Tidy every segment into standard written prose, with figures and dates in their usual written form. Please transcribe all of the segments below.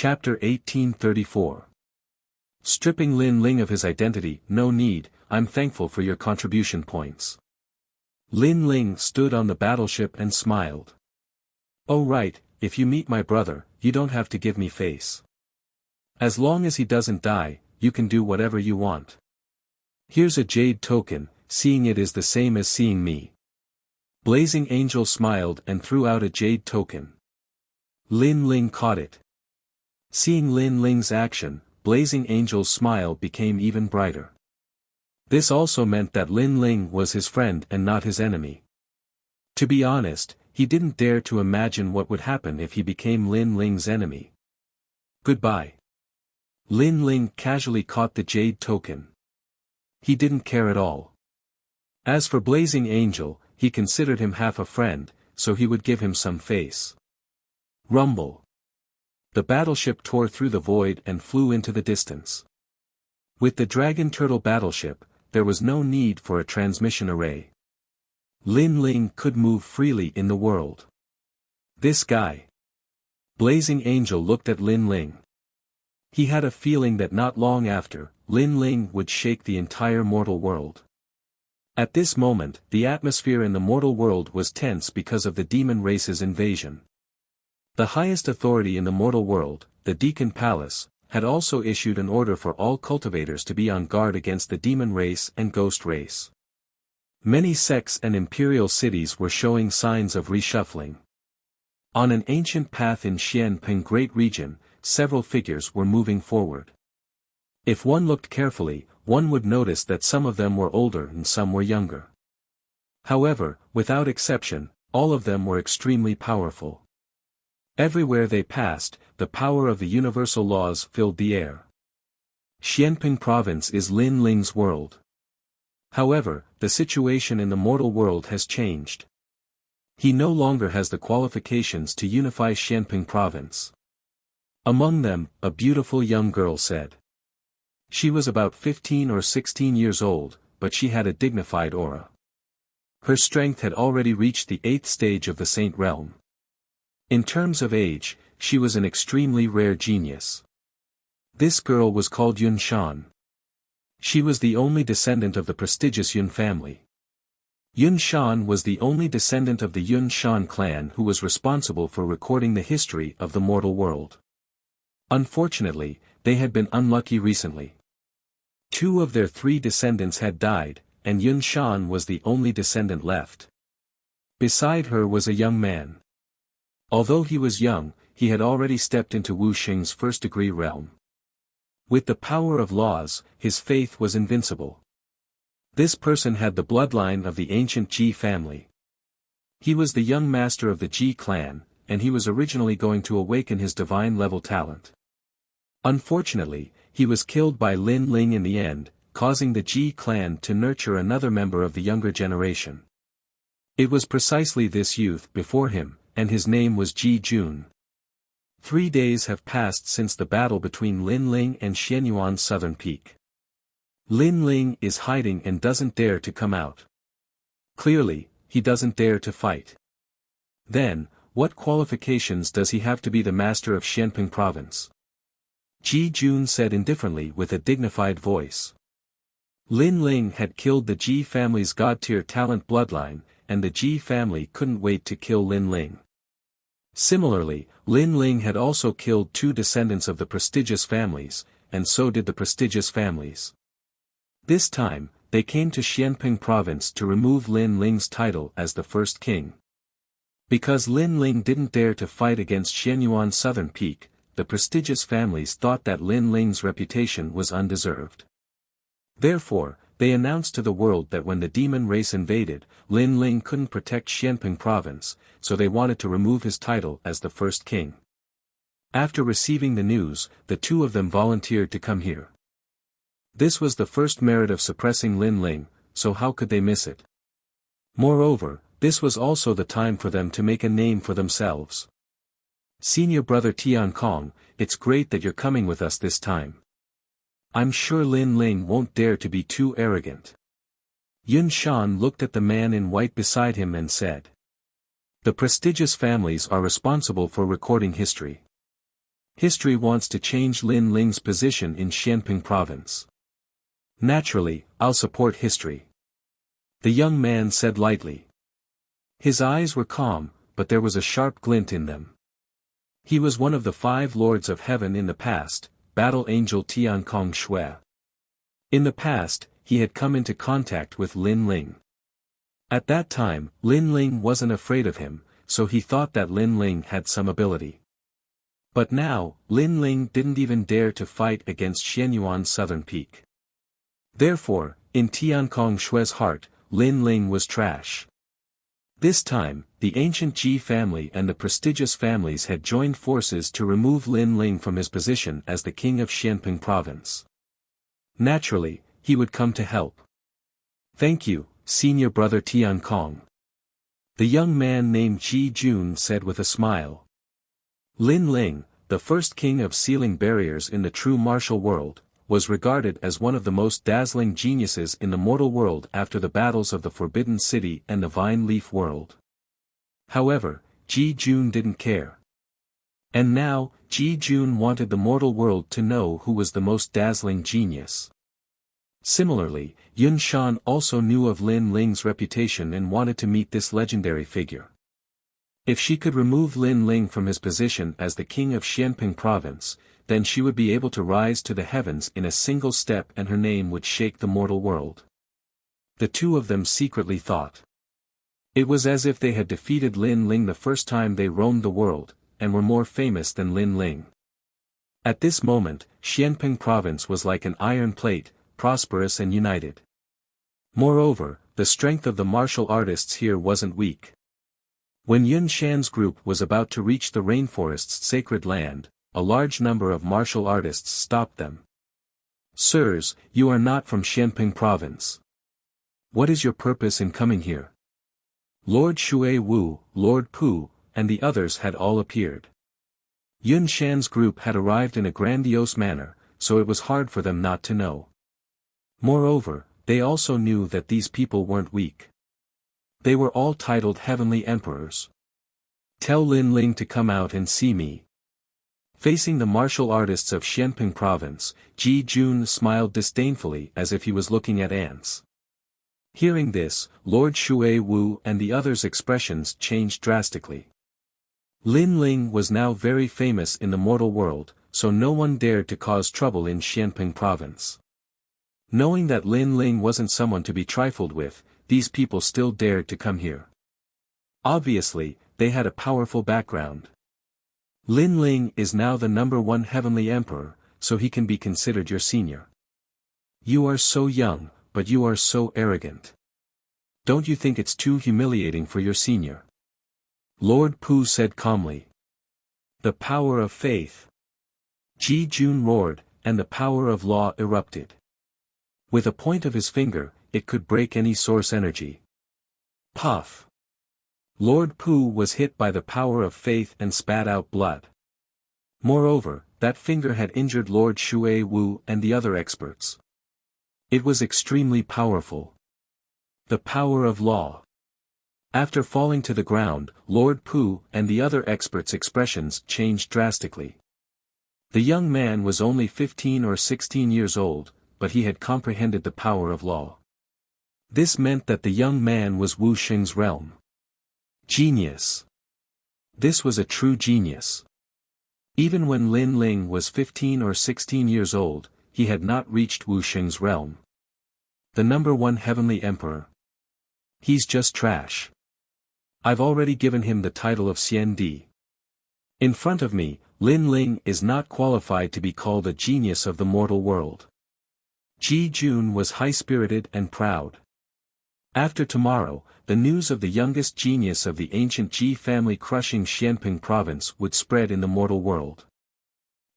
Chapter 1834. Stripping Lin Ling of his identity. No need, I'm thankful for your contribution points. Lin Ling stood on the battleship and smiled. Oh right, if you meet my brother, you don't have to give me face. As long as he doesn't die, you can do whatever you want. Here's a jade token, seeing it is the same as seeing me. Blazing Angel smiled and threw out a jade token. Lin Ling caught it. Seeing Lin Ling's action, Blazing Angel's smile became even brighter. This also meant that Lin Ling was his friend and not his enemy. To be honest, he didn't dare to imagine what would happen if he became Lin Ling's enemy. Goodbye. Lin Ling casually caught the jade token. He didn't care at all. As for Blazing Angel, he considered him half a friend, so he would give him some face. Rumble. The battleship tore through the void and flew into the distance. With the Dragon Turtle battleship, there was no need for a transmission array. Lin Ling could move freely in the world. This guy. Blazing Angel looked at Lin Ling. He had a feeling that not long after, Lin Ling would shake the entire mortal world. At this moment, the atmosphere in the mortal world was tense because of the demon race's invasion. The highest authority in the mortal world, the Deacon Palace, had also issued an order for all cultivators to be on guard against the demon race and ghost race. Many sects and imperial cities were showing signs of reshuffling. On an ancient path in Xianping Great Region, several figures were moving forward. If one looked carefully, one would notice that some of them were older and some were younger. However, without exception, all of them were extremely powerful. Everywhere they passed, the power of the universal laws filled the air. Xianping Province is Lin Ling's world. However, the situation in the mortal world has changed. He no longer has the qualifications to unify Xianping Province. Among them, a beautiful young girl said. She was about 15 or 16 years old, but she had a dignified aura. Her strength had already reached the 8th stage of the Saint Realm. In terms of age, she was an extremely rare genius. This girl was called Yun Shan. She was the only descendant of the prestigious Yun family. Yun Shan was the only descendant of the Yun Shan clan who was responsible for recording the history of the mortal world. Unfortunately, they had been unlucky recently. 2 of their 3 descendants had died, and Yun Shan was the only descendant left. Beside her was a young man. Although he was young, he had already stepped into Wu Xing's first-degree realm. With the power of laws, his faith was invincible. This person had the bloodline of the ancient Ji family. He was the young master of the Ji clan, and he was originally going to awaken his divine-level talent. Unfortunately, he was killed by Lin Ling in the end, causing the Ji clan to nurture another member of the younger generation. It was precisely this youth before him, and his name was Ji Jun. 3 days have passed since the battle between Lin Ling and Xianyuan's southern peak. Lin Ling is hiding and doesn't dare to come out. Clearly, he doesn't dare to fight. Then, what qualifications does he have to be the master of Xianping Province? Ji Jun said indifferently with a dignified voice. Lin Ling had killed the Ji family's god-tier talent bloodline, and the Ji family couldn't wait to kill Lin Ling. Similarly, Lin Ling had also killed 2 descendants of the prestigious families, and so did the prestigious families. This time, they came to Xianping Province to remove Lin Ling's title as the first king. Because Lin Ling didn't dare to fight against Xianyuan's southern peak, the prestigious families thought that Lin Ling's reputation was undeserved. Therefore, they announced to the world that when the demon race invaded, Lin Ling couldn't protect Xianping Province, so they wanted to remove his title as the first king. After receiving the news, the 2 of them volunteered to come here. This was the first merit of suppressing Lin Ling, so how could they miss it? Moreover, this was also the time for them to make a name for themselves. Senior brother Tian Kong, it's great that you're coming with us this time. I'm sure Lin Ling won't dare to be too arrogant. Yun Shan looked at the man in white beside him and said. The prestigious families are responsible for recording history. History wants to change Lin Ling's position in Xianping province. Naturally, I'll support history. The young man said lightly. His eyes were calm, but there was a sharp glint in them. He was one of the 5 lords of heaven in the past, battle angel Tiankong Shui. In the past, he had come into contact with Lin Ling. At that time, Lin Ling wasn't afraid of him, so he thought that Lin Ling had some ability. But now, Lin Ling didn't even dare to fight against Xianyuan's southern peak. Therefore, in Tiankong Shui's heart, Lin Ling was trash. This time, the ancient Ji family and the prestigious families had joined forces to remove Lin Ling from his position as the king of Xianping province. Naturally, he would come to help. Thank you, senior brother Tiankong. The young man named Ji Jun said with a smile. Lin Ling, the first king of sealing barriers in the true martial world, was regarded as one of the most dazzling geniuses in the mortal world after the battles of the Forbidden City and the Vine Leaf world. However, Ji Jun didn't care. And now, Ji Jun wanted the mortal world to know who was the most dazzling genius. Similarly, Yun Shan also knew of Lin Ling's reputation and wanted to meet this legendary figure. If she could remove Lin Ling from his position as the king of Xianping province, then she would be able to rise to the heavens in a single step and her name would shake the mortal world. The two of them secretly thought. It was as if they had defeated Lin Ling the first time they roamed the world, and were more famous than Lin Ling. At this moment, Xianping province was like an iron plate, prosperous and united. Moreover, the strength of the martial artists here wasn't weak. When Yun Shan's group was about to reach the rainforest's sacred land, a large number of martial artists stopped them. Sirs, you are not from Xianping province. What is your purpose in coming here? Lord Shui Wu, Lord Pu, and the others had all appeared. Yun Shan's group had arrived in a grandiose manner, so it was hard for them not to know. Moreover, they also knew that these people weren't weak. They were all titled heavenly emperors. Tell Lin Ling to come out and see me. Facing the martial artists of Xianping province, Ji Jun smiled disdainfully as if he was looking at ants. Hearing this, Lord Shui Wu and the others' expressions changed drastically. Lin Ling was now very famous in the mortal world, so no one dared to cause trouble in Xianping province. Knowing that Lin Ling wasn't someone to be trifled with, these people still dared to come here. Obviously, they had a powerful background. Lin Ling is now the #1 heavenly emperor, so he can be considered your senior. You are so young, but you are so arrogant. Don't you think it's too humiliating for your senior? Lord Pu said calmly. The power of faith. Ji Jun roared, and the power of law erupted. With a point of his finger, it could break any source energy. Puff. Lord Pu was hit by the power of faith and spat out blood. Moreover, that finger had injured Lord Shui Wu and the other experts. It was extremely powerful. The power of law. After falling to the ground, Lord Pu and the other experts' expressions changed drastically. The young man was only 15 or 16 years old, but he had comprehended the power of law. This meant that the young man was Wu Xing's realm. Genius. This was a true genius. Even when Lin Ling was 15 or 16 years old, he had not reached Wu Xing's realm. The #1 heavenly emperor. He's just trash. I've already given him the title of Xian Di. In front of me, Lin Ling is not qualified to be called a genius of the mortal world. Ji Jun was high-spirited and proud. After tomorrow, the news of the youngest genius of the ancient Ji family crushing Xianping province would spread in the mortal world.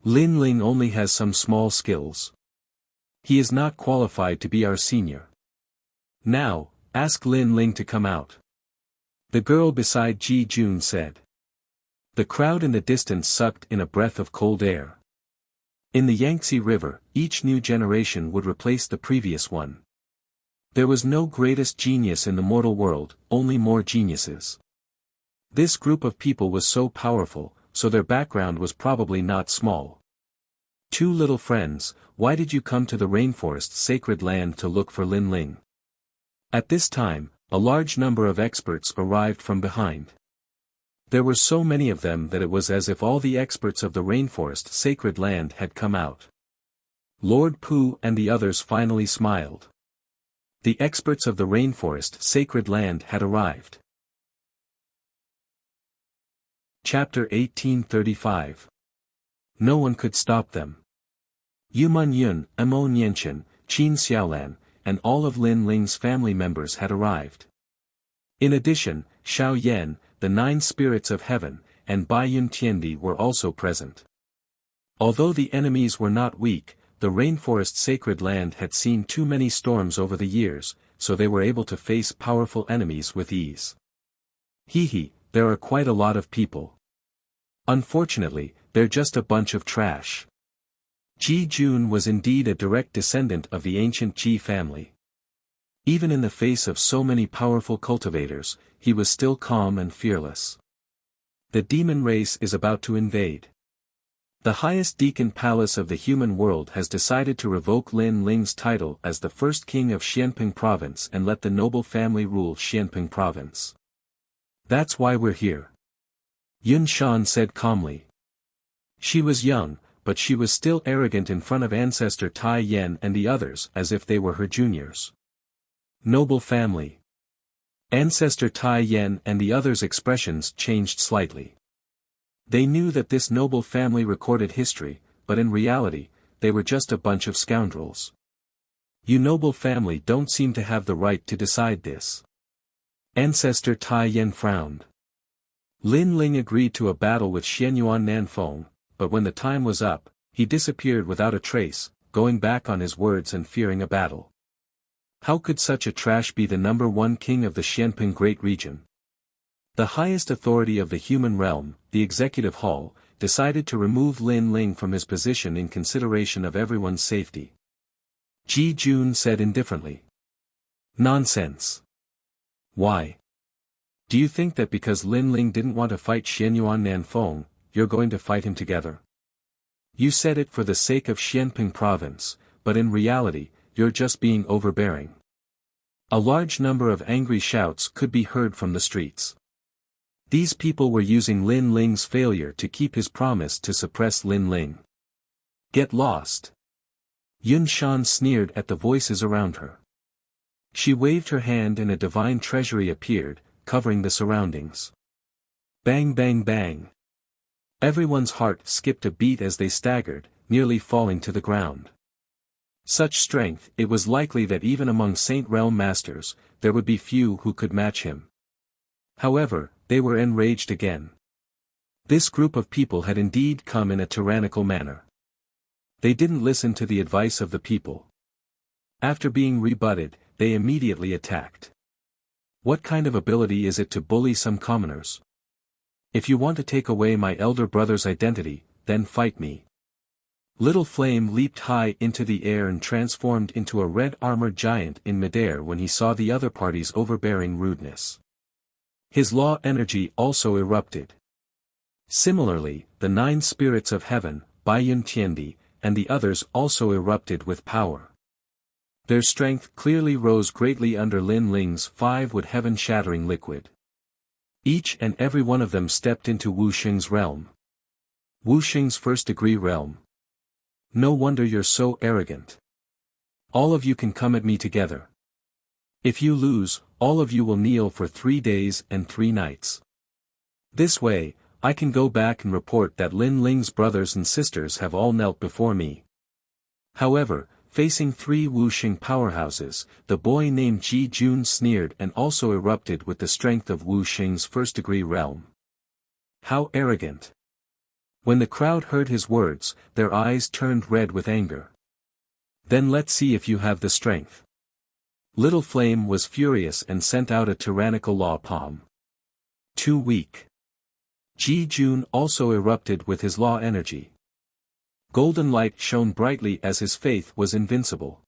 Lin Ling only has some small skills. He is not qualified to be our senior. Now, ask Lin Ling to come out. The girl beside Ji Jun said. The crowd in the distance sucked in a breath of cold air. In the Yangtze River, each new generation would replace the previous one. There was no greatest genius in the mortal world, only more geniuses. This group of people was so powerful, so their background was probably not small. Two little friends, why did you come to the rainforest's sacred land to look for Lin Ling? At this time, a large number of experts arrived from behind. There were so many of them that it was as if all the experts of the rainforest sacred land had come out. Lord Pu and the others finally smiled. The experts of the rainforest sacred land had arrived. Chapter 1835. No one could stop them. Yuman Yun, Amo Nianchen, Qin Xiaolan, and all of Lin Ling's family members had arrived. In addition, Xiao Yan, the 9 spirits of heaven, and Bai Yun Tiandi were also present. Although the enemies were not weak, the rainforest sacred land had seen too many storms over the years, so they were able to face powerful enemies with ease. Hee, there are quite a lot of people. Unfortunately, they're just a bunch of trash. Ji Jun was indeed a direct descendant of the ancient Ji family. Even in the face of so many powerful cultivators, he was still calm and fearless. The demon race is about to invade. The highest deacon palace of the human world has decided to revoke Lin Ling's title as the first king of Xianping province and let the noble family rule Xianping province. That's why we're here. Yun Shan said calmly. She was young, but she was still arrogant in front of ancestor Tai Yan and the others as if they were her juniors. Noble family. Ancestor Tai Yan and the others' expressions changed slightly. They knew that this noble family recorded history, but in reality, they were just a bunch of scoundrels. You noble family don't seem to have the right to decide this. Ancestor Tai Yan frowned. Lin Ling agreed to a battle with Xianyuan Nanfeng, but when the time was up, he disappeared without a trace, going back on his words and fearing a battle. How could such a trash be the #1 king of the Xianping Great Region? The highest authority of the human realm, the Executive Hall, decided to remove Lin Ling from his position in consideration of everyone's safety. Ji Jun said indifferently. Nonsense. Why? Do you think that because Lin Ling didn't want to fight Xianyuan Nanfeng, you're going to fight him together? You said it for the sake of Xianping province, but in reality, you're just being overbearing. A large number of angry shouts could be heard from the streets. These people were using Lin Ling's failure to keep his promise to suppress Lin Ling. Get lost. Yun Shan sneered at the voices around her. She waved her hand and a divine treasury appeared, covering the surroundings. Bang bang bang. Everyone's heart skipped a beat as they staggered, nearly falling to the ground. Such strength, it was likely that even among Saint Realm masters, there would be few who could match him. However, they were enraged again. This group of people had indeed come in a tyrannical manner. They didn't listen to the advice of the people. After being rebutted, they immediately attacked. What kind of ability is it to bully some commoners? If you want to take away my elder brother's identity, then fight me. Little Flame leaped high into the air and transformed into a red-armored giant in midair when he saw the other party's overbearing rudeness. His law energy also erupted. Similarly, the 9 spirits of heaven, Bai Yun Tiandi, and the others also erupted with power. Their strength clearly rose greatly under Lin Ling's 5-wood heaven-shattering liquid. Each and every one of them stepped into Wu Xing's realm. Wu Xing's first-degree realm. No wonder you're so arrogant. All of you can come at me together. If you lose, all of you will kneel for 3 days and 3 nights. This way, I can go back and report that Lin Ling's brothers and sisters have all knelt before me. However, facing 3 Wu Xing powerhouses, the boy named Ji Jun sneered and also erupted with the strength of Wu Xing's first-degree realm. How arrogant! When the crowd heard his words, their eyes turned red with anger. Then let's see if you have the strength. Little Flame was furious and sent out a tyrannical law palm. Too weak. Ji Jun also erupted with his law energy. Golden light shone brightly as his faith was invincible.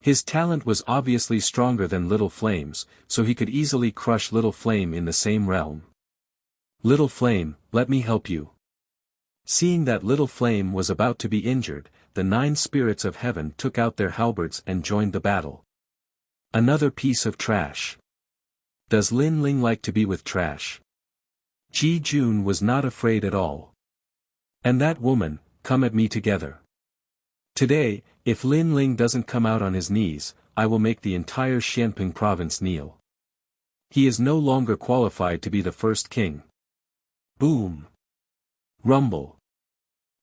His talent was obviously stronger than Little Flame's, so he could easily crush Little Flame in the same realm. Little Flame, let me help you. Seeing that Little Flame was about to be injured, the 9 spirits of heaven took out their halberds and joined the battle. Another piece of trash. Does Lin Ling like to be with trash? Ji Jun was not afraid at all. And that woman, come at me together. Today, if Lin Ling doesn't come out on his knees, I will make the entire Xianping province kneel. He is no longer qualified to be the first king. Boom. Rumble.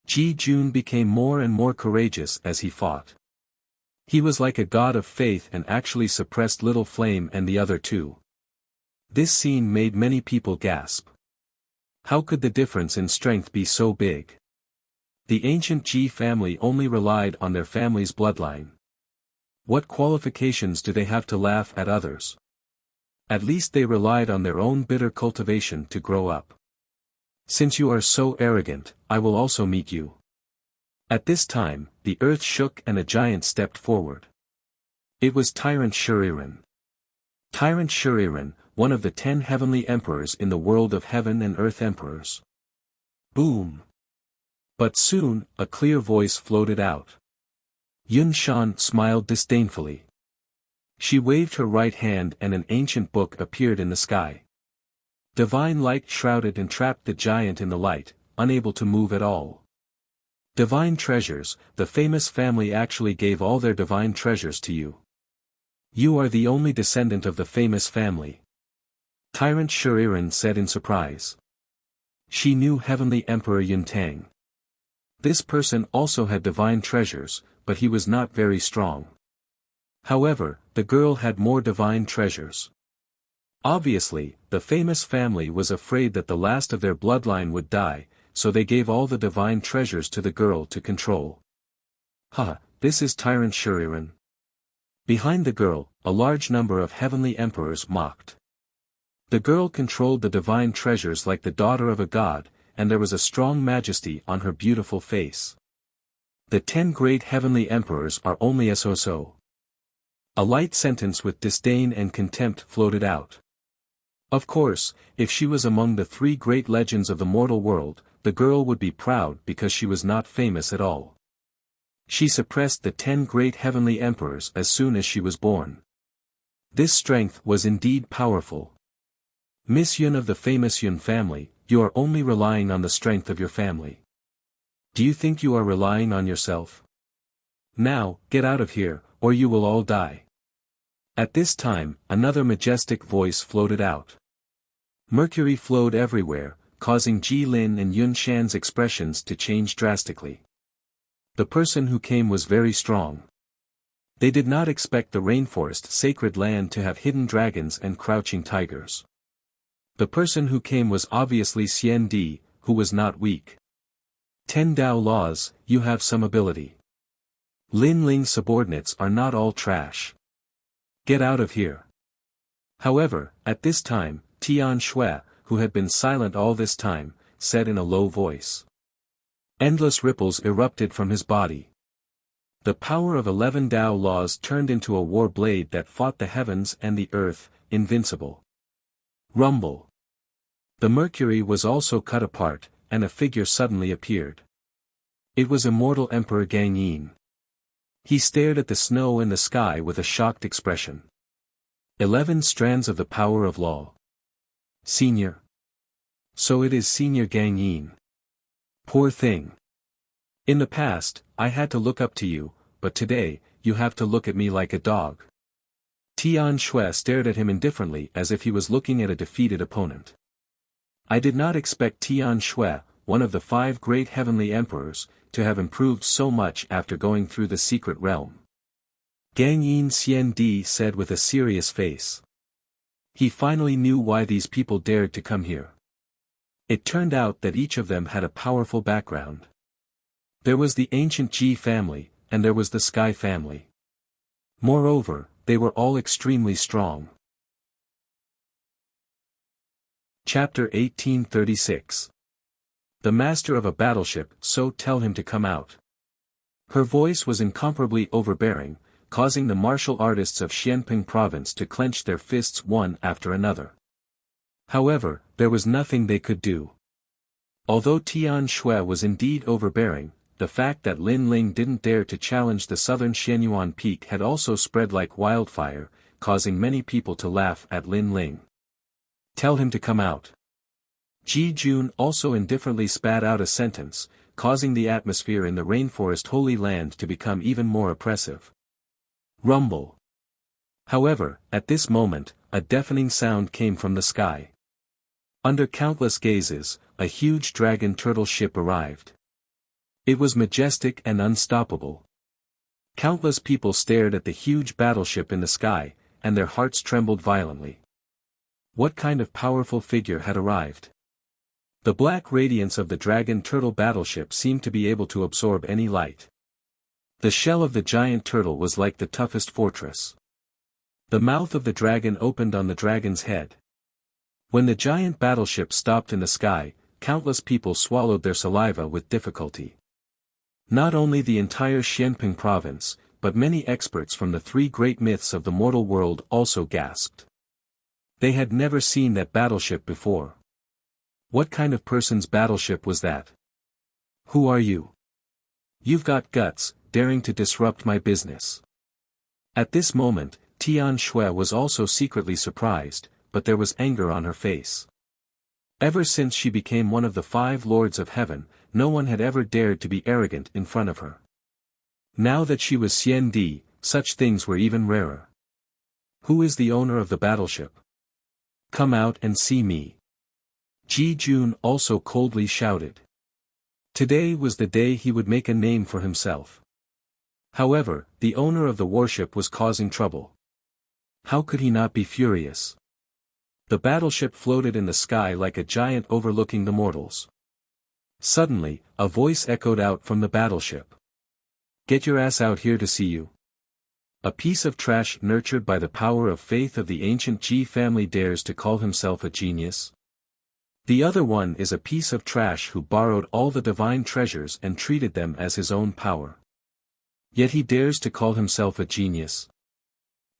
Ji Jun became more and more courageous as he fought. He was like a god of faith and actually suppressed Little Flame and the other 2. This scene made many people gasp. How could the difference in strength be so big? The ancient Ji family only relied on their family's bloodline. What qualifications do they have to laugh at others? At least they relied on their own bitter cultivation to grow up. Since you are so arrogant, I will also meet you. At this time, the earth shook and a giant stepped forward. It was Tyrant Shuriren. Tyrant Shuriren, one of the 10 heavenly emperors in the world of heaven and earth emperors. Boom. But soon, a clear voice floated out. Yun Shan smiled disdainfully. She waved her right hand and an ancient book appeared in the sky. Divine light shrouded and trapped the giant in the light, unable to move at all. Divine treasures, the famous family actually gave all their divine treasures to you. You are the only descendant of the famous family. Tyrant Shuriren said in surprise. She knew Heavenly Emperor Yun Tang. This person also had divine treasures, but he was not very strong. However, the girl had more divine treasures. Obviously, the famous family was afraid that the last of their bloodline would die, so they gave all the divine treasures to the girl to control. Haha, this is Tyrant Shuriren. Behind the girl, a large number of heavenly emperors mocked. The girl controlled the divine treasures like the daughter of a god, and there was a strong majesty on her beautiful face. The 10 great heavenly emperors are only so. A light sentence with disdain and contempt floated out. Of course, if she was among the 3 great legends of the mortal world, the girl would be proud because she was not famous at all. She suppressed the 10 great heavenly emperors as soon as she was born. This strength was indeed powerful. Miss Yun of the famous Yun family, you are only relying on the strength of your family. Do you think you are relying on yourself? Now, get out of here, or you will all die. At this time, another majestic voice floated out. Mercury flowed everywhere, causing Ji Lin and Yun Shan's expressions to change drastically. The person who came was very strong. They did not expect the rainforest sacred land to have hidden dragons and crouching tigers. The person who came was obviously Xian Di, who was not weak. 10 Dao laws, you have some ability. Lin Ling's subordinates are not all trash. Get out of here. However, at this time, Tian Shui, who had been silent all this time, said in a low voice. Endless ripples erupted from his body. The power of 11 Dao laws turned into a war blade that fought the heavens and the earth, invincible. Rumble. The mercury was also cut apart, and a figure suddenly appeared. It was Immortal Emperor Gang Yin. He stared at the snow and the sky with a shocked expression. 11 strands of the power of law. Senior. So it is Senior Gang Yin. Poor thing. In the past, I had to look up to you, but today, you have to look at me like a dog. Tian Shui stared at him indifferently as if he was looking at a defeated opponent. I did not expect Tian Shui, one of the 5 great heavenly emperors, to have improved so much after going through the secret realm. Gang Yin Xian Di said with a serious face. He finally knew why these people dared to come here. It turned out that each of them had a powerful background. There was the ancient Ji family, and there was the Sky family. Moreover, they were all extremely strong. Chapter 1836. The master of a battleship, so tell him to come out. Her voice was incomparably overbearing, causing the martial artists of Xianping province to clench their fists one after another. However, there was nothing they could do. Although Tian Shui was indeed overbearing, the fact that Lin Ling didn't dare to challenge the southern Xianyuan peak had also spread like wildfire, causing many people to laugh at Lin Ling. Tell him to come out. Ji Jun also indifferently spat out a sentence, causing the atmosphere in the rainforest Holy Land to become even more oppressive. Rumble. However, at this moment, a deafening sound came from the sky. Under countless gazes, a huge dragon turtle ship arrived. It was majestic and unstoppable. Countless people stared at the huge battleship in the sky, and their hearts trembled violently. What kind of powerful figure had arrived? The black radiance of the dragon turtle battleship seemed to be able to absorb any light. The shell of the giant turtle was like the toughest fortress. The mouth of the dragon opened on the dragon's head. When the giant battleship stopped in the sky, countless people swallowed their saliva with difficulty. Not only the entire Xianping province, but many experts from the three great myths of the mortal world also gasped. They had never seen that battleship before. What kind of person's battleship was that? Who are you? You've got guts, daring to disrupt my business. At this moment, Tian Shui was also secretly surprised, but there was anger on her face. Ever since she became one of the 5 lords of heaven, no one had ever dared to be arrogant in front of her. Now that she was Xian Di, such things were even rarer. Who is the owner of the battleship? Come out and see me. Ji Jun also coldly shouted. Today was the day he would make a name for himself. However, the owner of the warship was causing trouble. How could he not be furious? The battleship floated in the sky like a giant overlooking the mortals. Suddenly, a voice echoed out from the battleship. Get your ass out here to see you. A piece of trash nurtured by the power of faith of the ancient Ji family dares to call himself a genius? The other one is a piece of trash who borrowed all the divine treasures and treated them as his own power. Yet he dares to call himself a genius.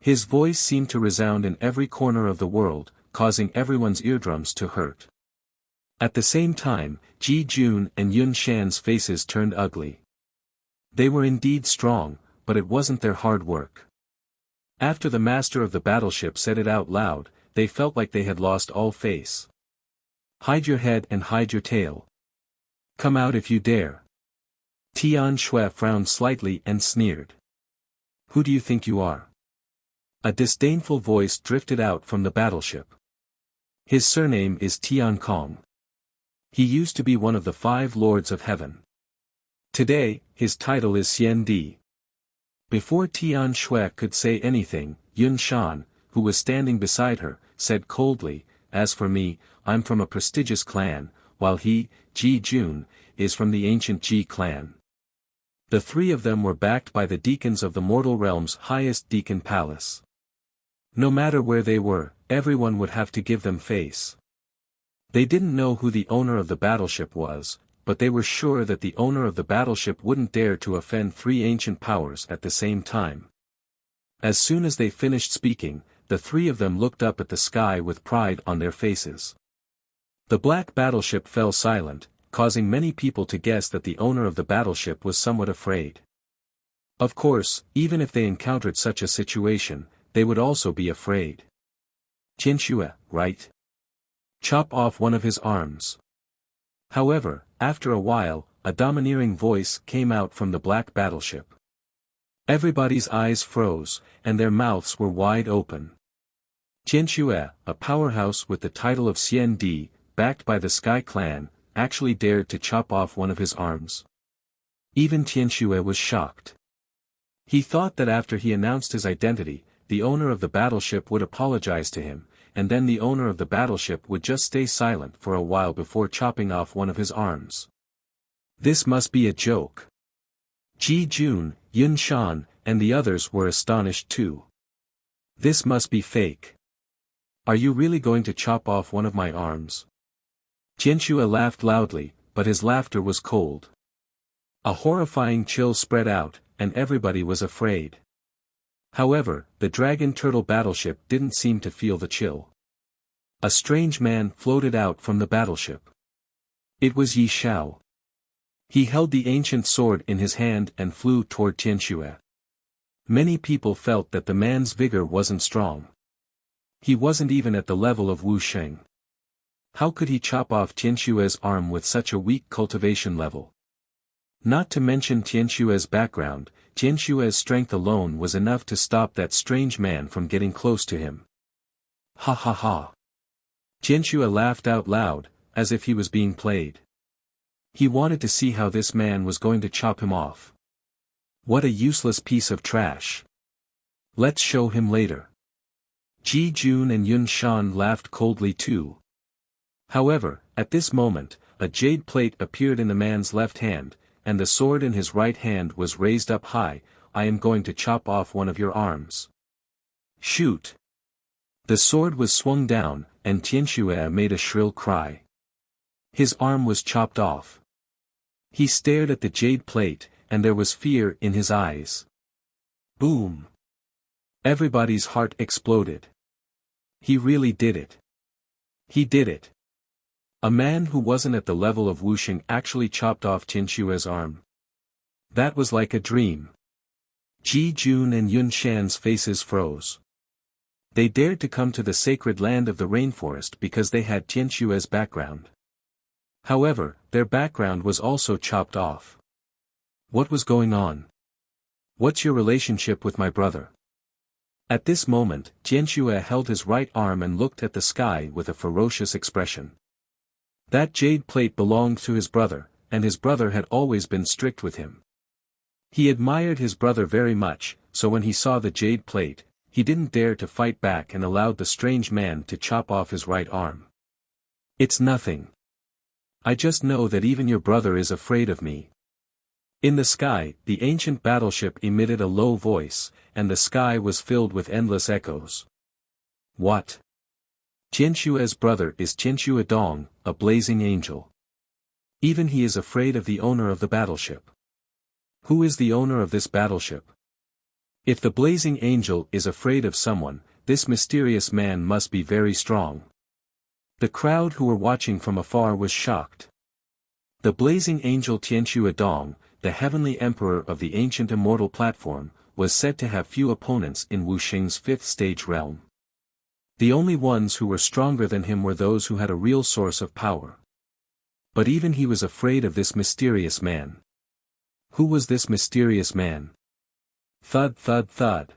His voice seemed to resound in every corner of the world, causing everyone's eardrums to hurt. At the same time, Ji Jun and Yun Shan's faces turned ugly. They were indeed strong, but it wasn't their hard work. After the master of the battleship said it out loud, they felt like they had lost all face. Hide your head and hide your tail. Come out if you dare. Tian Shui frowned slightly and sneered. Who do you think you are? A disdainful voice drifted out from the battleship. His surname is Tian Kong. He used to be one of the 5 lords of heaven. Today, his title is Xian Di. Before Tian Shui could say anything, Yun Shan, who was standing beside her, said coldly, As for me, I'm from a prestigious clan, while he, Ji Jun, is from the ancient Ji clan. The 3 of them were backed by the deacons of the mortal realm's highest deacon palace. No matter where they were, everyone would have to give them face. They didn't know who the owner of the battleship was, but they were sure that the owner of the battleship wouldn't dare to offend 3 ancient powers at the same time. As soon as they finished speaking, the 3 of them looked up at the sky with pride on their faces. The black battleship fell silent, causing many people to guess that the owner of the battleship was somewhat afraid. Of course, even if they encountered such a situation, they would also be afraid. Qianxue, right? Chop off one of his arms. However, after a while, a domineering voice came out from the black battleship. Everybody's eyes froze, and their mouths were wide open. Qianxue, a powerhouse with the title of Xian Di, backed by the Sky Clan, actually dared to chop off one of his arms. Even Qianxue was shocked. He thought that after he announced his identity, the owner of the battleship would apologize to him, and then the owner of the battleship would just stay silent for a while before chopping off one of his arms. This must be a joke. Ji Jun, Yun Shan, and the others were astonished too. This must be fake. Are you really going to chop off one of my arms? Qianxue laughed loudly, but his laughter was cold. A horrifying chill spread out, and everybody was afraid. However, the dragon turtle battleship didn't seem to feel the chill. A strange man floated out from the battleship. It was Yi Xiao. He held the ancient sword in his hand and flew toward Tianxue. Many people felt that the man's vigor wasn't strong. He wasn't even at the level of Wu Sheng. How could he chop off Tianxue's arm with such a weak cultivation level? Not to mention Tianxue's background, Tianxue's strength alone was enough to stop that strange man from getting close to him. Ha ha ha. Tianxue laughed out loud, as if he was being played. He wanted to see how this man was going to chop him off. What a useless piece of trash. Let's show him later. Ji Jun and Yun Shan laughed coldly too. However, at this moment, a jade plate appeared in the man's left hand, and the sword in his right hand was raised up high. I am going to chop off one of your arms. Shoot! The sword was swung down, and Tianxue made a shrill cry. His arm was chopped off. He stared at the jade plate, and there was fear in his eyes. Boom! Everybody's heart exploded. He really did it. He did it. A man who wasn't at the level of Wu Sheng actually chopped off Tianxue's arm. That was like a dream. Ji Jun and Yun Shan's faces froze. They dared to come to the sacred land of the rainforest because they had Tianxue's background. However, their background was also chopped off. What was going on? What's your relationship with my brother? At this moment, Tianxue held his right arm and looked at the sky with a ferocious expression. That jade plate belonged to his brother, and his brother had always been strict with him. He admired his brother very much, so when he saw the jade plate, he didn't dare to fight back and allowed the strange man to chop off his right arm. It's nothing. I just know that even your brother is afraid of me. In the sky, the ancient battleship emitted a low voice, and the sky was filled with endless echoes. What? Tianxue's brother is Tianxue Dong, a blazing angel. Even he is afraid of the owner of the battleship. Who is the owner of this battleship? If the blazing angel is afraid of someone, this mysterious man must be very strong. The crowd who were watching from afar was shocked. The blazing angel Tianxue Dong, the heavenly emperor of the ancient immortal platform, was said to have few opponents in Wu Sheng's fifth stage realm. The only ones who were stronger than him were those who had a real source of power. But even he was afraid of this mysterious man. Who was this mysterious man? Thud thud thud.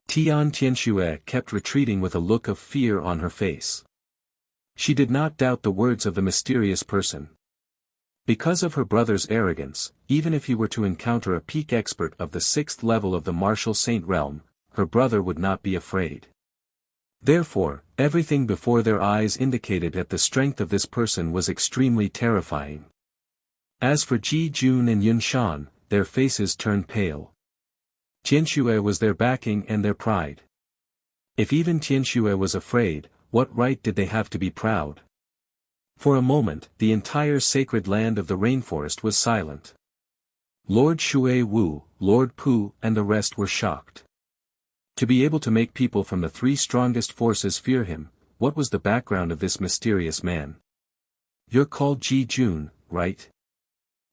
Tianxue kept retreating with a look of fear on her face. She did not doubt the words of the mysterious person. Because of her brother's arrogance, even if he were to encounter a peak expert of the 6th level of the martial saint realm, her brother would not be afraid. Therefore, everything before their eyes indicated that the strength of this person was extremely terrifying. As for Ji Jun and Yun Shan, their faces turned pale. Tianxue was their backing and their pride. If even Tianxue was afraid, what right did they have to be proud? For a moment, the entire sacred land of the rainforest was silent. Lord Shui Wu, Lord Pu, and the rest were shocked. To be able to make people from the 3 strongest forces fear him, what was the background of this mysterious man? You're called Ji Jun, right?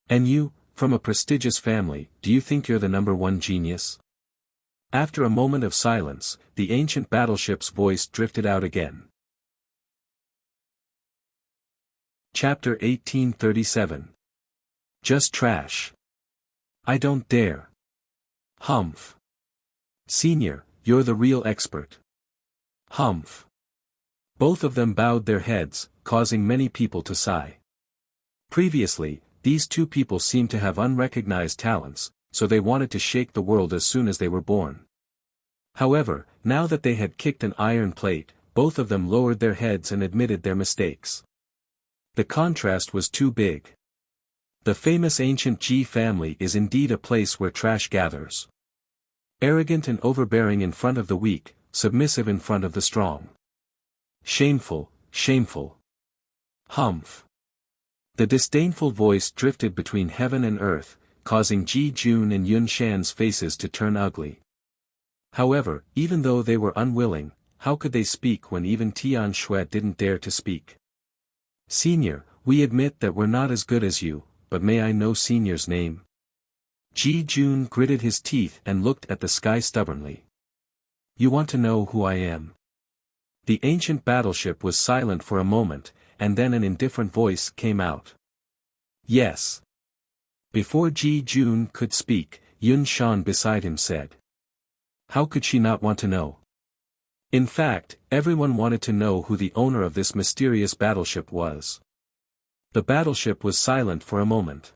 And you, from a prestigious family, do you think you're the #1 genius? After a moment of silence, the ancient battleship's voice drifted out again. Chapter 1837. Just trash. I don't dare. Humph. Senior, you're the real expert. Humph. Both of them bowed their heads, causing many people to sigh. Previously, these two people seemed to have unrecognized talents, so they wanted to shake the world as soon as they were born. However, now that they had kicked an iron plate, both of them lowered their heads and admitted their mistakes. The contrast was too big. The famous ancient Ji family is indeed a place where trash gathers. Arrogant and overbearing in front of the weak, submissive in front of the strong. Shameful, shameful. Humph. The disdainful voice drifted between heaven and earth, causing Ji Jun and Yun Shan's faces to turn ugly. However, even though they were unwilling, how could they speak when even Tian Shui didn't dare to speak? Senior, we admit that we're not as good as you, but may I know Senior's name? Ji Jun gritted his teeth and looked at the sky stubbornly. You want to know who I am? The ancient battleship was silent for a moment, and then an indifferent voice came out. Yes. Before Ji Jun could speak, Yun Shan beside him said. How could she not want to know? In fact, everyone wanted to know who the owner of this mysterious battleship was. The battleship was silent for a moment.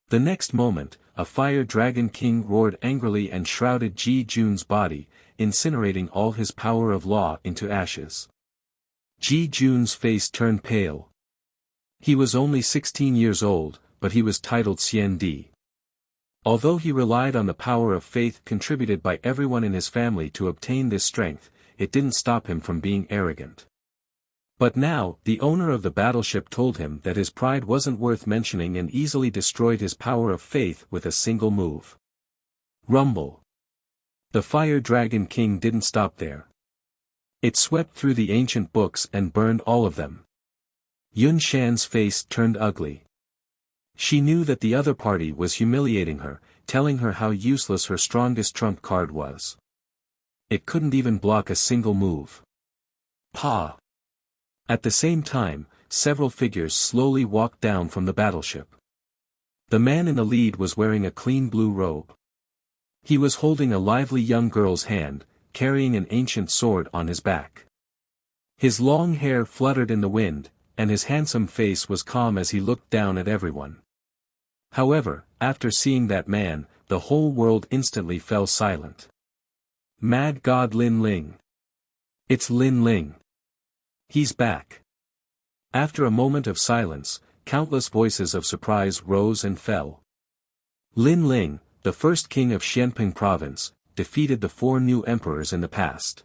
The next moment, a fire dragon king roared angrily and shrouded Ji Jun's body, incinerating all his power of law into ashes. Ji Jun's face turned pale. He was only 16 years old, but he was titled Xian Di. Although he relied on the power of faith contributed by everyone in his family to obtain this strength, it didn't stop him from being arrogant. But now, the owner of the battleship told him that his pride wasn't worth mentioning and easily destroyed his power of faith with a single move. Rumble. The Fire Dragon King didn't stop there. It swept through the ancient books and burned all of them. Yun Shan's face turned ugly. She knew that the other party was humiliating her, telling her how useless her strongest trump card was. It couldn't even block a single move. Pa! At the same time, several figures slowly walked down from the battleship. The man in the lead was wearing a clean blue robe. He was holding a lively young girl's hand, carrying an ancient sword on his back. His long hair fluttered in the wind, and his handsome face was calm as he looked down at everyone. However, after seeing that man, the whole world instantly fell silent. Mad God Lin Ling. It's Lin Ling. He's back. After a moment of silence, countless voices of surprise rose and fell. Lin Ling, the first king of Xianping province, defeated the 4 new emperors in the past.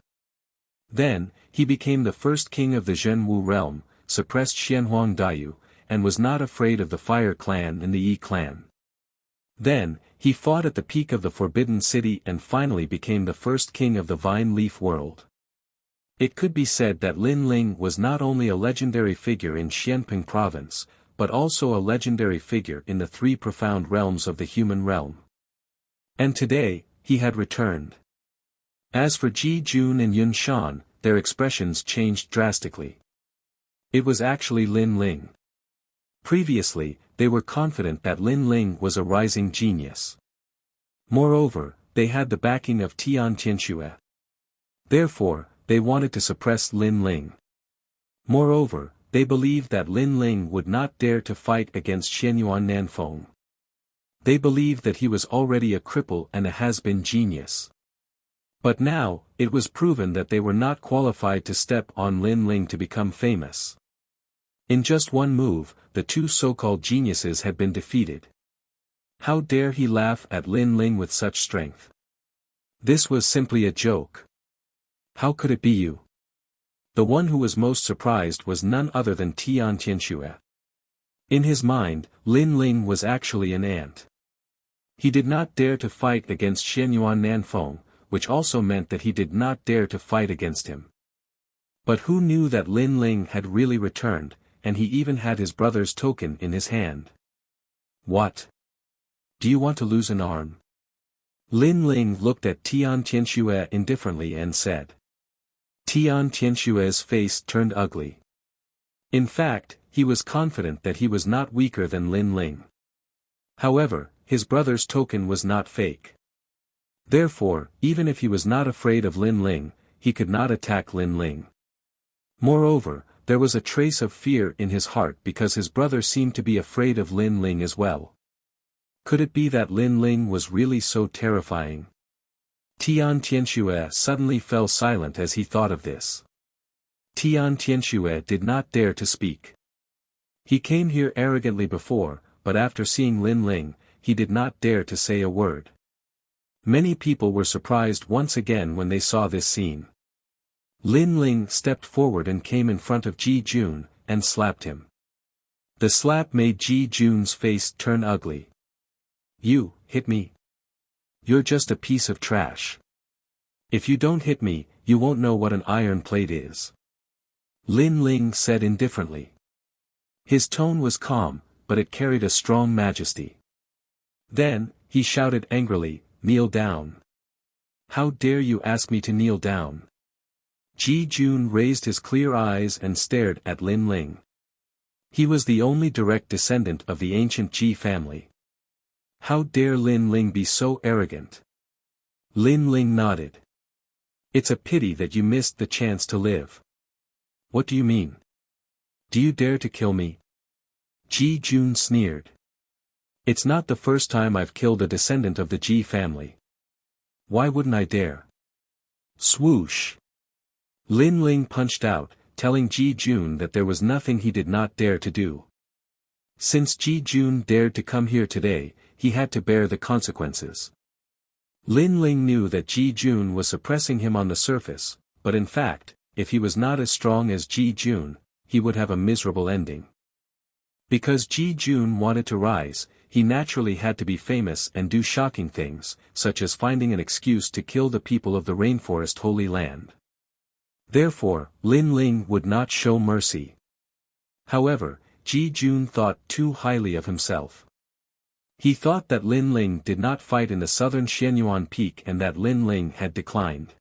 Then, he became the first king of the Zhenwu realm, suppressed Xianhuang Daiyu, and was not afraid of the Fire Clan and the Yi Clan. Then, he fought at the peak of the Forbidden City and finally became the first king of the Vine Leaf world. It could be said that Lin Ling was not only a legendary figure in Xianping province, but also a legendary figure in the 3 profound realms of the human realm. And today, he had returned. As for Ji Jun and Yun Shan, their expressions changed drastically. It was actually Lin Ling. Previously, they were confident that Lin Ling was a rising genius. Moreover, they had the backing of Tian Tianxue. Therefore, they wanted to suppress Lin Ling. Moreover, they believed that Lin Ling would not dare to fight against Xianyuan Nanfeng. They believed that he was already a cripple and a has-been genius. But now, it was proven that they were not qualified to step on Lin Ling to become famous. In just one move, the 2 so-called geniuses had been defeated. How dare he laugh at Lin Ling with such strength? This was simply a joke. How could it be you? The one who was most surprised was none other than Tian Tianxue. In his mind, Lin Ling was actually an ant. He did not dare to fight against Xianyuan Nanfeng, which also meant that he did not dare to fight against him. But who knew that Lin Ling had really returned, and he even had his brother's token in his hand? What? Do you want to lose an arm? Lin Ling looked at Tian Tianxue indifferently and said. Tian Tianxue's face turned ugly. In fact, he was confident that he was not weaker than Lin Ling. However, his brother's token was not fake. Therefore, even if he was not afraid of Lin Ling, he could not attack Lin Ling. Moreover, there was a trace of fear in his heart because his brother seemed to be afraid of Lin Ling as well. Could it be that Lin Ling was really so terrifying? Tian Tianxue suddenly fell silent as he thought of this. Tian Tianxue did not dare to speak. He came here arrogantly before, but after seeing Lin Ling, he did not dare to say a word. Many people were surprised once again when they saw this scene. Lin Ling stepped forward and came in front of Ji Jun, and slapped him. The slap made Ji Jun's face turn ugly. You hit me? You're just a piece of trash. If you don't hit me, you won't know what an iron plate is. Lin Ling said indifferently. His tone was calm, but it carried a strong majesty. Then, he shouted angrily, "Kneel down. How dare you ask me to kneel down?" Ji Jun raised his clear eyes and stared at Lin Ling. He was the only direct descendant of the ancient Ji family. How dare Lin Ling be so arrogant? Lin Ling nodded. It's a pity that you missed the chance to live. What do you mean? Do you dare to kill me? Ji Jun sneered. It's not the first time I've killed a descendant of the Ji family. Why wouldn't I dare? Swoosh. Lin Ling punched out, telling Ji Jun that there was nothing he did not dare to do. Since Ji Jun dared to come here today, he had to bear the consequences. Lin Ling knew that Ji Jun was suppressing him on the surface, but in fact, if he was not as strong as Ji Jun, he would have a miserable ending. Because Ji Jun wanted to rise, he naturally had to be famous and do shocking things, such as finding an excuse to kill the people of the rainforest Holy Land. Therefore, Lin Ling would not show mercy. However, Ji Jun thought too highly of himself. He thought that Lin Ling did not fight in the southern Xianyuan Peak and that Lin Ling had declined.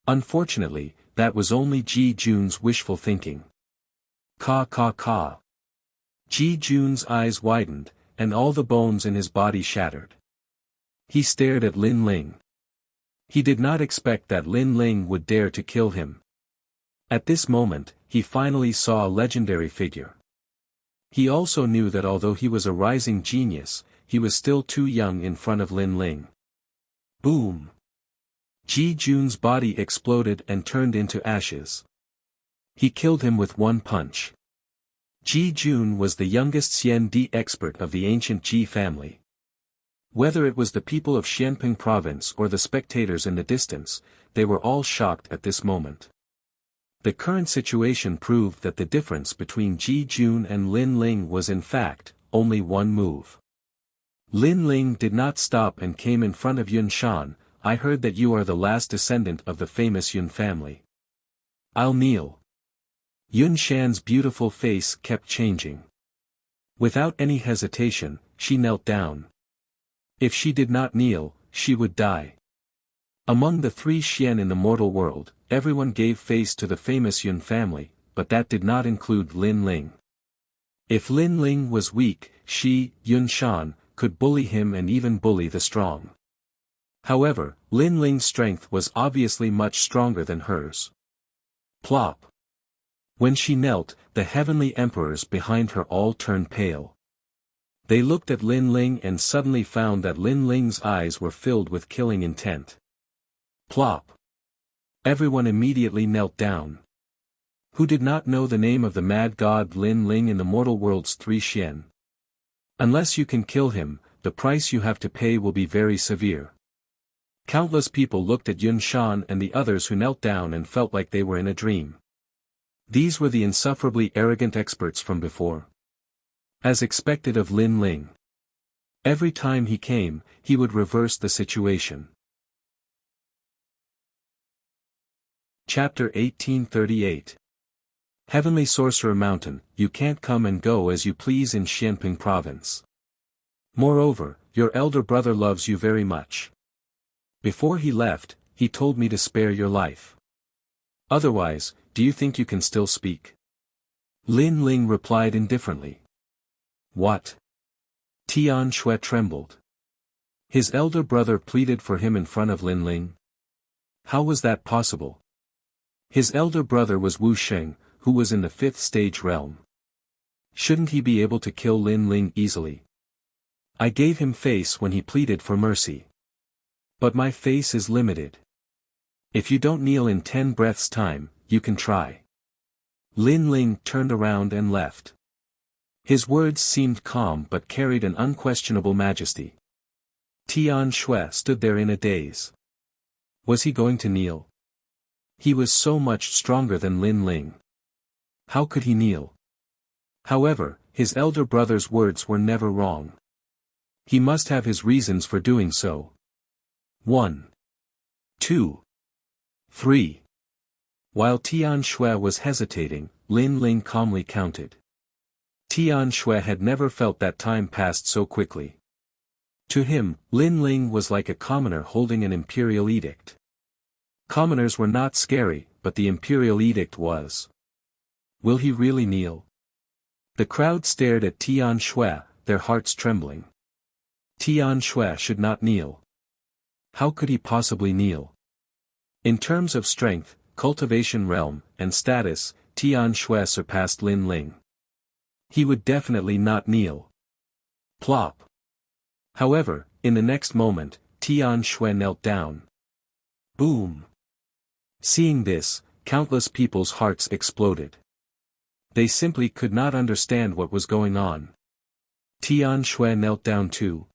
Unfortunately, that was only Ji Jun's wishful thinking. Ka ka ka. Ji Jun's eyes widened, and all the bones in his body shattered. He stared at Lin Ling. He did not expect that Lin Ling would dare to kill him. At this moment, he finally saw a legendary figure. He also knew that although he was a rising genius, he was still too young in front of Lin Ling. Boom! Ji Jun's body exploded and turned into ashes. He killed him with one punch. Ji Jun was the youngest Xian Di expert of the ancient Ji family. Whether it was the people of Xianping province or the spectators in the distance, they were all shocked at this moment. The current situation proved that the difference between Ji Jun and Lin Ling was in fact, only one move. Lin Ling did not stop and came in front of Yun Shan. I heard that you are the last descendant of the famous Yun family. I'll kneel. Yun Shan's beautiful face kept changing. Without any hesitation, she knelt down. If she did not kneel, she would die. Among the three Xian in the mortal world, everyone gave face to the famous Yun family, but that did not include Lin Ling. If Lin Ling was weak, she, Yun Shan, could bully him and even bully the strong. However, Lin Ling's strength was obviously much stronger than hers. Plop. When she knelt, the heavenly emperors behind her all turned pale. They looked at Lin Ling and suddenly found that Lin Ling's eyes were filled with killing intent. Plop. Everyone immediately knelt down. Who did not know the name of the mad god Lin Ling in the mortal world's three Xian? Unless you can kill him, the price you have to pay will be very severe. Countless people looked at Yun Shan and the others who knelt down and felt like they were in a dream. These were the insufferably arrogant experts from before. As expected of Lin Ling. Every time he came, he would reverse the situation. Chapter 1838. Heavenly Sorcerer Mountain, you can't come and go as you please in Xianping province. Moreover, your elder brother loves you very much. Before he left, he told me to spare your life. Otherwise, do you think you can still speak? Lin Ling replied indifferently. What? Tian Shui trembled. His elder brother pleaded for him in front of Lin Ling. How was that possible? His elder brother was Wu Sheng, who was in the fifth stage realm. Shouldn't he be able to kill Lin Ling easily? I gave him face when he pleaded for mercy. But my face is limited. If you don't kneel in 10 breaths' time, you can try. Lin Ling turned around and left. His words seemed calm but carried an unquestionable majesty. Tian Shui stood there in a daze. Was he going to kneel? He was so much stronger than Lin Ling. How could he kneel? However, his elder brother's words were never wrong. He must have his reasons for doing so. 1. 2. 3. While Tian Shui was hesitating, Lin Ling calmly counted. Tian Shui had never felt that time passed so quickly. To him, Lin Ling was like a commoner holding an imperial edict. Commoners were not scary, but the imperial edict was. Will he really kneel? The crowd stared at Tian Shui, their hearts trembling. Tian Shui should not kneel. How could he possibly kneel? In terms of strength, cultivation realm, and status, Tian Shui surpassed Lin Ling. He would definitely not kneel. Plop. However, in the next moment, Tian Shui knelt down. Boom. Seeing this, countless people's hearts exploded. They simply could not understand what was going on. Tian Shui knelt down too.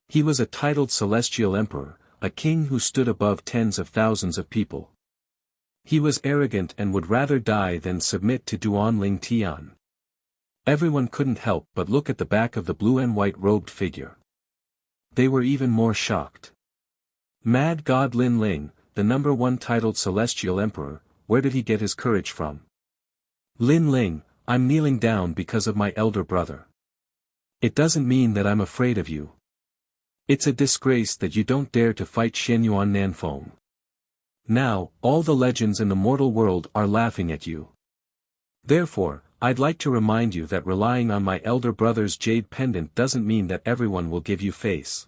He was a titled celestial emperor, a king who stood above tens of thousands of people. He was arrogant and would rather die than submit to Duanling Tian. Everyone couldn't help but look at the back of the blue and white robed figure. They were even more shocked. Mad God Lin Ling, the number one titled celestial emperor, where did he get his courage from? Lin Ling, I'm kneeling down because of my elder brother. It doesn't mean that I'm afraid of you. It's a disgrace that you don't dare to fight Xianyuan Nanfeng. Now, all the legends in the mortal world are laughing at you. Therefore, I'd like to remind you that relying on my elder brother's jade pendant doesn't mean that everyone will give you face.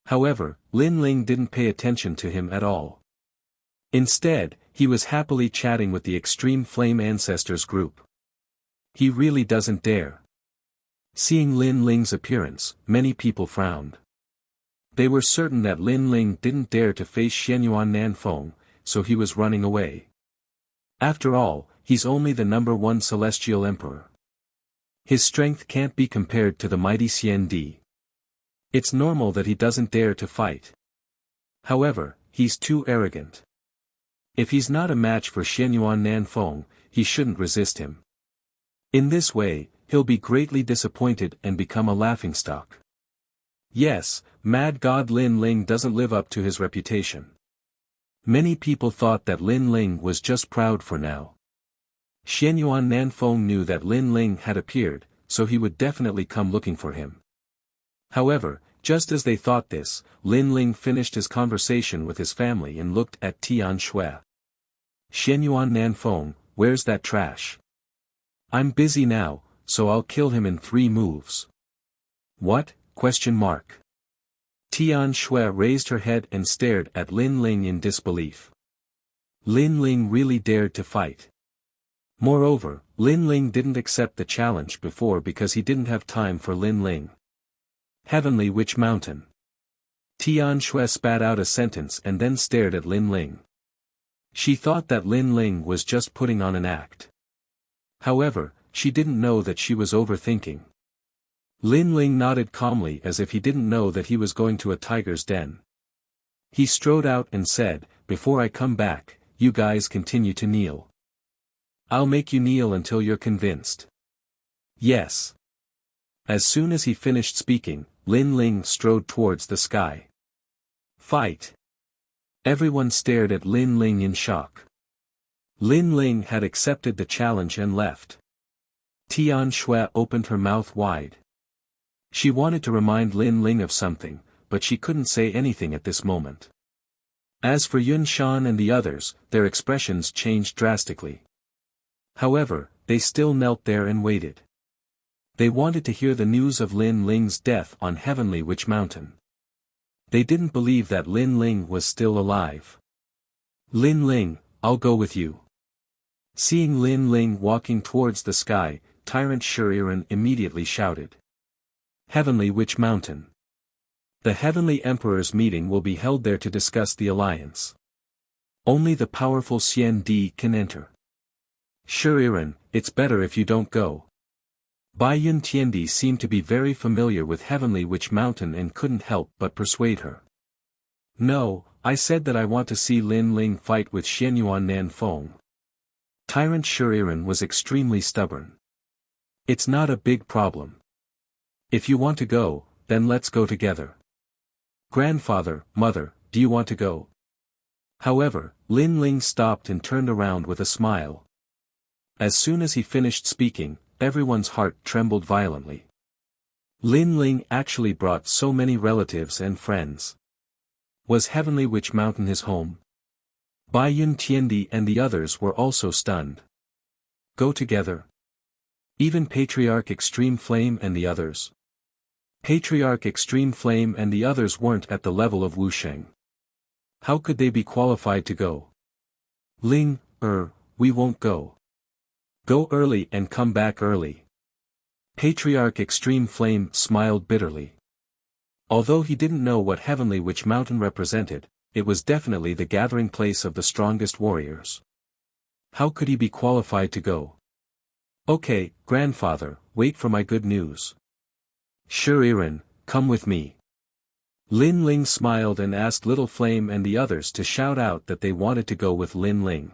However, Lin Ling didn't pay attention to him at all. Instead, he was happily chatting with the Extreme Flame Ancestors group. He really doesn't dare. Seeing Lin Ling's appearance, many people frowned. They were certain that Lin Ling didn't dare to face Xianyuan Nanfeng, so he was running away. After all, he's only the number one celestial emperor. His strength can't be compared to the mighty Xian Di. It's normal that he doesn't dare to fight. However, he's too arrogant. If he's not a match for Xianyuan Nanfeng, he shouldn't resist him. In this way, he'll be greatly disappointed and become a laughingstock. Yes, Mad God Lin Ling doesn't live up to his reputation. Many people thought that Lin Ling was just proud for now. Xianyuan Nanfeng knew that Lin Ling had appeared, so he would definitely come looking for him. However, just as they thought this, Lin Ling finished his conversation with his family and looked at Tian Shui. Xianyuan Nanfeng, where's that trash? I'm busy now, so I'll kill him in 3 moves. What? Tian Shui raised her head and stared at Lin Ling in disbelief. Lin Ling really dared to fight. Moreover, Lin Ling didn't accept the challenge before because he didn't have time for Lin Ling. Heavenly Witch Mountain. Tian Shui spat out a sentence and then stared at Lin Ling. She thought that Lin Ling was just putting on an act. However, she didn't know that she was overthinking. Lin Ling nodded calmly as if he didn't know that he was going to a tiger's den. He strode out and said, "Before I come back, you guys continue to kneel. I'll make you kneel until you're convinced." Yes. As soon as he finished speaking, Lin Ling strode towards the sky. Fight! Everyone stared at Lin Ling in shock. Lin Ling had accepted the challenge and left. Tian Shui opened her mouth wide. She wanted to remind Lin Ling of something, but she couldn't say anything at this moment. As for Yun Shan and the others, their expressions changed drastically. However, they still knelt there and waited. They wanted to hear the news of Lin Ling's death on Heavenly Witch Mountain. They didn't believe that Lin Ling was still alive. Lin Ling, I'll go with you. Seeing Lin Ling walking towards the sky, Tyrant Shuriren immediately shouted. Heavenly Witch Mountain. The Heavenly Emperor's meeting will be held there to discuss the alliance. Only the powerful Xian Di can enter. Shuriren, it's better if you don't go. Baiyun Tiandi seemed to be very familiar with Heavenly Witch Mountain and couldn't help but persuade her. No, I said that I want to see Lin Ling fight with Xianyuan Nanfeng. Tyrant Shuriren was extremely stubborn. It's not a big problem. If you want to go, then let's go together. Grandfather, mother, do you want to go? However, Lin Ling stopped and turned around with a smile. As soon as he finished speaking, everyone's heart trembled violently. Lin Ling actually brought so many relatives and friends. Was Heavenly Witch Mountain his home? Bai Yun Tiandi and the others were also stunned. Go together. Even Patriarch Extreme Flame and the others. Patriarch Extreme Flame and the others weren't at the level of Wusheng. How could they be qualified to go? Ling, we won't go. Go early and come back early. Patriarch Extreme Flame smiled bitterly. Although he didn't know what Heavenly Witch Mountain represented, it was definitely the gathering place of the strongest warriors. How could he be qualified to go? Okay, grandfather, wait for my good news. Sure, Irin, come with me. Lin Ling smiled and asked Little Flame and the others to shout out that they wanted to go with Lin Ling.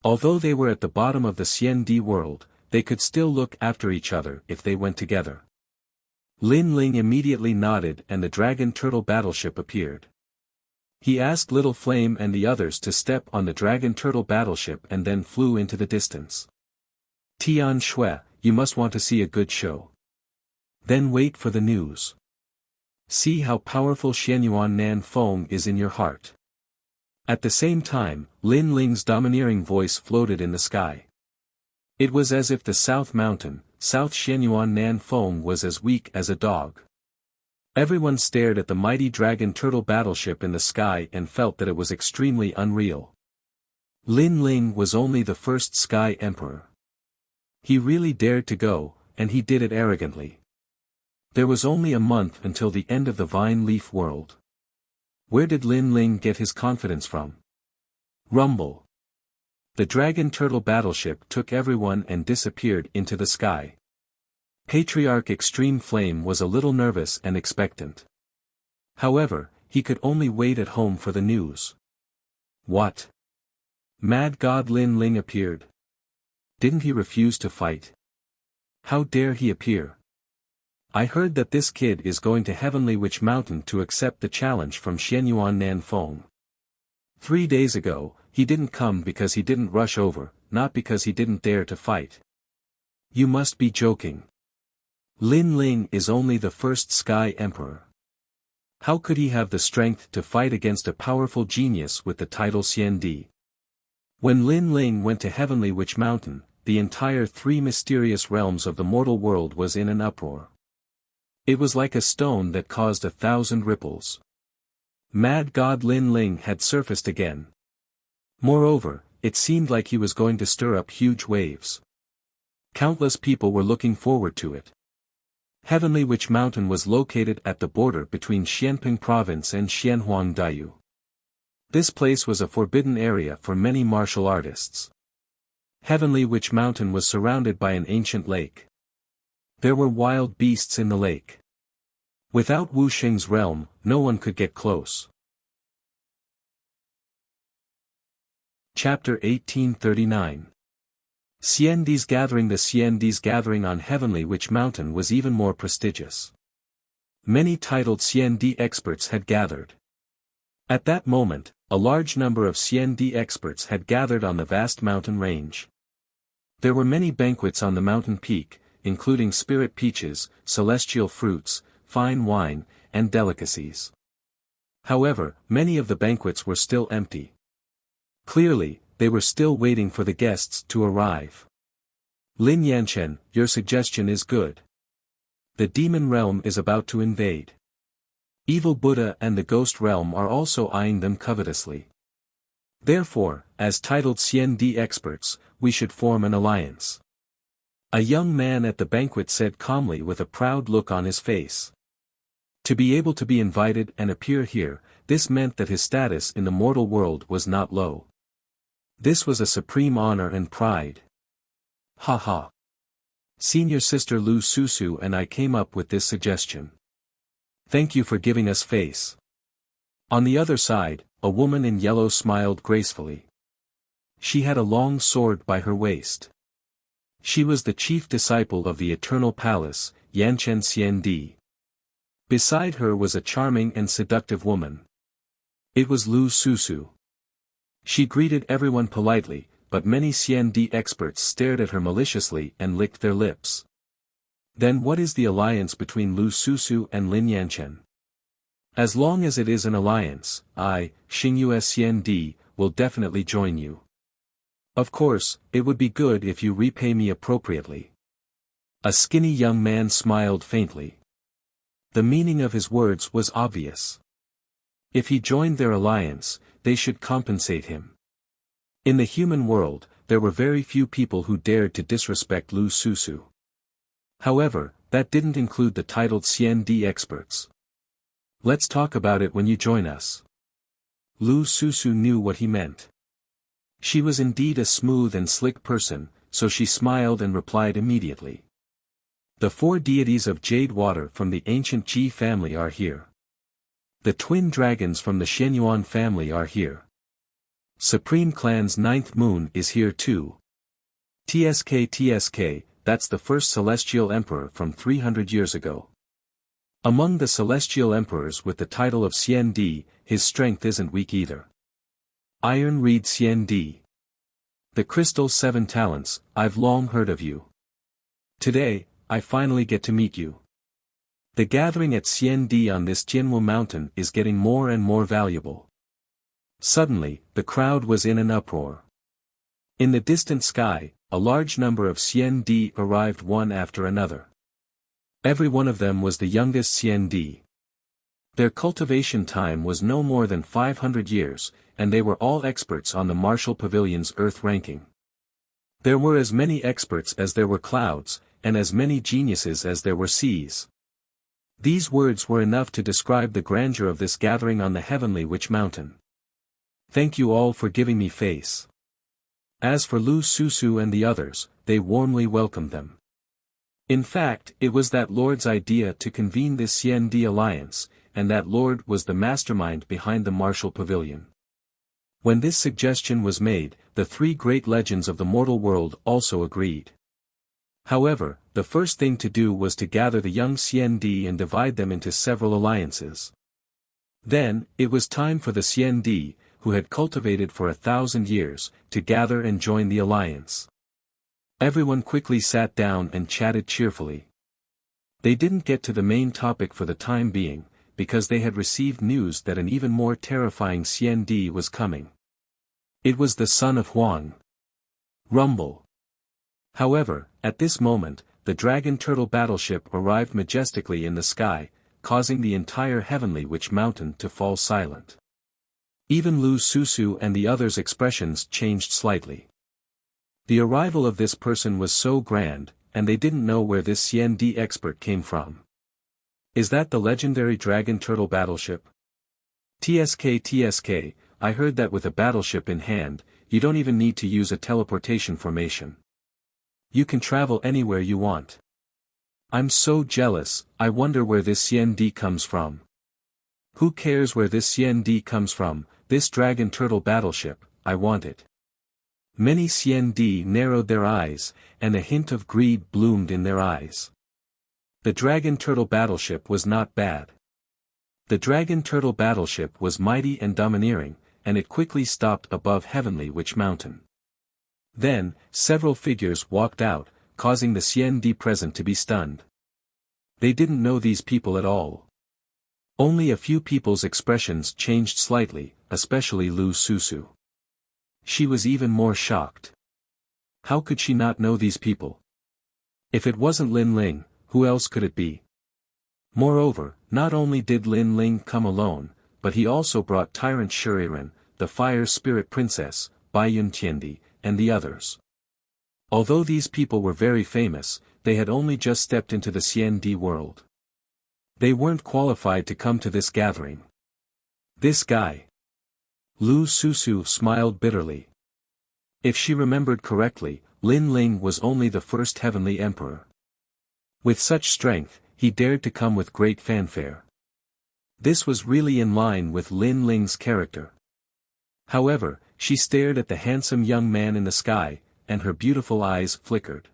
Although they were at the bottom of the CND world, they could still look after each other if they went together. Lin Ling immediately nodded and the Dragon Turtle battleship appeared. He asked Little Flame and the others to step on the Dragon Turtle battleship and then flew into the distance. Tian Shui, you must want to see a good show. Then wait for the news. See how powerful Xianyuan Nan Feng is in your heart. At the same time, Lin Ling's domineering voice floated in the sky. It was as if the South Mountain, South Xianyuan Nan Feng was as weak as a dog. Everyone stared at the mighty Dragon Turtle battleship in the sky and felt that it was extremely unreal. Lin Ling was only the first Sky Emperor. He really dared to go, and he did it arrogantly. There was only a month until the end of the Vine Leaf world. Where did Lin Ling get his confidence from? Rumble. The Dragon Turtle battleship took everyone and disappeared into the sky. Patriarch Extreme Flame was a little nervous and expectant. However, he could only wait at home for the news. What? Mad God Lin Ling appeared. Didn't he refuse to fight? How dare he appear? I heard that this kid is going to Heavenly Witch Mountain to accept the challenge from Xianyuan Nan Feng. 3 days ago, he didn't come because he didn't rush over, not because he didn't dare to fight. You must be joking. Lin Ling is only the first Sky Emperor. How could he have the strength to fight against a powerful genius with the title Xiandi? When Lin Ling went to Heavenly Witch Mountain, the entire 3 mysterious realms of the mortal world was in an uproar. It was like a stone that caused 1,000 ripples. Mad God Lin Ling had surfaced again. Moreover, it seemed like he was going to stir up huge waves. Countless people were looking forward to it. Heavenly Witch Mountain was located at the border between Xianping Province and Xianhuang Daiyu. This place was a forbidden area for many martial artists. Heavenly Witch Mountain was surrounded by an ancient lake. There were wild beasts in the lake. Without Wu Xing's realm, no one could get close. Chapter 1839. Xiandi's Gathering. The Xiandi's Gathering on Heavenly Witch Mountain was even more prestigious. Many titled Xiandi experts had gathered. At that moment, a large number of Xiandi experts had gathered on the vast mountain range. There were many banquets on the mountain peak, including spirit peaches, celestial fruits, fine wine, and delicacies. However, many of the banquets were still empty. Clearly, they were still waiting for the guests to arrive. Lin Yanchen, your suggestion is good. The demon realm is about to invade. Evil Buddha and the ghost realm are also eyeing them covetously. Therefore, as titled Xiandi experts, we should form an alliance. A young man at the banquet said calmly with a proud look on his face. To be able to be invited and appear here, this meant that his status in the mortal world was not low. This was a supreme honor and pride. Ha ha. Senior sister Lu Susu and I came up with this suggestion. Thank you for giving us face. On the other side, a woman in yellow smiled gracefully. She had a long sword by her waist. She was the chief disciple of the Eternal Palace, Yanchen Xiandi. Beside her was a charming and seductive woman. It was Lu Susu. She greeted everyone politely, but many CND experts stared at her maliciously and licked their lips. Then what is the alliance between Lu Susu and Lin Yanchen? As long as it is an alliance, I, Xingyu CND, will definitely join you. Of course, it would be good if you repay me appropriately. A skinny young man smiled faintly. The meaning of his words was obvious. If he joined their alliance, they should compensate him. In the human world, there were very few people who dared to disrespect Lu Susu. However, that didn't include the titled CND experts. Let's talk about it when you join us. Lu Susu knew what he meant. She was indeed a smooth and slick person, so she smiled and replied immediately. The 4 deities of Jade Water from the ancient Ji family are here. The twin dragons from the Shenyuan family are here. Supreme Clan's 9th moon is here too. TSK, that's the first celestial emperor from 300 years ago. Among the celestial emperors with the title of CND, his strength isn't weak either. Iron Reed CND. The Crystal 7 Talents, I've long heard of you. Today, I finally get to meet you. The gathering at CND on this Jianwu mountain is getting more and more valuable. Suddenly, the crowd was in an uproar. In the distant sky, a large number of CND arrived one after another. Every one of them was the youngest CND. Their cultivation time was no more than 500 years, and they were all experts on the Martial Pavilion's Earth ranking. There were as many experts as there were clouds, and as many geniuses as there were seas. These words were enough to describe the grandeur of this gathering on the heavenly Witch Mountain. Thank you all for giving me face. As for Lu Susu and the others, they warmly welcomed them. In fact, it was that lord's idea to convene this CND alliance, and that lord was the mastermind behind the Martial Pavilion. When this suggestion was made, the 3 great legends of the mortal world also agreed. However, the first thing to do was to gather the young CND and divide them into several alliances. Then, it was time for the CND, who had cultivated for 1,000 years, to gather and join the alliance. Everyone quickly sat down and chatted cheerfully. They didn't get to the main topic for the time being, because they had received news that an even more terrifying CND was coming. It was the son of Huang. Rumble. However, at this moment, the Dragon Turtle battleship arrived majestically in the sky, causing the entire heavenly Witch Mountain to fall silent. Even Lu Susu and the others' expressions changed slightly. The arrival of this person was so grand, and they didn't know where this CND expert came from. Is that the legendary Dragon Turtle battleship? TSK, I heard that with a battleship in hand, you don't even need to use a teleportation formation. You can travel anywhere you want. I'm so jealous, I wonder where this CND comes from. Who cares where this CND comes from, this Dragon Turtle battleship, I want it. Many CND narrowed their eyes, and a hint of greed bloomed in their eyes. The Dragon Turtle battleship was not bad. The Dragon Turtle battleship was mighty and domineering, and it quickly stopped above Heavenly Witch Mountain. Then, several figures walked out, causing the CND present to be stunned. They didn't know these people at all. Only a few people's expressions changed slightly, especially Lu Susu. She was even more shocked. How could she not know these people? If it wasn't Lin Ling, who else could it be? Moreover, not only did Lin Ling come alone, but he also brought Tyrant Shuriren, the Fire Spirit Princess, Baiyun Tiandi, and the others. Although these people were very famous, they had only just stepped into the CND world. They weren't qualified to come to this gathering. This guy. Lu Susu smiled bitterly. If she remembered correctly, Lin Ling was only the first heavenly emperor. With such strength, he dared to come with great fanfare. This was really in line with Lin Ling's character. However, she stared at the handsome young man in the sky, and her beautiful eyes flickered.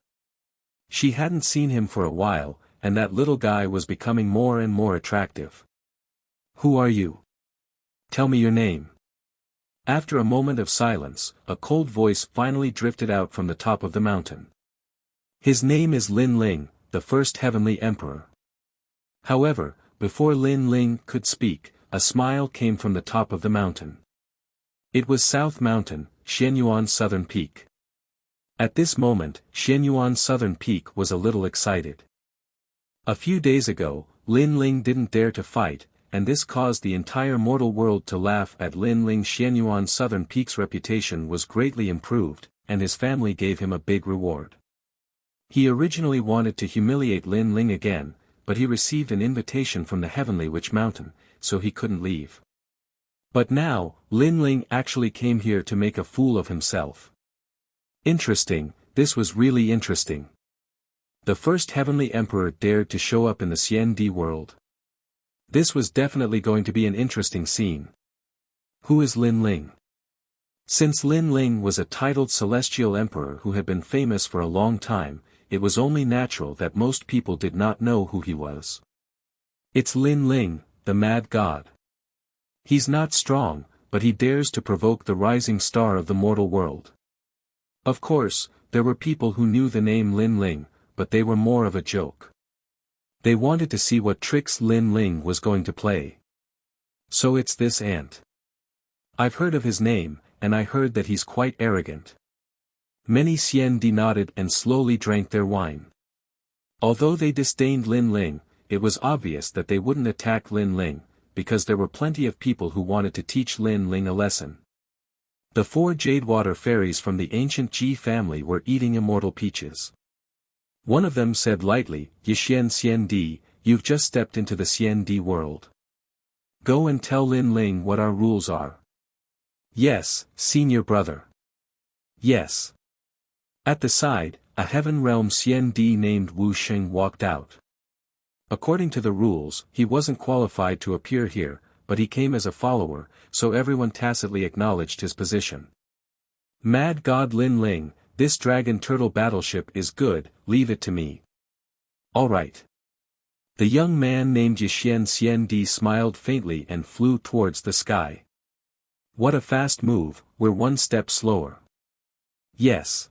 She hadn't seen him for a while, and that little guy was becoming more and more attractive. Who are you? Tell me your name. After a moment of silence, a cold voice finally drifted out from the top of the mountain. His name is Lin Ling, the first heavenly emperor. However, before Lin Ling could speak, a smile came from the top of the mountain. It was South Mountain, Xianyuan's southern peak. At this moment, Xianyuan's southern peak was a little excited. A few days ago, Lin Ling didn't dare to fight, and this caused the entire mortal world to laugh at Lin Ling. Xianyuan's southern peak's reputation was greatly improved, and his family gave him a big reward. He originally wanted to humiliate Lin Ling again, but he received an invitation from the Heavenly Witch Mountain, so he couldn't leave. But now, Lin Ling actually came here to make a fool of himself. Interesting, this was really interesting. The first heavenly emperor dared to show up in the CND world. This was definitely going to be an interesting scene. Who is Lin Ling? Since Lin Ling was a titled celestial emperor who had been famous for a long time, it was only natural that most people did not know who he was. It's Lin Ling, the mad god. He's not strong, but he dares to provoke the rising star of the mortal world. Of course, there were people who knew the name Lin Ling, but they were more of a joke. They wanted to see what tricks Lin Ling was going to play. So it's this ant. I've heard of his name, and I heard that he's quite arrogant. Many CND nodded and slowly drank their wine. Although they disdained Lin Ling, it was obvious that they wouldn't attack Lin Ling, because there were plenty of people who wanted to teach Lin Ling a lesson. The 4 Jadewater fairies from the ancient Ji family were eating immortal peaches. One of them said lightly, "Yixian CND, you've just stepped into the CND world. Go and tell Lin Ling what our rules are." "Yes, senior brother." "Yes." At the side, a Heaven Realm CND named Wu Sheng walked out. According to the rules, he wasn't qualified to appear here, but he came as a follower, so everyone tacitly acknowledged his position. "Mad God Lin Ling, this dragon turtle battleship is good, leave it to me." "Alright." The young man named Yixian CND smiled faintly and flew towards the sky. "What a fast move, we're one step slower." "Yes."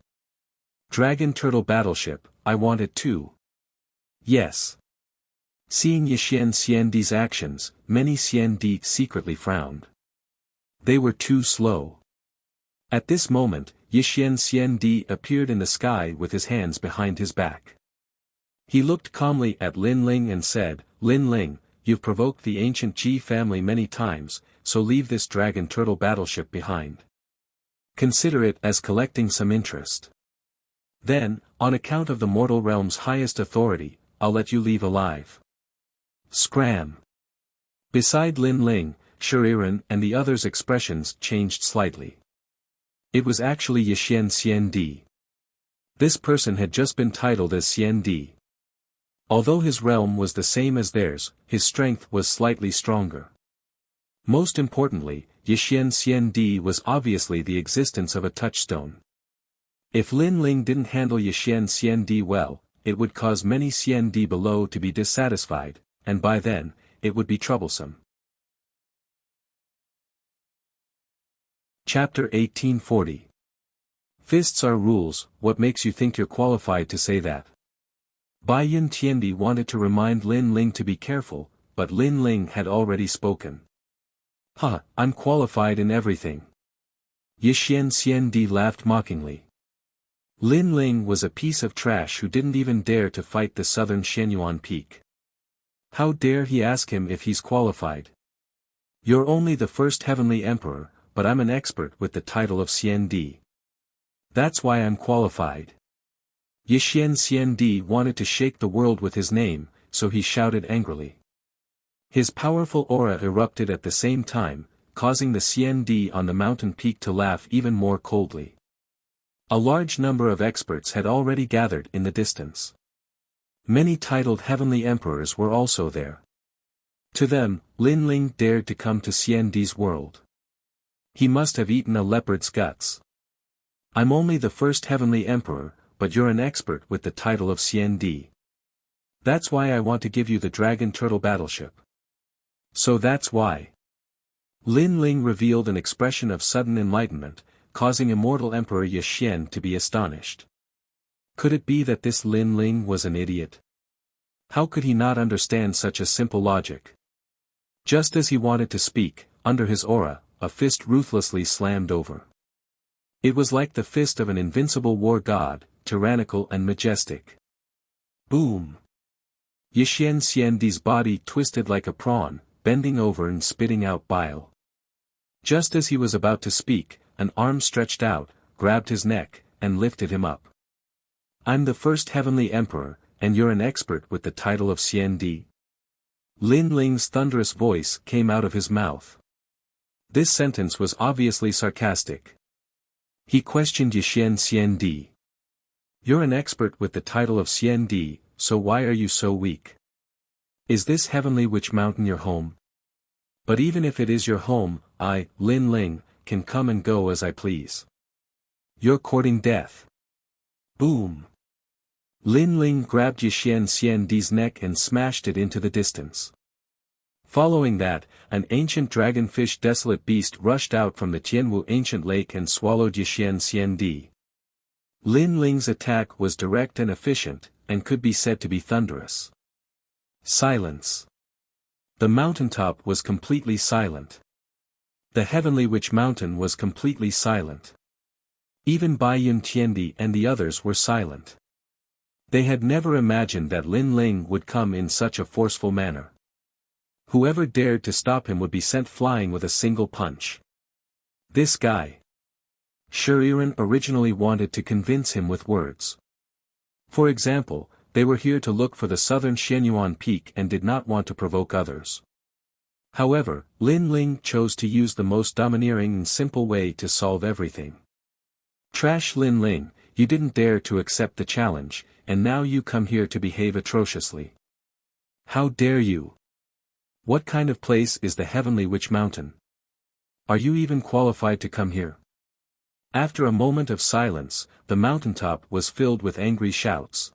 "Dragon turtle battleship, I want it too." "Yes." Seeing Yixian CND's actions, many CND secretly frowned. They were too slow. At this moment, Yixian CND appeared in the sky with his hands behind his back. He looked calmly at Lin Ling and said, "Lin Ling, you've provoked the ancient Ji family many times, so leave this dragon turtle battleship behind. Consider it as collecting some interest. Then, on account of the mortal realm's highest authority, I'll let you leave alive." Scram. Beside Lin Ling, Shuriren and the others' expressions changed slightly. It was actually Yixian CND. This person had just been titled as CND. Although his realm was the same as theirs, his strength was slightly stronger. Most importantly, Yixian CND was obviously the existence of a touchstone. If Lin Ling didn't handle Yixian CND well, it would cause many CND below to be dissatisfied, and by then, it would be troublesome. Chapter 1840. Fists are rules, what makes you think you're qualified to say that? Bai Yin Tiandi wanted to remind Lin Ling to be careful, but Lin Ling had already spoken. I'm qualified in everything." Yixian CND laughed mockingly. Lin Ling was a piece of trash who didn't even dare to fight the southern Xianyuan peak. How dare he ask him if he's qualified? "You're only the first heavenly emperor, but I'm an expert with the title of CND. That's why I'm qualified." Yixian CND wanted to shake the world with his name, so he shouted angrily. His powerful aura erupted at the same time, causing the CND on the mountain peak to laugh even more coldly. A large number of experts had already gathered in the distance. Many titled heavenly emperors were also there. To them, Lin Ling dared to come to CND's world. He must have eaten a leopard's guts. "I'm only the first heavenly emperor, but you're an expert with the title of CND. That's why I want to give you the dragon turtle battleship." "So that's why." Lin Ling revealed an expression of sudden enlightenment, causing immortal Emperor Ye Xian to be astonished. Could it be that this Lin Ling was an idiot? How could he not understand such a simple logic? Just as he wanted to speak, under his aura, a fist ruthlessly slammed over. It was like the fist of an invincible war god, tyrannical and majestic. Boom! Ye Xian's body twisted like a prawn, bending over and spitting out bile. Just as he was about to speak, an arm stretched out, grabbed his neck, and lifted him up. I'm the first heavenly emperor, and you're an expert with the title of Xiandi? Lin Ling's thunderous voice came out of his mouth. This sentence was obviously sarcastic. He questioned Ye Xiandi. You're an expert with the title of Xiandi, so why are you so weak? Is this heavenly witch mountain your home? But even if it is your home, I, Lin Ling, can come and go as I please. You're courting death. Boom! Lin Ling grabbed Ye Xiandi's neck and smashed it into the distance. Following that, an ancient dragonfish desolate beast rushed out from the Tianwu ancient lake and swallowed Ye Xiandi. Lin Ling's attack was direct and efficient, and could be said to be thunderous. Silence. The mountaintop was completely silent. The heavenly witch mountain was completely silent. Even Bai Yun Tiandi and the others were silent. They had never imagined that Lin Ling would come in such a forceful manner. Whoever dared to stop him would be sent flying with a single punch. This guy. Shuriren originally wanted to convince him with words. For example, they were here to look for the southern Xianyuan peak and did not want to provoke others. However, Lin Ling chose to use the most domineering and simple way to solve everything. Trash Lin Ling, you didn't dare to accept the challenge, and now you come here to behave atrociously. How dare you? What kind of place is the Heavenly Witch Mountain? Are you even qualified to come here? After a moment of silence, the mountaintop was filled with angry shouts.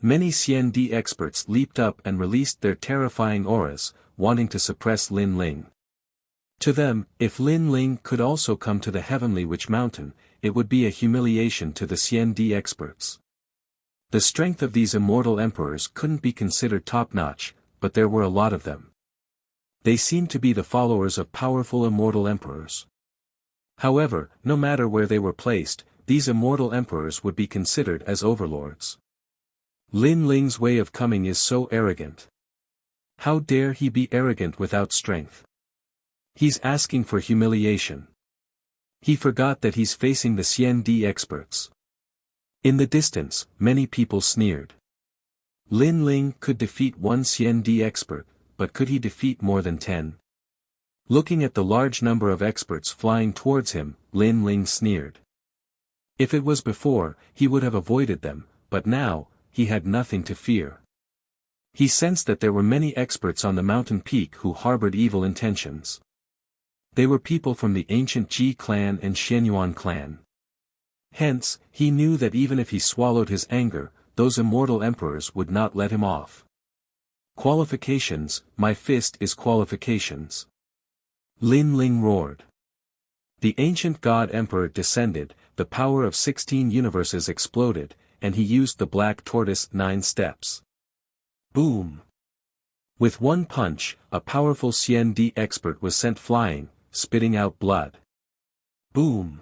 Many Xiandi experts leaped up and released their terrifying auras, wanting to suppress Lin Ling. To them, if Lin Ling could also come to the Heavenly Witch Mountain, it would be a humiliation to the Xiandi experts. The strength of these immortal emperors couldn't be considered top-notch, but there were a lot of them. They seemed to be the followers of powerful immortal emperors. However, no matter where they were placed, these immortal emperors would be considered as overlords. Lin Ling's way of coming is so arrogant. How dare he be arrogant without strength? He's asking for humiliation. He forgot that he's facing the Xiandi experts. In the distance, many people sneered. Lin Ling could defeat one Xiandi expert, but could he defeat more than 10? Looking at the large number of experts flying towards him, Lin Ling sneered. If it was before, he would have avoided them, but now, he had nothing to fear. He sensed that there were many experts on the mountain peak who harbored evil intentions. They were people from the ancient Ji clan and Xianyuan clan. Hence, he knew that even if he swallowed his anger, those immortal emperors would not let him off. Qualifications, my fist is qualifications. Lin Ling roared. The ancient god emperor descended, the power of 16 universes exploded, and he used the black tortoise 9 steps. Boom! With one punch, a powerful Xiandi expert was sent flying, spitting out blood. Boom!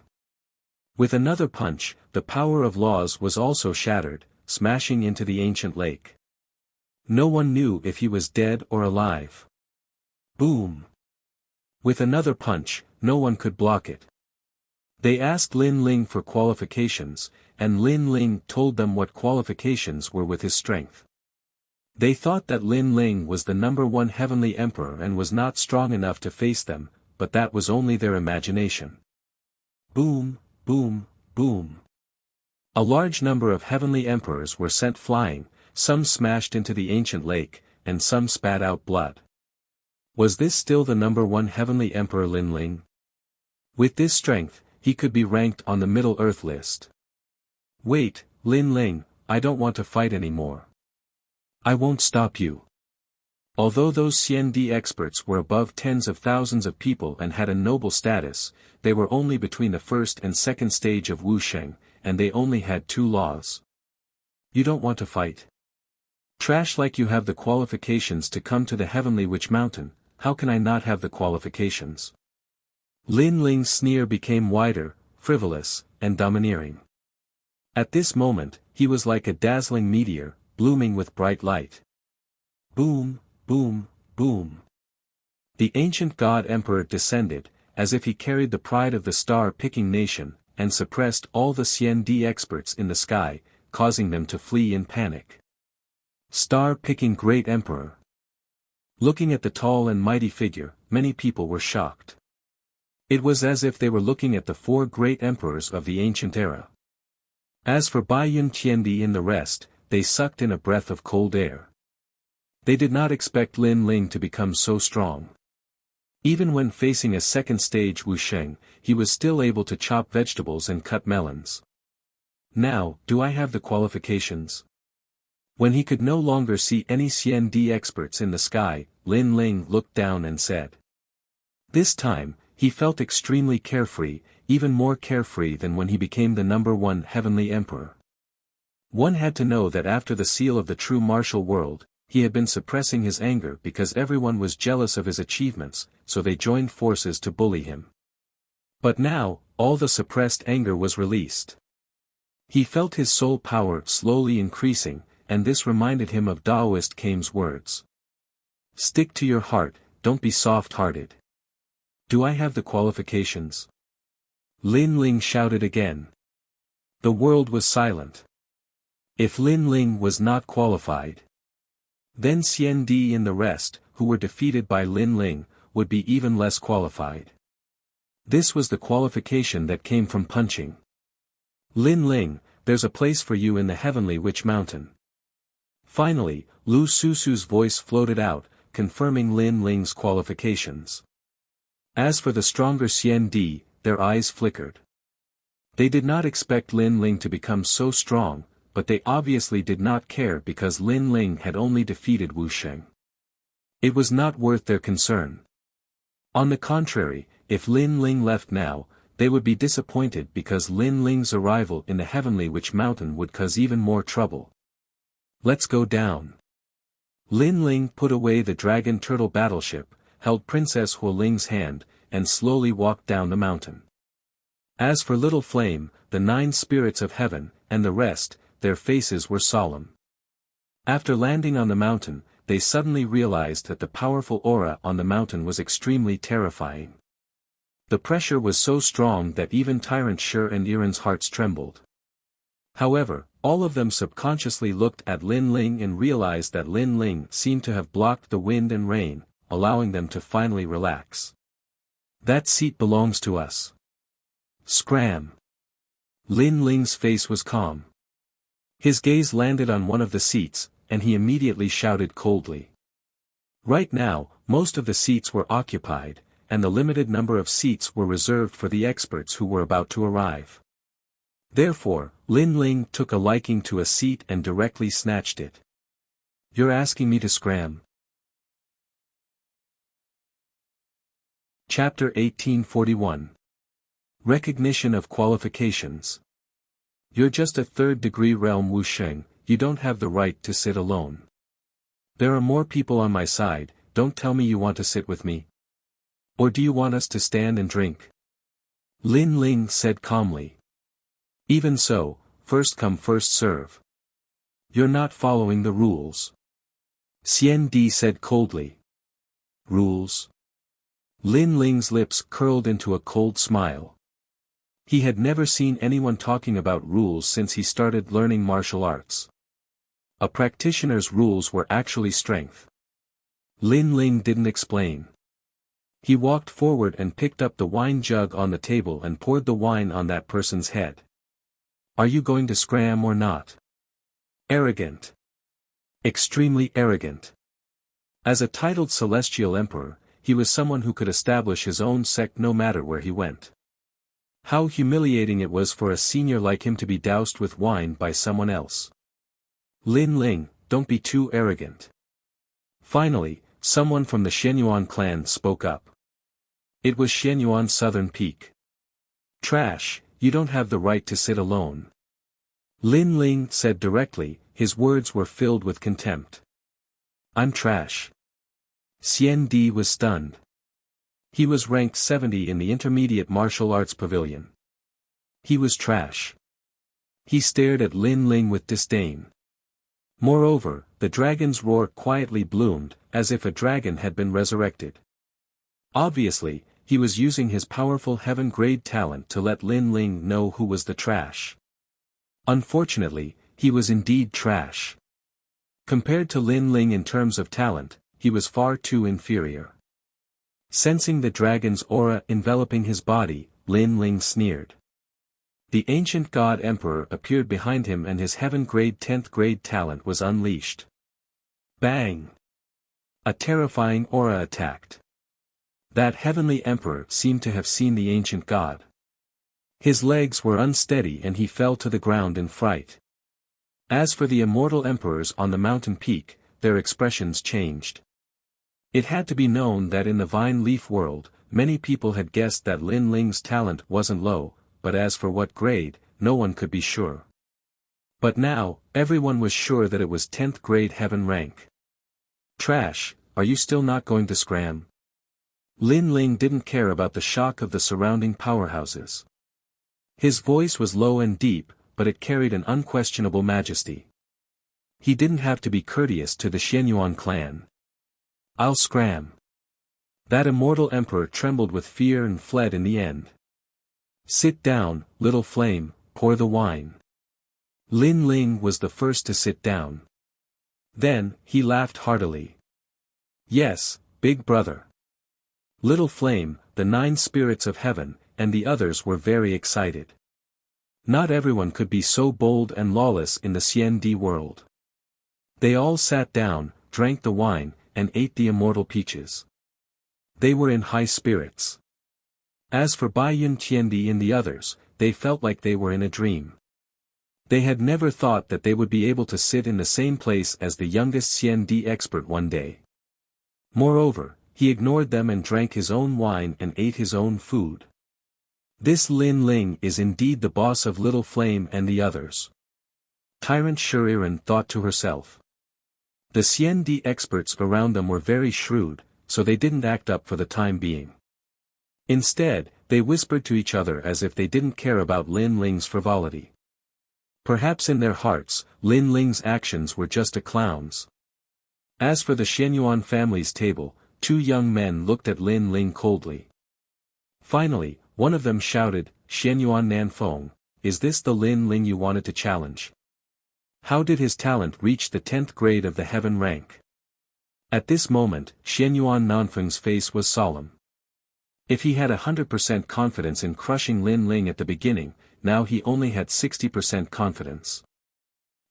With another punch, the power of laws was also shattered, smashing into the ancient lake. No one knew if he was dead or alive. Boom! With another punch, no one could block it. They asked Lin Ling for qualifications, and Lin Ling told them what qualifications were with his strength. They thought that Lin Ling was the #1 heavenly emperor and was not strong enough to face them, but that was only their imagination. Boom, boom, boom. A large number of heavenly emperors were sent flying, some smashed into the ancient lake, and some spat out blood. Was this still the #1 heavenly emperor Lin Ling? With this strength, he could be ranked on the Middle-earth list. Wait, Lin Ling, I don't want to fight anymore. I won't stop you. Although those CND experts were above tens of thousands of people and had a noble status, they were only between the first and second stage of Wusheng, and they only had 2 laws. You don't want to fight? Trash like you have the qualifications to come to the heavenly witch mountain, how can I not have the qualifications? Lin Ling's sneer became wider, frivolous, and domineering. At this moment, he was like a dazzling meteor, blooming with bright light. Boom, boom, boom. The ancient god emperor descended, as if he carried the pride of the star-picking nation, and suppressed all the CND experts in the sky, causing them to flee in panic. Star-picking great emperor. Looking at the tall and mighty figure, many people were shocked. It was as if they were looking at the 4 great emperors of the ancient era. As for Bai Yun Qiandi and the rest, they sucked in a breath of cold air. They did not expect Lin Ling to become so strong. Even when facing a second stage Wusheng, he was still able to chop vegetables and cut melons. Now, do I have the qualifications? When he could no longer see any CND experts in the sky, Lin Ling looked down and said. This time, he felt extremely carefree, even more carefree than when he became the #1 heavenly emperor. One had to know that after the seal of the true martial world, he had been suppressing his anger because everyone was jealous of his achievements, so they joined forces to bully him. But now, all the suppressed anger was released. He felt his soul power slowly increasing, and this reminded him of Taoist Kame's words. Stick to your heart, don't be soft-hearted. Do I have the qualifications? Lin Ling shouted again. The world was silent. If Lin Ling was not qualified, then CND and the rest, who were defeated by Lin Ling, would be even less qualified. This was the qualification that came from punching. Lin Ling, there's a place for you in the heavenly witch mountain. Finally, Lu Susu's voice floated out, confirming Lin Ling's qualifications. As for the stronger CND, their eyes flickered. They did not expect Lin Ling to become so strong, but they obviously did not care because Lin Ling had only defeated Wusheng. It was not worth their concern. On the contrary, if Lin Ling left now, they would be disappointed because Lin Ling's arrival in the heavenly witch mountain would cause even more trouble. Let's go down. Lin Ling put away the dragon turtle battleship, held Princess Huoling's hand, and slowly walked down the mountain. As for Little Flame, the 9 spirits of heaven, and the rest, their faces were solemn. After landing on the mountain, they suddenly realized that the powerful aura on the mountain was extremely terrifying. The pressure was so strong that even Tyrant Shi and Iren's hearts trembled. However, all of them subconsciously looked at Lin Ling and realized that Lin Ling seemed to have blocked the wind and rain, allowing them to finally relax. That seat belongs to us. Scram. Lin Ling's face was calm. His gaze landed on one of the seats, and he immediately shouted coldly. Right now, most of the seats were occupied, and the limited number of seats were reserved for the experts who were about to arrive. Therefore, Lin Ling took a liking to a seat and directly snatched it. You're asking me to scram? Chapter 1841. Recognition of Qualifications. You're just a 3rd-degree realm Wusheng, you don't have the right to sit alone. There are more people on my side, don't tell me you want to sit with me. Or do you want us to stand and drink? Lin Ling said calmly. Even so, first come first serve. You're not following the rules. Xian Di said coldly. Rules? Lin Ling's lips curled into a cold smile. He had never seen anyone talking about rules since he started learning martial arts. A practitioner's rules were actually strength. Lin Ling didn't explain. He walked forward and picked up the wine jug on the table and poured the wine on that person's head. Are you going to scram or not? Arrogant. Extremely arrogant. As a titled celestial emperor, he was someone who could establish his own sect no matter where he went. How humiliating it was for a senior like him to be doused with wine by someone else. Lin Ling, don't be too arrogant. Finally, someone from the Xianyuan clan spoke up. It was Xianyuan's southern peak. Trash, you don't have the right to sit alone. Lin Ling said directly, his words were filled with contempt. I'm trash. Xian Di was stunned. He was ranked 70 in the Intermediate Martial Arts Pavilion. He was trash. He stared at Lin Ling with disdain. Moreover, the dragon's roar quietly bloomed, as if a dragon had been resurrected. Obviously, he was using his powerful heaven-grade talent to let Lin Ling know who was the trash. Unfortunately, he was indeed trash. Compared to Lin Ling in terms of talent, he was far too inferior. Sensing the dragon's aura enveloping his body, Lin Ling sneered. The ancient god emperor appeared behind him and his heaven-grade 10th grade talent was unleashed. Bang! A terrifying aura attacked. That heavenly emperor seemed to have seen the ancient god. His legs were unsteady and he fell to the ground in fright. As for the immortal emperors on the mountain peak, their expressions changed. It had to be known that in the vine leaf world, many people had guessed that Lin Ling's talent wasn't low, but as for what grade, no one could be sure. But now, everyone was sure that it was 10th grade heaven rank. Trash, are you still not going to scram? Lin Ling didn't care about the shock of the surrounding powerhouses. His voice was low and deep, but it carried an unquestionable majesty. He didn't have to be courteous to the Xianyuan clan. I'll scram. That immortal emperor trembled with fear and fled in the end. Sit down, little flame, pour the wine. Lin Ling was the first to sit down. Then, he laughed heartily. Yes, big brother. Little flame, the 9 spirits of heaven, and the others were very excited. Not everyone could be so bold and lawless in the Xian Di world. They all sat down, drank the wine, and ate the immortal peaches. They were in high spirits. As for Bai Yun Qiandi and the others, they felt like they were in a dream. They had never thought that they would be able to sit in the same place as the youngest Xian Di expert one day. Moreover, he ignored them and drank his own wine and ate his own food. This Lin Ling is indeed the boss of Little Flame and the others. Tyrant Shuriren thought to herself. The Xian Di experts around them were very shrewd, so they didn't act up for the time being. Instead, they whispered to each other as if they didn't care about Lin Ling's frivolity. Perhaps in their hearts, Lin Ling's actions were just a clown's. As for the Xianyuan family's table, 2 young men looked at Lin Ling coldly. Finally, one of them shouted, Xianyuan Nanfeng, is this the Lin Ling you wanted to challenge? How did his talent reach the 10th grade of the heaven rank? At this moment, Xianyuan Nanfeng's face was solemn. If he had 100% confidence in crushing Lin Ling at the beginning, now he only had 60% confidence.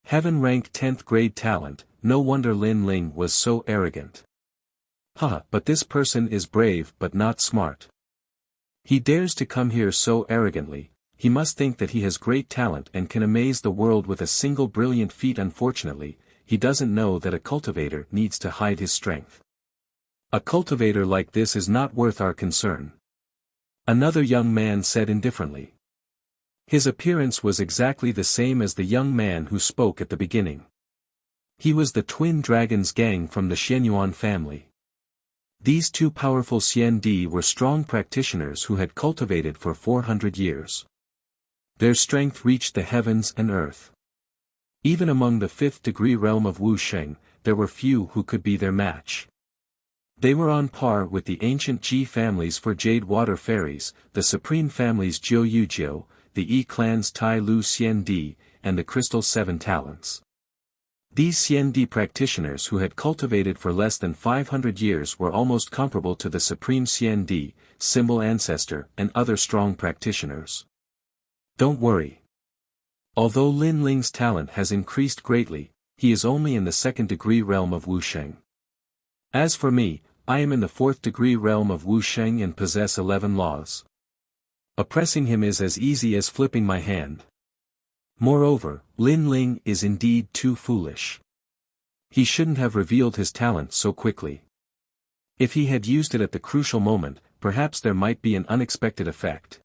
Heaven rank 10th grade talent, no wonder Lin Ling was so arrogant. But this person is brave but not smart. He dares to come here so arrogantly, he must think that he has great talent and can amaze the world with a single brilliant feat. Unfortunately, he doesn't know that a cultivator needs to hide his strength. A cultivator like this is not worth our concern. Another young man said indifferently. His appearance was exactly the same as the young man who spoke at the beginning. He was the twin dragons gang from the Xianyuan family. These 2 powerful Xian Di were strong practitioners who had cultivated for 400 years. Their strength reached the heavens and earth. Even among the 5th degree realm of Wusheng, there were few who could be their match. They were on par with the ancient Ji families for Jade Water Fairies, the Supreme Family's Jiu Yujiu, the Yi Clan's Tai Lu Xian Di, and the Crystal 7 Talents. These Xian Di practitioners who had cultivated for less than 500 years were almost comparable to the Supreme Xian Di, Symbol Ancestor, and other strong practitioners. Don't worry. Although Lin Ling's talent has increased greatly, he is only in the 2nd degree realm of Wusheng. As for me, I am in the 4th degree realm of Wusheng and possess 11 laws. Oppressing him is as easy as flipping my hand. Moreover, Lin Ling is indeed too foolish. He shouldn't have revealed his talent so quickly. If he had used it at the crucial moment, perhaps there might be an unexpected effect.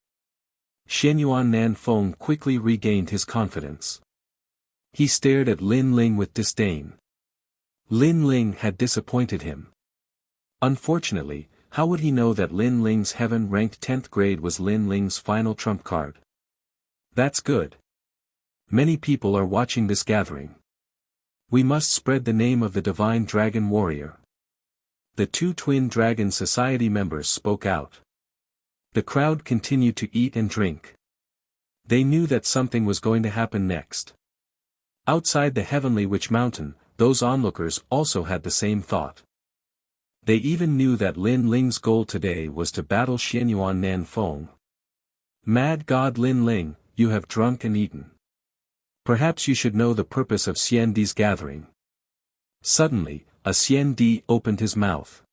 Xianyuan Nanfeng quickly regained his confidence. He stared at Lin Ling with disdain. Lin Ling had disappointed him. Unfortunately, how would he know that Lin Ling's heaven-ranked 10th grade was Lin Ling's final trump card? That's good. Many people are watching this gathering. We must spread the name of the divine dragon warrior. The two Twin Dragon Society members spoke out. The crowd continued to eat and drink. They knew that something was going to happen next. Outside the Heavenly Witch Mountain, those onlookers also had the same thought. They even knew that Lin Ling's goal today was to battle Xianyuan Nanfeng. Mad God Lin Ling, you have drunk and eaten. Perhaps you should know the purpose of Xiandi's gathering. Suddenly, a Xiandi opened his mouth.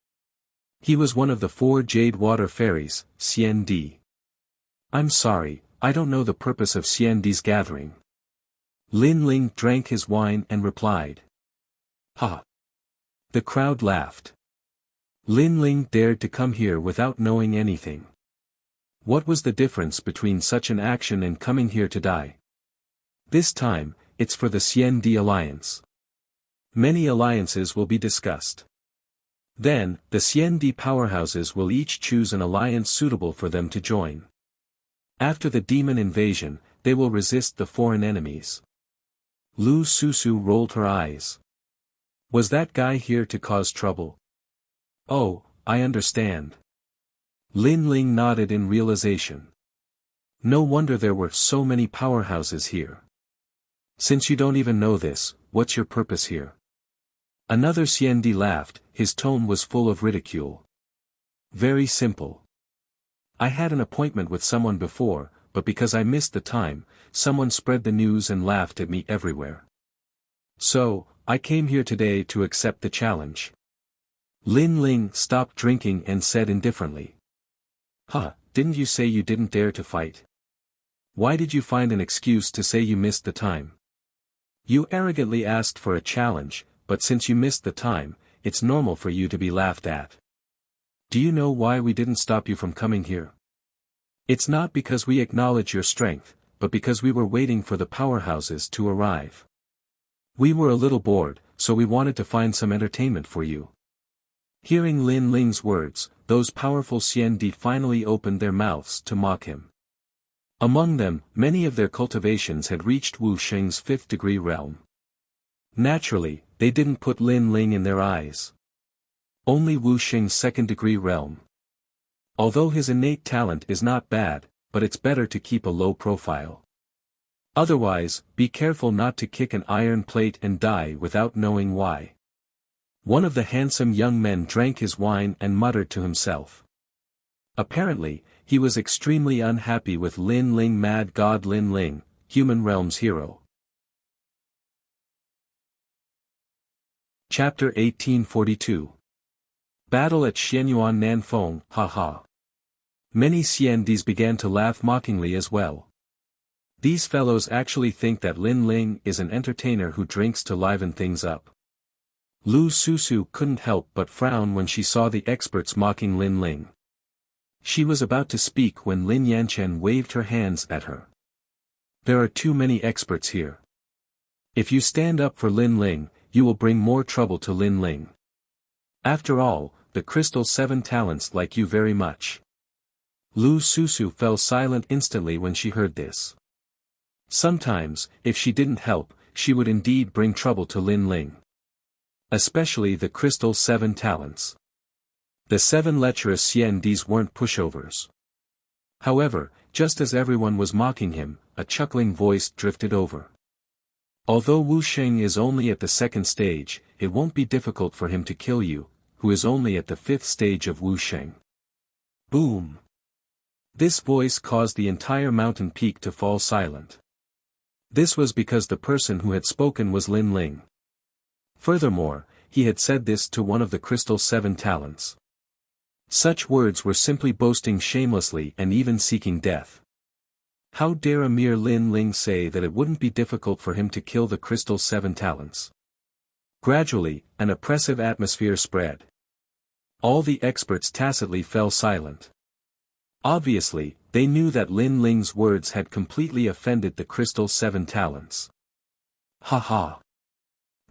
He was one of the 4 Jade Water Fairies, Xiandi. I'm sorry, I don't know the purpose of Xiandi's gathering. Lin Ling drank his wine and replied. Ha! The crowd laughed. Lin Ling dared to come here without knowing anything. What was the difference between such an action and coming here to die? This time, it's for the Xiandi Alliance. Many alliances will be discussed. Then, the Xiandi powerhouses will each choose an alliance suitable for them to join. After the demon invasion, they will resist the foreign enemies. Lu Susu rolled her eyes. Was that guy here to cause trouble? Oh, I understand. Lin Ling nodded in realization. No wonder there were so many powerhouses here. Since you don't even know this, what's your purpose here? Another Xiandi laughed, his tone was full of ridicule. Very simple. I had an appointment with someone before, but because I missed the time, someone spread the news and laughed at me everywhere. So, I came here today to accept the challenge. Lin Ling stopped drinking and said indifferently. Huh, didn't you say you didn't dare to fight? Why did you find an excuse to say you missed the time? You arrogantly asked for a challenge, but since you missed the time, it's normal for you to be laughed at. Do you know why we didn't stop you from coming here? It's not because we acknowledge your strength, but because we were waiting for the powerhouses to arrive. We were a little bored, so we wanted to find some entertainment for you. Hearing Lin Ling's words, those powerful Xiandi finally opened their mouths to mock him. Among them, many of their cultivations had reached Wu Sheng's 5th degree realm. Naturally, they didn't put Lin Ling in their eyes. Only Wu Sheng's 2nd degree realm. Although his innate talent is not bad, but it's better to keep a low profile. Otherwise, be careful not to kick an iron plate and die without knowing why. One of the handsome young men drank his wine and muttered to himself. Apparently, he was extremely unhappy with Lin Ling. Mad God Lin Ling, Human Realm's hero. Chapter 1842. Battle at Xianyuan Nanfeng, haha. Many Xiandis began to laugh mockingly as well. These fellows actually think that Lin Ling is an entertainer who drinks to liven things up. Lu Susu couldn't help but frown when she saw the experts mocking Lin Ling. She was about to speak when Lin Yanchen waved her hands at her. There are too many experts here. If you stand up for Lin Ling, you will bring more trouble to Lin Ling. After all, the Crystal 7 talents like you very much. Lu Susu fell silent instantly when she heard this. Sometimes, if she didn't help, she would indeed bring trouble to Lin Ling. Especially the Crystal 7 talents. The 7 lecherous Xiandis weren't pushovers. However, just as everyone was mocking him, a chuckling voice drifted over. Although Wu Sheng is only at the 2nd stage, it won't be difficult for him to kill you, who is only at the 5th stage of Wu Sheng. Boom! This voice caused the entire mountain peak to fall silent. This was because the person who had spoken was Lin Ling. Furthermore, he had said this to one of the Crystal 7 talents. Such words were simply boasting shamelessly and even seeking death. How dare a mere Lin Ling say that it wouldn't be difficult for him to kill the Crystal 7 talents? Gradually, an oppressive atmosphere spread. All the experts tacitly fell silent. Obviously, they knew that Lin Ling's words had completely offended the crystal's 7 talents. Ha ha.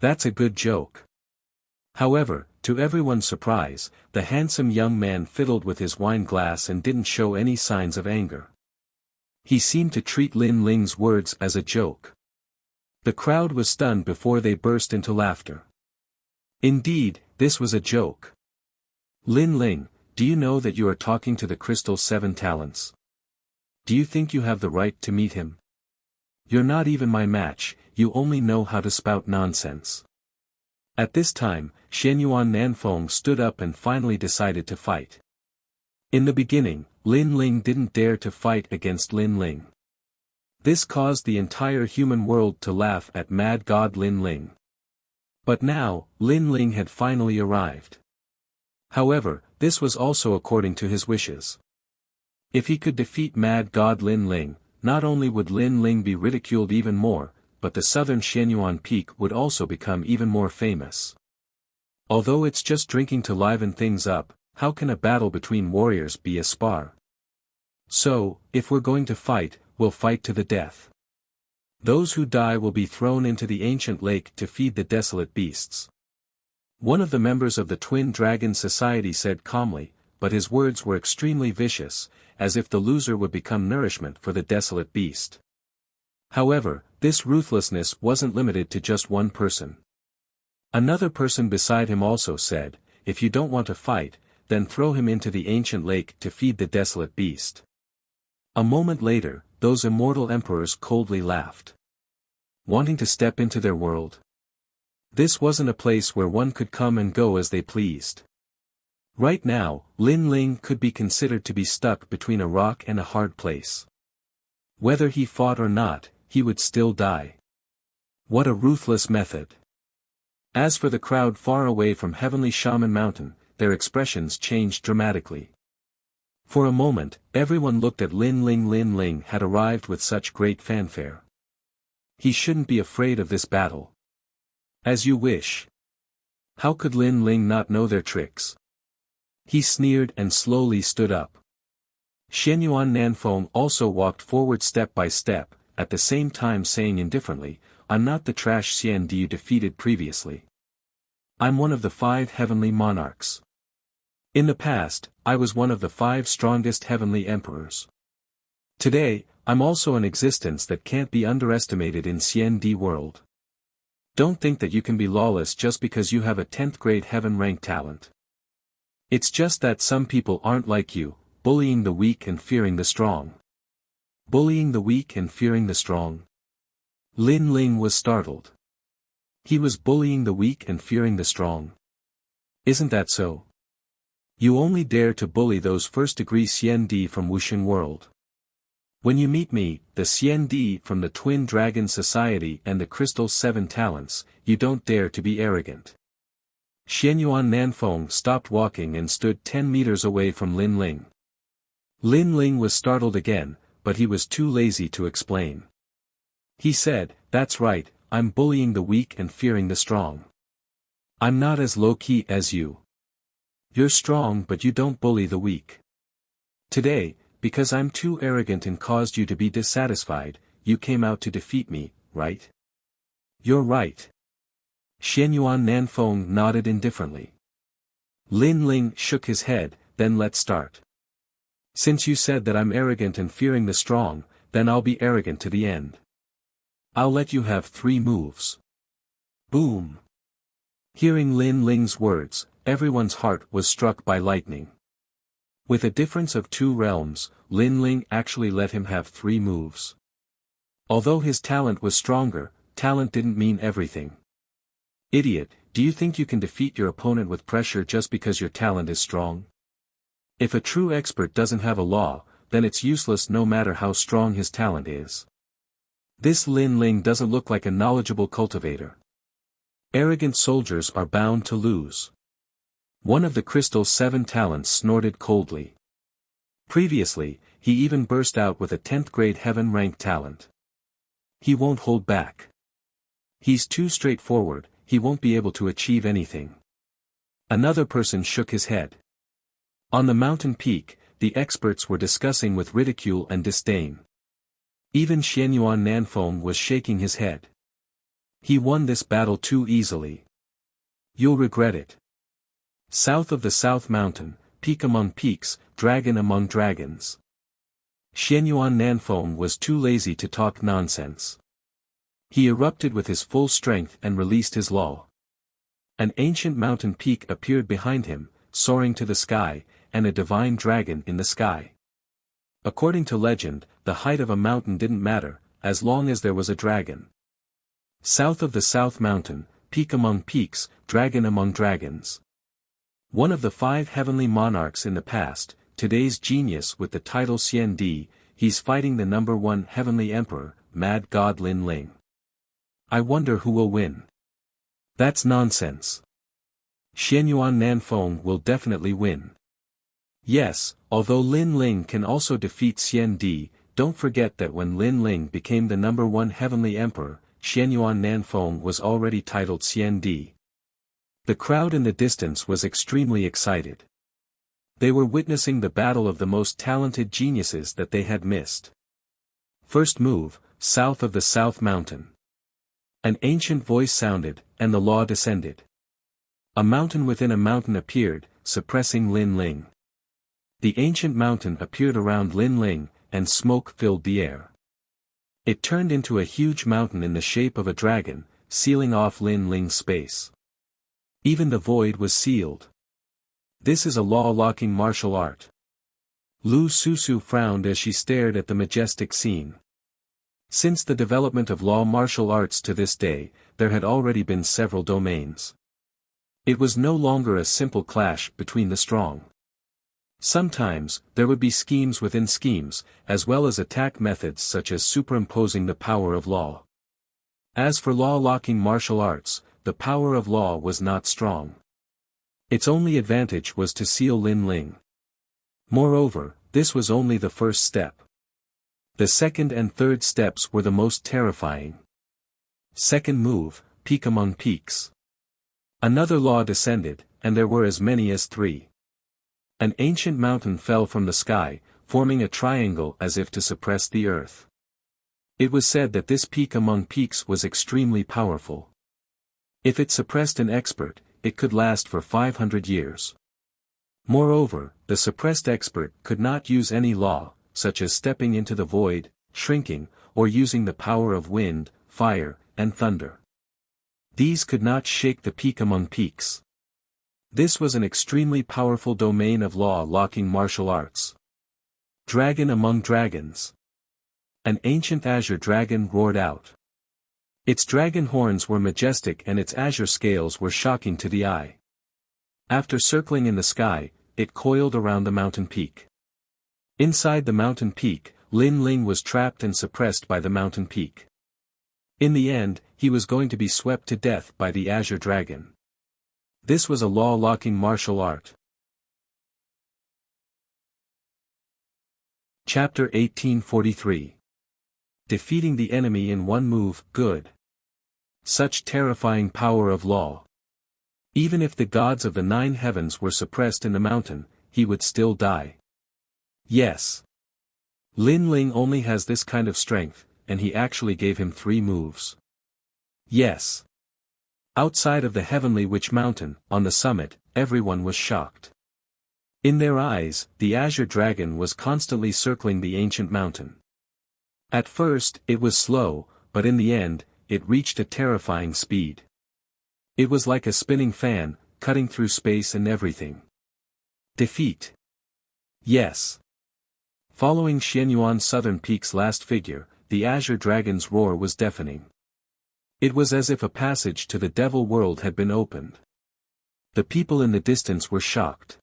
That's a good joke. However, to everyone's surprise, the handsome young man fiddled with his wine glass and didn't show any signs of anger. He seemed to treat Lin Ling's words as a joke. The crowd was stunned before they burst into laughter. Indeed, this was a joke. Lin Ling, do you know that you are talking to the crystal's 7 talents? Do you think you have the right to meet him? You're not even my match, you only know how to spout nonsense. At this time, Xianyuan Nanfeng stood up and finally decided to fight. In the beginning, Lin Ling didn't dare to fight against Lin Ling. This caused the entire human world to laugh at mad god Lin Ling. But now, Lin Ling had finally arrived. However, this was also according to his wishes. If he could defeat mad god Lin Ling, not only would Lin Ling be ridiculed even more, but the southern Xianyuan peak would also become even more famous. Although it's just drinking to liven things up, how can a battle between warriors be a spar? So, if we're going to fight, we'll fight to the death. Those who die will be thrown into the ancient lake to feed the desolate beasts. One of the members of the Twin Dragon Society said calmly, but his words were extremely vicious, as if the loser would become nourishment for the desolate beast. However, this ruthlessness wasn't limited to just one person. Another person beside him also said, if you don't want to fight, then throw him into the ancient lake to feed the desolate beast. A moment later, those immortal emperors coldly laughed. Wanting to step into their world? This wasn't a place where one could come and go as they pleased. Right now, Lin Ling could be considered to be stuck between a rock and a hard place. Whether he fought or not, he would still die. What a ruthless method. As for the crowd far away from Heavenly Shaman Mountain, their expressions changed dramatically. For a moment, everyone looked at Lin Ling. Lin Ling had arrived with such great fanfare. He shouldn't be afraid of this battle. As you wish. How could Lin Ling not know their tricks? He sneered and slowly stood up. Xianyuan Nanfeng also walked forward step by step, at the same time saying indifferently, I'm not the trash Xian you defeated previously. I'm one of the 5 heavenly monarchs. In the past, I was one of the 5 strongest heavenly emperors. Today, I'm also an existence that can't be underestimated in Xian world. Don't think that you can be lawless just because you have a 10th grade heaven rank talent. It's just that some people aren't like you, bullying the weak and fearing the strong. Bullying the weak and fearing the strong. Lin Ling was startled. He was bullying the weak and fearing the strong. Isn't that so? You only dare to bully those first-degree Xian from Wuxia world. When you meet me, the Xian from the Twin Dragon Society and the Crystal 7 Talents, you don't dare to be arrogant. Xianyuan Nanfeng stopped walking and stood 10 meters away from Lin Ling. Lin Ling was startled again, but he was too lazy to explain. He said, that's right, I'm bullying the weak and fearing the strong. I'm not as low-key as you. You're strong but you don't bully the weak. Today, because I'm too arrogant and caused you to be dissatisfied, you came out to defeat me, right? You're right. Xianyuan Nanfeng nodded indifferently. Lin Ling shook his head, then let's start. Since you said that I'm arrogant and fearing the strong, then I'll be arrogant to the end. I'll let you have 3 moves. Boom. Hearing Lin Ling's words, everyone's heart was struck by lightning. With a difference of 2 realms, Lin Ling actually let him have 3 moves. Although his talent was stronger, talent didn't mean everything. Idiot, do you think you can defeat your opponent with pressure just because your talent is strong? If a true expert doesn't have a law, then it's useless no matter how strong his talent is. This Lin Ling doesn't look like a knowledgeable cultivator. Arrogant soldiers are bound to lose. One of the Crystal 7 Talents snorted coldly. Previously, he even burst out with a 10th grade heaven rank talent. He won't hold back. He's too straightforward, he won't be able to achieve anything. Another person shook his head. On the mountain peak, the experts were discussing with ridicule and disdain. Even Xianyuan Nanfeng was shaking his head. He won this battle too easily. You'll regret it. South of the South Mountain, peak among peaks, dragon among dragons. Xianyuan Nanfeng was too lazy to talk nonsense. He erupted with his full strength and released his law. An ancient mountain peak appeared behind him, soaring to the sky, and a divine dragon in the sky. According to legend, the height of a mountain didn't matter, as long as there was a dragon. South of the South Mountain, peak among peaks, dragon among dragons. One of the 5 heavenly monarchs in the past, today's genius with the title Xian Di, he's fighting the #1 heavenly emperor, Mad God Lin Ling. I wonder who will win. That's nonsense. Xianyuan Nanfeng will definitely win. Yes, although Lin Ling can also defeat Xian Di, don't forget that when Lin Ling became the #1 heavenly emperor, Xianyuan Nanfeng was already titled Xian Di. The crowd in the distance was extremely excited. They were witnessing the battle of the most talented geniuses that they had missed. First move, south of the South Mountain. An ancient voice sounded, and the law descended. A mountain within a mountain appeared, suppressing Lin Ling. The ancient mountain appeared around Lin Ling, and smoke filled the air. It turned into a huge mountain in the shape of a dragon, sealing off Lin Ling's space. Even the void was sealed. This is a law-locking martial art. Lu Susu frowned as she stared at the majestic scene. Since the development of law martial arts to this day, there had already been several domains. It was no longer a simple clash between the strong. Sometimes, there would be schemes within schemes, as well as attack methods such as superimposing the power of law. As for law-locking martial arts, the power of law was not strong. Its only advantage was to seal Lin Ling. Moreover, this was only the first step. The second and third steps were the most terrifying. Second move, peak among peaks. Another law descended, and there were as many as 3. An ancient mountain fell from the sky, forming a triangle as if to suppress the earth. It was said that this peak among peaks was extremely powerful. If it suppressed an expert, it could last for 500 years. Moreover, the suppressed expert could not use any law, such as stepping into the void, shrinking, or using the power of wind, fire, and thunder. These could not shake the peak among peaks. This was an extremely powerful domain of law-locking martial arts. Dragon among dragons. An ancient azure dragon roared out. Its dragon horns were majestic and its azure scales were shocking to the eye. After circling in the sky, it coiled around the mountain peak. Inside the mountain peak, Lin Ling was trapped and suppressed by the mountain peak. In the end, he was going to be swept to death by the azure dragon. This was a law-locking martial art. Chapter 1843. Defeating the enemy in one move, good. Such terrifying power of law. Even if the gods of the 9 heavens were suppressed in the mountain, he would still die. Yes. Lin Ling only has this kind of strength, and he actually gave him 3 moves. Yes. Outside of the heavenly witch mountain, on the summit, everyone was shocked. In their eyes, the azure dragon was constantly circling the ancient mountain. At first, it was slow, but in the end, it reached a terrifying speed. It was like a spinning fan, cutting through space and everything. Defeat. Yes. Following Xianyuan Southern Peak's last figure, the azure dragon's roar was deafening. It was as if a passage to the devil world had been opened. The people in the distance were shocked.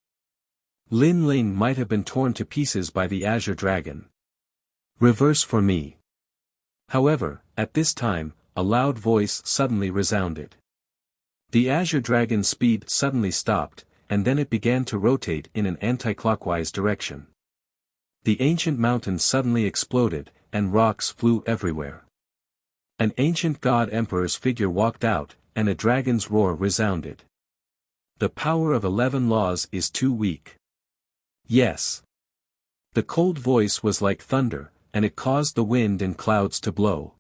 Lin Ling might have been torn to pieces by the azure dragon. Reverse for me. However, at this time, a loud voice suddenly resounded. The azure dragon's speed suddenly stopped, and then it began to rotate in an anti-clockwise direction. The ancient mountain suddenly exploded, and rocks flew everywhere. An ancient god emperor's figure walked out, and a dragon's roar resounded. The power of 11 laws is too weak. Yes. The cold voice was like thunder, and it caused the wind and clouds to blow.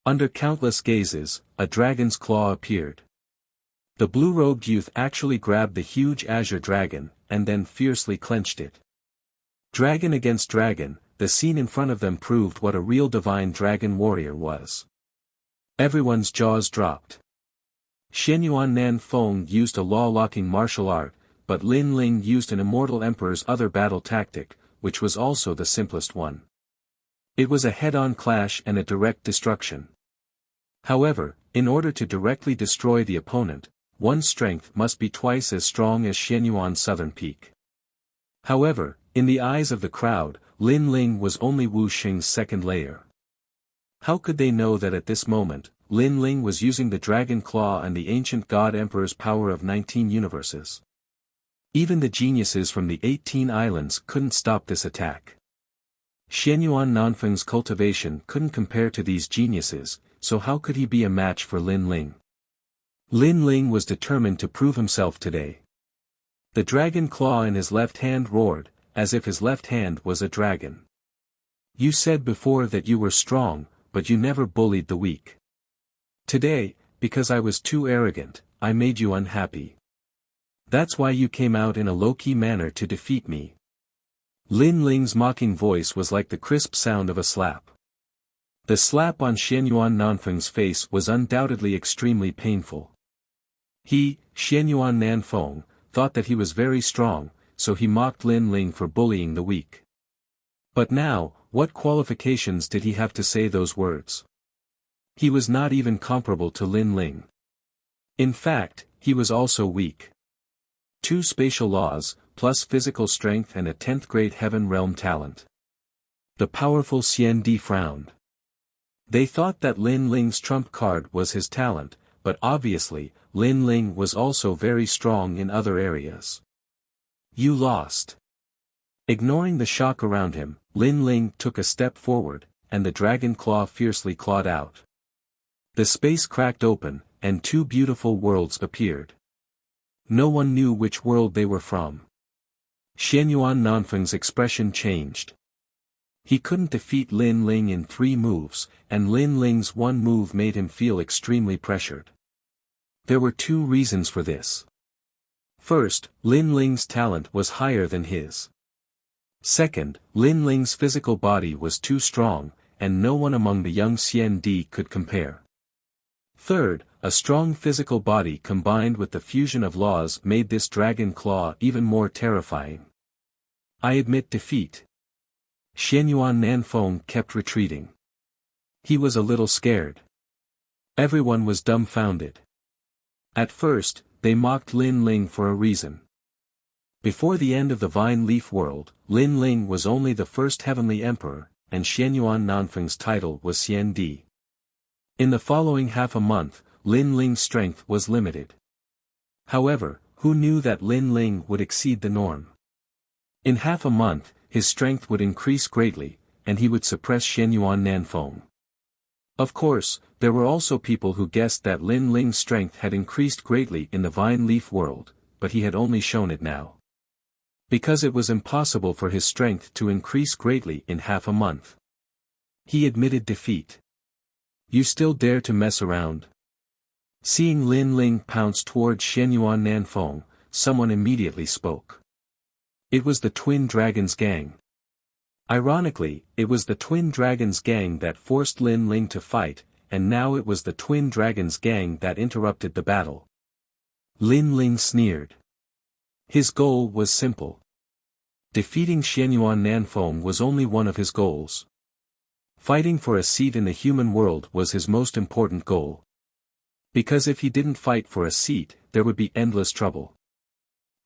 Under countless gazes, a dragon's claw appeared. The blue-robed youth actually grabbed the huge azure dragon, and then fiercely clenched it. Dragon against dragon, the scene in front of them proved what a real divine dragon warrior was. Everyone's jaws dropped. Xianyuan Nanfeng used a law-locking martial art, but Lin Ling used an immortal emperor's other battle tactic, which was also the simplest one. It was a head-on clash and a direct destruction. However, in order to directly destroy the opponent, one's strength must be twice as strong as Xianyuan's southern peak. However, in the eyes of the crowd, Lin Ling was only Wu Xing's second layer. How could they know that at this moment, Lin Ling was using the dragon claw and the ancient god emperor's power of 19 universes? Even the geniuses from the 18 islands couldn't stop this attack. Xianyuan Nanfeng's cultivation couldn't compare to these geniuses, so how could he be a match for Lin Ling? Lin Ling was determined to prove himself today. The dragon claw in his left hand roared, as if his left hand was a dragon. You said before that you were strong, but you never bullied the weak. Today, because I was too arrogant, I made you unhappy. That's why you came out in a low-key manner to defeat me. Lin Ling's mocking voice was like the crisp sound of a slap. The slap on Xianyuan Nanfeng's face was undoubtedly extremely painful. He, Xianyuan Nanfeng, thought that he was very strong, so he mocked Lin Ling for bullying the weak. But now, what qualifications did he have to say those words? He was not even comparable to Lin Ling. In fact, he was also weak. 2 spatial laws, plus physical strength and a 10th grade heaven realm talent. The powerful Xian Di frowned. They thought that Lin Ling's trump card was his talent, but obviously, Lin Ling was also very strong in other areas. You lost. Ignoring the shock around him, Lin Ling took a step forward, and the dragon claw fiercely clawed out. The space cracked open, and 2 beautiful worlds appeared. No one knew which world they were from. Xianyuan Nanfeng's expression changed. He couldn't defeat Lin Ling in 3 moves, and Lin Ling's one move made him feel extremely pressured. There were 2 reasons for this. First, Lin Ling's talent was higher than his. Second, Lin Ling's physical body was too strong, and no one among the young Xian Di could compare. Third, a strong physical body combined with the fusion of laws made this dragon claw even more terrifying. I admit defeat. Xianyuan Nanfeng kept retreating. He was a little scared. Everyone was dumbfounded. At first, they mocked Lin Ling for a reason. Before the end of the Vine Leaf world, Lin Ling was only the first heavenly emperor, and Xianyuan Nanfeng's title was Xian Di. In the following half a month, Lin Ling's strength was limited. However, who knew that Lin Ling would exceed the norm? In half a month, his strength would increase greatly, and he would suppress Xianyuan Nanfeng. Of course, there were also people who guessed that Lin Ling's strength had increased greatly in the Vine Leaf world, but he had only shown it now. Because it was impossible for his strength to increase greatly in half a month. He admitted defeat. You still dare to mess around? Seeing Lin Ling pounce towards Xianyuan Nanfeng, someone immediately spoke. It was the Twin Dragons gang. Ironically, it was the Twin Dragons gang that forced Lin Ling to fight, and now it was the Twin Dragons gang that interrupted the battle. Lin Ling sneered. His goal was simple. Defeating Xianyuan Nanfeng was only one of his goals. Fighting for a seat in the human world was his most important goal. Because if he didn't fight for a seat, there would be endless trouble.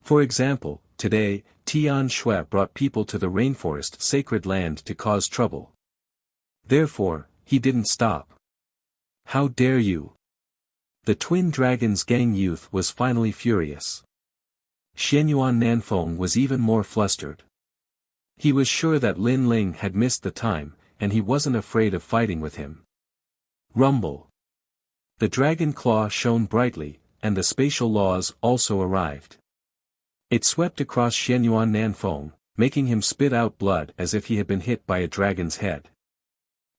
For example, today, Tian Shui brought people to the rainforest sacred land to cause trouble. Therefore, he didn't stop. How dare you? The Twin Dragons gang youth was finally furious. Xianyuan Nanfeng was even more flustered. He was sure that Lin Ling had missed the time, and he wasn't afraid of fighting with him. Rumble. The dragon claw shone brightly, and the spatial laws also arrived. It swept across Xianyuan Nanfeng, making him spit out blood as if he had been hit by a dragon's head.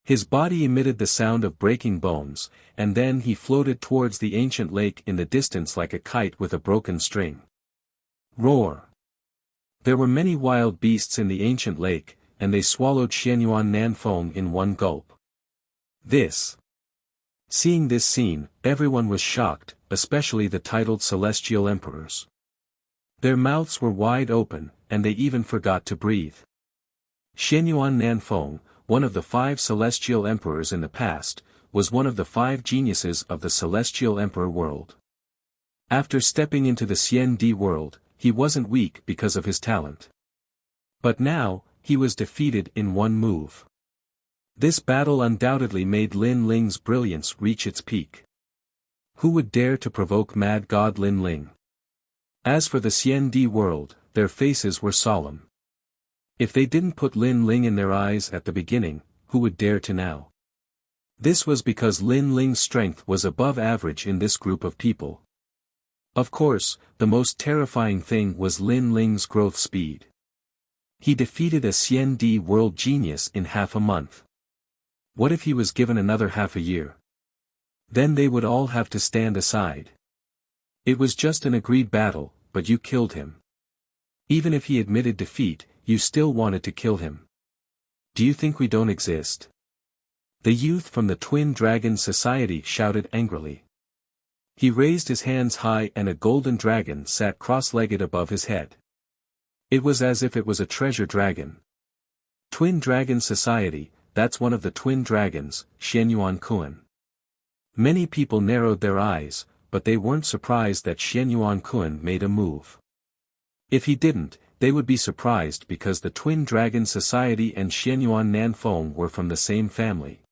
His body emitted the sound of breaking bones, and then he floated towards the ancient lake in the distance like a kite with a broken string. Roar! There were many wild beasts in the ancient lake, and they swallowed Xianyuan Nanfeng in one gulp. Seeing this scene, everyone was shocked, especially the titled celestial emperors. Their mouths were wide open, and they even forgot to breathe. Xianyuan Nanfeng, one of the 5 celestial emperors in the past, was one of the 5 geniuses of the celestial emperor world. After stepping into the Xian Di world, he wasn't weak because of his talent. But now, he was defeated in one move. This battle undoubtedly made Lin Ling's brilliance reach its peak. Who would dare to provoke mad god Lin Ling? As for the Xian Di world, their faces were solemn. If they didn't put Lin Ling in their eyes at the beginning, who would dare to now? This was because Lin Ling's strength was above average in this group of people. Of course, the most terrifying thing was Lin Ling's growth speed. He defeated a Xian Di world genius in half a month. What if he was given another half a year? Then they would all have to stand aside. It was just an agreed battle, but you killed him. Even if he admitted defeat, you still wanted to kill him. Do you think we don't exist? The youth from the Twin Dragon Society shouted angrily. He raised his hands high and a golden dragon sat cross-legged above his head. It was as if it was a treasure dragon. Twin Dragon Society, that's one of the twin dragons, Xianyuan Kun. Many people narrowed their eyes, but they weren't surprised that Xianyuan Kun made a move. If he didn't, they would be surprised because the Twin Dragon Society and Xianyuan Nanfeng were from the same family.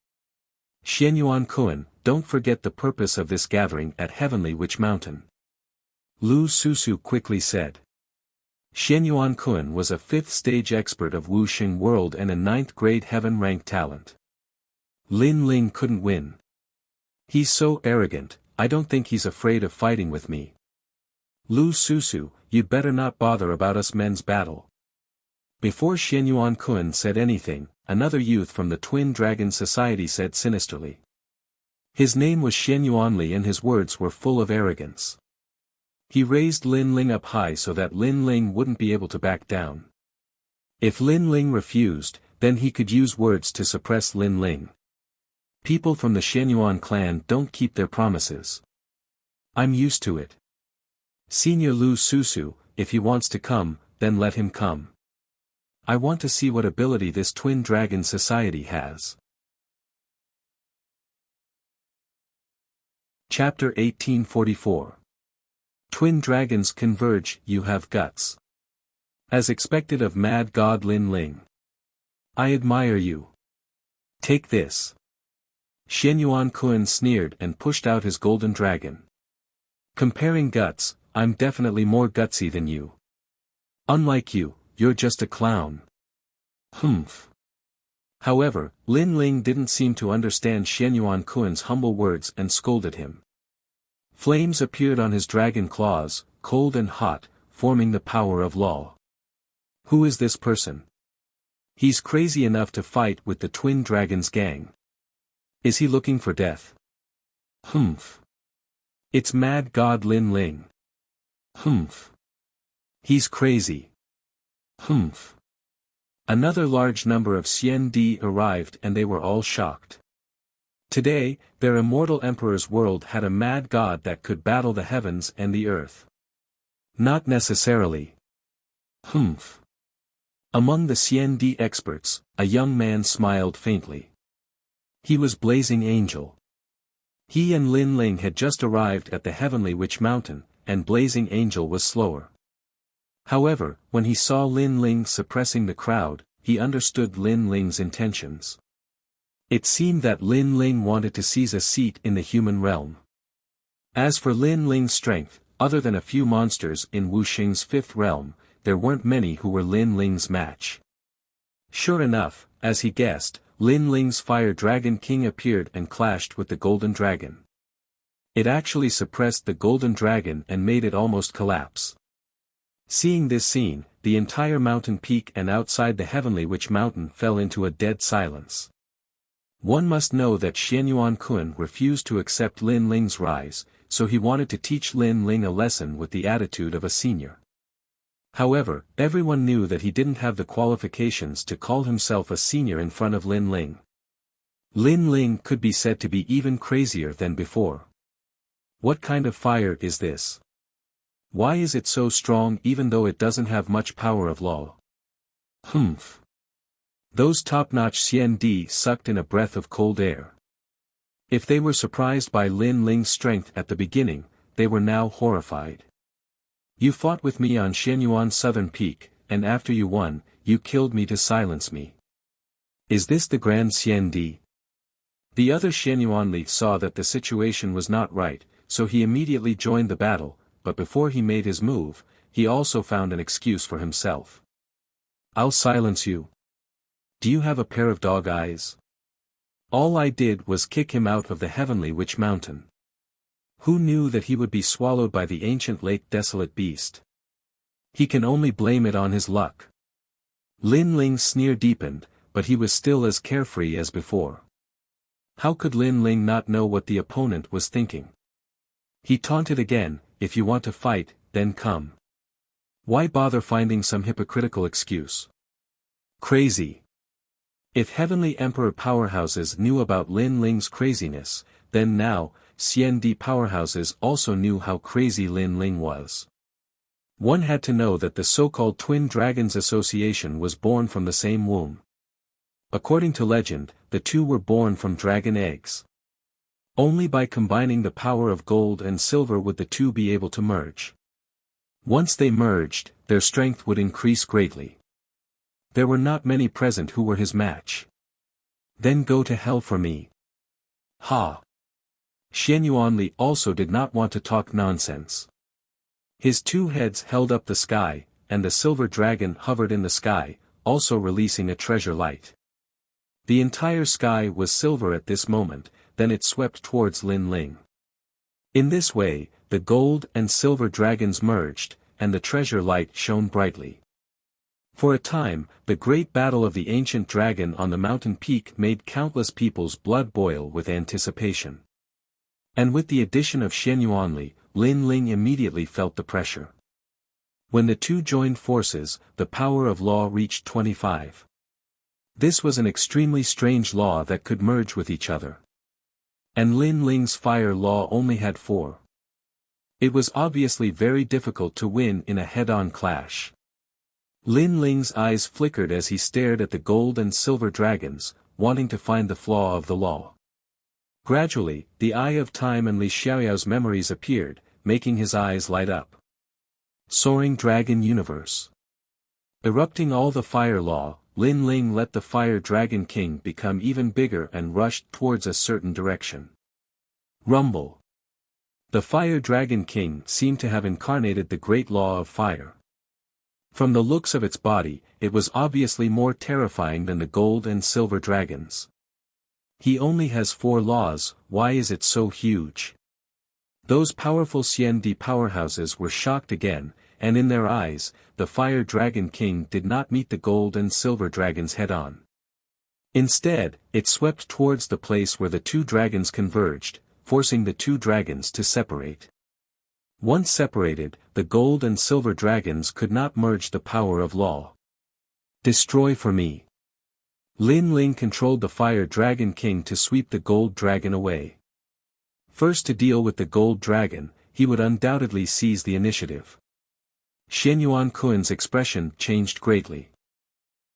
Xianyuan Kun, don't forget the purpose of this gathering at Heavenly Witch Mountain. Lu Susu quickly said. Xianyuan Kun was a 5th stage expert of Wuxia world and a 9th grade heaven-ranked talent. Lin Ling couldn't win. He's so arrogant, I don't think he's afraid of fighting with me. Lu Susu, you'd better not bother about us men's battle. Before Xianyuan Kun said anything, another youth from the Twin Dragon Society said sinisterly. His name was Xianyuan Li and his words were full of arrogance. He raised Lin Ling up high so that Lin Ling wouldn't be able to back down. If Lin Ling refused, then he could use words to suppress Lin Ling. People from the Xianyuan clan don't keep their promises. I'm used to it. Senior Lu Susu, if he wants to come, then let him come. I want to see what ability this Twin Dragon Society has. Chapter 1844. Twin Dragons Converge, You Have Guts. As expected of Mad God Lin Ling. I admire you. Take this. Xianyuan Kun sneered and pushed out his golden dragon. Comparing guts, I'm definitely more gutsy than you. Unlike you, you're just a clown. Humph. However, Lin Ling didn't seem to understand Xianyuan Kun's humble words and scolded him. Flames appeared on his dragon claws, cold and hot, forming the power of law. Who is this person? He's crazy enough to fight with the Twin Dragons gang. Is he looking for death? Humph. It's Mad God Lin Ling. Humph. He's crazy. Humph. Another large number of Xian Di arrived and they were all shocked. Today, their immortal emperor's world had a mad god that could battle the heavens and the earth. Not necessarily. Humph. Among the Xian Di experts, a young man smiled faintly. He was Blazing Angel. He and Lin Ling had just arrived at the Heavenly Witch Mountain, and Blazing Angel was slower. However, when he saw Lin Ling suppressing the crowd, he understood Lin Ling's intentions. It seemed that Lin Ling wanted to seize a seat in the human realm. As for Lin Ling's strength, other than a few monsters in Wuxia's 5th realm, there weren't many who were Lin Ling's match. Sure enough, as he guessed, Lin Ling's Fire Dragon King appeared and clashed with the Golden Dragon. It actually suppressed the golden dragon and made it almost collapse. Seeing this scene, the entire mountain peak and outside the heavenly witch mountain fell into a dead silence. One must know that Xianyuan Kun refused to accept Lin Ling's rise, so he wanted to teach Lin Ling a lesson with the attitude of a senior. However, everyone knew that he didn't have the qualifications to call himself a senior in front of Lin Ling. Lin Ling could be said to be even crazier than before. What kind of fire is this? Why is it so strong even though it doesn't have much power of law? Humph. Those top-notch CND sucked in a breath of cold air. If they were surprised by Lin Ling's strength at the beginning, they were now horrified. You fought with me on Xianyuan Southern Peak, and after you won, you killed me to silence me. Is this the Grand CND? The other Xianyuan Li saw that the situation was not right, so he immediately joined the battle, but before he made his move, he also found an excuse for himself. I'll silence you. Do you have a pair of dog eyes? All I did was kick him out of the heavenly witch mountain. Who knew that he would be swallowed by the ancient lake desolate beast? He can only blame it on his luck. Lin Ling's sneer deepened, but he was still as carefree as before. How could Lin Ling not know what the opponent was thinking? He taunted again, if you want to fight, then come. Why bother finding some hypocritical excuse? Crazy. If heavenly emperor powerhouses knew about Lin Ling's craziness, then now, CND powerhouses also knew how crazy Lin Ling was. One had to know that the so-called Twin Dragons Association was born from the same womb. According to legend, the two were born from dragon eggs. Only by combining the power of gold and silver would the two be able to merge. Once they merged, their strength would increase greatly. There were not many present who were his match. Then go to hell for me. Ha! Xianyuan Li also did not want to talk nonsense. His two heads held up the sky, and the silver dragon hovered in the sky, also releasing a treasure light. The entire sky was silver at this moment, then it swept towards Lin Ling. In this way, the gold and silver dragons merged, and the treasure light shone brightly. For a time, the great battle of the ancient dragon on the mountain peak made countless people's blood boil with anticipation. And with the addition of Xianyuan Li, Lin Ling immediately felt the pressure. When the two joined forces, the power of law reached 25. This was an extremely strange law that could merge with each other. And Lin Ling's fire law only had 4. It was obviously very difficult to win in a head-on clash. Lin Ling's eyes flickered as he stared at the gold and silver dragons, wanting to find the flaw of the law. Gradually, the eye of time and Li Xiaoyao's memories appeared, making his eyes light up. Soaring Dragon Universe. Erupting all the fire law, Lin Ling let the Fire Dragon King become even bigger and rushed towards a certain direction. Rumble. The Fire Dragon King seemed to have incarnated the great law of fire. From the looks of its body, it was obviously more terrifying than the gold and silver dragons. He only has 4 laws, why is it so huge? Those powerful CND powerhouses were shocked again, and in their eyes, the Fire Dragon King did not meet the gold and silver dragons head-on. Instead, it swept towards the place where the 2 dragons converged, forcing the 2 dragons to separate. Once separated, the gold and silver dragons could not merge the power of law. Destroy for me. Lin Ling controlled the Fire Dragon King to sweep the gold dragon away. First to deal with the gold dragon, he would undoubtedly seize the initiative. Xianyuan Kun's expression changed greatly.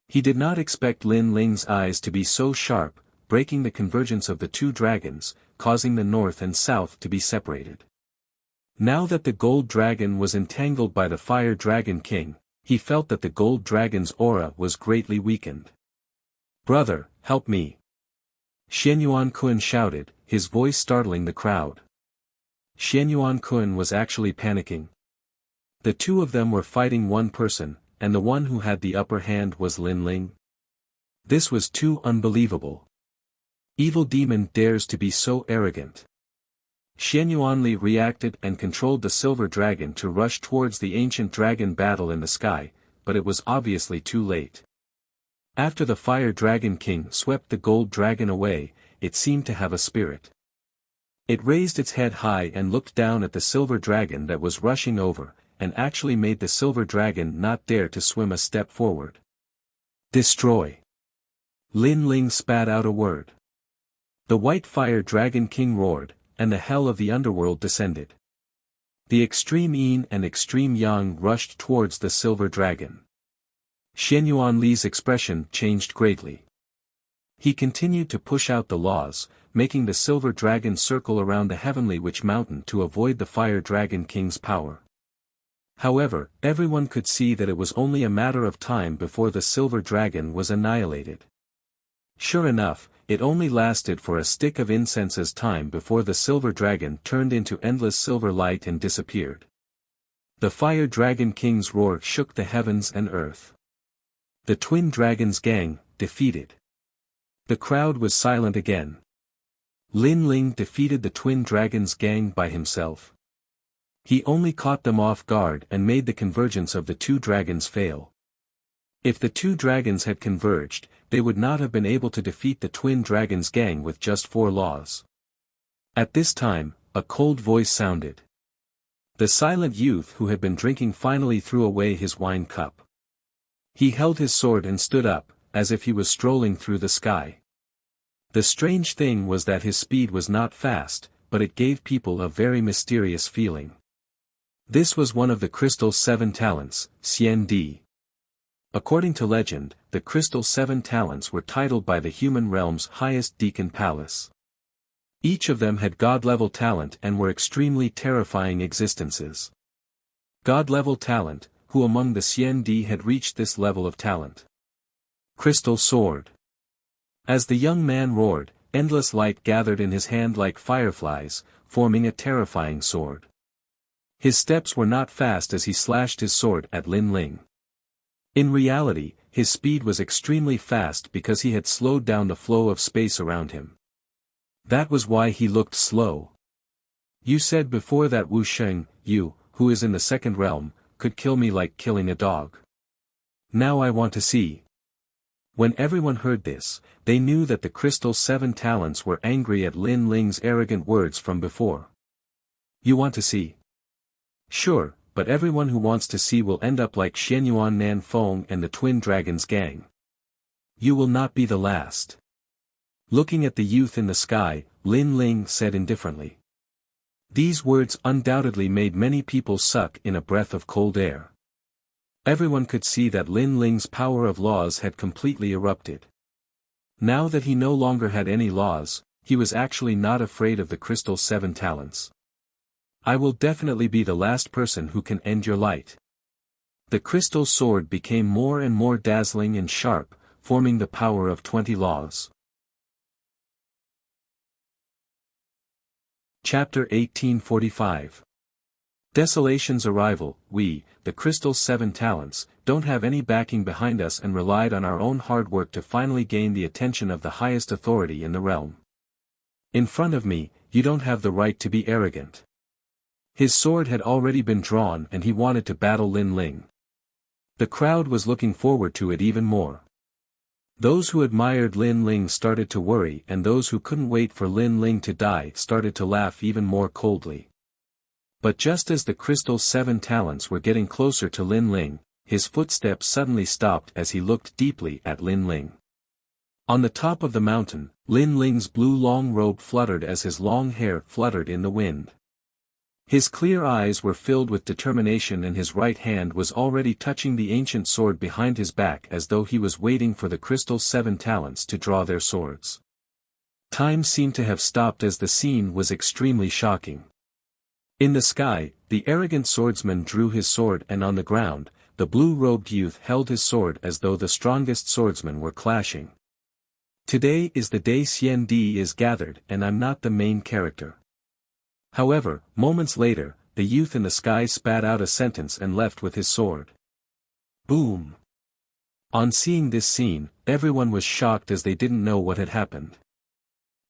He did not expect Lin Ling's eyes to be so sharp, breaking the convergence of the 2 dragons, causing the north and south to be separated. Now that the gold dragon was entangled by the Fire Dragon King, he felt that the gold dragon's aura was greatly weakened. Brother, help me! Xianyuan Kun shouted, his voice startling the crowd. Xianyuan Kun was actually panicking. The 2 of them were fighting one person, and the one who had the upper hand was Lin Ling. This was too unbelievable. Evil demon dares to be so arrogant. Xianyuanli reacted and controlled the silver dragon to rush towards the ancient dragon battle in the sky, but it was obviously too late. After the fire dragon king swept the gold dragon away, it seemed to have a spirit. It raised its head high and looked down at the silver dragon that was rushing over, and actually made the silver dragon not dare to swim a step forward. Destroy! Lin Ling spat out a word. The white fire dragon king roared, and the hell of the underworld descended. The extreme yin and extreme yang rushed towards the silver dragon. Xianyuanli's expression changed greatly. He continued to push out the laws, making the silver dragon circle around the heavenly witch mountain to avoid the fire dragon king's power. However, everyone could see that it was only a matter of time before the silver dragon was annihilated. Sure enough, it only lasted for a stick of incense's time before the silver dragon turned into endless silver light and disappeared. The fire dragon king's roar shook the heavens and earth. The twin dragons gang, defeated. The crowd was silent again. Lin Ling defeated the twin dragons gang by himself. He only caught them off guard and made the convergence of the two dragons fail. If the two dragons had converged, they would not have been able to defeat the twin dragons gang with just 4 laws. At this time, a cold voice sounded. The silent youth who had been drinking finally threw away his wine cup. He held his sword and stood up, as if he was strolling through the sky. The strange thing was that his speed was not fast, but it gave people a very mysterious feeling. This was one of the crystal's 7 talents, Xian Di. According to legend, the crystal 7 talents were titled by the human realm's highest deacon palace. Each of them had god-level talent and were extremely terrifying existences. God-level talent, who among the Xian Di had reached this level of talent? Crystal sword. As the young man roared, endless light gathered in his hand like fireflies, forming a terrifying sword. His steps were not fast as he slashed his sword at Lin Ling. In reality, his speed was extremely fast because he had slowed down the flow of space around him. That was why he looked slow. You said before that Wu Sheng, you, who is in the second realm, could kill me like killing a dog. Now I want to see. When everyone heard this, they knew that the crystal 7 talents were angry at Lin Ling's arrogant words from before. You want to see? Sure, but everyone who wants to see will end up like Xianyuan Nan Feng and the Twin Dragons gang. You will not be the last. Looking at the youth in the sky, Lin Ling said indifferently. These words undoubtedly made many people suck in a breath of cold air. Everyone could see that Lin Ling's power of laws had completely erupted. Now that he no longer had any laws, he was actually not afraid of the crystal 7 talents. I will definitely be the last person who can end your light. The crystal sword became more and more dazzling and sharp, forming the power of 20 laws. Chapter 1845. Desolation's arrival. We, the crystal 7 talents, don't have any backing behind us and relied on our own hard work to finally gain the attention of the highest authority in the realm. In front of me, you don't have the right to be arrogant. His sword had already been drawn and he wanted to battle Lin Ling. The crowd was looking forward to it even more. Those who admired Lin Ling started to worry and those who couldn't wait for Lin Ling to die started to laugh even more coldly. But just as the crystal 7 talents were getting closer to Lin Ling, his footsteps suddenly stopped as he looked deeply at Lin Ling. On the top of the mountain, Lin Ling's blue long robe fluttered as his long hair fluttered in the wind. His clear eyes were filled with determination and his right hand was already touching the ancient sword behind his back as though he was waiting for the crystal 7 talents to draw their swords. Time seemed to have stopped as the scene was extremely shocking. In the sky, the arrogant swordsman drew his sword and on the ground, the blue-robed youth held his sword as though the strongest swordsmen were clashing. Today is the day Xian Di is gathered and I'm not the main character. However, moments later, the youth in the sky spat out a sentence and left with his sword. Boom! On seeing this scene, everyone was shocked as they didn't know what had happened.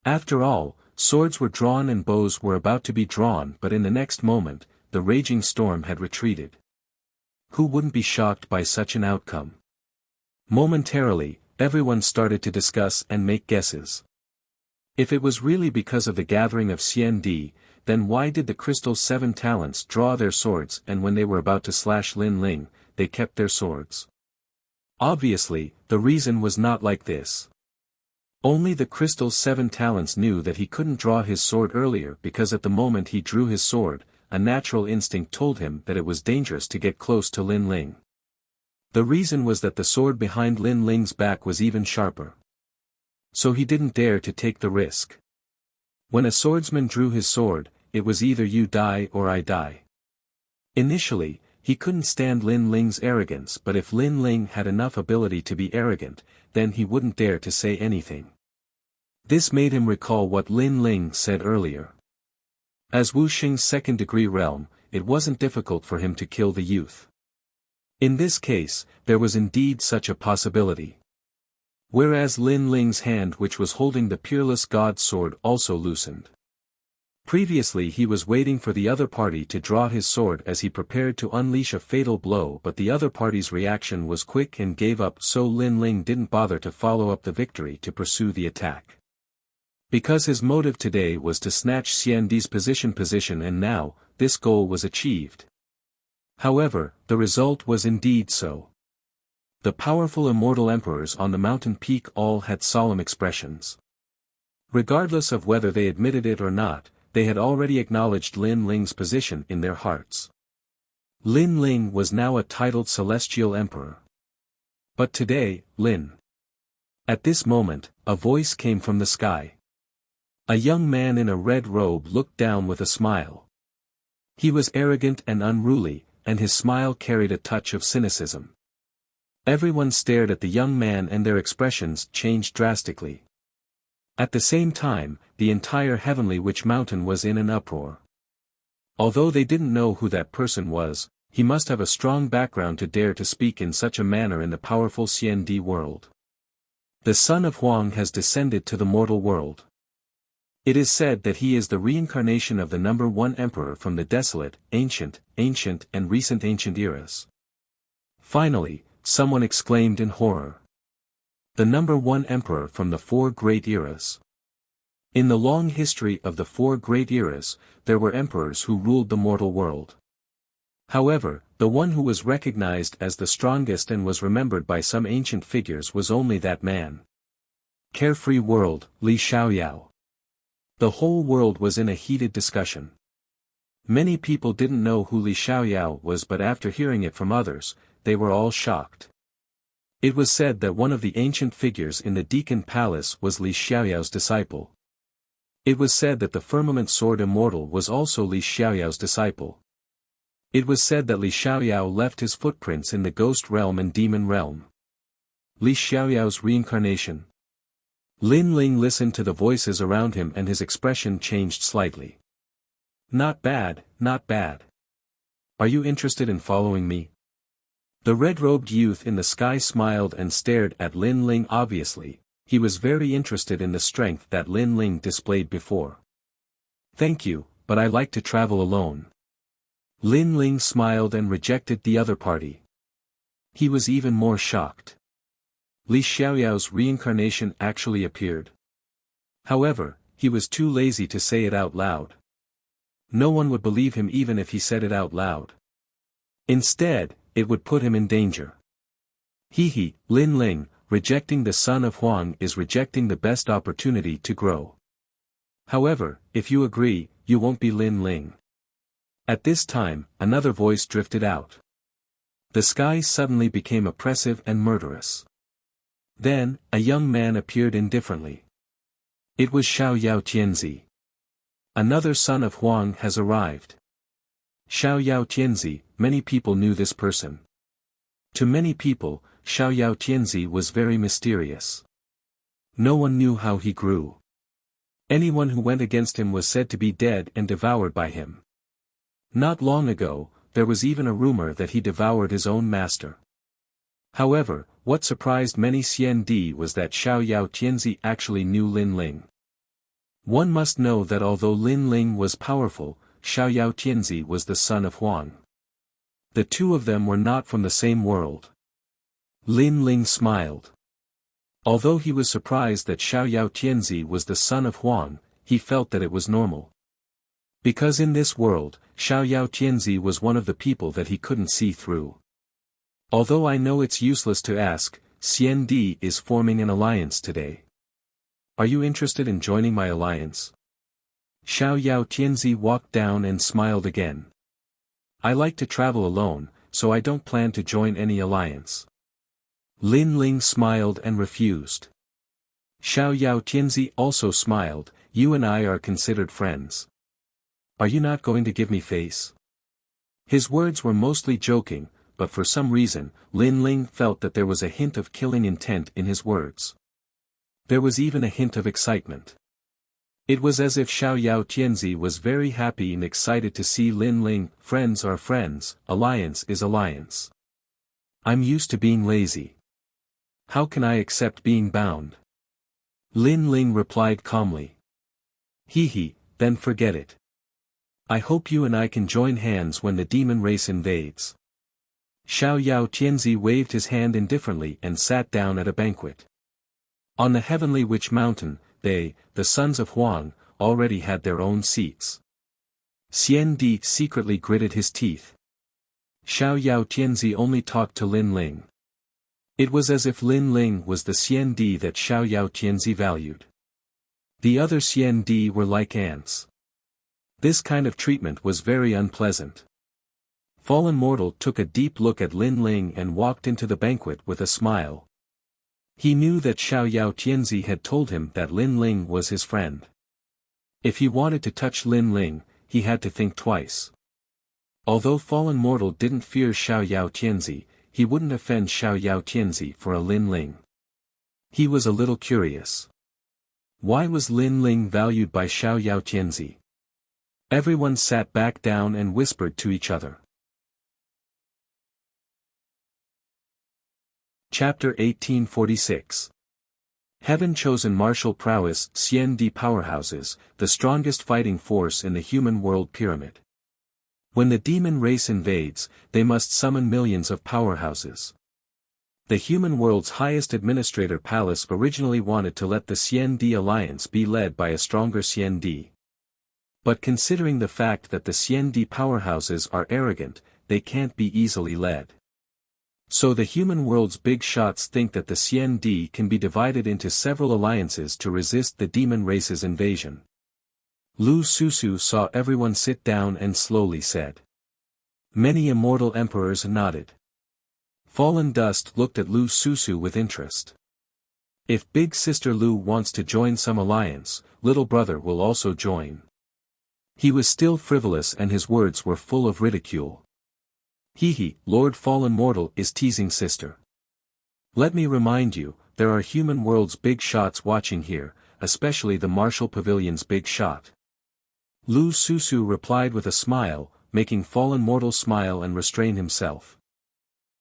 After all, Swords were drawn and bows were about to be drawn, but in the next moment, the raging storm had retreated. Who wouldn't be shocked by such an outcome? Momentarily, everyone started to discuss and make guesses. If it was really because of the gathering of Xiandi, then why did the Crystal Seven Talents draw their swords, and when they were about to slash Lin Ling, they kept their swords? Obviously, the reason was not like this. Only the Crystal Seven Talents knew that he couldn't draw his sword earlier because at the moment he drew his sword, a natural instinct told him that it was dangerous to get close to Lin Ling. The reason was that the sword behind Lin Ling's back was even sharper. So he didn't dare to take the risk. When a swordsman drew his sword, it was either you die or I die. Initially, he couldn't stand Lin Ling's arrogance, but if Lin Ling had enough ability to be arrogant, then he wouldn't dare to say anything. This made him recall what Lin Ling said earlier. As Wu Xing's second-degree realm, it wasn't difficult for him to kill the youth. In this case, there was indeed such a possibility. Whereas Lin Ling's hand which was holding the peerless god's sword also loosened. Previously he was waiting for the other party to draw his sword as he prepared to unleash a fatal blow, but the other party's reaction was quick and gave up, so Lin Ling didn't bother to follow up the victory to pursue the attack. Because his motive today was to snatch Xiandi's position and now, this goal was achieved. However, the result was indeed so. The powerful immortal emperors on the mountain peak all had solemn expressions. Regardless of whether they admitted it or not, they had already acknowledged Lin Ling's position in their hearts. Lin Ling was now a titled celestial emperor. But today, Lin. At this moment, a voice came from the sky. A young man in a red robe looked down with a smile. He was arrogant and unruly, and his smile carried a touch of cynicism. Everyone stared at the young man and their expressions changed drastically. At the same time, the entire Heavenly Witch Mountain was in an uproar. Although they didn't know who that person was, he must have a strong background to dare to speak in such a manner in the powerful Xiandi world. The son of Huang has descended to the mortal world. It is said that he is the reincarnation of the number one emperor from the desolate, ancient, and recent ancient eras. Finally, someone exclaimed in horror. The number one emperor from the four great eras. In the long history of the four great eras, there were emperors who ruled the mortal world. However, the one who was recognized as the strongest and was remembered by some ancient figures was only that man. Carefree world, Li Xiaoyao. The whole world was in a heated discussion. Many people didn't know who Li Xiaoyao was, but after hearing it from others, they were all shocked. It was said that one of the ancient figures in the Deacon Palace was Li Xiaoyao's disciple. It was said that the Firmament Sword Immortal was also Li Xiaoyao's disciple. It was said that Li Xiaoyao left his footprints in the Ghost Realm and Demon Realm. Li Xiaoyao's reincarnation. Lin Ling listened to the voices around him and his expression changed slightly. Not bad, not bad. Are you interested in following me? The red-robed youth in the sky smiled and stared at Lin Ling. Obviously, he was very interested in the strength that Lin Ling displayed before. Thank you, but I like to travel alone. Lin Ling smiled and rejected the other party. He was even more shocked. Li Xiaoyao's reincarnation actually appeared. However, he was too lazy to say it out loud. No one would believe him even if he said it out loud. Instead, it would put him in danger. Lin Ling, rejecting the son of Huang is rejecting the best opportunity to grow. However, if you agree, you won't be Lin Ling. At this time, another voice drifted out. The sky suddenly became oppressive and murderous. Then, a young man appeared indifferently. It was Xiaoyao Tianzi. Another son of Huang has arrived. Xiaoyao Tianzi, many people knew this person. To many people, Xiaoyao Tianzi was very mysterious. No one knew how he grew. Anyone who went against him was said to be dead and devoured by him. Not long ago, there was even a rumor that he devoured his own master. However, what surprised many Xiandi was that Xiaoyao Tianzi actually knew Lin Ling. One must know that although Lin Ling was powerful, Xiaoyao Tianzi was the son of Huang. The two of them were not from the same world. Lin Ling smiled. Although he was surprised that Xiaoyao Tianzi was the son of Huang, he felt that it was normal. Because in this world, Xiaoyao Tianzi was one of the people that he couldn't see through. Although I know it's useless to ask, Xiandi is forming an alliance today. Are you interested in joining my alliance? Xiaoyao Tianzi walked down and smiled again. I like to travel alone, so I don't plan to join any alliance. Lin Ling smiled and refused. Xiaoyao Tianzi also smiled. You and I are considered friends. Are you not going to give me face? His words were mostly joking, but for some reason, Lin Ling felt that there was a hint of killing intent in his words. There was even a hint of excitement. It was as if Xiaoyao Tianzi was very happy and excited to see Lin Ling. Friends are friends, alliance is alliance. I'm used to being lazy. How can I accept being bound? Lin Ling replied calmly. He, then forget it. I hope you and I can join hands when the demon race invades. Xiaoyao Tianzi waved his hand indifferently and sat down at a banquet. On the heavenly witch mountain, they, the sons of Huang, already had their own seats. Xiandi secretly gritted his teeth. Xiaoyao Tianzi only talked to Lin Ling. It was as if Lin Ling was the Xiandi that Xiaoyao Tianzi valued. The other Xiandi were like ants. This kind of treatment was very unpleasant. Fallen Mortal took a deep look at Lin Ling and walked into the banquet with a smile. He knew that Xiaoyao Tianzi had told him that Lin Ling was his friend. If he wanted to touch Lin Ling, he had to think twice. Although Fallen Mortal didn't fear Xiaoyao Tianzi, he wouldn't offend Xiaoyao Tianzi for a Lin Ling. He was a little curious. Why was Lin Ling valued by Xiaoyao Tianzi? Everyone sat back down and whispered to each other. Chapter 1846. Heaven-chosen martial prowess Xiandi powerhouses, the strongest fighting force in the human world pyramid. When the demon race invades, they must summon millions of powerhouses. The human world's highest administrator palace originally wanted to let the Xiandi alliance be led by a stronger Xiandi. But considering the fact that the Xiandi powerhouses are arrogant, they can't be easily led. So the human world's big shots think that the Xiandi can be divided into several alliances to resist the demon race's invasion. Lu Susu saw everyone sit down and slowly said. Many immortal emperors nodded. Fallen Dust looked at Lu Susu with interest. If big sister Lu wants to join some alliance, little brother will also join. He was still frivolous and his words were full of ridicule. Lord Fallen Mortal is teasing sister. Let me remind you, there are human world's big shots watching here, especially the Martial Pavilion's big shot. Lu Susu replied with a smile, making Fallen Mortal smile and restrain himself.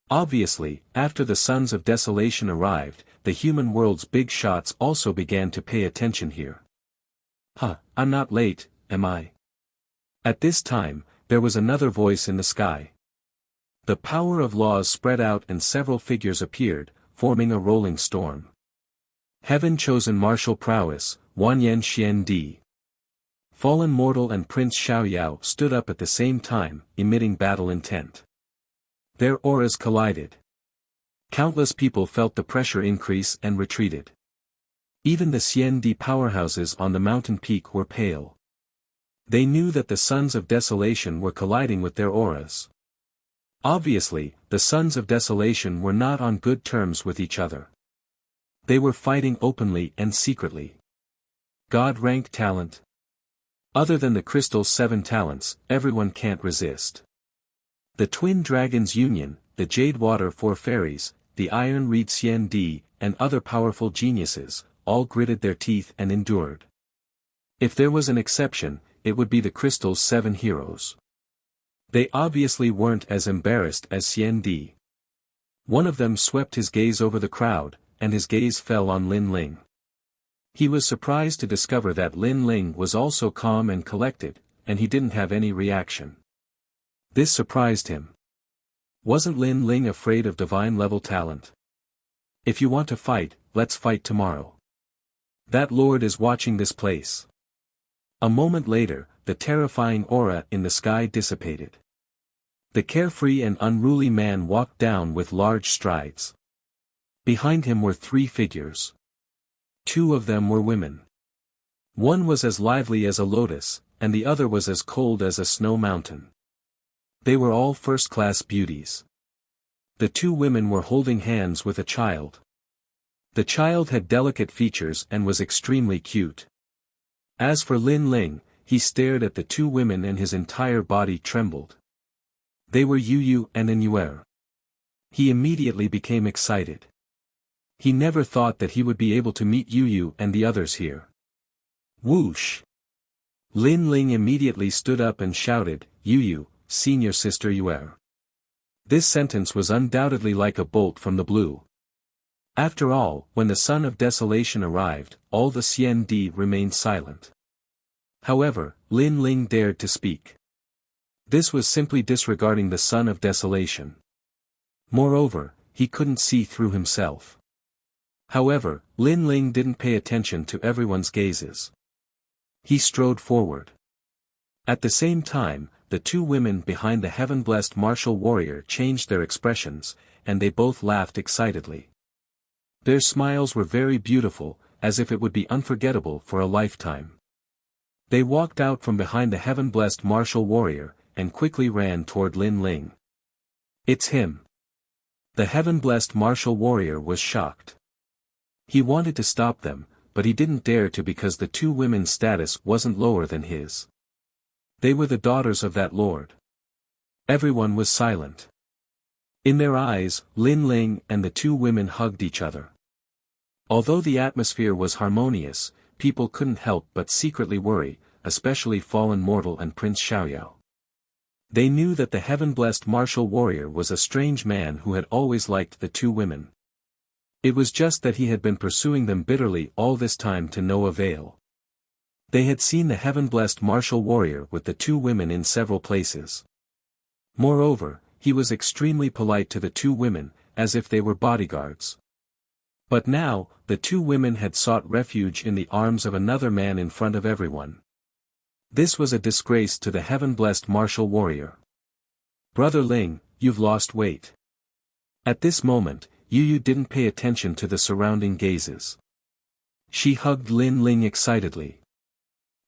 Obviously, after the Sons of Desolation arrived, the human world's big shots also began to pay attention here. I'm not late, am I? At this time, there was another voice in the sky. The power of laws spread out and several figures appeared, forming a rolling storm. Heaven-chosen martial prowess, Wanyan Xiandi. Fallen Mortal and Prince Xiaoyao stood up at the same time, emitting battle intent. Their auras collided. Countless people felt the pressure increase and retreated. Even the Xiandi powerhouses on the mountain peak were pale. They knew that the Sons of Desolation were colliding with their auras. Obviously, the Sons of Desolation were not on good terms with each other. They were fighting openly and secretly. God rank talent. Other than the Crystal's 7 talents, everyone can't resist. The Twin Dragons Union, the Jade Water 4 Fairies, the Iron Reed Xiandi, and other powerful geniuses, all gritted their teeth and endured. If there was an exception, it would be the Crystal's 7 heroes. They obviously weren't as embarrassed as Xiandi. One of them swept his gaze over the crowd, and his gaze fell on Lin Ling. He was surprised to discover that Lin Ling was also calm and collected, and he didn't have any reaction. This surprised him. Wasn't Lin Ling afraid of divine-level talent? If you want to fight, let's fight tomorrow. That lord is watching this place. A moment later, the terrifying aura in the sky dissipated. The carefree and unruly man walked down with large strides. Behind him were 3 figures. 2 of them were women. One was as lively as a lotus, and the other was as cold as a snow mountain. They were all first-class beauties. The 2 women were holding hands with a child. The child had delicate features and was extremely cute. As for Lin Ling, he stared at the 2 women and his entire body trembled. They were Yu and Anue. He immediately became excited. He never thought that he would be able to meet Yu and the others here. Whoosh! Lin Ling immediately stood up and shouted, Yu, senior sister Yue. This sentence was undoubtedly like a bolt from the blue. After all, when the Son of Desolation arrived, all the Xian Di remained silent. However, Lin Ling dared to speak. This was simply disregarding the Son of Desolation. Moreover, he couldn't see through himself. However, Lin Ling didn't pay attention to everyone's gazes. He strode forward. At the same time, the 2 women behind the heaven-blessed martial warrior changed their expressions, and they both laughed excitedly. Their smiles were very beautiful, as if it would be unforgettable for a lifetime. They walked out from behind the heaven-blessed martial warrior, and quickly ran toward Lin Ling. It's him. The heaven-blessed martial warrior was shocked. He wanted to stop them, but he didn't dare to because the 2 women's status wasn't lower than his. They were the daughters of that lord. Everyone was silent. In their eyes, Lin Ling and the 2 women hugged each other. Although the atmosphere was harmonious, people couldn't help but secretly worry, especially fallen mortal and Prince Xiaoyao. They knew that the heaven-blessed martial warrior was a strange man who had always liked the 2 women. It was just that he had been pursuing them bitterly all this time to no avail. They had seen the heaven-blessed martial warrior with the 2 women in several places. Moreover, he was extremely polite to the 2 women, as if they were bodyguards. But now, the 2 women had sought refuge in the arms of another man in front of everyone. This was a disgrace to the heaven-blessed martial warrior. Brother Ling, you've lost weight. At this moment, Yu didn't pay attention to the surrounding gazes. She hugged Lin Ling excitedly.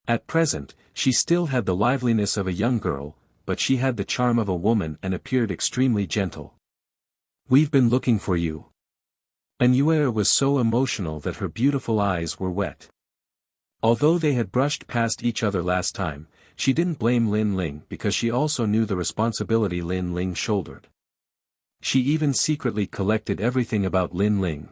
At present, she still had the liveliness of a young girl, but she had the charm of a woman and appeared extremely gentle. We've been looking for you. Anue was so emotional that her beautiful eyes were wet. Although they had brushed past each other last time, she didn't blame Lin Ling because she also knew the responsibility Lin Ling shouldered. She even secretly collected everything about Lin Ling.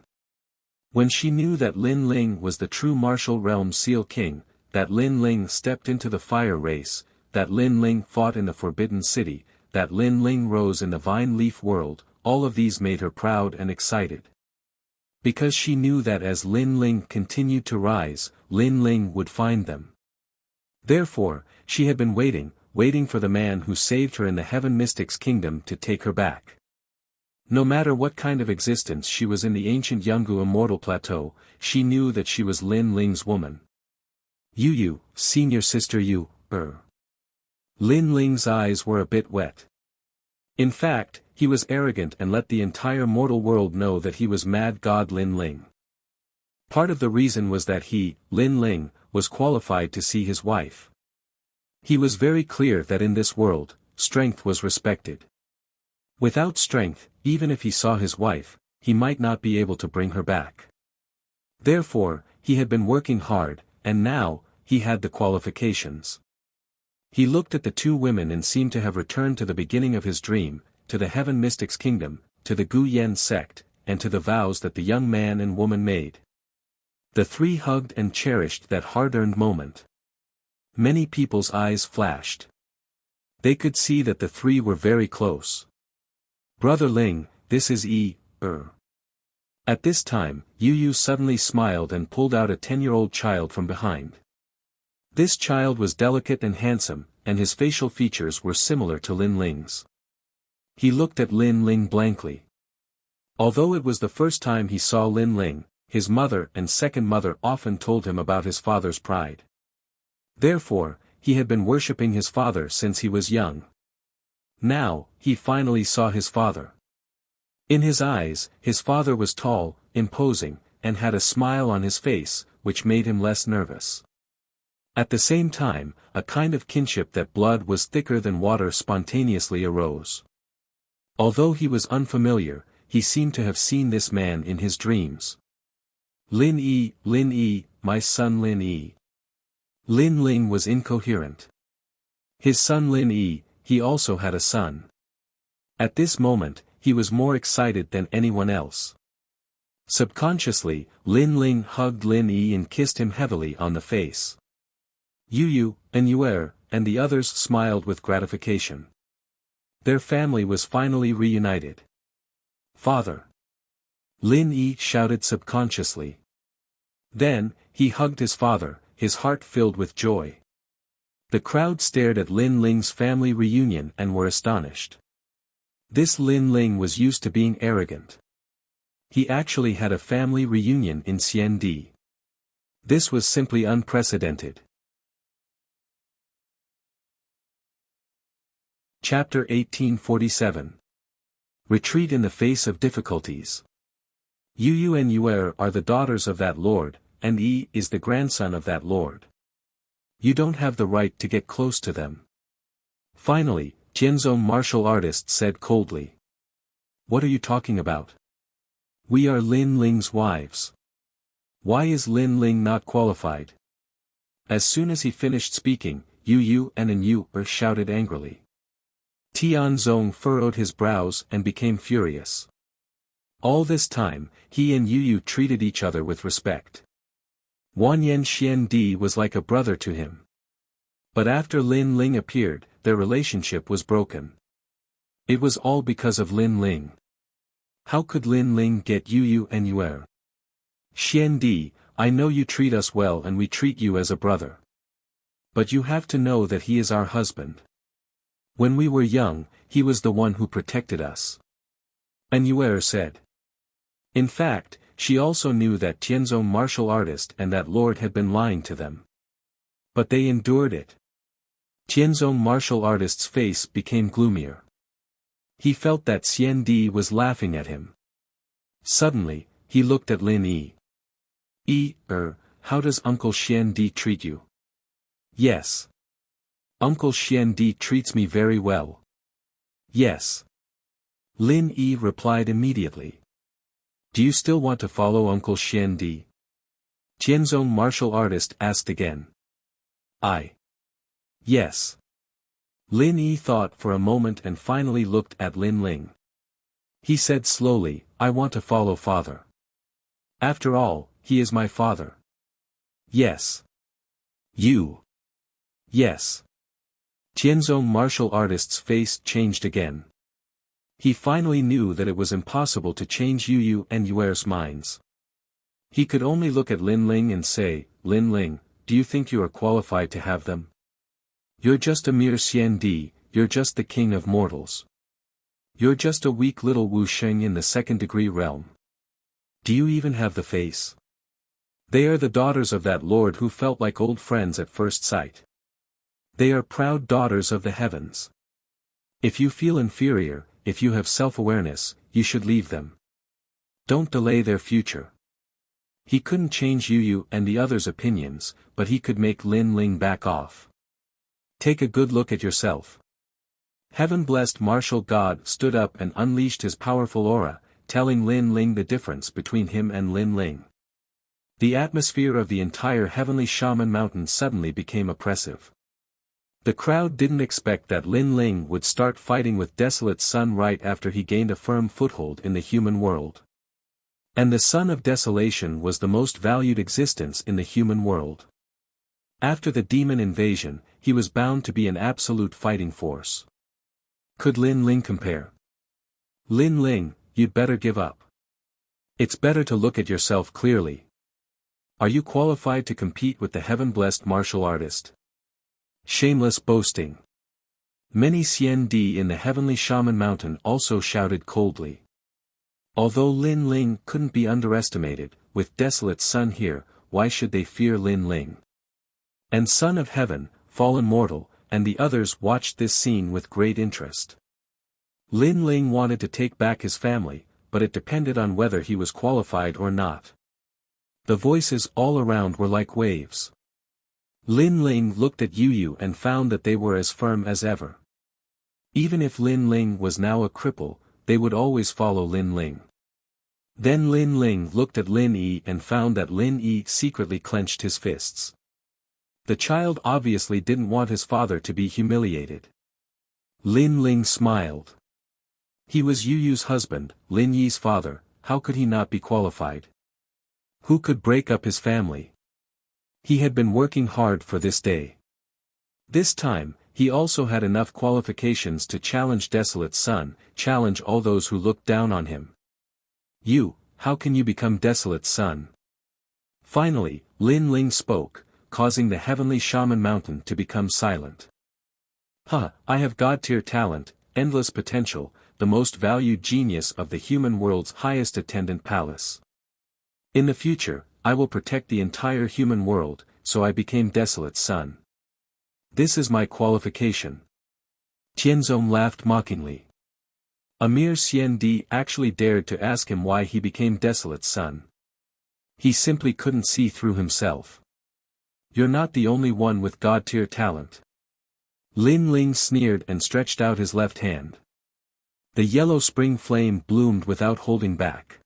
When she knew that Lin Ling was the true martial realm Seal King, that Lin Ling stepped into the fire race, that Lin Ling fought in the Forbidden City, that Lin Ling rose in the Vine Leaf world, all of these made her proud and excited. Because she knew that as Lin Ling continued to rise, Lin Ling would find them. Therefore, she had been waiting for the man who saved her in the Heaven Mystic's kingdom to take her back. No matter what kind of existence she was in the ancient Yungu Immortal Plateau, she knew that she was Lin Ling's woman. Yu, senior sister Yu. Lin Ling's eyes were a bit wet. In fact, he was arrogant and let the entire mortal world know that he was Mad God Lin Ling. Part of the reason was that he, Lin Ling, was qualified to see his wife. He was very clear that in this world, strength was respected. Without strength, even if he saw his wife, he might not be able to bring her back. Therefore, he had been working hard, and now, he had the qualifications. He looked at the 2 women and seemed to have returned to the beginning of his dream, to the Heaven Mystic's kingdom, to the Gu Yen sect, and to the vows that the young man and woman made. The 3 hugged and cherished that hard-earned moment. Many people's eyes flashed. They could see that the 3 were very close. Brother Ling, this is At this time, Yu Yu suddenly smiled and pulled out a 10-year-old child from behind. This child was delicate and handsome, and his facial features were similar to Lin Ling's. He looked at Lin Ling blankly. Although it was the first time he saw Lin Ling, his mother and second mother often told him about his father's pride. Therefore, he had been worshipping his father since he was young. Now, he finally saw his father. In his eyes, his father was tall, imposing, and had a smile on his face, which made him less nervous. At the same time, a kind of kinship that blood was thicker than water spontaneously arose. Although he was unfamiliar, he seemed to have seen this man in his dreams. Lin Yi, my son Lin Yi. Lin Ling was incoherent. His son Lin Yi, he also had a son. At this moment, he was more excited than anyone else. Subconsciously, Lin Ling hugged Lin Yi and kissed him heavily on the face. Yu Yu, and Yuer, and the others smiled with gratification. Their family was finally reunited. Father! Lin Yi shouted subconsciously. Then, he hugged his father, his heart filled with joy. The crowd stared at Lin Ling's family reunion and were astonished. This Lin Ling was used to being arrogant. He actually had a family reunion in Xiandi. This was simply unprecedented. Chapter 1847. Retreat in the face of difficulties. Yu Yu and Yuer are the daughters of that lord, and Yi is the grandson of that lord. You don't have the right to get close to them. Finally, Tianzong martial artist said coldly. What are you talking about? We are Lin Ling's wives. Why is Lin Ling not qualified? As soon as he finished speaking, Yu Yu and Yuer shouted angrily. Tianzong furrowed his brows and became furious. All this time, he and Yu Yu treated each other with respect. Wanyan Xiandi was like a brother to him. But after Lin Ling appeared, their relationship was broken. It was all because of Lin Ling. How could Lin Ling get Yu Yu and Yuer? Xiandi, I know you treat us well and we treat you as a brother. But you have to know that he is our husband. When we were young, he was the one who protected us. And Yuer said. In fact, she also knew that Tianzong martial artist and that lord had been lying to them. But they endured it. Tianzong martial artist's face became gloomier. He felt that Xiandi was laughing at him. Suddenly, he looked at Lin Yi. How does Uncle Xiandi treat you? Yes. Uncle Xiandi treats me very well. Yes. Lin Yi replied immediately. Do you still want to follow Uncle Xiandi? Tianzong martial artist asked again. Yes. Lin Yi thought for a moment and finally looked at Lin Ling. He said slowly, I want to follow father. After all, he is my father. Yes. You. Yes. Tianzong martial artist's face changed again. He finally knew that it was impossible to change Yu Yu and Yuer's minds. He could only look at Lin Ling and say, Lin Ling, do you think you are qualified to have them? You're just a mere Xiandi, you're just the king of mortals. You're just a weak little Wu Sheng in the second-degree realm. Do you even have the face? They are the daughters of that lord who felt like old friends at first sight. They are proud daughters of the heavens. If you feel inferior, if you have self-awareness, you should leave them. Don't delay their future. He couldn't change Yu Yu and the others' opinions, but he could make Lin Ling back off. Take a good look at yourself. Heaven-blessed martial god stood up and unleashed his powerful aura, telling Lin Ling the difference between him and Lin Ling. The atmosphere of the entire heavenly shaman mountain suddenly became oppressive. The crowd didn't expect that Lin Ling would start fighting with Desolate Sun right after he gained a firm foothold in the human world. And the Son of Desolation was the most valued existence in the human world. After the demon invasion, he was bound to be an absolute fighting force. Could Lin Ling compare? Lin Ling, you'd better give up. It's better to look at yourself clearly. Are you qualified to compete with the heaven-blessed martial artist? Shameless boasting. Many Xian in the heavenly shaman mountain also shouted coldly. Although Lin Ling couldn't be underestimated, with desolate sun here, why should they fear Lin Ling? And son of heaven, fallen mortal, and the others watched this scene with great interest. Lin Ling wanted to take back his family, but it depended on whether he was qualified or not. The voices all around were like waves. Lin Ling looked at Yu and found that they were as firm as ever. Even if Lin Ling was now a cripple, they would always follow Lin Ling. Then Lin Ling looked at Lin Yi and found that Lin Yi secretly clenched his fists. The child obviously didn't want his father to be humiliated. Lin Ling smiled. He was Yu's husband, Lin Yi's father, how could he not be qualified? Who could break up his family? He had been working hard for this day. This time, he also had enough qualifications to challenge Desolate Sun, challenge all those who looked down on him. You, how can you become Desolate Sun? Finally, Lin Ling spoke, causing the heavenly shaman mountain to become silent. I have God-tier talent, endless potential, the most valued genius of the human world's highest attendant palace. In the future, I will protect the entire human world, so I became Desolate Sun. This is my qualification. Tianzong laughed mockingly. A mere Xian actually dared to ask him why he became Desolate Sun. He simply couldn't see through himself. You're not the only one with God-tier talent. Lin Ling sneered and stretched out his left hand. The yellow spring flame bloomed without holding back.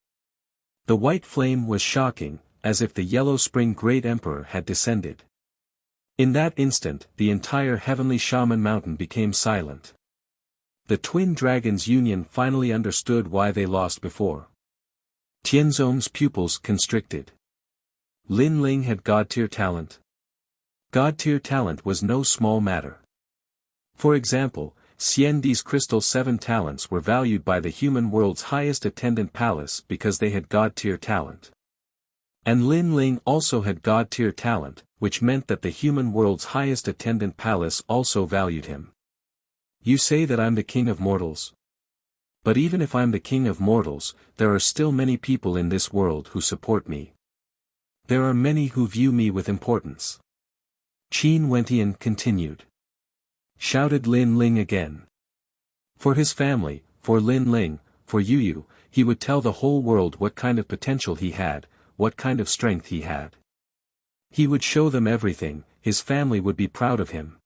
The white flame was shocking, as if the yellow spring great emperor had descended. In that instant, the entire heavenly shaman mountain became silent. The twin dragons' union finally understood why they lost before. Tianzong's pupils constricted. Lin Ling had God-tier talent. God-tier talent was no small matter. For example, Xiandi's crystal 7 talents were valued by the human world's highest attendant palace because they had God-tier talent. And Lin Ling also had God-tier talent, which meant that the human world's highest attendant palace also valued him. You say that I'm the king of mortals. But even if I'm the king of mortals, there are still many people in this world who support me. There are many who view me with importance. Qin Wentian continued. Shouted Lin Ling again. For his family, for Lin Ling, for Yu, he would tell the whole world what kind of potential he had, what kind of strength he had. He would show them everything, his family would be proud of him.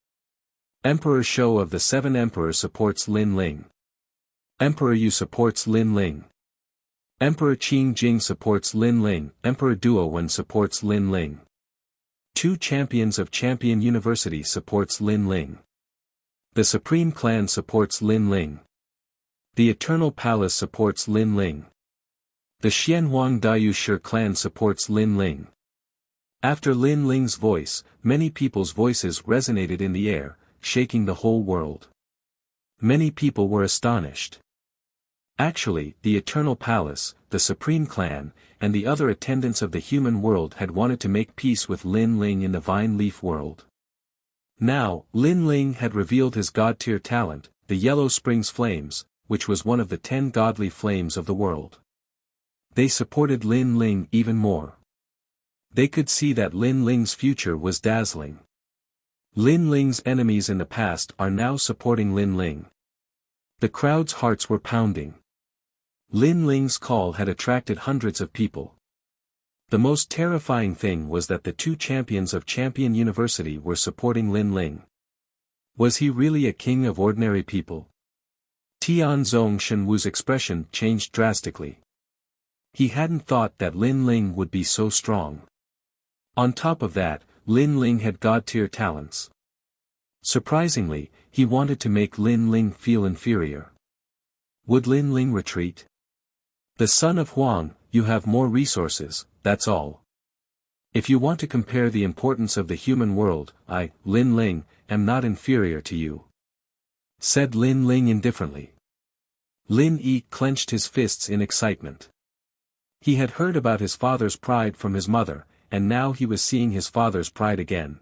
Emperor Shou of the 7 Emperors supports Lin Ling. Emperor Yu supports Lin Ling. Emperor Qing Jing supports Lin Ling. Emperor Duo Wen supports Lin Ling. 2 champions of Champion University supports Lin Ling. The Supreme Clan supports Lin Ling. The Eternal Palace supports Lin Ling. The Xianhuang Daiyushi clan supports Lin Ling. After Lin Ling's voice, many people's voices resonated in the air, shaking the whole world. Many people were astonished. Actually, the Eternal Palace, the Supreme Clan, and the other attendants of the human world had wanted to make peace with Lin Ling in the Vine Leaf world. Now, Lin Ling had revealed his God-tier talent, the Yellow Springs Flames, which was one of the 10 godly flames of the world. They supported Lin Ling even more. They could see that Lin Ling's future was dazzling. Lin Ling's enemies in the past are now supporting Lin Ling. The crowd's hearts were pounding. Lin Ling's call had attracted hundreds of people. The most terrifying thing was that the 2 champions of Champion University were supporting Lin Ling. Was he really a king of ordinary people? Tianzong Shenwu's expression changed drastically. He hadn't thought that Lin Ling would be so strong. On top of that, Lin Ling had God-tier talents. Surprisingly, he wanted to make Lin Ling feel inferior. Would Lin Ling retreat? The son of Huang, you have more resources, that's all. If you want to compare the importance of the human world, I, Lin Ling, am not inferior to you. Said Lin Ling indifferently. Lin Yi clenched his fists in excitement. He had heard about his father's pride from his mother, and now he was seeing his father's pride again.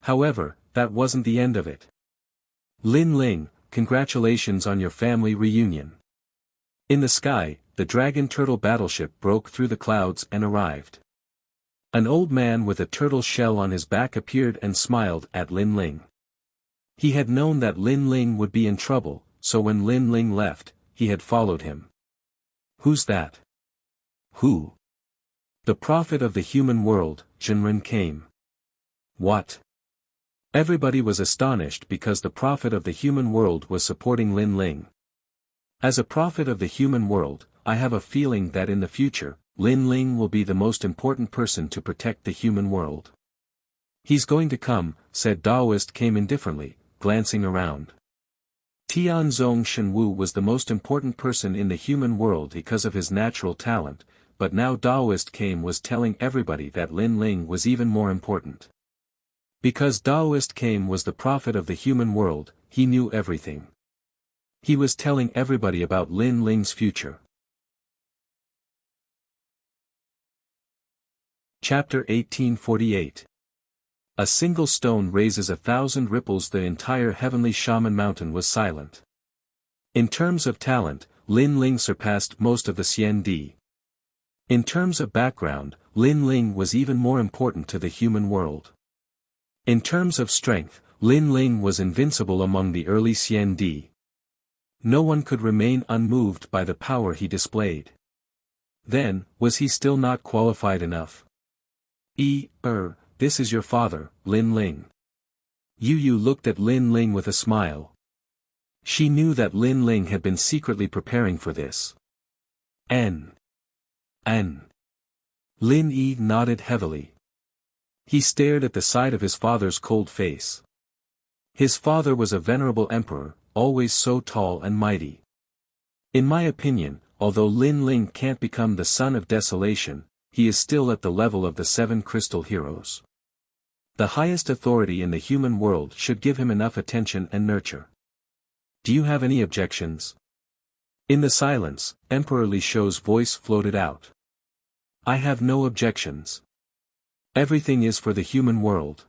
However, that wasn't the end of it. Lin Ling, congratulations on your family reunion. In the sky, the dragon turtle battleship broke through the clouds and arrived. An old man with a turtle shell on his back appeared and smiled at Lin Ling. He had known that Lin Ling would be in trouble, so when Lin Ling left, he had followed him. Who's that? Who? The prophet of the human world, Jinren came. What? Everybody was astonished because the prophet of the human world was supporting Lin Ling. As a prophet of the human world, I have a feeling that in the future, Lin Ling will be the most important person to protect the human world. He's going to come, said Daoist came indifferently, glancing around. Tianzong Shenwu was the most important person in the human world because of his natural talent, but now Daoist came was telling everybody that Lin Ling was even more important. Because Daoist came was the prophet of the human world, he knew everything. He was telling everybody about Lin Ling's future. Chapter 1848. A single stone raises 1,000 ripples. The entire heavenly shaman mountain was silent. In terms of talent, Lin Ling surpassed most of the Xian. In terms of background, Lin Ling was even more important to the human world. In terms of strength, Lin Ling was invincible among the early Xian. No one could remain unmoved by the power he displayed. Then, was he still not qualified enough? This is your father, Lin Ling. Yu looked at Lin Ling with a smile. She knew that Lin Ling had been secretly preparing for this. Lin Yi nodded heavily. He stared at the sight of his father's cold face. His father was a venerable emperor, always so tall and mighty. In my opinion, although Lin Ling can't become the son of desolation, he is still at the level of the 7 crystal heroes. The highest authority in the human world should give him enough attention and nurture. Do you have any objections? In the silence, Emperor Li Shou's voice floated out. I have no objections. Everything is for the human world.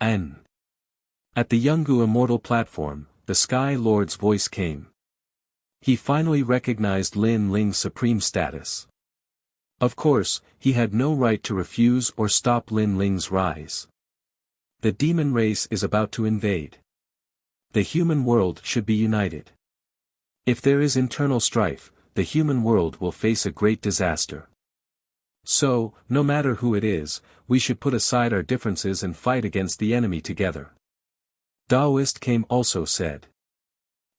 At the Yungu Immortal platform, the Sky Lord's voice came. He finally recognized Lin Ling's supreme status. Of course, he had no right to refuse or stop Lin Ling's rise. The demon race is about to invade. The human world should be united. If there is internal strife, the human world will face a great disaster. So, no matter who it is, we should put aside our differences and fight against the enemy together. Daoist came also said.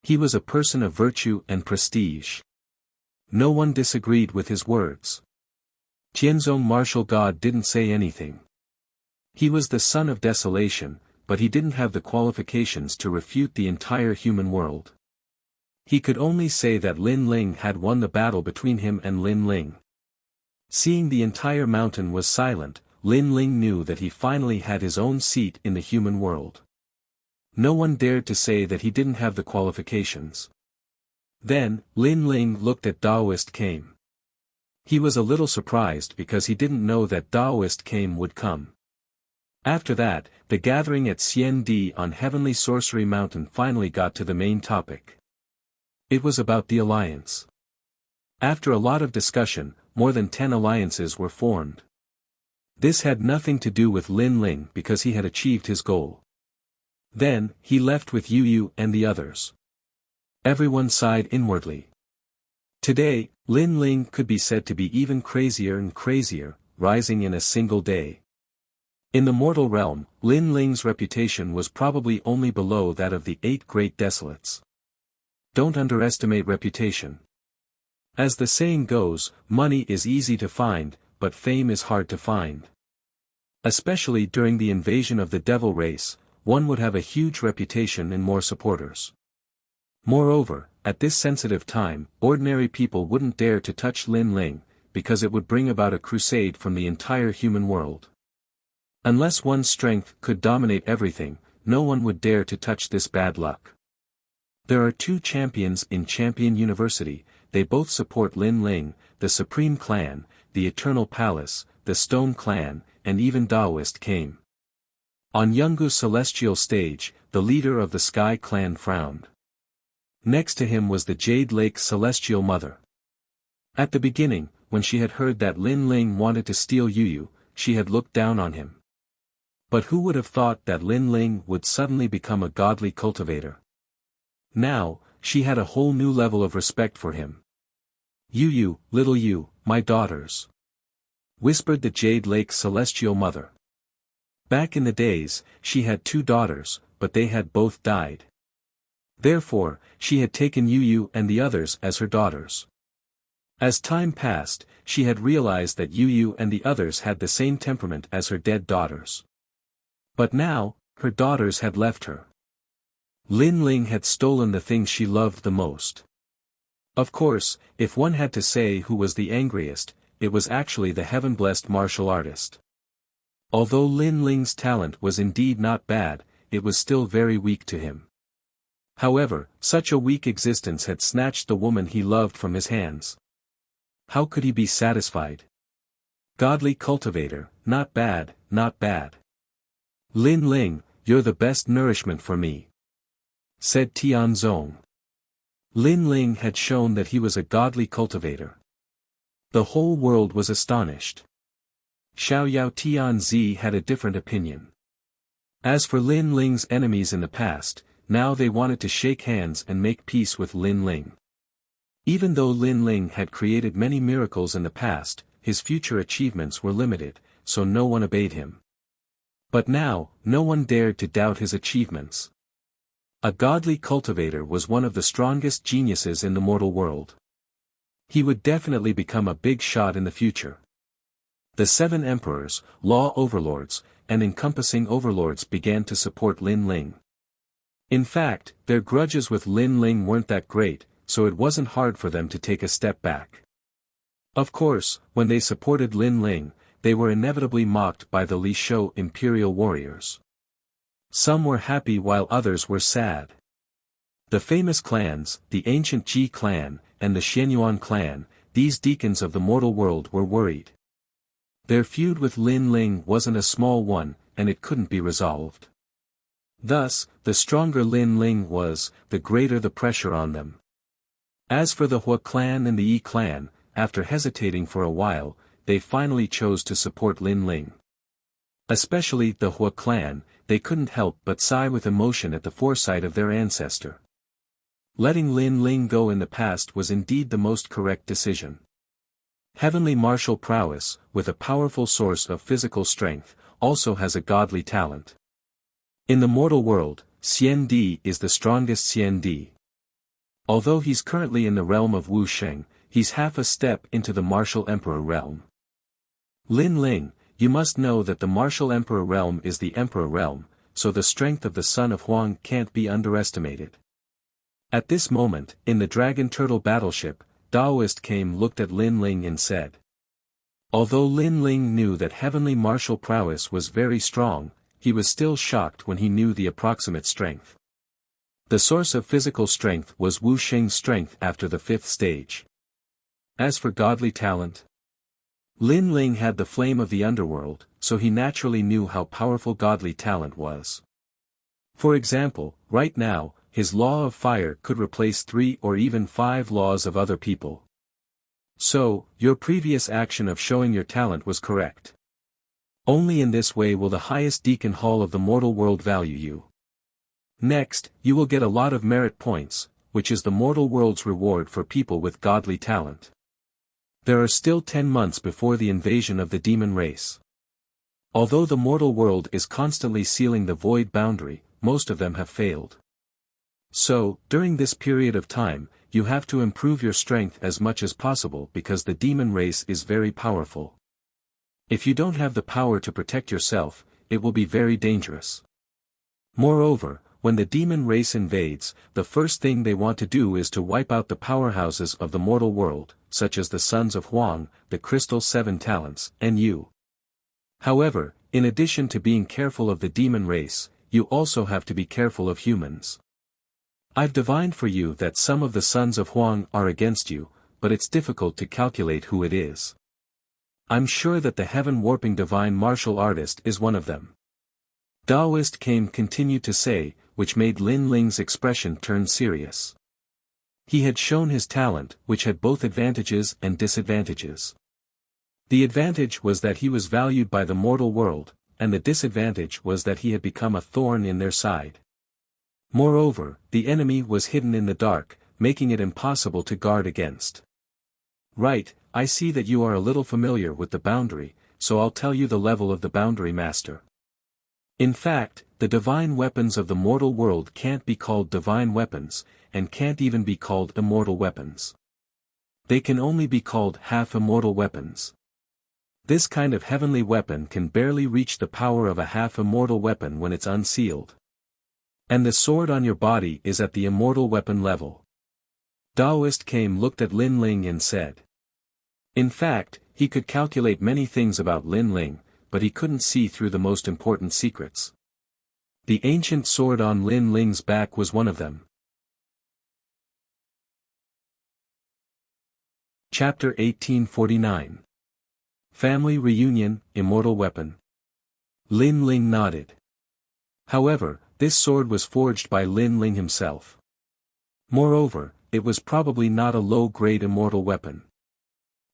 He was a person of virtue and prestige. No one disagreed with his words. Tianzong martial god didn't say anything. He was the son of desolation, but he didn't have the qualifications to refute the entire human world. He could only say that Lin Ling had won the battle between him and Lin Ling. Seeing the entire mountain was silent, Lin Ling knew that he finally had his own seat in the human world. No one dared to say that he didn't have the qualifications. Then, Lin Ling looked at Daoist came. He was a little surprised because he didn't know that Daoist came would come. After that, the gathering at Xian on Heavenly Sorcery Mountain finally got to the main topic. It was about the alliance. After a lot of discussion, more than 10 alliances were formed. This had nothing to do with Lin Ling because he had achieved his goal. Then, he left with Yu and the others. Everyone sighed inwardly. Today, Lin Ling could be said to be even crazier and crazier, rising in a single day. In the mortal realm, Lin Ling's reputation was probably only below that of the 8 great desolates. Don't underestimate reputation. As the saying goes, money is easy to find, but fame is hard to find. Especially during the invasion of the devil race, one would have a huge reputation and more supporters. Moreover, at this sensitive time, ordinary people wouldn't dare to touch Lin Ling, because it would bring about a crusade from the entire human world. Unless one's strength could dominate everything, no one would dare to touch this bad luck. There are 2 champions in Champion University, they both support Lin Ling, the Supreme Clan, the Eternal Palace, the Stone Clan, and even Taoist came. On Yungu's celestial stage, the leader of the Sky Clan frowned. Next to him was the Jade Lake's celestial mother. At the beginning, when she had heard that Lin Ling wanted to steal Yu, she had looked down on him. But who would have thought that Lin Ling would suddenly become a godly cultivator? Now, she had a whole new level of respect for him. Yu, little Yu, my daughters, whispered the Jade Lake's celestial mother. Back in the days, she had 2 daughters, but they had both died. Therefore, she had taken Yu and the others as her daughters. As time passed, she had realized that Yu and the others had the same temperament as her dead daughters. But now, her daughters had left her. Lin Ling had stolen the thing she loved the most. Of course, if one had to say who was the angriest, it was actually the heaven-blessed martial artist. Although Lin Ling's talent was indeed not bad, it was still very weak to him. However, such a weak existence had snatched the woman he loved from his hands. How could he be satisfied? Godly cultivator, not bad, not bad. Lin Ling, you're the best nourishment for me, said Tianzong. Lin Ling had shown that he was a godly cultivator. The whole world was astonished. Xiaoyao Tianzi had a different opinion. As for Lin Ling's enemies in the past, now they wanted to shake hands and make peace with Lin Ling. Even though Lin Ling had created many miracles in the past, his future achievements were limited, so no one obeyed him. But now, no one dared to doubt his achievements. A godly cultivator was one of the strongest geniuses in the mortal world. He would definitely become a big shot in the future. The 7 emperors, law overlords, and encompassing overlords began to support Lin Ling. In fact, their grudges with Lin Ling weren't that great, so it wasn't hard for them to take a step back. Of course, when they supported Lin Ling, they were inevitably mocked by the Li Shou imperial warriors. Some were happy while others were sad. The famous clans, the ancient Ji clan, and the Xianyuan clan, these deacons of the mortal world were worried. Their feud with Lin Ling wasn't a small one, and it couldn't be resolved. Thus, the stronger Lin Ling was, the greater the pressure on them. As for the Hua clan and the Yi clan, after hesitating for a while, they finally chose to support Lin Ling. Especially the Hua clan, they couldn't help but sigh with emotion at the foresight of their ancestor. Letting Lin Ling go in the past was indeed the most correct decision. Heavenly martial prowess, with a powerful source of physical strength, also has a godly talent. In the mortal world, Xian Di is the strongest Xian Di. Although he's currently in the realm of Wu Sheng, he's half a step into the martial emperor realm. Lin Ling, you must know that the martial emperor realm is the emperor realm, so the strength of the son of Huang can't be underestimated. At this moment, in the Dragon Turtle battleship, Taoist looked at Lin Ling and said. Although Lin Ling knew that heavenly martial prowess was very strong, he was still shocked when he knew the approximate strength. The source of physical strength was Wu Sheng's strength after the 5th stage. As for godly talent, Lin Ling had the flame of the underworld, so he naturally knew how powerful godly talent was. For example, right now, his law of fire could replace 3 or even 5 laws of other people. So, your previous action of showing your talent was correct. Only in this way will the highest deacon hall of the mortal world value you. Next, you will get a lot of merit points, which is the mortal world's reward for people with godly talent. There are still 10 months before the invasion of the demon race. Although the mortal world is constantly sealing the void boundary, most of them have failed. So, during this period of time, you have to improve your strength as much as possible because the demon race is very powerful. If you don't have the power to protect yourself, it will be very dangerous. Moreover, when the demon race invades, the first thing they want to do is to wipe out the powerhouses of the mortal world, such as the sons of Huang, the Crystal 7 Talents, and you. However, in addition to being careful of the demon race, you also have to be careful of humans. I've divined for you that some of the sons of Huang are against you, but it's difficult to calculate who it is. I'm sure that the heaven-warping divine martial artist is one of them. Taoist Kame continued to say, which made Lin Ling's expression turn serious. He had shown his talent, which had both advantages and disadvantages. The advantage was that he was valued by the mortal world, and the disadvantage was that he had become a thorn in their side. Moreover, the enemy was hidden in the dark, making it impossible to guard against. Right, I see that you are a little familiar with the boundary, so I'll tell you the level of the boundary master. In fact, the divine weapons of the mortal world can't be called divine weapons, and can't even be called immortal weapons. They can only be called half-immortal weapons. This kind of heavenly weapon can barely reach the power of a half-immortal weapon when it's unsealed. And the sword on your body is at the immortal weapon level. Taoist Kame looked at Lin Ling and said. In fact, he could calculate many things about Lin Ling, but he couldn't see through the most important secrets. The ancient sword on Lin Ling's back was one of them. Chapter 1849. Family Reunion, Immortal Weapon. Lin Ling nodded. However, this sword was forged by Lin Ling himself. Moreover, it was probably not a low-grade immortal weapon.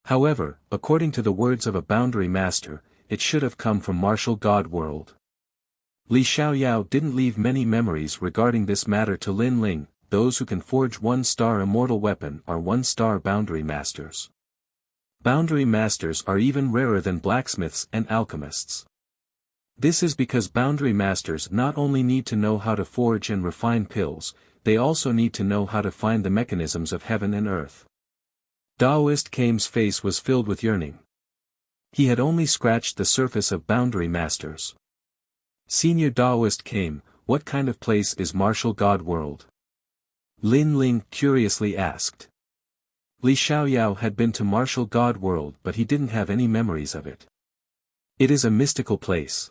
However, according to the words of a boundary master, it should have come from martial god world. Li Xiaoyao didn't leave many memories regarding this matter to Lin Ling. Those who can forge one-star immortal weapon are one-star boundary masters. Boundary masters are even rarer than blacksmiths and alchemists. This is because boundary masters not only need to know how to forge and refine pills, they also need to know how to find the mechanisms of heaven and earth. Taoist Kame's face was filled with yearning. He had only scratched the surface of boundary masters. Senior Taoist Kame, what kind of place is martial god world? Lin Ling curiously asked. Li Xiaoyao had been to martial god world but he didn't have any memories of it. It is a mystical place.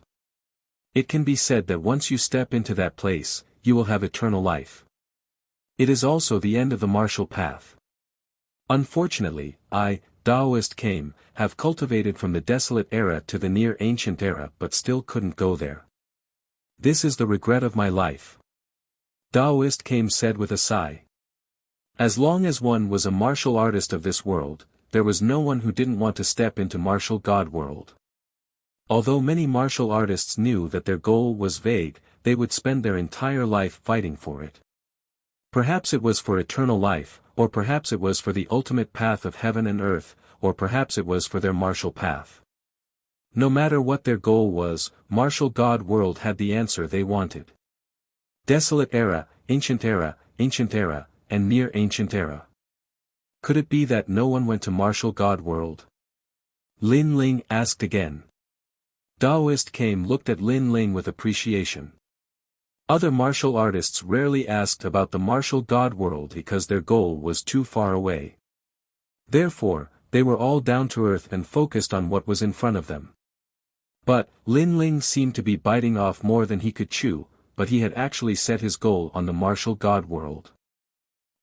It can be said that once you step into that place, you will have eternal life. It is also the end of the martial path. Unfortunately, I, Taoist Kame, have cultivated from the desolate era to the near ancient era but still couldn't go there. This is the regret of my life. Taoist Kame said with a sigh. As long as one was a martial artist of this world, there was no one who didn't want to step into martial god world. Although many martial artists knew that their goal was vague, they would spend their entire life fighting for it. Perhaps it was for eternal life, or perhaps it was for the ultimate path of heaven and earth, or perhaps it was for their martial path. No matter what their goal was, martial god world had the answer they wanted. Desolate era, ancient era, and near ancient era. Could it be that no one went to martial god world? Lin Ling asked again. Taoist Kame looked at Lin Ling with appreciation. Other martial artists rarely asked about the martial god world because their goal was too far away. Therefore, they were all down to earth and focused on what was in front of them. But, Lin Ling seemed to be biting off more than he could chew, but he had actually set his goal on the martial god world.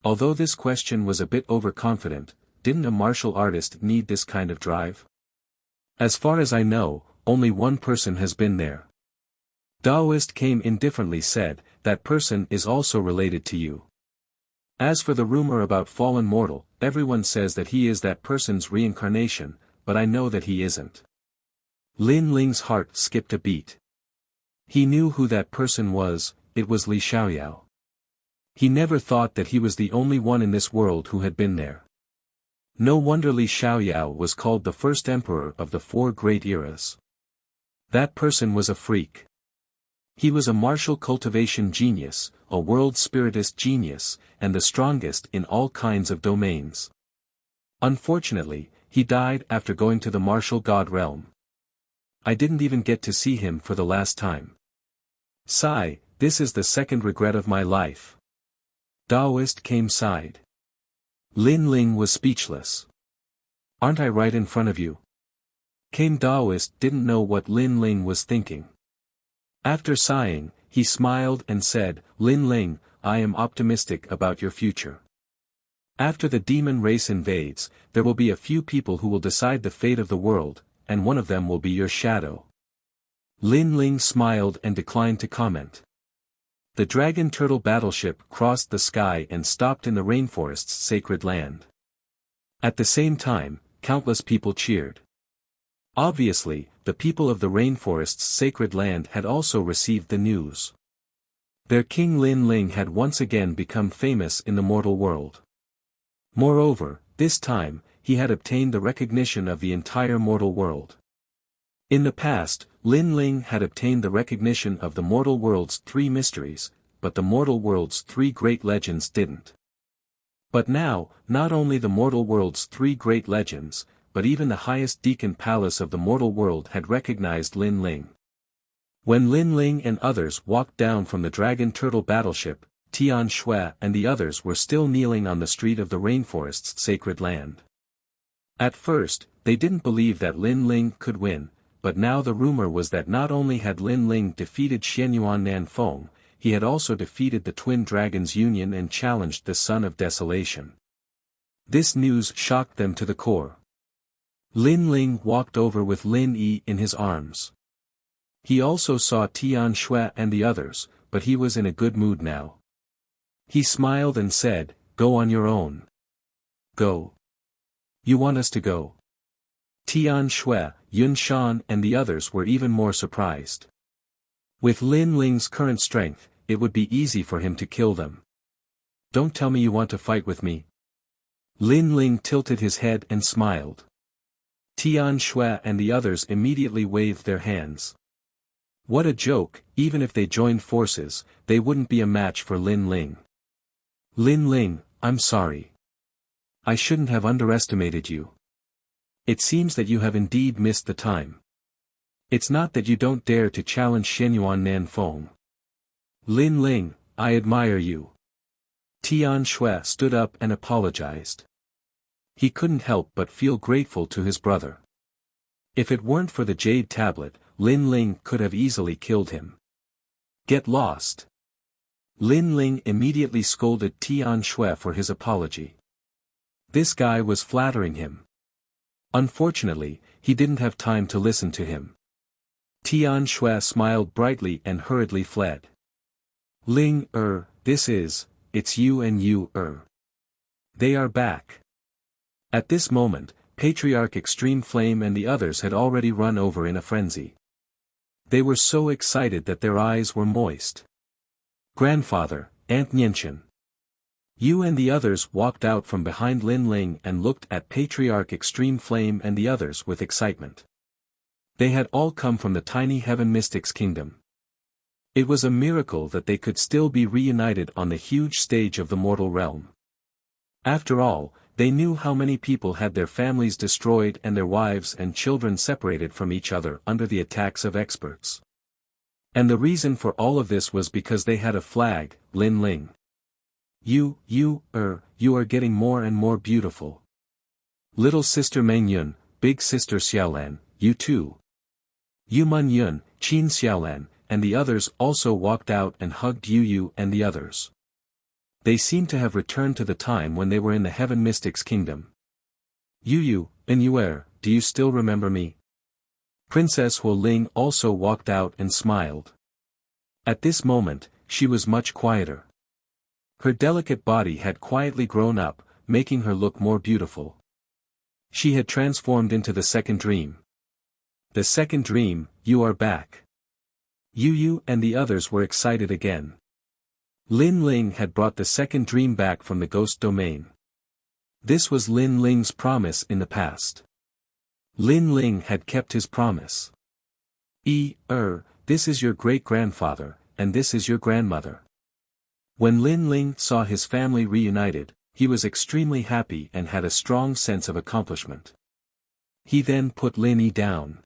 Although this question was a bit overconfident, didn't a martial artist need this kind of drive? As far as I know, only one person has been there. Taoist Kame indifferently said, that person is also related to you. As for the rumor about fallen mortal, everyone says that he is that person's reincarnation, but I know that he isn't. Lin Ling's heart skipped a beat. He knew who that person was, it was Li Xiaoyao. He never thought that he was the only one in this world who had been there. No wonder Li Xiaoyao was called the first emperor of the four great eras. That person was a freak. He was a martial cultivation genius, a world spiritist genius, and the strongest in all kinds of domains. Unfortunately, he died after going to the martial god realm. I didn't even get to see him for the last time. Sigh, this is the second regret of my life. Taoist Kame sighed. Lin Ling was speechless. Aren't I right in front of you? Kame Taoist didn't know what Lin Ling was thinking. After sighing, he smiled and said, Lin Ling, I am optimistic about your future. After the demon race invades, there will be a few people who will decide the fate of the world, and one of them will be your shadow. Lin Ling smiled and declined to comment. The dragon turtle battleship crossed the sky and stopped in the rainforest's sacred land. At the same time, countless people cheered. Obviously, the people of the rainforest's sacred land had also received the news. Their king Lin Ling had once again become famous in the mortal world. Moreover, this time, he had obtained the recognition of the entire mortal world. In the past, Lin Ling had obtained the recognition of the mortal world's 3 mysteries, but the mortal world's 3 great legends didn't. But now, not only the mortal world's 3 great legends, but even the highest deacon palace of the mortal world had recognized Lin Ling. When Lin Ling and others walked down from the dragon turtle battleship, Tian Shui and the others were still kneeling on the street of the rainforest's sacred land. At first, they didn't believe that Lin Ling could win, but now the rumor was that not only had Lin Ling defeated Xianyuan Nanfeng, he had also defeated the twin dragons Union and challenged the Son of Desolation. This news shocked them to the core. Lin Ling walked over with Lin Yi in his arms. He also saw Tian Shui and the others, but he was in a good mood now. He smiled and said, "Go on your own." "Go? You want us to go?" Tian Shui, Yun Shan and the others were even more surprised. With Lin Ling's current strength, it would be easy for him to kill them. "Don't tell me you want to fight with me." Lin Ling tilted his head and smiled. Tian Shui and the others immediately waved their hands. What a joke, even if they joined forces, they wouldn't be a match for Lin Ling. "Lin Ling, I'm sorry. I shouldn't have underestimated you. It seems that you have indeed missed the time. It's not that you don't dare to challenge Xianyuan Nanfeng. Lin Ling, I admire you." Tian Shui stood up and apologized. He couldn't help but feel grateful to his brother. If it weren't for the jade tablet, Lin Ling could have easily killed him. "Get lost." Lin Ling immediately scolded Tian Shui for his apology. This guy was flattering him. Unfortunately, he didn't have time to listen to him. Tian Shui smiled brightly and hurriedly fled. "Ling, it's you and you, They are back." At this moment, Patriarch Extreme Flame and the others had already run over in a frenzy. They were so excited that their eyes were moist. "Grandfather, Aunt Nianchen." You and the others walked out from behind Lin Ling and looked at Patriarch Extreme Flame and the others with excitement. They had all come from the tiny Heaven Mystics Kingdom. It was a miracle that they could still be reunited on the huge stage of the mortal realm. After all, they knew how many people had their families destroyed and their wives and children separated from each other under the attacks of experts. And the reason for all of this was because they had a flag, Lin Ling. You are getting more and more beautiful. Little sister Meng Yun, big sister Xiaolan, you too. Yu Man Yun, Qin Xiaolan, and the others also walked out and hugged Yu and the others. They seemed to have returned to the time when they were in the Heaven Mystics Kingdom. Yu and Yuer, do you still remember me? Princess Huo Ling also walked out and smiled. At this moment, she was much quieter. Her delicate body had quietly grown up, making her look more beautiful. She had transformed into the second dream. The second dream, you are back. Yu and the others were excited again. Lin Ling had brought the second dream back from the ghost domain. This was Lin Ling's promise in the past. Lin Ling had kept his promise. This is your great-grandfather, and this is your grandmother. When Lin Ling saw his family reunited, he was extremely happy and had a strong sense of accomplishment. He then put Lin Yi down.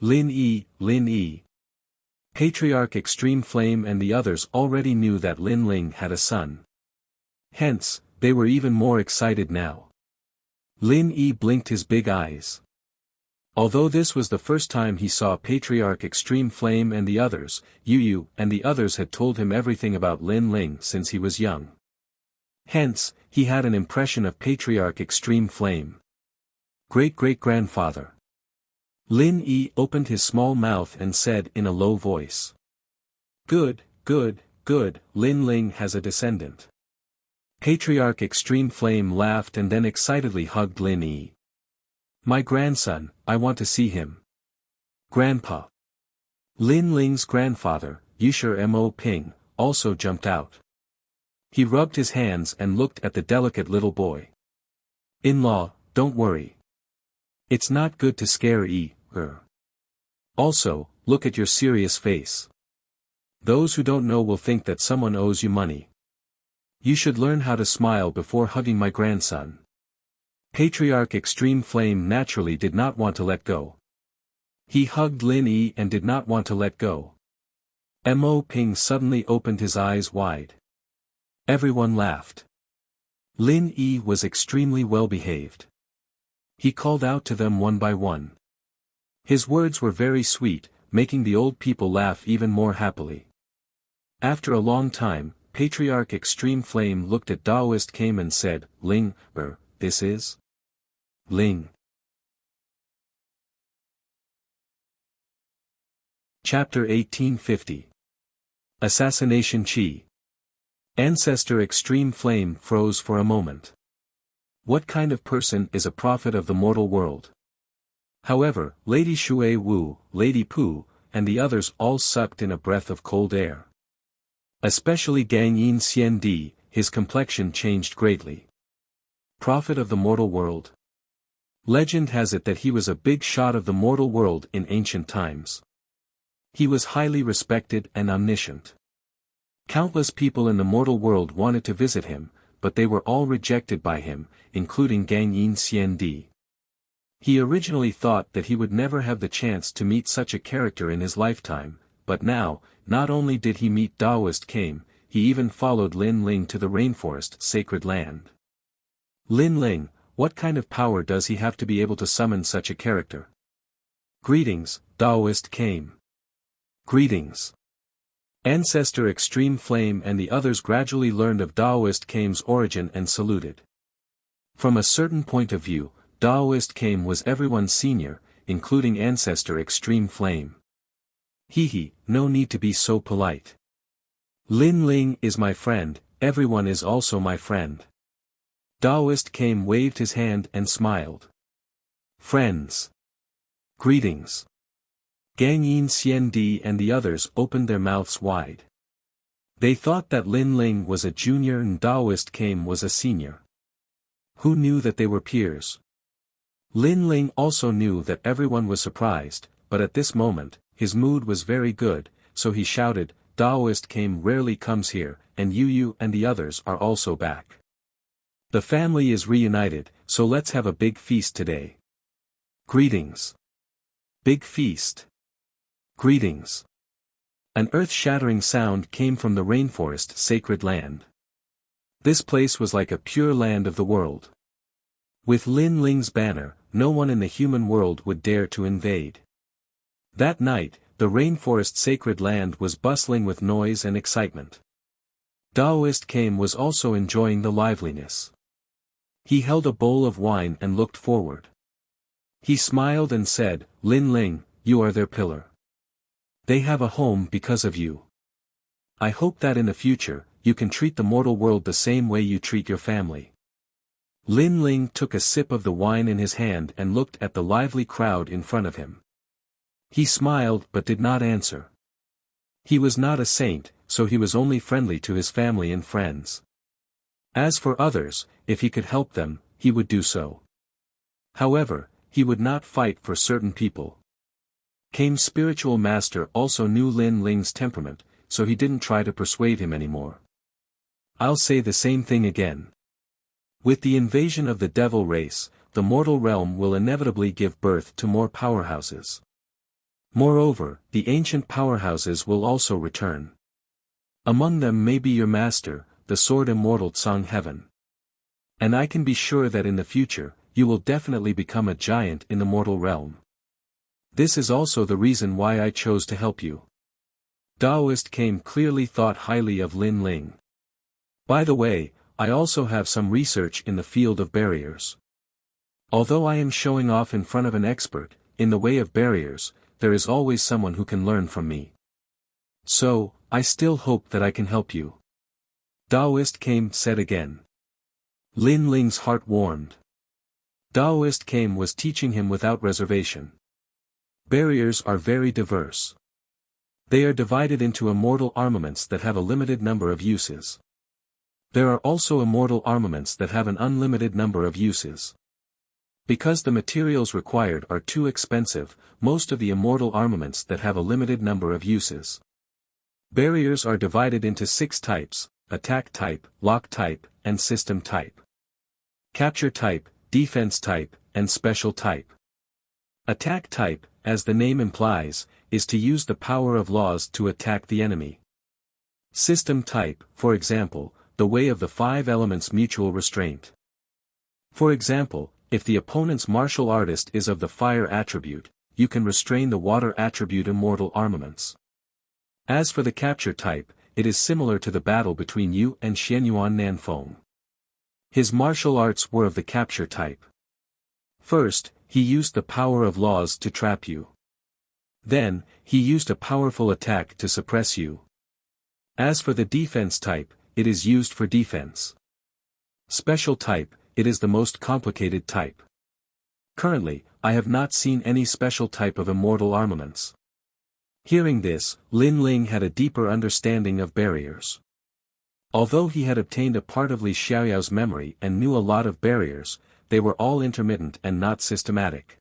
Lin Yi. Patriarch Extreme Flame and the others already knew that Lin Ling had a son. Hence, they were even more excited now. Lin Yi blinked his big eyes. Although this was the first time he saw Patriarch Extreme Flame and the others, Yu and the others had told him everything about Lin Ling since he was young. Hence, he had an impression of Patriarch Extreme Flame. Great-great-grandfather. Lin Yi opened his small mouth and said in a low voice. Good, good, good, Lin Ling has a descendant. Patriarch Extreme Flame laughed and then excitedly hugged Lin Yi. My grandson, I want to see him. Grandpa. Lin Ling's grandfather, Yusher Mo Ping, also jumped out. He rubbed his hands and looked at the delicate little boy. In-law, don't worry. It's not good to scare her. Also, look at your serious face. Those who don't know will think that someone owes you money. You should learn how to smile before hugging my grandson. Patriarch Extreme Flame naturally did not want to let go. He hugged Lin Yi and did not want to let go. Mo Ping suddenly opened his eyes wide. Everyone laughed. Lin Yi was extremely well behaved. He called out to them one by one. His words were very sweet, making the old people laugh even more happily. After a long time, Patriarch Extreme Flame looked at Daoist came and said, Ling, this is? Ling. Chapter 1850. Assassination Qi. Ancestor Extreme Flame froze for a moment. What kind of person is a prophet of the mortal world? However, Lady Shui Wu, Lady Pu, and the others all sucked in a breath of cold air. Especially Gang Yin Xian Di, his complexion changed greatly. Prophet of the mortal world. Legend has it that he was a big shot of the mortal world in ancient times. He was highly respected and omniscient. Countless people in the mortal world wanted to visit him, but they were all rejected by him, including Gang Yin Xian Di. He originally thought that he would never have the chance to meet such a character in his lifetime, but now, not only did he meet Daoist Came, he even followed Lin Ling to the rainforest sacred land. Lin Ling, what kind of power does he have to be able to summon such a character? Greetings, Daoist Came. Greetings. Ancestor Extreme Flame and the others gradually learned of Daoist Came's origin and saluted. From a certain point of view, Daoist Came was everyone's senior, including Ancestor Extreme Flame. Hee, no need to be so polite. Lin Ling is my friend, everyone is also my friend. Daoist Came waved his hand and smiled. Friends. Greetings. Gang Yin Xian Di and the others opened their mouths wide. They thought that Lin Ling was a junior and Daoist Came was a senior. Who knew that they were peers? Lin Ling also knew that everyone was surprised, but at this moment, his mood was very good, so he shouted, Daoist Came rarely comes here, and you and the others are also back. The family is reunited, so let's have a big feast today. Greetings. Big feast. Greetings. An earth-shattering sound came from the rainforest sacred land. This place was like a pure land of the world. With Lin Ling's banner, no one in the human world would dare to invade. That night, the rainforest sacred land was bustling with noise and excitement. Daoist Came was also enjoying the liveliness. He held a bowl of wine and looked forward. He smiled and said, Lin Ling, you are their pillar. They have a home because of you. I hope that in the future, you can treat the mortal world the same way you treat your family. Lin Ling took a sip of the wine in his hand and looked at the lively crowd in front of him. He smiled but did not answer. He was not a saint, so he was only friendly to his family and friends. As for others, if he could help them, he would do so. However, he would not fight for certain people. Came's spiritual master also knew Lin Ling's temperament, so he didn't try to persuade him anymore. I'll say the same thing again. With the invasion of the devil race, the mortal realm will inevitably give birth to more powerhouses. Moreover, the ancient powerhouses will also return. Among them may be your master, the sword immortal Tsang Heaven. And I can be sure that in the future, you will definitely become a giant in the mortal realm. This is also the reason why I chose to help you. Daoist Came clearly thought highly of Lin Ling. By the way, I also have some research in the field of barriers. Although I am showing off in front of an expert, in the way of barriers, there is always someone who can learn from me. So, I still hope that I can help you. Daoist Came said again. Lin Ling's heart warmed. Daoist Came was teaching him without reservation. Barriers are very diverse. They are divided into immortal armaments that have a limited number of uses. There are also immortal armaments that have an unlimited number of uses. Because the materials required are too expensive, most of the immortal armaments that have a limited number of uses. Barriers are divided into 6 types: attack type, lock type, and system type. Capture type, defense type, and special type. Attack type, as the name implies, is to use the power of laws to attack the enemy. System type, for example, the way of the 5 elements mutual restraint. For example, if the opponent's martial artist is of the fire attribute, you can restrain the water attribute immortal armaments. As for the capture type, it is similar to the battle between you and Xianyuan Nanfeng. His martial arts were of the capture type. First, he used the power of laws to trap you. Then, he used a powerful attack to suppress you. As for the defense type, it is used for defense. Special type, it is the most complicated type. Currently, I have not seen any special type of immortal armaments. Hearing this, Lin Ling had a deeper understanding of barriers. Although he had obtained a part of Li Xiaoyao's memory and knew a lot of barriers, they were all intermittent and not systematic.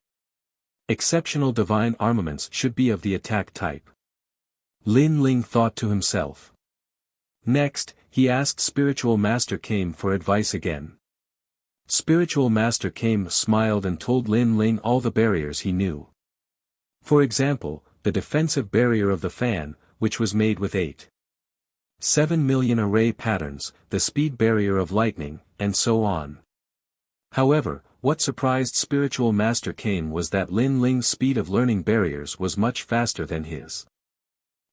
Exceptional divine armaments should be of the attack type. Lin Ling thought to himself. Next, he asked Spiritual Master Kame for advice again. Spiritual Master Kame smiled and told Lin Ling all the barriers he knew. For example, the defensive barrier of the fan, which was made with 7 million array patterns, the speed barrier of lightning, and so on. However, what surprised Spiritual Master Kame was that Lin Ling's speed of learning barriers was much faster than his.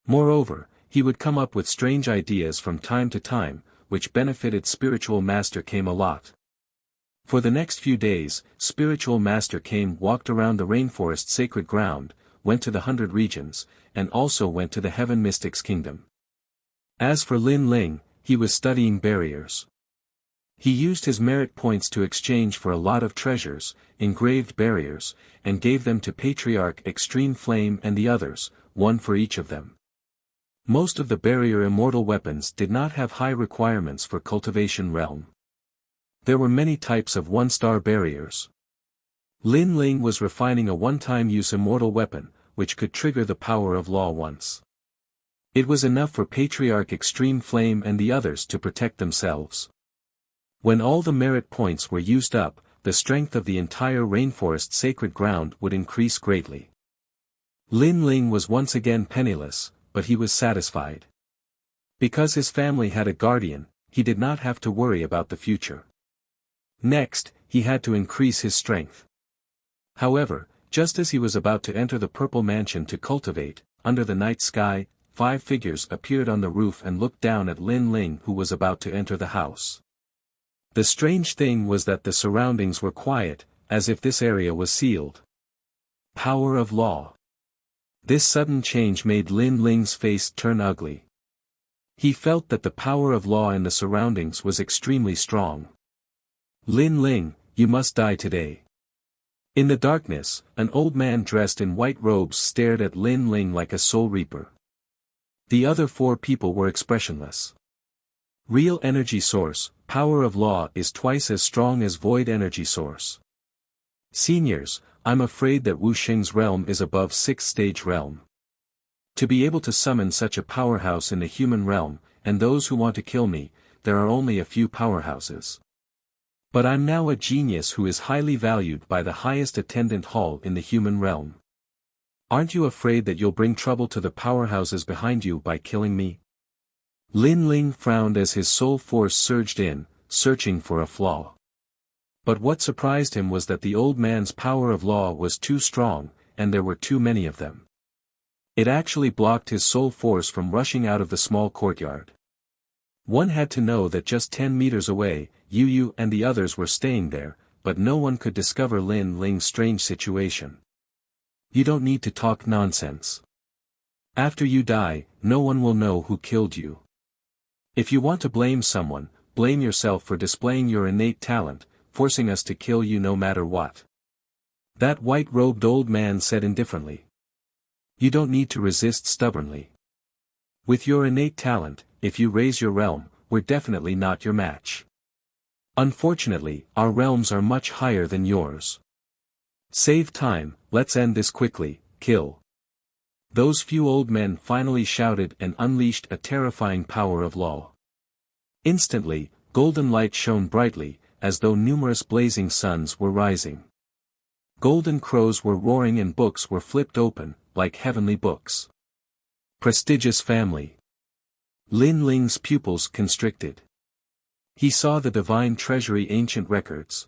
Moreover, he would come up with strange ideas from time to time, which benefited Spiritual Master Kame a lot. For the next few days, Spiritual Master Kame walked around the rainforest sacred ground, went to the 100 regions, and also went to the Heaven Mystics Kingdom. As for Lin Ling, he was studying barriers. He used his merit points to exchange for a lot of treasures, engraved barriers, and gave them to Patriarch Extreme Flame and the others, one for each of them. Most of the barrier immortal weapons did not have high requirements for cultivation realm. There were many types of 1-star barriers. Lin Ling was refining a one-time use immortal weapon, which could trigger the power of law once. It was enough for Patriarch Extreme Flame and the others to protect themselves. When all the merit points were used up, the strength of the entire rainforest sacred ground would increase greatly. Lin Ling was once again penniless, but he was satisfied. Because his family had a guardian, he did not have to worry about the future. Next, he had to increase his strength. However, just as he was about to enter the purple mansion to cultivate, under the night sky, 5 figures appeared on the roof and looked down at Lin Ling, who was about to enter the house. The strange thing was that the surroundings were quiet, as if this area was sealed. Power of law. This sudden change made Lin Ling's face turn ugly. He felt that the power of law in the surroundings was extremely strong. Lin Ling, you must die today. In the darkness, an old man dressed in white robes stared at Lin Ling like a soul reaper. The other 4 people were expressionless. Real energy source, power of law is twice as strong as void energy source. Seniors, I'm afraid that Wu Xing's realm is above 6th stage realm. To be able to summon such a powerhouse in the human realm, and those who want to kill me, there are only a few powerhouses. But I'm now a genius who is highly valued by the highest attendant hall in the human realm. Aren't you afraid that you'll bring trouble to the powerhouses behind you by killing me? Lin Ling frowned as his soul force surged in, searching for a flaw. But what surprised him was that the old man's power of law was too strong, and there were too many of them. It actually blocked his soul force from rushing out of the small courtyard. One had to know that just 10 meters away, Yu and the others were staying there, but no one could discover Lin Ling's strange situation. You don't need to talk nonsense. After you die, no one will know who killed you. If you want to blame someone, blame yourself for displaying your innate talent, forcing us to kill you no matter what. That white-robed old man said indifferently. You don't need to resist stubbornly. With your innate talent, if you raise your realm, we're definitely not your match. Unfortunately, our realms are much higher than yours. Save time, let's end this quickly, kill. Those few old men finally shouted and unleashed a terrifying power of law. Instantly, golden light shone brightly, as though numerous blazing suns were rising. Golden crows were roaring and books were flipped open, like heavenly books. Prestigious family. Lin Ling's pupils constricted. He saw the divine treasury ancient records.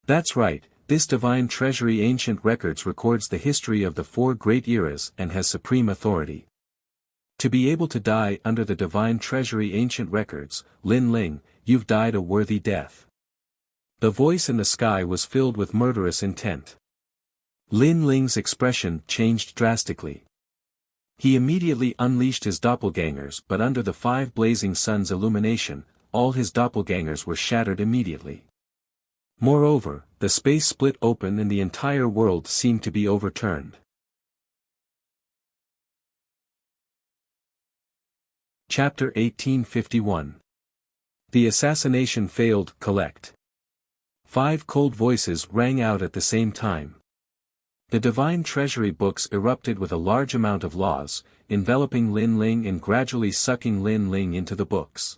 That's right, this divine treasury ancient records records the history of the 4 great eras and has supreme authority. To be able to die under the divine treasury ancient records, Lin Ling, you've died a worthy death. The voice in the sky was filled with murderous intent. Lin Ling's expression changed drastically. He immediately unleashed his doppelgangers, but under the 5 blazing suns' illumination, all his doppelgangers were shattered immediately. Moreover, the space split open and the entire world seemed to be overturned. Chapter 1851. The assassination failed. Collect. 5 cold voices rang out at the same time. The divine treasury books erupted with a large amount of laws, enveloping Lin Ling and gradually sucking Lin Ling into the books.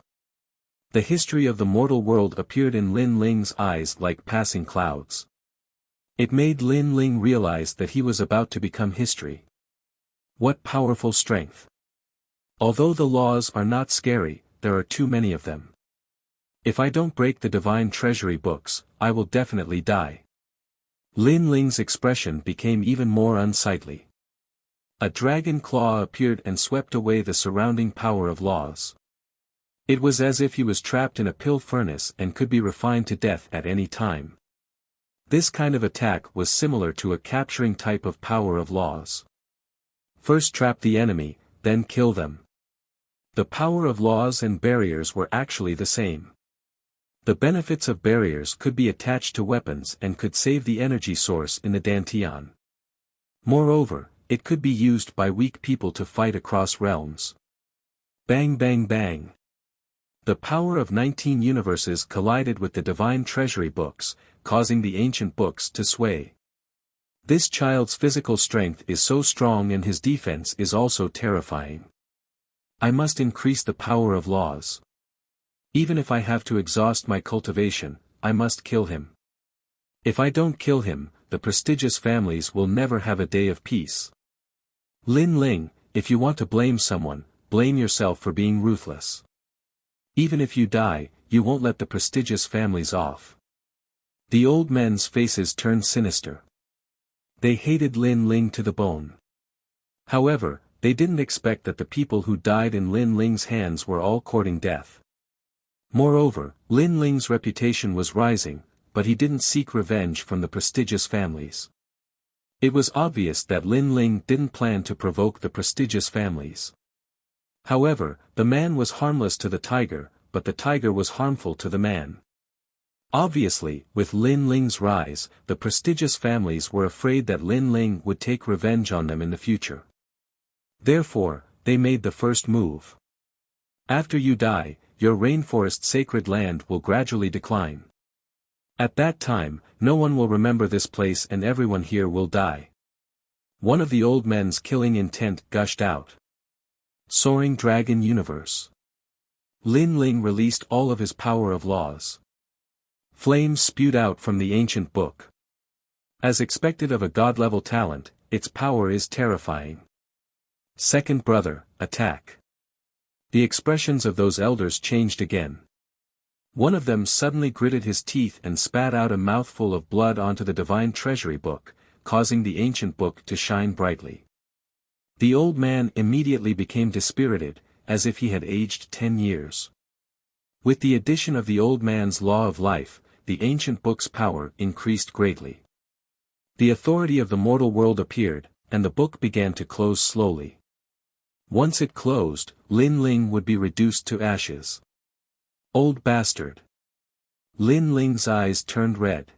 The history of the mortal world appeared in Lin Ling's eyes like passing clouds. It made Lin Ling realize that he was about to become history. What powerful strength! Although the laws are not scary, there are too many of them. If I don't break the divine treasury books, I will definitely die. Lin Ling's expression became even more unsightly. A dragon claw appeared and swept away the surrounding power of laws. It was as if he was trapped in a pill furnace and could be refined to death at any time. This kind of attack was similar to a capturing type of power of laws. First trap the enemy, then kill them. The power of laws and barriers were actually the same. The benefits of barriers could be attached to weapons and could save the energy source in the Dantian. Moreover, it could be used by weak people to fight across realms. Bang bang bang. The power of 19 universes collided with the divine treasury books, causing the ancient books to sway. This child's physical strength is so strong and his defense is also terrifying. I must increase the power of laws. Even if I have to exhaust my cultivation, I must kill him. If I don't kill him, the prestigious families will never have a day of peace. Lin Ling, if you want to blame someone, blame yourself for being ruthless. Even if you die, you won't let the prestigious families off. The old men's faces turned sinister. They hated Lin Ling to the bone. However, they didn't expect that the people who died in Lin Ling's hands were all courting death. Moreover, Lin Ling's reputation was rising, but he didn't seek revenge from the prestigious families. It was obvious that Lin Ling didn't plan to provoke the prestigious families. However, the man was harmless to the tiger, but the tiger was harmful to the man. Obviously, with Lin Ling's rise, the prestigious families were afraid that Lin Ling would take revenge on them in the future. Therefore, they made the first move. After you die, your rainforest sacred land will gradually decline. At that time, no one will remember this place and everyone here will die. One of the old men's killing intent gushed out. Soaring Dragon Universe. Lin Ling released all of his power of laws. Flames spewed out from the ancient book. As expected of a god-level talent, its power is terrifying. Second brother, attack. The expressions of those elders changed again. One of them suddenly gritted his teeth and spat out a mouthful of blood onto the divine treasury book, causing the ancient book to shine brightly. The old man immediately became dispirited, as if he had aged 10 years. With the addition of the old man's law of life, the ancient book's power increased greatly. The authority of the mortal world appeared, and the book began to close slowly. Once it closed, Lin Ling would be reduced to ashes. Old bastard. Lin Ling's eyes turned red.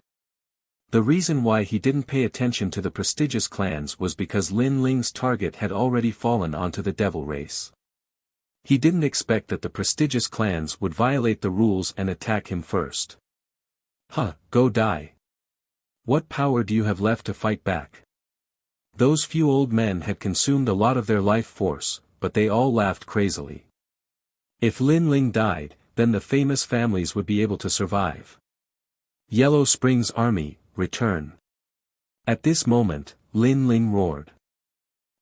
The reason why he didn't pay attention to the prestigious clans was because Lin Ling's target had already fallen onto the devil race. He didn't expect that the prestigious clans would violate the rules and attack him first. Go die. What power do you have left to fight back? Those few old men had consumed a lot of their life force, but they all laughed crazily. If Lin Ling died, then the famous families would be able to survive. Yellow Springs Army, return. At this moment, Lin Ling roared.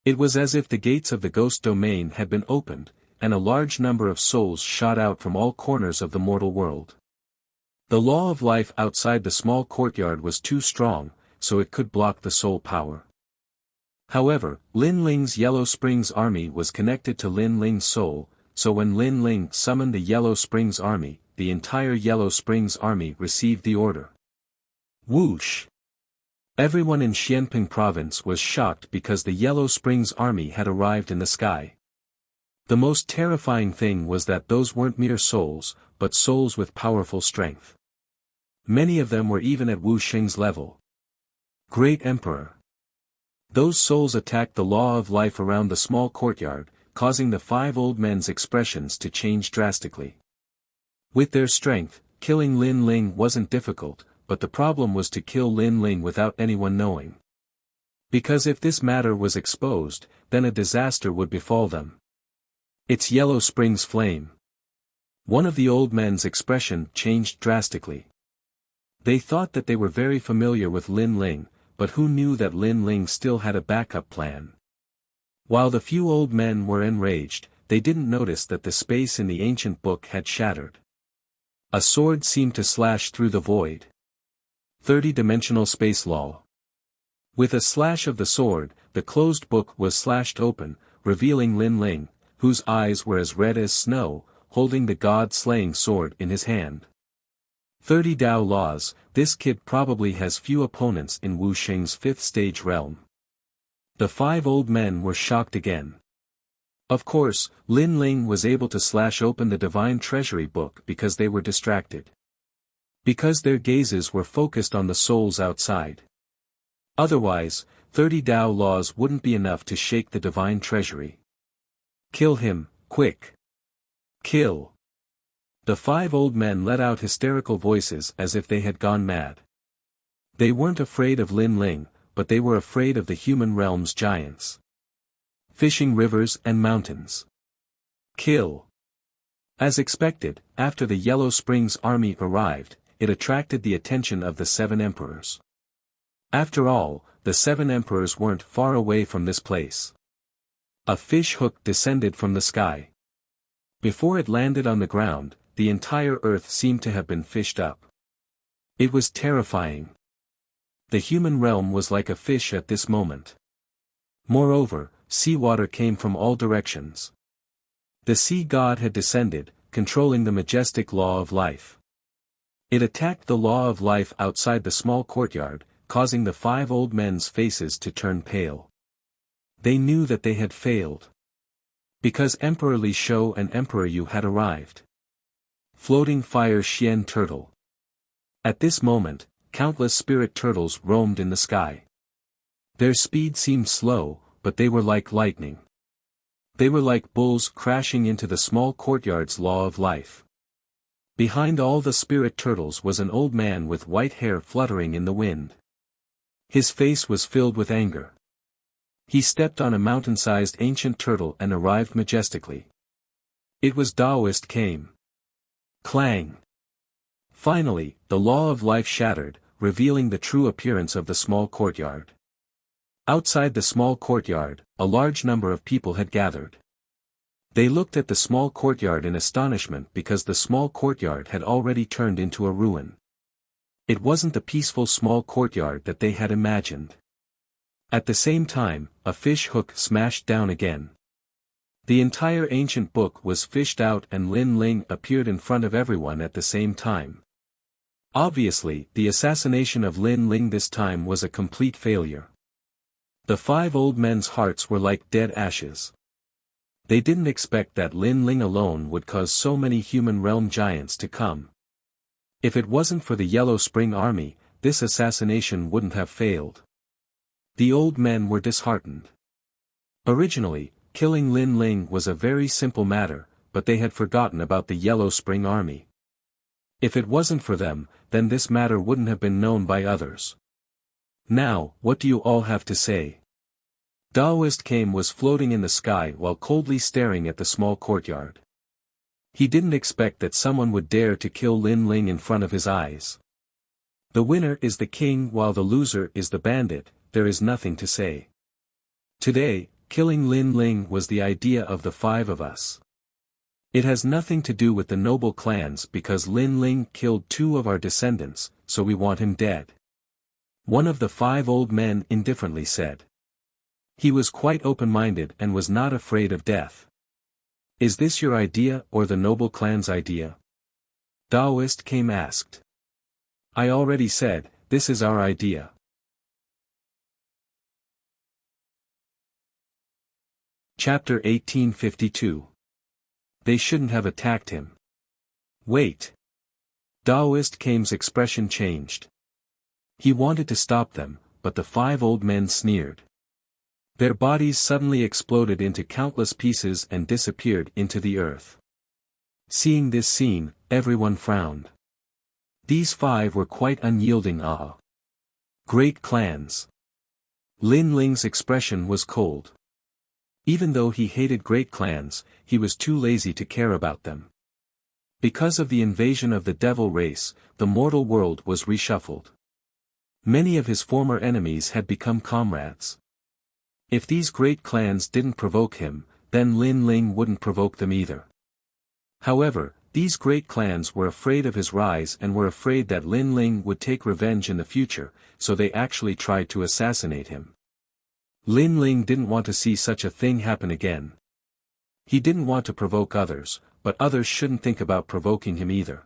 It was as if the gates of the ghost domain had been opened, and a large number of souls shot out from all corners of the mortal world. The law of life outside the small courtyard was too strong, so it could block the soul power. However, Lin Ling's Yellow Springs Army was connected to Lin Ling's soul, so when Lin Ling summoned the Yellow Springs Army, the entire Yellow Springs Army received the order. Whoosh! Everyone in Xianping province was shocked because the Yellow Springs Army had arrived in the sky. The most terrifying thing was that those weren't mere souls, but souls with powerful strength. Many of them were even at Wu Xing's level. Great Emperor. Those souls attacked the law of life around the small courtyard, causing the 5 old men's expressions to change drastically. With their strength, killing Lin Ling wasn't difficult, but the problem was to kill Lin Ling without anyone knowing. Because if this matter was exposed, then a disaster would befall them. It's Yellow Springs Flame. One of the old men's expression changed drastically. They thought that they were very familiar with Lin Ling, but who knew that Lin Ling still had a backup plan? While the few old men were enraged, they didn't notice that the space in the ancient book had shattered. A sword seemed to slash through the void. 30-dimensional space law. With a slash of the sword, the closed book was slashed open, revealing Lin Ling, whose eyes were as red as snow, holding the god-slaying sword in his hand. 30 Dao laws, this kid probably has few opponents in Wu Xing's 5th stage realm. The 5 old men were shocked again. Of course, Lin Ling was able to slash open the divine treasury book because they were distracted. Because their gazes were focused on the souls outside. Otherwise, 30 Dao laws wouldn't be enough to shake the divine treasury. Kill him, quick. Kill. The 5 old men let out hysterical voices as if they had gone mad. They weren't afraid of Lin Ling, but they were afraid of the human realm's giants. Fishing rivers and mountains. Kill. As expected, after the Yellow Springs Army arrived, it attracted the attention of the 7 emperors. After all, the 7 emperors weren't far away from this place. A fish hook descended from the sky. Before it landed on the ground, the entire earth seemed to have been fished up. It was terrifying. The human realm was like a fish at this moment. Moreover, seawater came from all directions. The sea god had descended, controlling the majestic law of life. It attacked the law of life outside the small courtyard, causing the 5 old men's faces to turn pale. They knew that they had failed. Because Emperor Li Shou and Emperor Yu had arrived. Floating Fire Xian Turtle. At this moment, countless spirit turtles roamed in the sky. Their speed seemed slow, but they were like lightning. They were like bulls crashing into the small courtyard's law of life. Behind all the spirit turtles was an old man with white hair fluttering in the wind. His face was filled with anger. He stepped on a mountain-sized ancient turtle and arrived majestically. It was Taoist came. Clang. Finally, the law of life shattered, revealing the true appearance of the small courtyard. Outside the small courtyard, a large number of people had gathered. They looked at the small courtyard in astonishment because the small courtyard had already turned into a ruin. It wasn't the peaceful small courtyard that they had imagined. At the same time, a fish hook smashed down again. The entire ancient book was fished out and Lin Ling appeared in front of everyone at the same time. Obviously, the assassination of Lin Ling this time was a complete failure. The 5 old men's hearts were like dead ashes. They didn't expect that Lin Ling alone would cause so many human realm giants to come. If it wasn't for the Yellow Spring Army, this assassination wouldn't have failed. The old men were disheartened. Originally, killing Lin Ling was a very simple matter, but they had forgotten about the Yellow Spring Army. If it wasn't for them, then this matter wouldn't have been known by others. Now, what do you all have to say? Daoist Kame was floating in the sky while coldly staring at the small courtyard. He didn't expect that someone would dare to kill Lin Ling in front of his eyes. The winner is the king while the loser is the bandit, there is nothing to say. Today, killing Lin Ling was the idea of the 5 of us. It has nothing to do with the noble clans because Lin Ling killed 2 of our descendants, so we want him dead. One of the 5 old men indifferently said. He was quite open-minded and was not afraid of death. Is this your idea or the noble clan's idea? Daoist Kame asked. I already said, this is our idea. Chapter 1852. They shouldn't have attacked him. Wait. Daoist Kame's expression changed. He wanted to stop them, but the 5 old men sneered. Their bodies suddenly exploded into countless pieces and disappeared into the earth. Seeing this scene, everyone frowned. These 5 were quite unyielding. Great clans. Lin Ling's expression was cold. Even though he hated great clans, he was too lazy to care about them. Because of the invasion of the devil race, the mortal world was reshuffled. Many of his former enemies had become comrades. If these great clans didn't provoke him, then Lin Ling wouldn't provoke them either. However, these great clans were afraid of his rise and were afraid that Lin Ling would take revenge in the future, so they actually tried to assassinate him. Lin Ling didn't want to see such a thing happen again. He didn't want to provoke others, but others shouldn't think about provoking him either.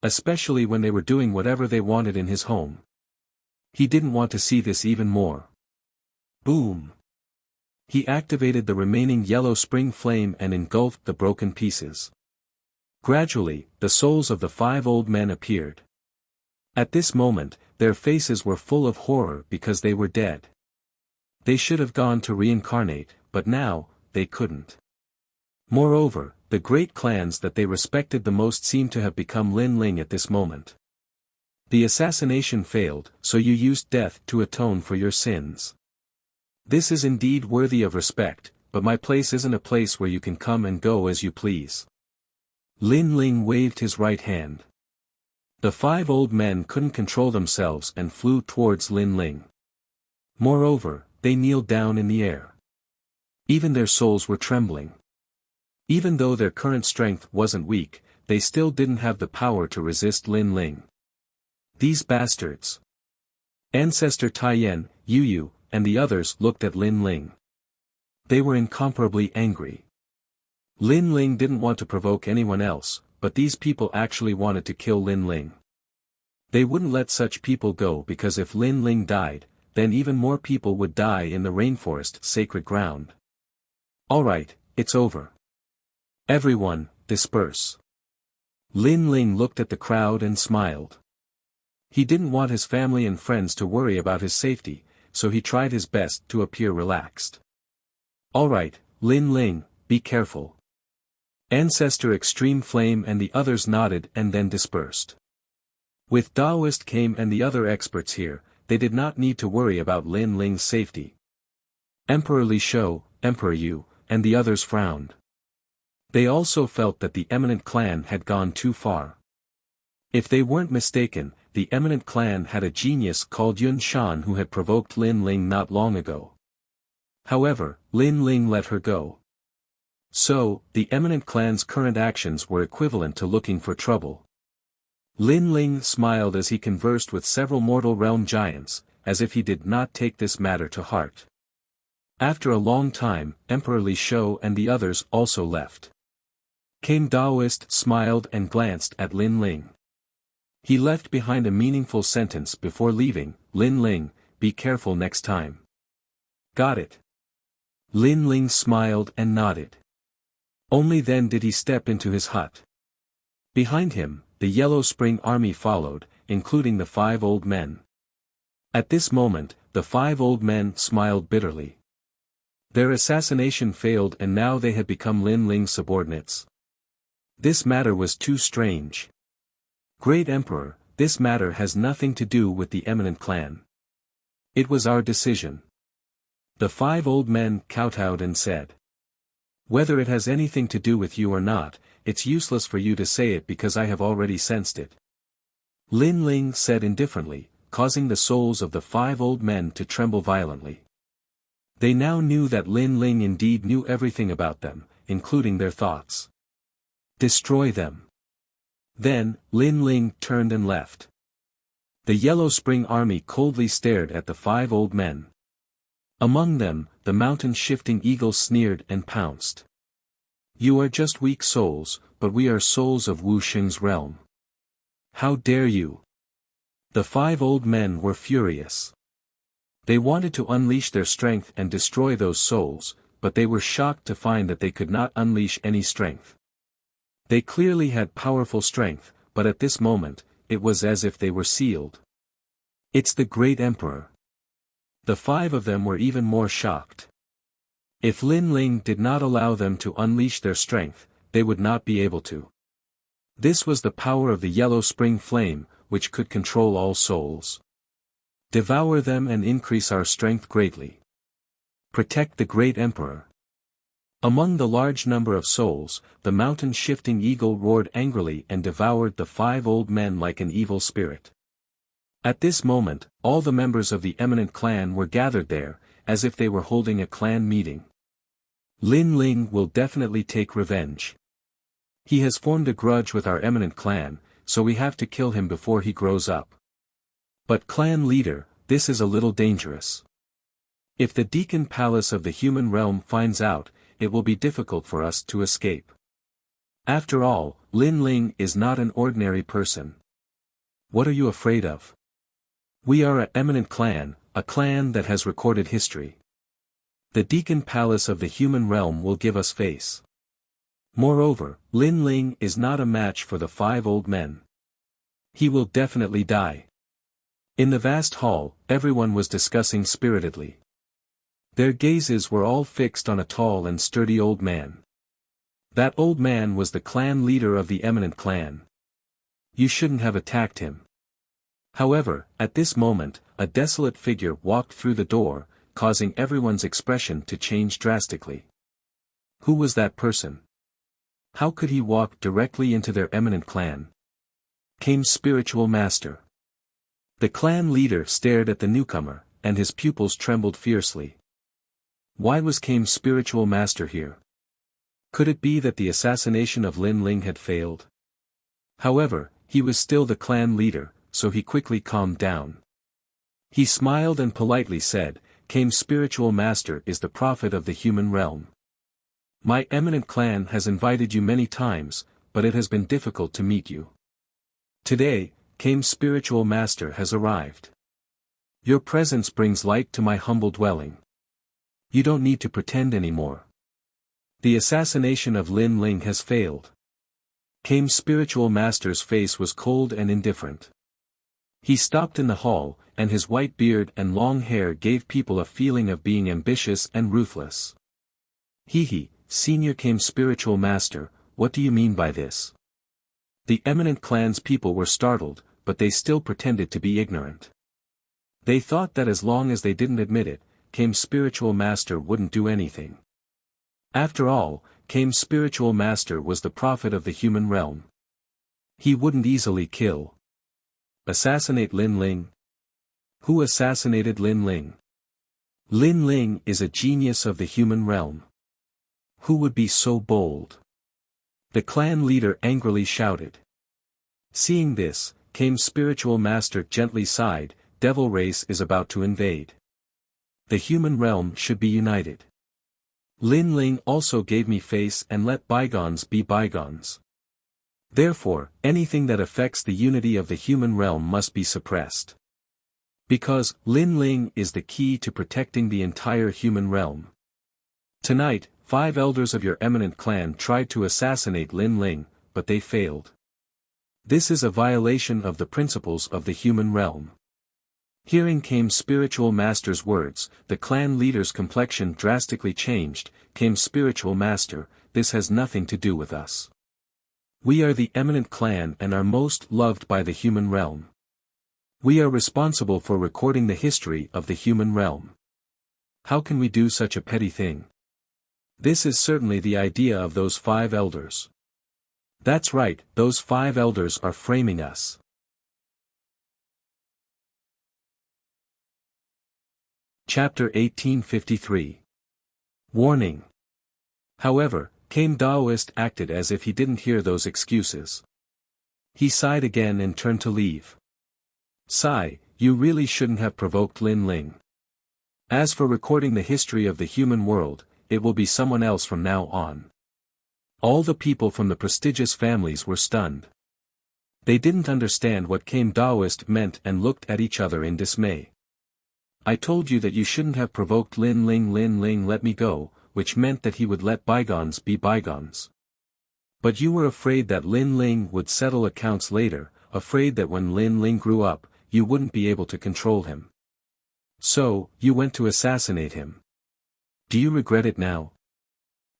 Especially when they were doing whatever they wanted in his home. He didn't want to see this even more. Boom! He activated the remaining yellow spring flame and engulfed the broken pieces. Gradually, the souls of the 5 old men appeared. At this moment, their faces were full of horror because they were dead. They should have gone to reincarnate, but now, they couldn't. Moreover, the great clans that they respected the most seemed to have become Lin Ling at this moment. The assassination failed, so you used death to atone for your sins. This is indeed worthy of respect, but my place isn't a place where you can come and go as you please. Lin Ling waved his right hand. The 5 old men couldn't control themselves and flew towards Lin Ling. Moreover, they kneeled down in the air. Even their souls were trembling. Even though their current strength wasn't weak, they still didn't have the power to resist Lin Ling. These bastards. Ancestor Taiyan, Yu, and the others looked at Lin Ling. They were incomparably angry. Lin Ling didn't want to provoke anyone else, but these people actually wanted to kill Lin Ling. They wouldn't let such people go because if Lin Ling died, then even more people would die in the rainforest sacred ground. Alright, it's over. Everyone, disperse. Lin Ling looked at the crowd and smiled. He didn't want his family and friends to worry about his safety, so he tried his best to appear relaxed. Alright, Lin Ling, be careful. Ancestor Extreme Flame and the others nodded and then dispersed. With Daoist Kame and the other experts here, they did not need to worry about Lin Ling's safety. Emperor Li Shou, Emperor Yu, and the others frowned. They also felt that the Eminent Clan had gone too far. If they weren't mistaken, the Eminent Clan had a genius called Yun Shan who had provoked Lin Ling not long ago. However, Lin Ling let her go. So, the Eminent Clan's current actions were equivalent to looking for trouble. Lin Ling smiled as he conversed with several mortal realm giants, as if he did not take this matter to heart. After a long time, Emperor Li Shou and the others also left. Came Daoist smiled and glanced at Lin Ling. He left behind a meaningful sentence before leaving, Lin Ling, be careful next time. Got it. Lin Ling smiled and nodded. Only then did he step into his hut. Behind him, the Yellow Spring army followed, including the 5 old men. At this moment, the 5 old men smiled bitterly. Their assassination failed and now they had become Lin Ling's subordinates. This matter was too strange. Great Emperor, this matter has nothing to do with the Eminent Clan. It was our decision. The 5 old men kowtowed and said. Whether it has anything to do with you or not, it's useless for you to say it because I have already sensed it. Lin Ling said indifferently, causing the souls of the 5 old men to tremble violently. They now knew that Lin Ling indeed knew everything about them, including their thoughts. Destroy them. Then, Lin Ling turned and left. The Yellow Spring army coldly stared at the 5 old men. Among them, the mountain-shifting eagle sneered and pounced. You are just weak souls, but we are souls of Wu Xing's realm. How dare you? The 5 old men were furious. They wanted to unleash their strength and destroy those souls, but they were shocked to find that they could not unleash any strength. They clearly had powerful strength, but at this moment, it was as if they were sealed. It's the great emperor. The 5 of them were even more shocked. If Lin Ling did not allow them to unleash their strength, they would not be able to. This was the power of the Yellow Spring flame, which could control all souls. Devour them and increase our strength greatly. Protect the great emperor. Among the large number of souls, the mountain-shifting eagle roared angrily and devoured the 5 old men like an evil spirit. At this moment, all the members of the Eminent Clan were gathered there, as if they were holding a clan meeting. Lin Ling will definitely take revenge. He has formed a grudge with our Eminent Clan, so we have to kill him before he grows up. But clan leader, this is a little dangerous. If the Deacon Palace of the human realm finds out, it will be difficult for us to escape. After all, Lin Ling is not an ordinary person. What are you afraid of? We are an Eminent Clan, a clan that has recorded history. The Deacon Palace of the human realm will give us face. Moreover, Lin Ling is not a match for the 5 old men. He will definitely die. In the vast hall, everyone was discussing spiritedly. Their gazes were all fixed on a tall and sturdy old man. That old man was the clan leader of the Eminent Clan. You shouldn't have attacked him. However, at this moment, a desolate figure walked through the door, causing everyone's expression to change drastically. Who was that person? How could he walk directly into their Eminent Clan? Came Spiritual Master. The clan leader stared at the newcomer, and his pupils trembled fiercely. Why was Kame's Spiritual Master here? Could it be that the assassination of Lin Ling had failed? However, he was still the clan leader, so he quickly calmed down. He smiled and politely said, Kame's Spiritual Master is the prophet of the human realm. My Eminent Clan has invited you many times, but it has been difficult to meet you. Today, Kame's Spiritual Master has arrived. Your presence brings light to my humble dwelling. You don't need to pretend anymore. The assassination of Lin Ling has failed. Kame's Spiritual Master's face was cold and indifferent. He stopped in the hall, and his white beard and long hair gave people a feeling of being ambitious and ruthless. He, Senior Kame's Spiritual Master, what do you mean by this? The Eminent Clan's people were startled, but they still pretended to be ignorant. They thought that as long as they didn't admit it, Kame's Spiritual Master wouldn't do anything. After all, Kame's Spiritual Master was the prophet of the human realm. He wouldn't easily kill. Assassinate Lin Ling? Who assassinated Lin Ling? Lin Ling is a genius of the human realm. Who would be so bold? The clan leader angrily shouted. Seeing this, Kame's Spiritual Master gently sighed, Devil Race is about to invade. The human realm should be united. Lin Ling also gave me face and let bygones be bygones. Therefore, anything that affects the unity of the human realm must be suppressed. Because, Lin Ling is the key to protecting the entire human realm. Tonight, 5 elders of your eminent clan tried to assassinate Lin Ling, but they failed. This is a violation of the principles of the human realm. Hearing came spiritual master's words, the clan leader's complexion drastically changed. Came spiritual master, this has nothing to do with us. We are the eminent clan and are most loved by the human realm. We are responsible for recording the history of the human realm. How can we do such a petty thing? This is certainly the idea of those 5 elders. That's right, those 5 elders are framing us. Chapter 1853. Warning. However, Kame Daoist acted as if he didn't hear those excuses. He sighed again and turned to leave. Sigh, you really shouldn't have provoked Lin Ling. As for recording the history of the human world, it will be someone else from now on. All the people from the prestigious families were stunned. They didn't understand what Kame Daoist meant and looked at each other in dismay. I told you that you shouldn't have provoked Lin Ling. Lin Ling let me go, which meant that he would let bygones be bygones. But you were afraid that Lin Ling would settle accounts later, afraid that when Lin Ling grew up, you wouldn't be able to control him. So, you went to assassinate him. Do you regret it now?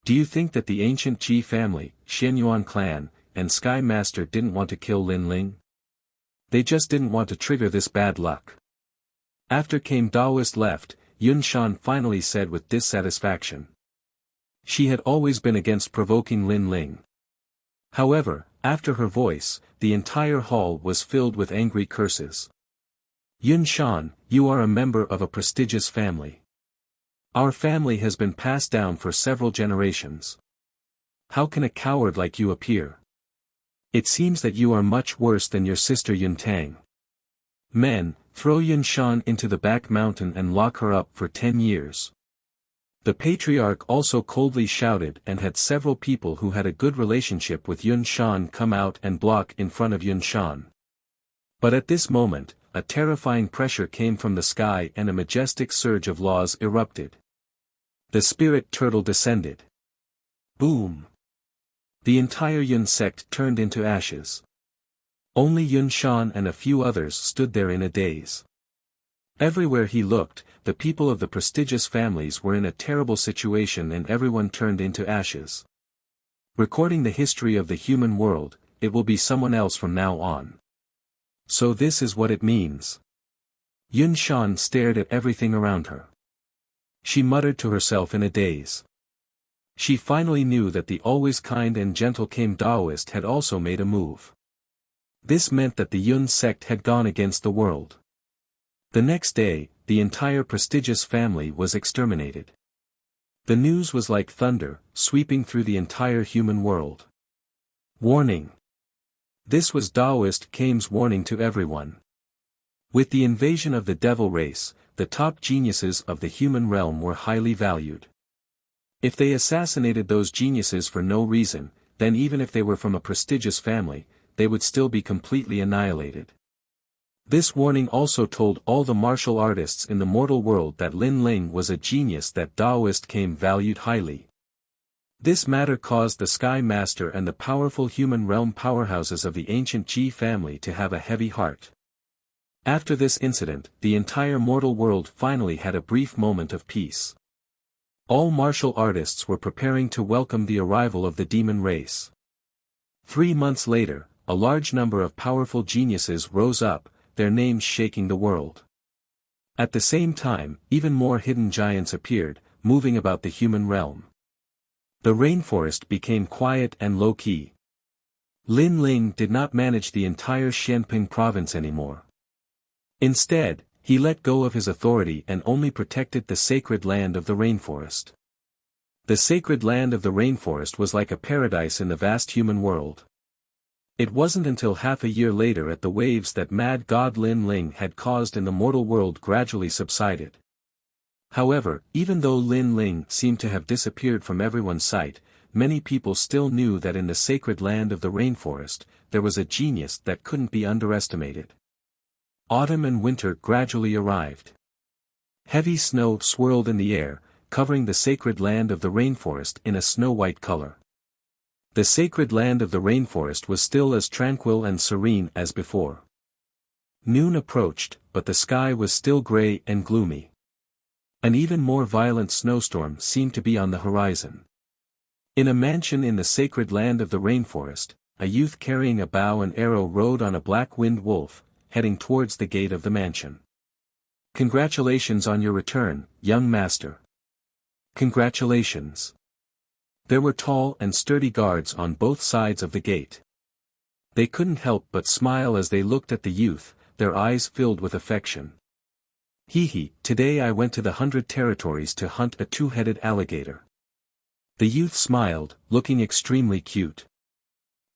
Do you think that the ancient Ji family, Xianyuan clan, and Sky Master didn't want to kill Lin Ling? They just didn't want to trigger this bad luck. After Kame Daoist left, Yun Shan finally said with dissatisfaction. She had always been against provoking Lin Ling. However, after her voice, the entire hall was filled with angry curses. Yun Shan, you are a member of a prestigious family. Our family has been passed down for several generations. How can a coward like you appear? It seems that you are much worse than your sister Yun Tang. Men, throw Yun Shan into the back mountain and lock her up for 10 years. The patriarch also coldly shouted and had several people who had a good relationship with Yun Shan come out and block in front of Yun Shan. But at this moment, a terrifying pressure came from the sky and a majestic surge of laws erupted. The spirit turtle descended. Boom! The entire Yun sect turned into ashes. Only Yun Shan and a few others stood there in a daze. Everywhere he looked, the people of the prestigious families were in a terrible situation and everyone turned into ashes. Recording the history of the human world, it will be someone else from now on. So this is what it means. Yun Shan stared at everything around her. She muttered to herself in a daze. She finally knew that the always kind and gentle Kame Daoist had also made a move. This meant that the Yun sect had gone against the world. The next day, the entire prestigious family was exterminated. The news was like thunder, sweeping through the entire human world. Warning. This was Daoist Kame's warning to everyone. With the invasion of the devil race, the top geniuses of the human realm were highly valued. If they assassinated those geniuses for no reason, then even if they were from a prestigious family, they would still be completely annihilated. This warning also told all the martial artists in the mortal world that Lin Ling was a genius that Daoist Kame valued highly. This matter caused the Sky Master and the powerful human realm powerhouses of the ancient Ji family to have a heavy heart. After this incident, the entire mortal world finally had a brief moment of peace. All martial artists were preparing to welcome the arrival of the demon race. 3 months later, a large number of powerful geniuses rose up, their names shaking the world. At the same time, even more hidden giants appeared, moving about the human realm. The rainforest became quiet and low-key. Lin Ling did not manage the entire Xianping province anymore. Instead, he let go of his authority and only protected the sacred land of the rainforest. The sacred land of the rainforest was like a paradise in the vast human world. It wasn't until half a year later that the waves that mad god Lin Ling had caused in the mortal world gradually subsided. However, even though Lin Ling seemed to have disappeared from everyone's sight, many people still knew that in the sacred land of the rainforest, there was a genius that couldn't be underestimated. Autumn and winter gradually arrived. Heavy snow swirled in the air, covering the sacred land of the rainforest in a snow-white color. The sacred land of the rainforest was still as tranquil and serene as before. Noon approached, but the sky was still gray and gloomy. An even more violent snowstorm seemed to be on the horizon. In a mansion in the sacred land of the rainforest, a youth carrying a bow and arrow rode on a black winged wolf, heading towards the gate of the mansion. "Congratulations on your return, young master." "Congratulations." There were tall and sturdy guards on both sides of the gate. They couldn't help but smile as they looked at the youth, their eyes filled with affection. "Hee, today I went to the 100 territories to hunt a two-headed alligator." The youth smiled, looking extremely cute.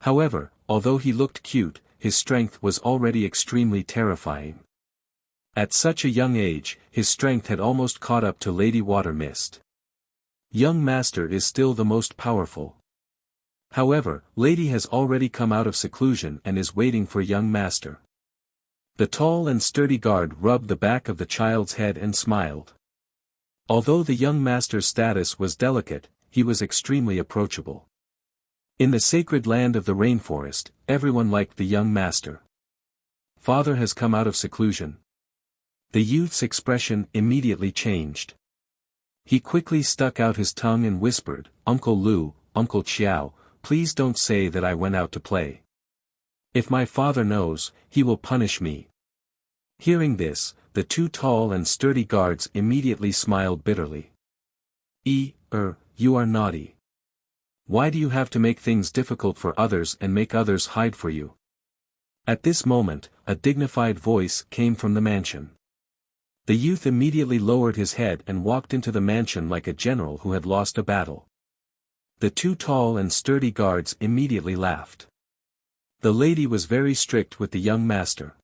However, although he looked cute, his strength was already extremely terrifying. At such a young age, his strength had almost caught up to Lady Water Mist. Young Master is still the most powerful. However, Lady has already come out of seclusion and is waiting for young Master. The tall and sturdy guard rubbed the back of the child's head and smiled. Although the young Master's status was delicate, he was extremely approachable. In the sacred land of the rainforest, everyone liked the young Master. "Father has come out of seclusion." The youth's expression immediately changed. He quickly stuck out his tongue and whispered, "Uncle Lu, Uncle Qiao, please don't say that I went out to play. If my father knows, he will punish me." Hearing this, the two tall and sturdy guards immediately smiled bitterly. You are naughty. Why do you have to make things difficult for others and make others hide for you?" At this moment, a dignified voice came from the mansion. The youth immediately lowered his head and walked into the mansion like a general who had lost a battle. The two tall and sturdy guards immediately laughed. The lady was very strict with the young master.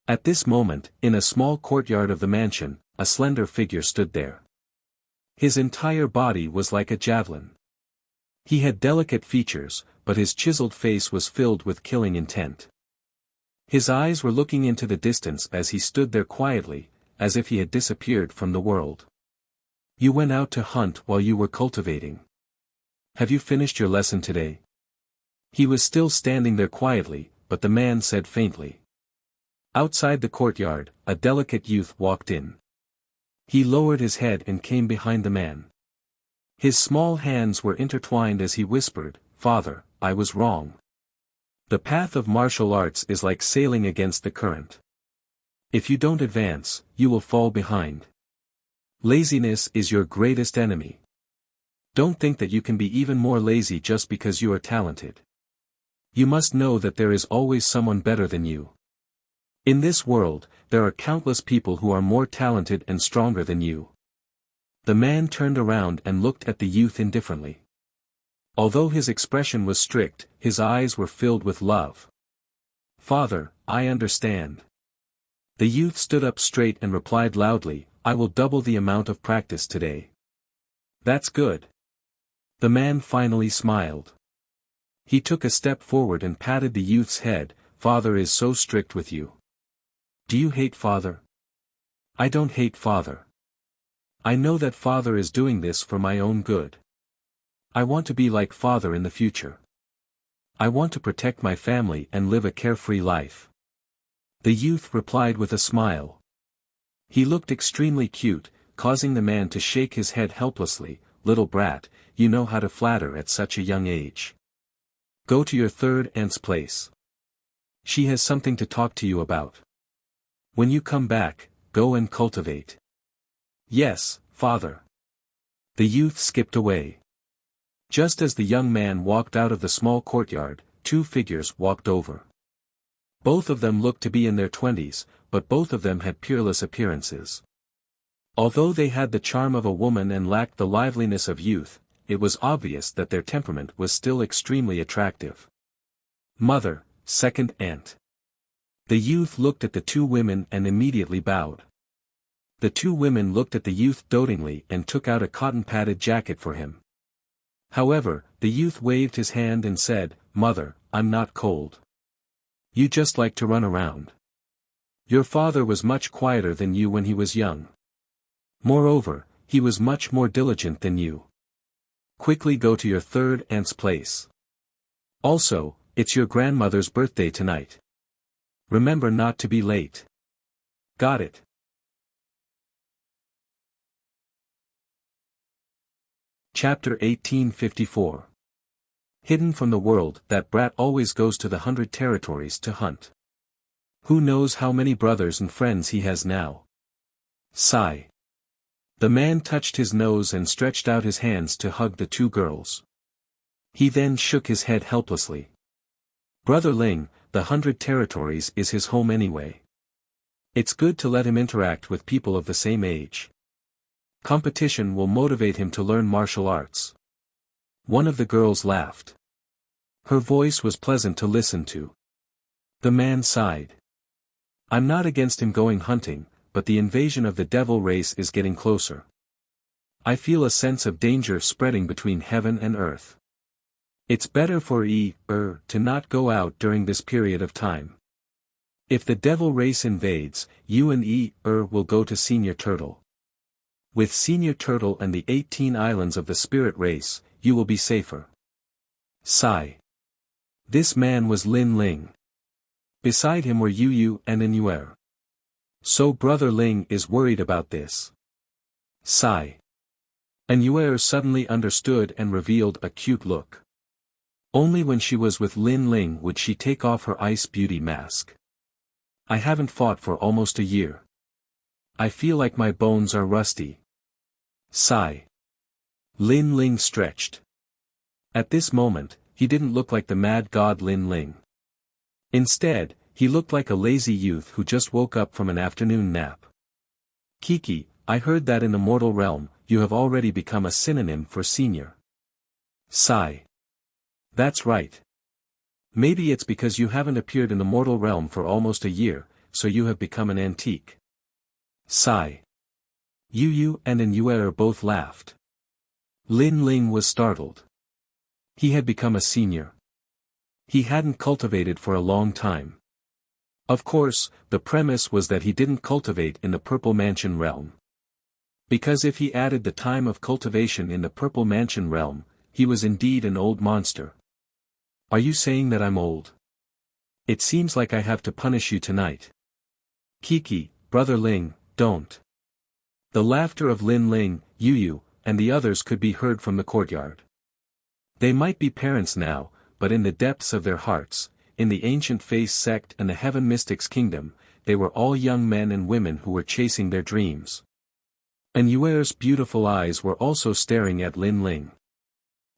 At this moment, in a small courtyard of the mansion, a slender figure stood there. His entire body was like a javelin. He had delicate features, but his chiseled face was filled with killing intent. His eyes were looking into the distance as he stood there quietly, as if he had disappeared from the world. "You went out to hunt while you were cultivating. Have you finished your lesson today?" He was still standing there quietly, but the man said faintly. Outside the courtyard, a delicate youth walked in. He lowered his head and came behind the man. His small hands were intertwined as he whispered, "Father, I was wrong. The path of martial arts is like sailing against the current. If you don't advance, you will fall behind. Laziness is your greatest enemy. Don't think that you can be even more lazy just because you are talented. You must know that there is always someone better than you. In this world, there are countless people who are more talented and stronger than you." The man turned around and looked at the youth indifferently. Although his expression was strict, his eyes were filled with love. "Father, I understand." The youth stood up straight and replied loudly, "I will double the amount of practice today." "That's good." The man finally smiled. He took a step forward and patted the youth's head. "Father is so strict with you. Do you hate Father?" "I don't hate Father. I know that Father is doing this for my own good. I want to be like Father in the future. I want to protect my family and live a carefree life." The youth replied with a smile. He looked extremely cute, causing the man to shake his head helplessly. "Little brat, you know how to flatter at such a young age. Go to your third aunt's place. She has something to talk to you about. When you come back, go and cultivate." "Yes, Father." The youth skipped away. Just as the young man walked out of the small courtyard, two figures walked over. Both of them looked to be in their 20s, but both of them had peerless appearances. Although they had the charm of a woman and lacked the liveliness of youth, it was obvious that their temperament was still extremely attractive. "Mother, second aunt." The youth looked at the two women and immediately bowed. The two women looked at the youth dotingly and took out a cotton-padded jacket for him. However, the youth waved his hand and said, "Mother, I'm not cold. You just like to run around. Your father was much quieter than you when he was young. Moreover, he was much more diligent than you. Quickly go to your third aunt's place. Also, it's your grandmother's birthday tonight. Remember not to be late. Got it?" Chapter 1854. Hidden from the world, that brat always goes to the 100 territories to hunt. Who knows how many brothers and friends he has now? Sigh. The man touched his nose and stretched out his hands to hug the two girls. He then shook his head helplessly. Brother Ling, the 100 territories is his home anyway. It's good to let him interact with people of the same age. Competition will motivate him to learn martial arts. One of the girls laughed. Her voice was pleasant to listen to. The man sighed. I'm not against him going hunting, but the invasion of the devil race is getting closer. I feel a sense of danger spreading between heaven and earth. It's better for to not go out during this period of time. If the devil race invades, you and will go to Senior Turtle. With Senior Turtle and the 18 islands of the spirit race, you will be safer. Sigh. This man was Lin Ling. Beside him were Yu and Inuer. So Brother Ling is worried about this. Sigh. Inuer suddenly understood and revealed a cute look. Only when she was with Lin Ling would she take off her ice beauty mask. I haven't fought for almost a year. I feel like my bones are rusty. Sigh. Lin Ling stretched. At this moment, he didn't look like the mad god Lin Ling. Instead, he looked like a lazy youth who just woke up from an afternoon nap. Kiki, I heard that in the mortal realm, you have already become a synonym for senior. Sigh. That's right. Maybe it's because you haven't appeared in the mortal realm for almost a year, so you have become an antique. Sigh. Yu and Inuer both laughed. Lin Ling was startled. He had become a senior. He hadn't cultivated for a long time. Of course, the premise was that he didn't cultivate in the Purple Mansion realm. Because if he added the time of cultivation in the Purple Mansion realm, he was indeed an old monster. Are you saying that I'm old? It seems like I have to punish you tonight. Kiki, Brother Ling, don't. The laughter of Lin Ling, Yu, and the others could be heard from the courtyard. They might be parents now, but in the depths of their hearts, in the ancient Face sect and the Heaven Mystics Kingdom, they were all young men and women who were chasing their dreams. Inuer's beautiful eyes were also staring at Lin Ling.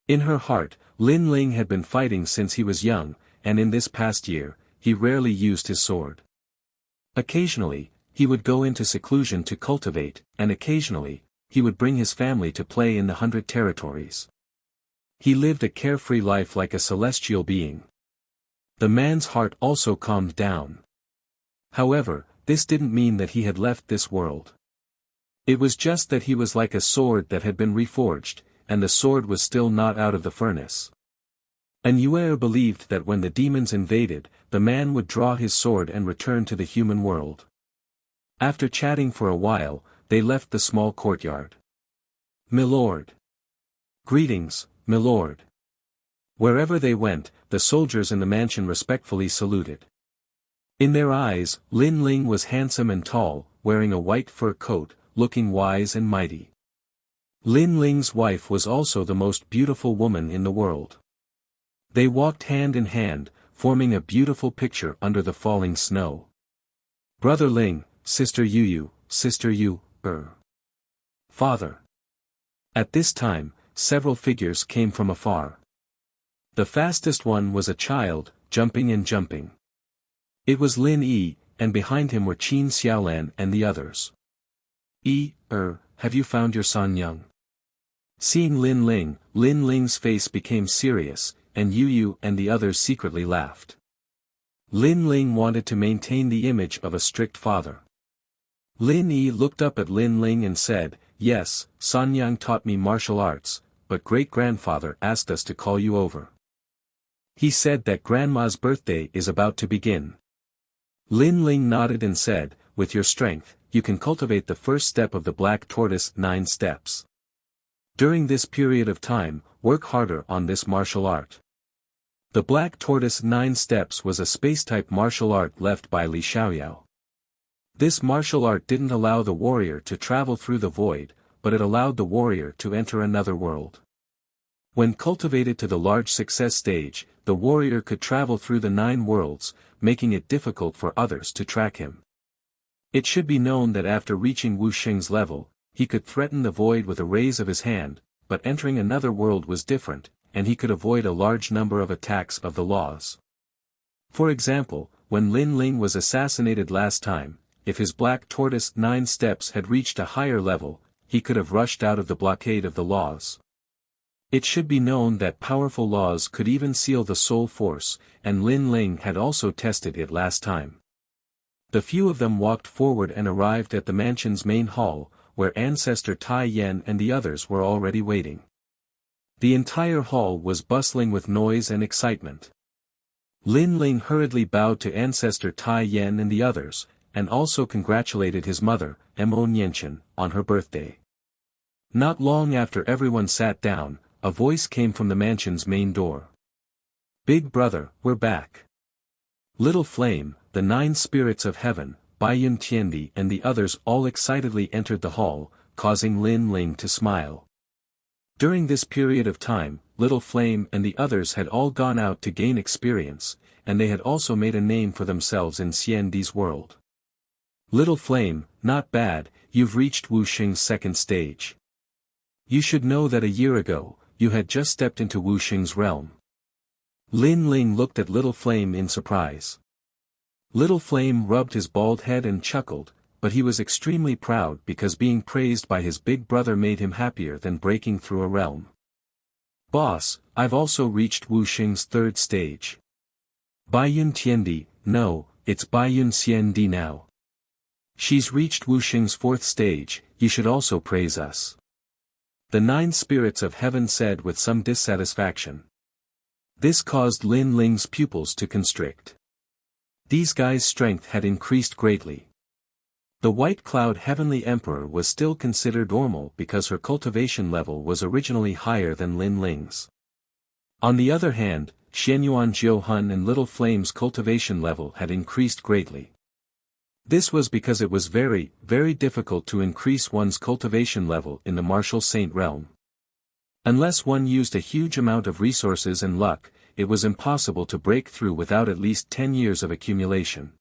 In her heart, Lin Ling had been fighting since he was young, and in this past year, he rarely used his sword. Occasionally, he would go into seclusion to cultivate, and occasionally, he would bring his family to play in the 100 territories. He lived a carefree life like a celestial being. The man's heart also calmed down. However, this didn't mean that he had left this world. It was just that he was like a sword that had been reforged, and the sword was still not out of the furnace. Inuer believed that when the demons invaded, the man would draw his sword and return to the human world. After chatting for a while, they left the small courtyard. Milord. Greetings, milord. Wherever they went, the soldiers in the mansion respectfully saluted. In their eyes, Lin Ling was handsome and tall, wearing a white fur coat, looking wise and mighty. Lin Ling's wife was also the most beautiful woman in the world. They walked hand in hand, forming a beautiful picture under the falling snow. Brother Ling, Sister Yu, Sister Yu, Father. At this time, several figures came from afar. The fastest one was a child, jumping and jumping. It was Lin Yi, and behind him were Qin Xiaolan and the others. Have you found your son Young? Seeing Lin Ling, Lin Ling's face became serious, and Yu and the others secretly laughed. Lin Ling wanted to maintain the image of a strict father. Lin Yi looked up at Lin Ling and said, "Yes, San Yang taught me martial arts, but great-grandfather asked us to call you over. He said that grandma's birthday is about to begin." Lin Ling nodded and said, "With your strength, you can cultivate the first step of the Black Tortoise 9 steps. During this period of time, work harder on this martial art." The Black Tortoise 9 steps was a space-type martial art left by Li Xiaoyao. This martial art didn't allow the warrior to travel through the void, but it allowed the warrior to enter another world. When cultivated to the large success stage, the warrior could travel through the 9 worlds, making it difficult for others to track him. It should be known that after reaching Wu Xing's level, he could threaten the void with a raise of his hand, but entering another world was different, and he could avoid a large number of attacks of the laws. For example, when Lin Ling was assassinated last time, if his Black Tortoise 9 steps had reached a higher level, he could have rushed out of the blockade of the laws. It should be known that powerful laws could even seal the soul force, and Lin Ling had also tested it last time. The few of them walked forward and arrived at the mansion's main hall, where Ancestor Tai Yan and the others were already waiting. The entire hall was bustling with noise and excitement. Lin Ling hurriedly bowed to Ancestor Tai Yan and the others, and also congratulated his mother, Mo Nianchen, on her birthday. Not long after everyone sat down, a voice came from the mansion's main door. "Big brother, we're back." Little Flame, the 9 spirits of heaven, Baiyun Tiandi and the others all excitedly entered the hall, causing Lin Ling to smile. During this period of time, Little Flame and the others had all gone out to gain experience, and they had also made a name for themselves in Xiandi's world. "Little Flame, not bad, you've reached Wu Xing's 2nd stage. You should know that a year ago, you had just stepped into Wu Xing's realm." Lin Ling looked at Little Flame in surprise. Little Flame rubbed his bald head and chuckled, but he was extremely proud because being praised by his big brother made him happier than breaking through a realm. "Boss, I've also reached Wu Xing's 3rd stage." "Baiyun Tiandi, no, it's Baiyun Xiandi now. She's reached Wu Xing's 4th stage, you should also praise us." The 9 spirits of heaven said with some dissatisfaction. This caused Lin Ling's pupils to constrict. These guys' strength had increased greatly. The White Cloud Heavenly Emperor was still considered normal because her cultivation level was originally higher than Lin Ling's. On the other hand, Xianyuan Jiuhun and Little Flame's cultivation level had increased greatly. This was because it was very, very difficult to increase one's cultivation level in the martial saint realm. Unless one used a huge amount of resources and luck, it was impossible to break through without at least 10 years of accumulation.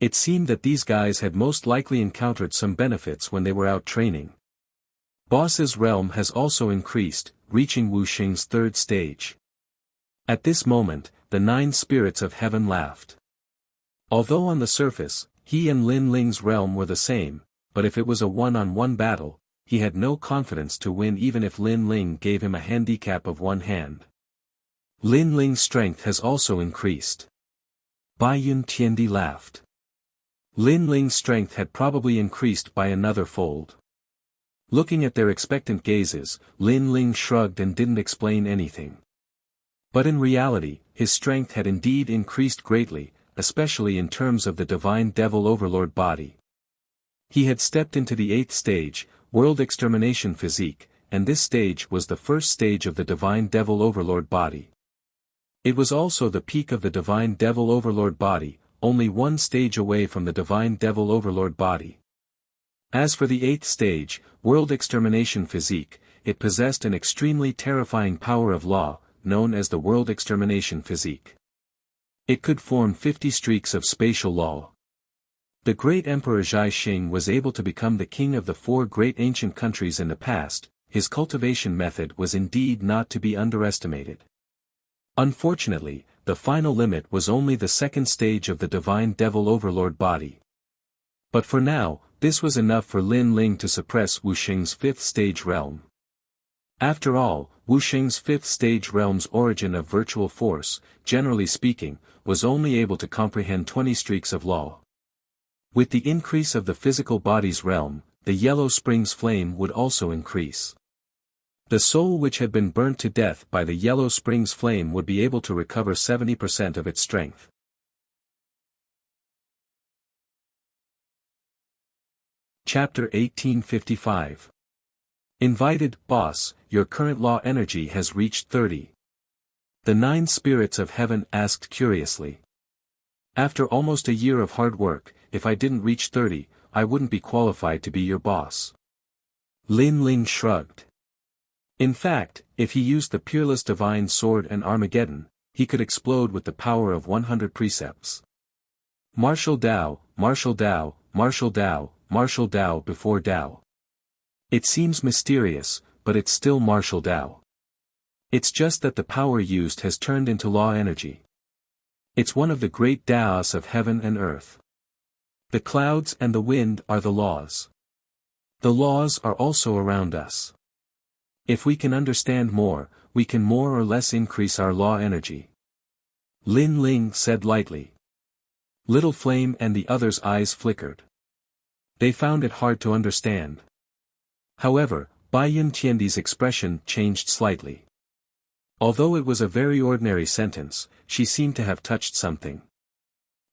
It seemed that these guys had most likely encountered some benefits when they were out training. Boss's realm has also increased, reaching Wu Xing's 3rd stage. At this moment, the 9 spirits of heaven laughed. Although on the surface, he and Lin Ling's realm were the same, but if it was a one-on-one battle, he had no confidence to win even if Lin Ling gave him a handicap of 1 hand. Lin Ling's strength has also increased. Baiyun Tiandi laughed. Lin Ling's strength had probably increased by another fold. Looking at their expectant gazes, Lin Ling shrugged and didn't explain anything. But in reality, his strength had indeed increased greatly, especially in terms of the Divine Devil Overlord body. He had stepped into the 8th stage, World Extermination Physique, and this stage was the first stage of the Divine Devil Overlord body. It was also the peak of the Divine Devil Overlord body, only 1 stage away from the Divine Devil Overlord body. As for the 8th stage, World Extermination Physique, it possessed an extremely terrifying power of law, known as the World Extermination Physique. It could form 50 streaks of spatial law. The great Emperor Zhai Xing was able to become the king of the 4 great ancient countries in the past. His cultivation method was indeed not to be underestimated. Unfortunately, the final limit was only the 2nd stage of the Divine Devil Overlord body. But for now, this was enough for Lin Ling to suppress Wu Xing's 5th stage realm. After all, Wu Xing's 5th stage realm's origin of virtual force, generally speaking, was only able to comprehend 20 streaks of law. With the increase of the physical body's realm, the yellow spring's flame would also increase. The soul which had been burnt to death by the yellow spring's flame would be able to recover 70% of its strength. Chapter 1855. Invited, boss, your current law energy has reached 30. The 9 spirits of heaven asked curiously. After almost a year of hard work, if I didn't reach 30, I wouldn't be qualified to be your boss. Lin Ling shrugged. In fact, if he used the peerless divine sword and Armageddon, he could explode with the power of 100 precepts. Martial Tao, martial Tao, martial Tao, martial Tao before Tao. It seems mysterious, but it's still martial Tao. It's just that the power used has turned into law energy. It's one of the great Taos of heaven and earth. The clouds and the wind are the laws. The laws are also around us. If we can understand more, we can more or less increase our law energy. Lin Ling said lightly. Little Flame and the others' eyes flickered. They found it hard to understand. However, Bai Yun Tiandi's expression changed slightly. Although it was a very ordinary sentence, she seemed to have touched something.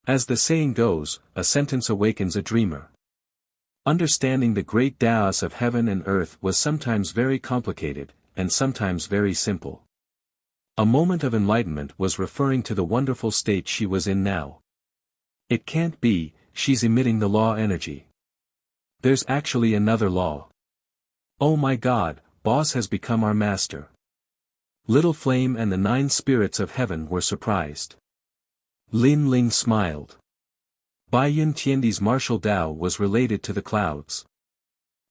As the saying goes, a sentence awakens a dreamer. Understanding the great Taos of heaven and earth was sometimes very complicated, and sometimes very simple. A moment of enlightenment was referring to the wonderful state she was in now. It can't be, she's emitting the law energy. There's actually another law. Oh my God, boss has become our master. Little Flame and the 9 spirits of heaven were surprised. Lin Ling smiled. Bai Yun Tiandi's martial Tao was related to the clouds.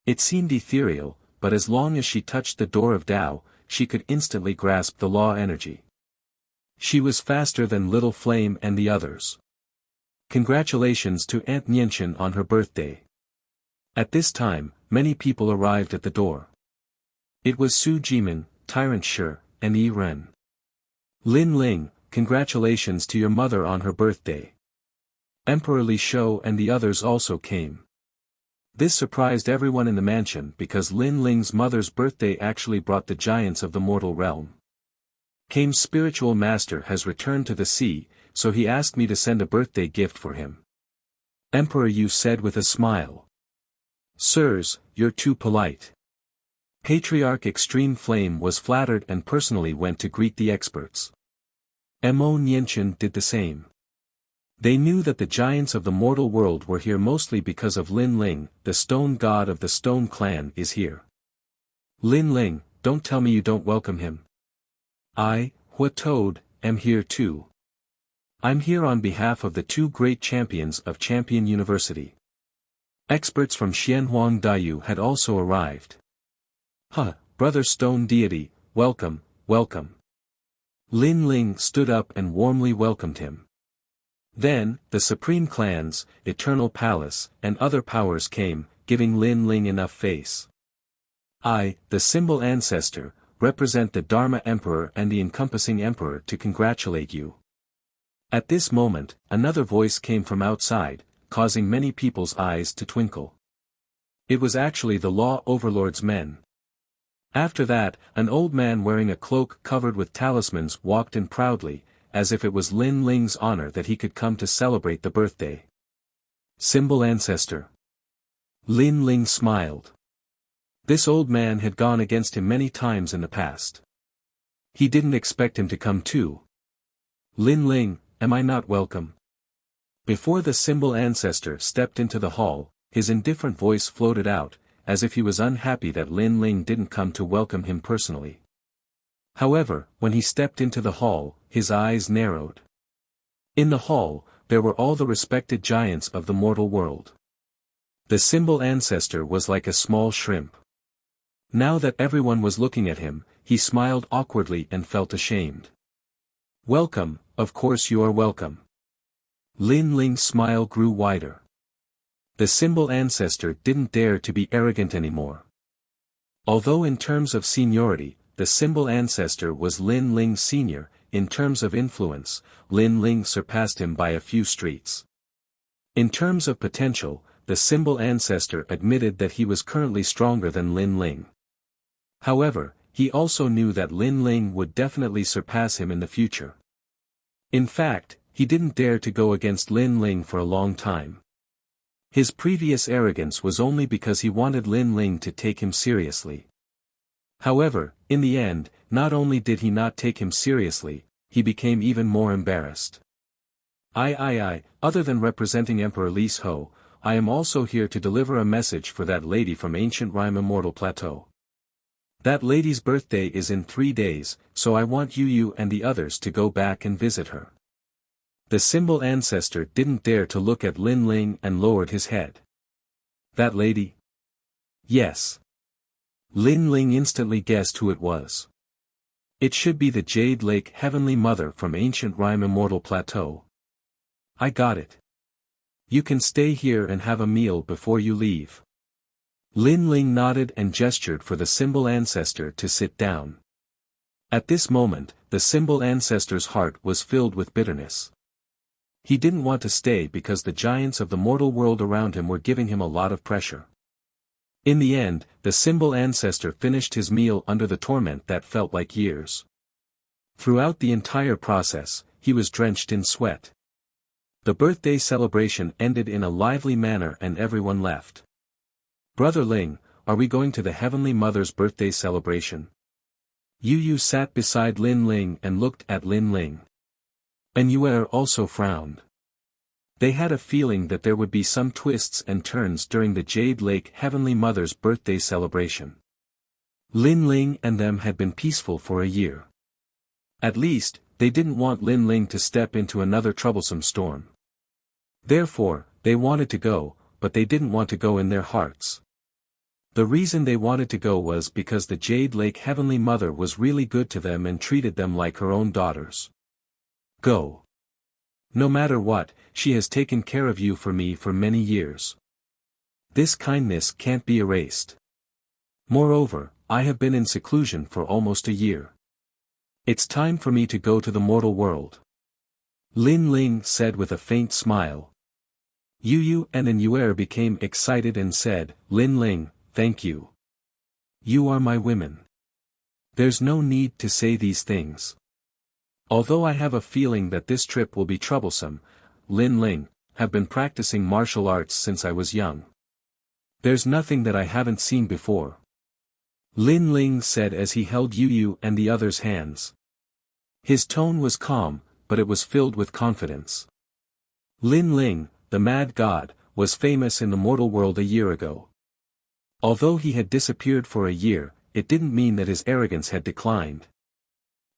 It seemed ethereal, but as long as she touched the door of Tao, she could instantly grasp the law energy. She was faster than Little Flame and the others. Congratulations to Aunt Nianchen on her birthday. At this time, many people arrived at the door. It was Su Jimin, Tyrant Shi, and Yi Ren. Lin Ling, congratulations to your mother on her birthday. Emperor Li Shou and the others also came. This surprised everyone in the mansion because Lin Ling's mother's birthday actually brought the giants of the mortal realm. Kame's spiritual master has returned to the sea, so he asked me to send a birthday gift for him. Emperor Yu said with a smile. Sirs, you're too polite. Patriarch Extreme Flame was flattered and personally went to greet the experts. Mo Nianchen did the same. They knew that the giants of the mortal world were here mostly because of Lin Ling, the stone god of the stone clan is here. Lin Ling, don't tell me you don't welcome him. I, Hua Toad, am here too. I'm here on behalf of the 2 great champions of Champion University. Experts from Xianhuang Daiyu had also arrived. Brother Stone Deity, welcome, welcome. Lin Ling stood up and warmly welcomed him. Then, the Supreme Clans, Eternal Palace, and other powers came, giving Lin Ling enough face. I, the symbol ancestor, represent the Dharma Emperor and the encompassing Emperor to congratulate you. At this moment, another voice came from outside, causing many people's eyes to twinkle. It was actually the Law Overlord's men. After that, an old man wearing a cloak covered with talismans walked in proudly, as if it was Lin Ling's honor that he could come to celebrate the birthday. Symbol ancestor. Lin Ling smiled. This old man had gone against him many times in the past. He didn't expect him to come too. Lin Ling, am I not welcome? Before the symbol ancestor stepped into the hall, his indifferent voice floated out, as if he was unhappy that Lin Ling didn't come to welcome him personally. However, when he stepped into the hall, his eyes narrowed. In the hall, there were all the respected giants of the mortal world. The symbol ancestor was like a small shrimp. Now that everyone was looking at him, he smiled awkwardly and felt ashamed. Welcome, of course you are welcome. Lin Ling's smile grew wider. The symbol ancestor didn't dare to be arrogant anymore. Although in terms of seniority, the symbol ancestor was Lin Ling's senior, in terms of influence, Lin Ling surpassed him by a few streets. In terms of potential, the symbol ancestor admitted that he was currently stronger than Lin Ling. However, he also knew that Lin Ling would definitely surpass him in the future. In fact, he didn't dare to go against Lin Ling for a long time. His previous arrogance was only because he wanted Lin Ling to take him seriously. However, in the end, not only did he not take him seriously, he became even more embarrassed. Other than representing Emperor Lis Ho, I am also here to deliver a message for that lady from Ancient Rime Immortal Plateau. That lady's birthday is in 3 days, so I want you and the others to go back and visit her. The symbol ancestor didn't dare to look at Lin Ling and lowered his head. That lady? Yes. Lin Ling instantly guessed who it was. It should be the Jade Lake Heavenly Mother from Ancient Rime Immortal Plateau. I got it. You can stay here and have a meal before you leave. Lin Ling nodded and gestured for the symbol ancestor to sit down. At this moment, the symbol ancestor's heart was filled with bitterness. He didn't want to stay because the giants of the mortal world around him were giving him a lot of pressure. In the end, the symbol ancestor finished his meal under the torment that felt like years. Throughout the entire process, he was drenched in sweat. The birthday celebration ended in a lively manner and everyone left. Brother Ling, are we going to the Heavenly Mother's birthday celebration? Yu sat beside Lin Ling and looked at Lin Ling. And Yue also frowned. They had a feeling that there would be some twists and turns during the Jade Lake Heavenly Mother's birthday celebration. Lin Ling and them had been peaceful for a year. At least, they didn't want Lin Ling to step into another troublesome storm. Therefore, they wanted to go, but they didn't want to go in their hearts. The reason they wanted to go was because the Jade Lake Heavenly Mother was really good to them and treated them like her own daughters. Go. No matter what, she has taken care of you for me for many years. This kindness can't be erased. Moreover, I have been in seclusion for almost a year. It's time for me to go to the mortal world. Lin Ling said with a faint smile. Yu and Yue became excited and said, Lin Ling, thank you. You are my women. There's no need to say these things. Although I have a feeling that this trip will be troublesome, Lin Ling, have been practicing martial arts since I was young. There's nothing that I haven't seen before. Lin Ling said as he held Yu and the others' hands. His tone was calm, but it was filled with confidence. Lin Ling, the mad god, was famous in the mortal world a year ago. Although he had disappeared for a year, it didn't mean that his arrogance had declined.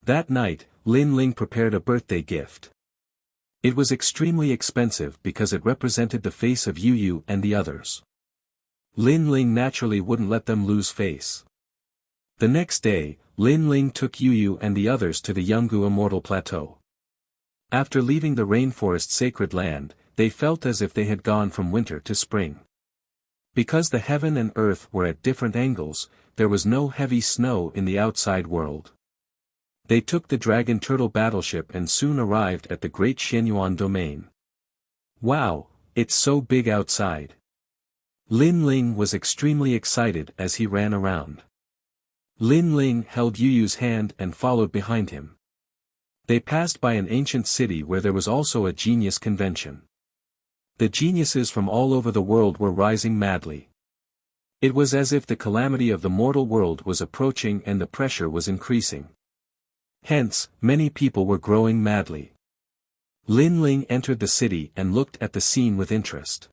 That night, Lin Ling prepared a birthday gift. It was extremely expensive because it represented the face of Yu and the others. Lin Ling naturally wouldn't let them lose face. The next day, Lin Ling took Yu and the others to the Yungu Immortal Plateau. After leaving the rainforest sacred land, they felt as if they had gone from winter to spring. Because the heaven and earth were at different angles, there was no heavy snow in the outside world. They took the Dragon Turtle battleship and soon arrived at the Great Xianyuan domain. Wow, it's so big outside. Lin Ling was extremely excited as he ran around. Lin Ling held Yuyu's hand and followed behind him. They passed by an ancient city where there was also a genius convention. The geniuses from all over the world were rising madly. It was as if the calamity of the mortal world was approaching and the pressure was increasing. Hence, many people were growing madly. Lin Ling entered the city and looked at the scene with interest.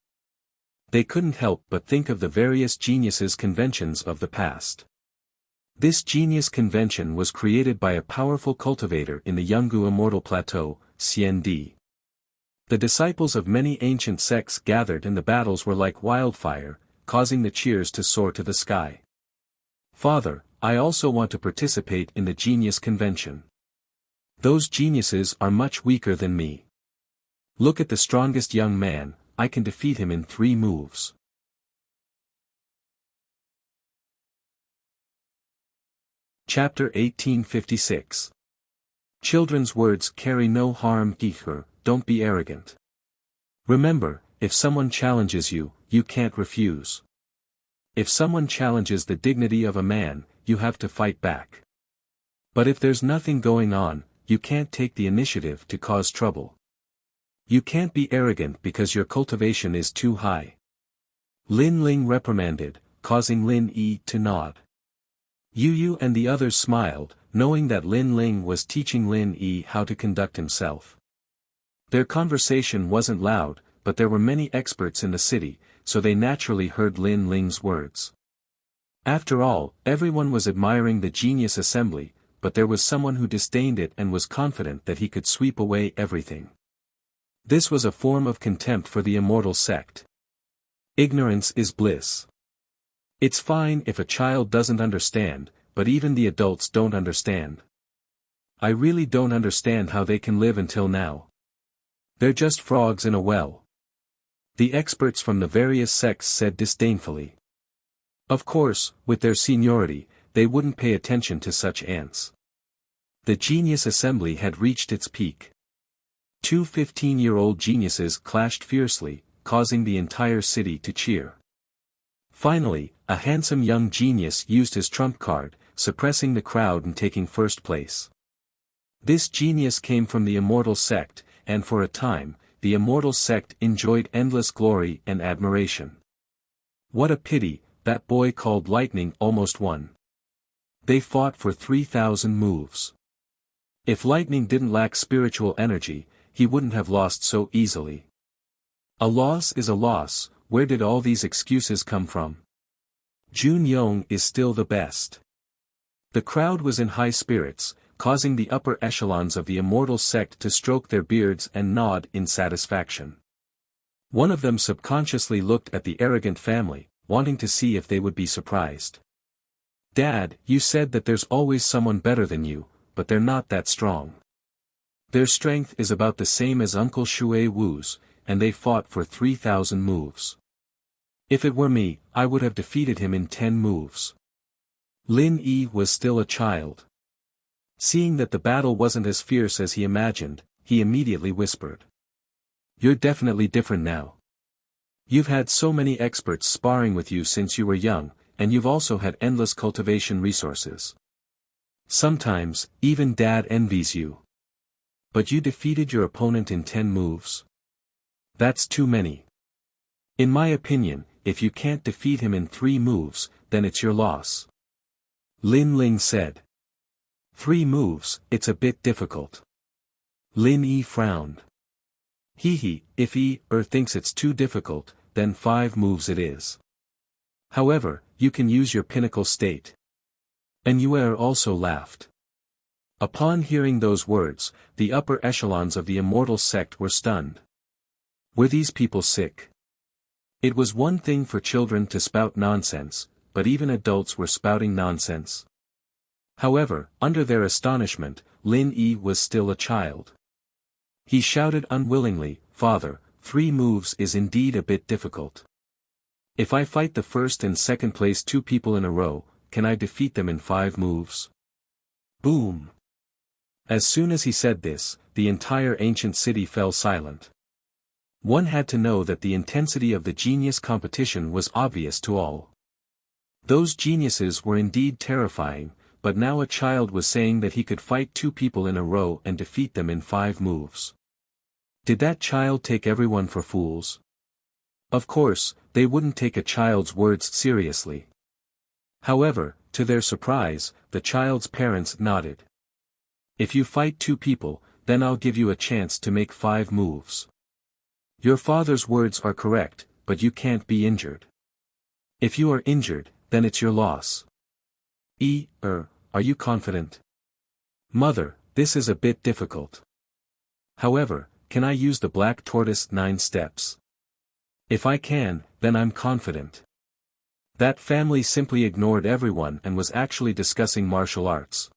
They couldn't help but think of the various geniuses' conventions of the past. This genius convention was created by a powerful cultivator in the Yungu Immortal Plateau, Xiandi. The disciples of many ancient sects gathered and the battles were like wildfire, causing the cheers to soar to the sky. Father, I also want to participate in the genius convention. Those geniuses are much weaker than me. Look at the strongest young man, I can defeat him in 3 moves. Chapter 1856. Children's words carry no harm, Giher, don't be arrogant. Remember, if someone challenges you, you can't refuse. If someone challenges the dignity of a man, you have to fight back. But if there's nothing going on, you can't take the initiative to cause trouble. You can't be arrogant because your cultivation is too high. Lin Ling reprimanded, causing Lin Yi to nod. Yu Yu and the others smiled, knowing that Lin Ling was teaching Lin Yi how to conduct himself. Their conversation wasn't loud, but there were many experts in the city, so they naturally heard Lin Ling's words. After all, everyone was admiring the genius assembly, but there was someone who disdained it and was confident that he could sweep away everything. This was a form of contempt for the immortal sect. Ignorance is bliss. It's fine if a child doesn't understand, but even the adults don't understand. I really don't understand how they can live until now. They're just frogs in a well. The experts from the various sects said disdainfully. Of course, with their seniority, they wouldn't pay attention to such ants. The genius assembly had reached its peak. Two 15-year-old geniuses clashed fiercely, causing the entire city to cheer. Finally, a handsome young genius used his trump card, suppressing the crowd and taking first place. This genius came from the immortal sect, and for a time, the immortal sect enjoyed endless glory and admiration. What a pity, that boy called Lightning almost won. They fought for 3,000 moves. If Lightning didn't lack spiritual energy, he wouldn't have lost so easily. A loss is a loss. Where did all these excuses come from? Jun Yong is still the best. The crowd was in high spirits, causing the upper echelons of the immortal sect to stroke their beards and nod in satisfaction. One of them subconsciously looked at the arrogant family, wanting to see if they would be surprised. Dad, you said that there's always someone better than you, but they're not that strong. Their strength is about the same as Uncle Shui Wu's, and they fought for 3,000 moves. If it were me, I would have defeated him in 10 moves. Lin Yi was still a child. Seeing that the battle wasn't as fierce as he imagined, he immediately whispered. You're definitely different now. You've had so many experts sparring with you since you were young, and you've also had endless cultivation resources. Sometimes, even Dad envies you. But you defeated your opponent in 10 moves. That's too many. In my opinion, if you can't defeat him in 3 moves, then it's your loss. Lin Ling said. 3 moves, it's a bit difficult. Lin Yi frowned. If he thinks it's too difficult, then 5 moves it is. However, you can use your pinnacle state. And Yue also laughed. Upon hearing those words, the upper echelons of the immortal sect were stunned. Were these people sick? It was one thing for children to spout nonsense, but even adults were spouting nonsense. However, under their astonishment, Lin Yi was still a child. He shouted unwillingly, Father, 3 moves is indeed a bit difficult. If I fight the first and second place 2 people in a row, can I defeat them in 5 moves? Boom! As soon as he said this, the entire ancient city fell silent. One had to know that the intensity of the genius competition was obvious to all. Those geniuses were indeed terrifying, but now a child was saying that he could fight 2 people in a row and defeat them in 5 moves. Did that child take everyone for fools? Of course, they wouldn't take a child's words seriously. However, to their surprise, the child's parents nodded. If you fight 2 people, then I'll give you a chance to make 5 moves. Your father's words are correct, but you can't be injured. If you are injured, then it's your loss. Are you confident? Mother, this is a bit difficult. However, can I use the black tortoise 9 steps? If I can, then I'm confident. That family simply ignored everyone and was actually discussing martial arts.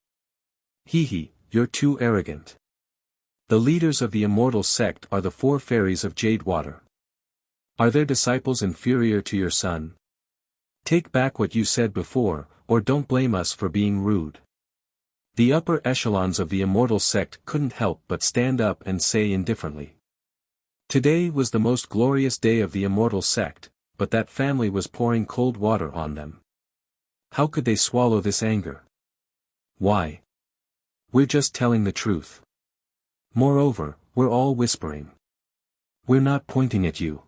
You're too arrogant. The leaders of the immortal sect are the 4 fairies of Jadewater. Are their disciples inferior to your son? Take back what you said before, or don't blame us for being rude. The upper echelons of the immortal sect couldn't help but stand up and say indifferently. Today was the most glorious day of the immortal sect, but that family was pouring cold water on them. How could they swallow this anger? Why? We're just telling the truth. Moreover, we're all whispering. We're not pointing at you.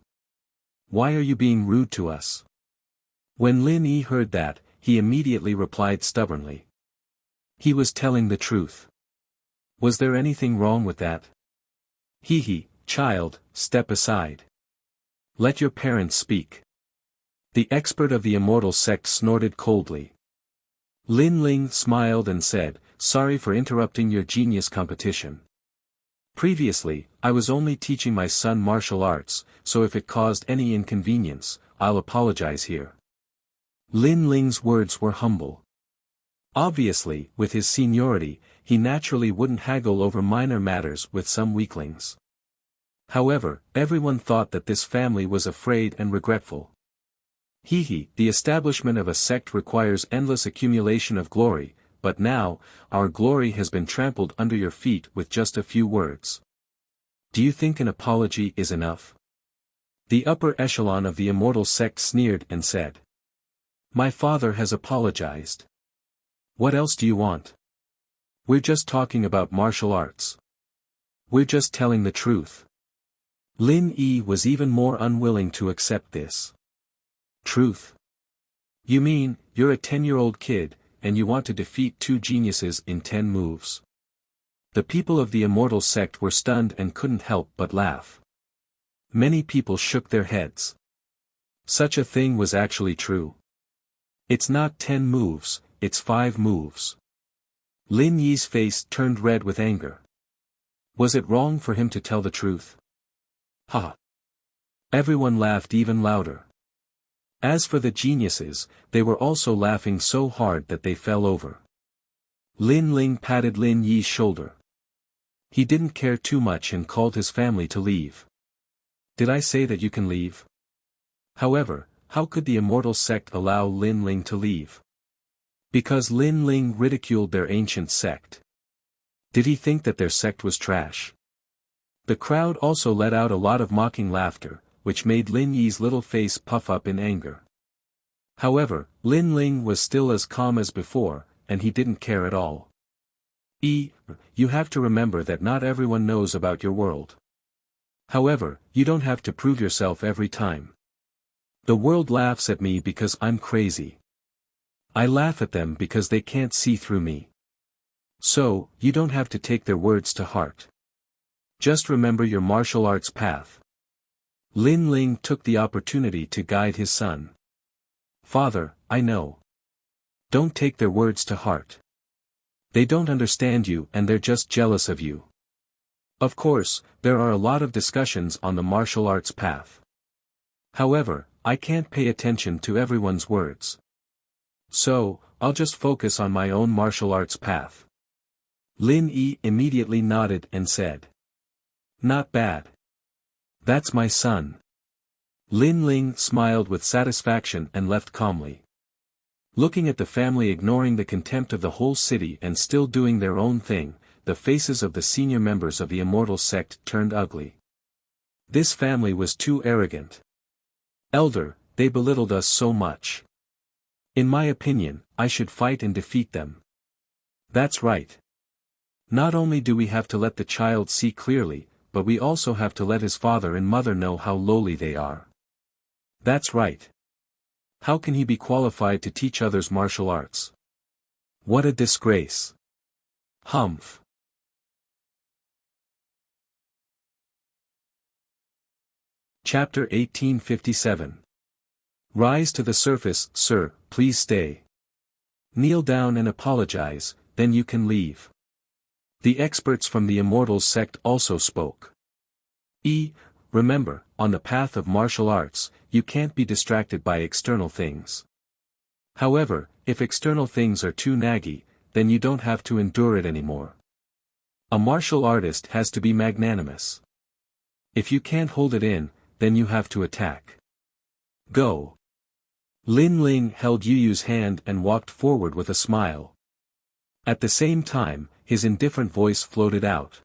Why are you being rude to us? When Lin Yi heard that, he immediately replied stubbornly. He was telling the truth. Was there anything wrong with that? Hee, child, step aside. Let your parents speak. The expert of the immortal sect snorted coldly. Lin Ling smiled and said, sorry for interrupting your genius competition. Previously, I was only teaching my son martial arts, so if it caused any inconvenience, I'll apologize here. Lin Ling's words were humble. Obviously, with his seniority, he naturally wouldn't haggle over minor matters with some weaklings. However, everyone thought that this family was afraid and regretful. The establishment of a sect requires endless accumulation of glory, but now, our glory has been trampled under your feet with just a few words. Do you think an apology is enough? The upper echelon of the immortal sect sneered and said. My father has apologized. What else do you want? We're just talking about martial arts. We're just telling the truth. Lin Yi was even more unwilling to accept this. Truth? You mean, you're a 10-year-old kid, and you want to defeat two geniuses in 10 moves? The people of the immortal sect were stunned and couldn't help but laugh. Many people shook their heads. Such a thing was actually true. It's not 10 moves, it's 5 moves. Lin Yi's face turned red with anger. Was it wrong for him to tell the truth? Ha! Everyone laughed even louder. As for the geniuses, they were also laughing so hard that they fell over. Lin Ling patted Lin Yi's shoulder. He didn't care too much and called his family to leave. Did I say that you can leave? However, how could the immortal sect allow Lin Ling to leave? Because Lin Ling ridiculed their ancient sect. Did he think that their sect was trash? The crowd also let out a lot of mocking laughter, which made Lin Yi's little face puff up in anger. However, Lin Ling was still as calm as before, and he didn't care at all. You have to remember that not everyone knows about your world. However, you don't have to prove yourself every time. The world laughs at me because I'm crazy. I laugh at them because they can't see through me. So, you don't have to take their words to heart. Just remember your martial arts path. Lin Ling took the opportunity to guide his son. Father, I know. Don't take their words to heart. They don't understand you and they're just jealous of you. Of course, there are a lot of discussions on the martial arts path. However, I can't pay attention to everyone's words. So, I'll just focus on my own martial arts path. Lin Yi immediately nodded and said. Not bad. That's my son. Lin Ling smiled with satisfaction and left calmly. Looking at the family ignoring the contempt of the whole city and still doing their own thing, the faces of the senior members of the immortal sect turned ugly. This family was too arrogant. Elder, they belittled us so much. In my opinion, I should fight and defeat them. That's right. Not only do we have to let the child see clearly, but we also have to let his father and mother know how lowly they are. That's right. How can he be qualified to teach others martial arts? What a disgrace. Humph. Chapter 1857. Rise to the surface, sir, please stay. Kneel down and apologize, then you can leave. The experts from the Immortals sect also spoke. Remember, on the path of martial arts, you can't be distracted by external things. However, if external things are too naggy, then you don't have to endure it anymore. A martial artist has to be magnanimous. If you can't hold it in, then you have to attack. Go. Lin Ling held Yu Yu's hand and walked forward with a smile. At the same time, his indifferent voice floated out.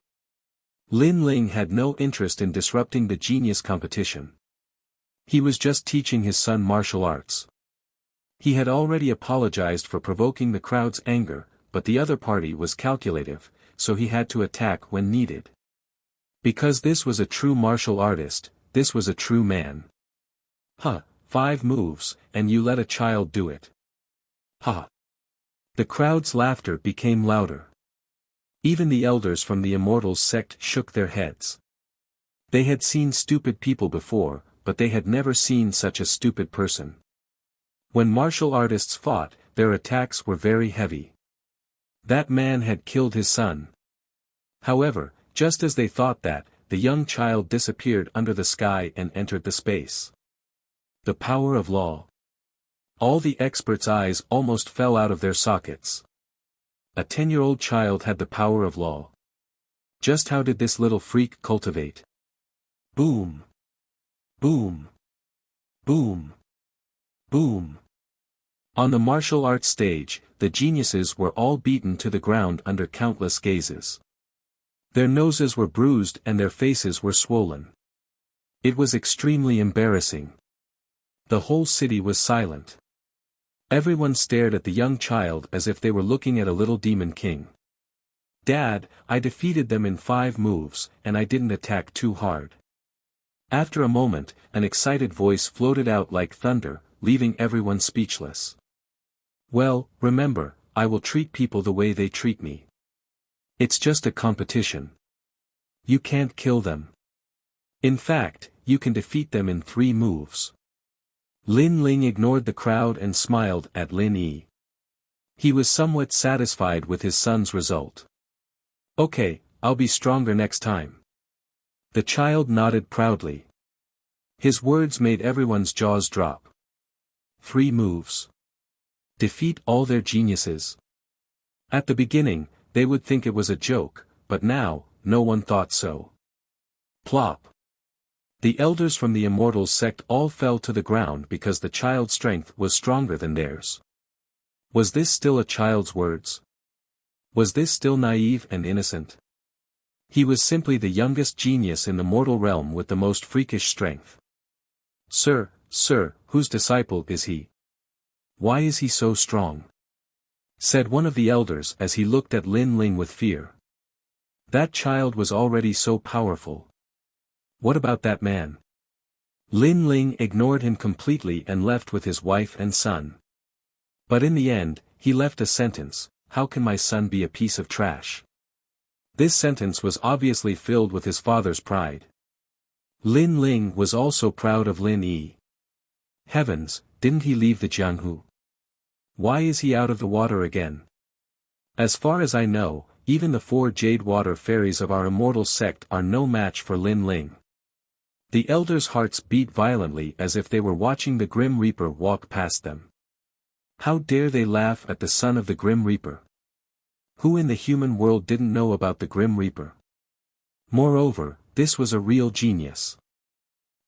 Lin Ling had no interest in disrupting the genius competition. He was just teaching his son martial arts. He had already apologized for provoking the crowd's anger, but the other party was calculative, so he had to attack when needed. Because this was a true martial artist, this was a true man. Huh, 5 moves, and you let a child do it. Ha! The crowd's laughter became louder. Even the elders from the Immortals sect shook their heads. They had seen stupid people before, but they had never seen such a stupid person. When martial artists fought, their attacks were very heavy. That man had killed his son. However, just as they thought that, the young child disappeared under the sky and entered the space. The power of law. All the experts' eyes almost fell out of their sockets. A 10-year-old child had the power of law. Just how did this little freak cultivate? Boom! Boom! Boom! Boom! On the martial arts stage, the geniuses were all beaten to the ground under countless gazes. Their noses were bruised and their faces were swollen. It was extremely embarrassing. The whole city was silent. Everyone stared at the young child as if they were looking at a little demon king. Dad, I defeated them in 5 moves, and I didn't attack too hard. After a moment, an excited voice floated out like thunder, leaving everyone speechless. Well, remember, I will treat people the way they treat me. It's just a competition. You can't kill them. In fact, you can defeat them in 3 moves. Lin Ling ignored the crowd and smiled at Lin Yi. He was somewhat satisfied with his son's result. Okay, I'll be stronger next time. The child nodded proudly. His words made everyone's jaws drop. 3 moves. Defeat all their geniuses. At the beginning, they would think it was a joke, but now, no one thought so. Plop. The elders from the Immortals sect all fell to the ground because the child's strength was stronger than theirs. Was this still a child's words? Was this still naive and innocent? He was simply the youngest genius in the mortal realm with the most freakish strength. Sir, whose disciple is he? Why is he so strong? Said one of the elders as he looked at Lin Ling with fear. That child was already so powerful. What about that man? Lin Ling ignored him completely and left with his wife and son. But in the end, he left a sentence, how can my son be a piece of trash? This sentence was obviously filled with his father's pride. Lin Ling was also proud of Lin Yi. Heavens, didn't he leave the Jianghu? Why is he out of the water again? As far as I know, even the 4 jade water fairies of our immortal sect are no match for Lin Ling. The elders' hearts beat violently as if they were watching the Grim Reaper walk past them. How dare they laugh at the son of the Grim Reaper? Who in the human world didn't know about the Grim Reaper? Moreover, this was a real genius.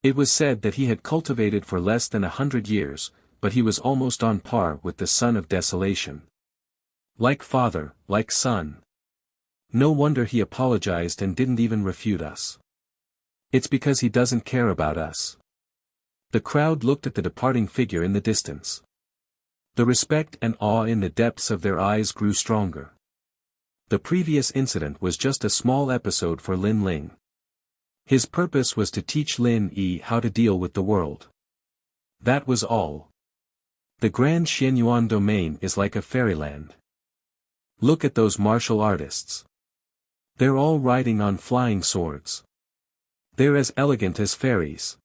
It was said that he had cultivated for less than 100 years, but he was almost on par with the son of desolation. Like father, like son. No wonder he apologized and didn't even refute us. It's because he doesn't care about us. The crowd looked at the departing figure in the distance. The respect and awe in the depths of their eyes grew stronger. The previous incident was just a small episode for Lin Ling. His purpose was to teach Lin Yi how to deal with the world. That was all. The Grand Xianyuan domain is like a fairyland. Look at those martial artists. They're all riding on flying swords. They're as elegant as fairies.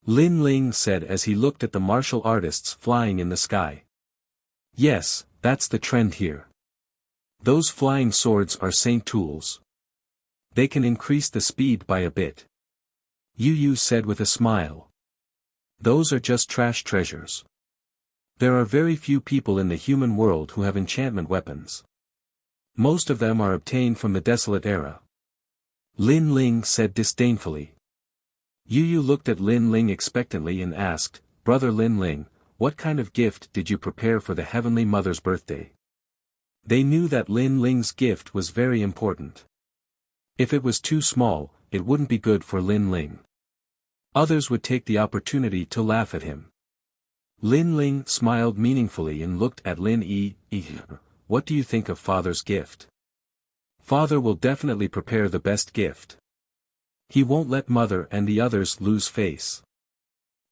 Lin Ling said as he looked at the martial artists flying in the sky. Yes, that's the trend here. Those flying swords are saint tools. They can increase the speed by a bit. Yu said with a smile. Those are just trash treasures. There are very few people in the human world who have enchantment weapons. Most of them are obtained from the desolate era. Lin Ling said disdainfully. Yu looked at Lin Ling expectantly and asked, Brother Lin Ling, what kind of gift did you prepare for the Heavenly Mother's birthday? They knew that Lin Ling's gift was very important. If it was too small, it wouldn't be good for Lin Ling. Others would take the opportunity to laugh at him. Lin Ling smiled meaningfully and looked at Lin Yi. What do you think of father's gift? Father will definitely prepare the best gift. He won't let mother and the others lose face.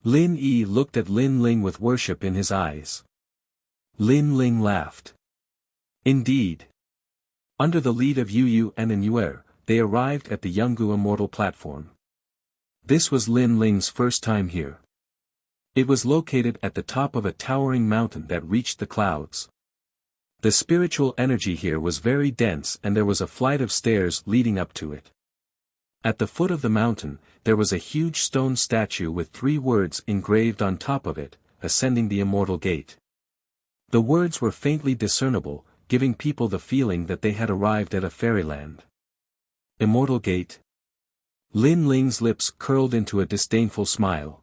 Lin Yi looked at Lin Ling with worship in his eyes. Lin Ling laughed. Indeed. Under the lead of Yu Yu and Anuer, they arrived at the Yungu Immortal platform. This was Lin Ling's first time here. It was located at the top of a towering mountain that reached the clouds. The spiritual energy here was very dense and there was a flight of stairs leading up to it. At the foot of the mountain, there was a huge stone statue with 3 words engraved on top of it, ascending the immortal gate. The words were faintly discernible, giving people the feeling that they had arrived at a fairyland. Immortal gate? Lin Ling's lips curled into a disdainful smile.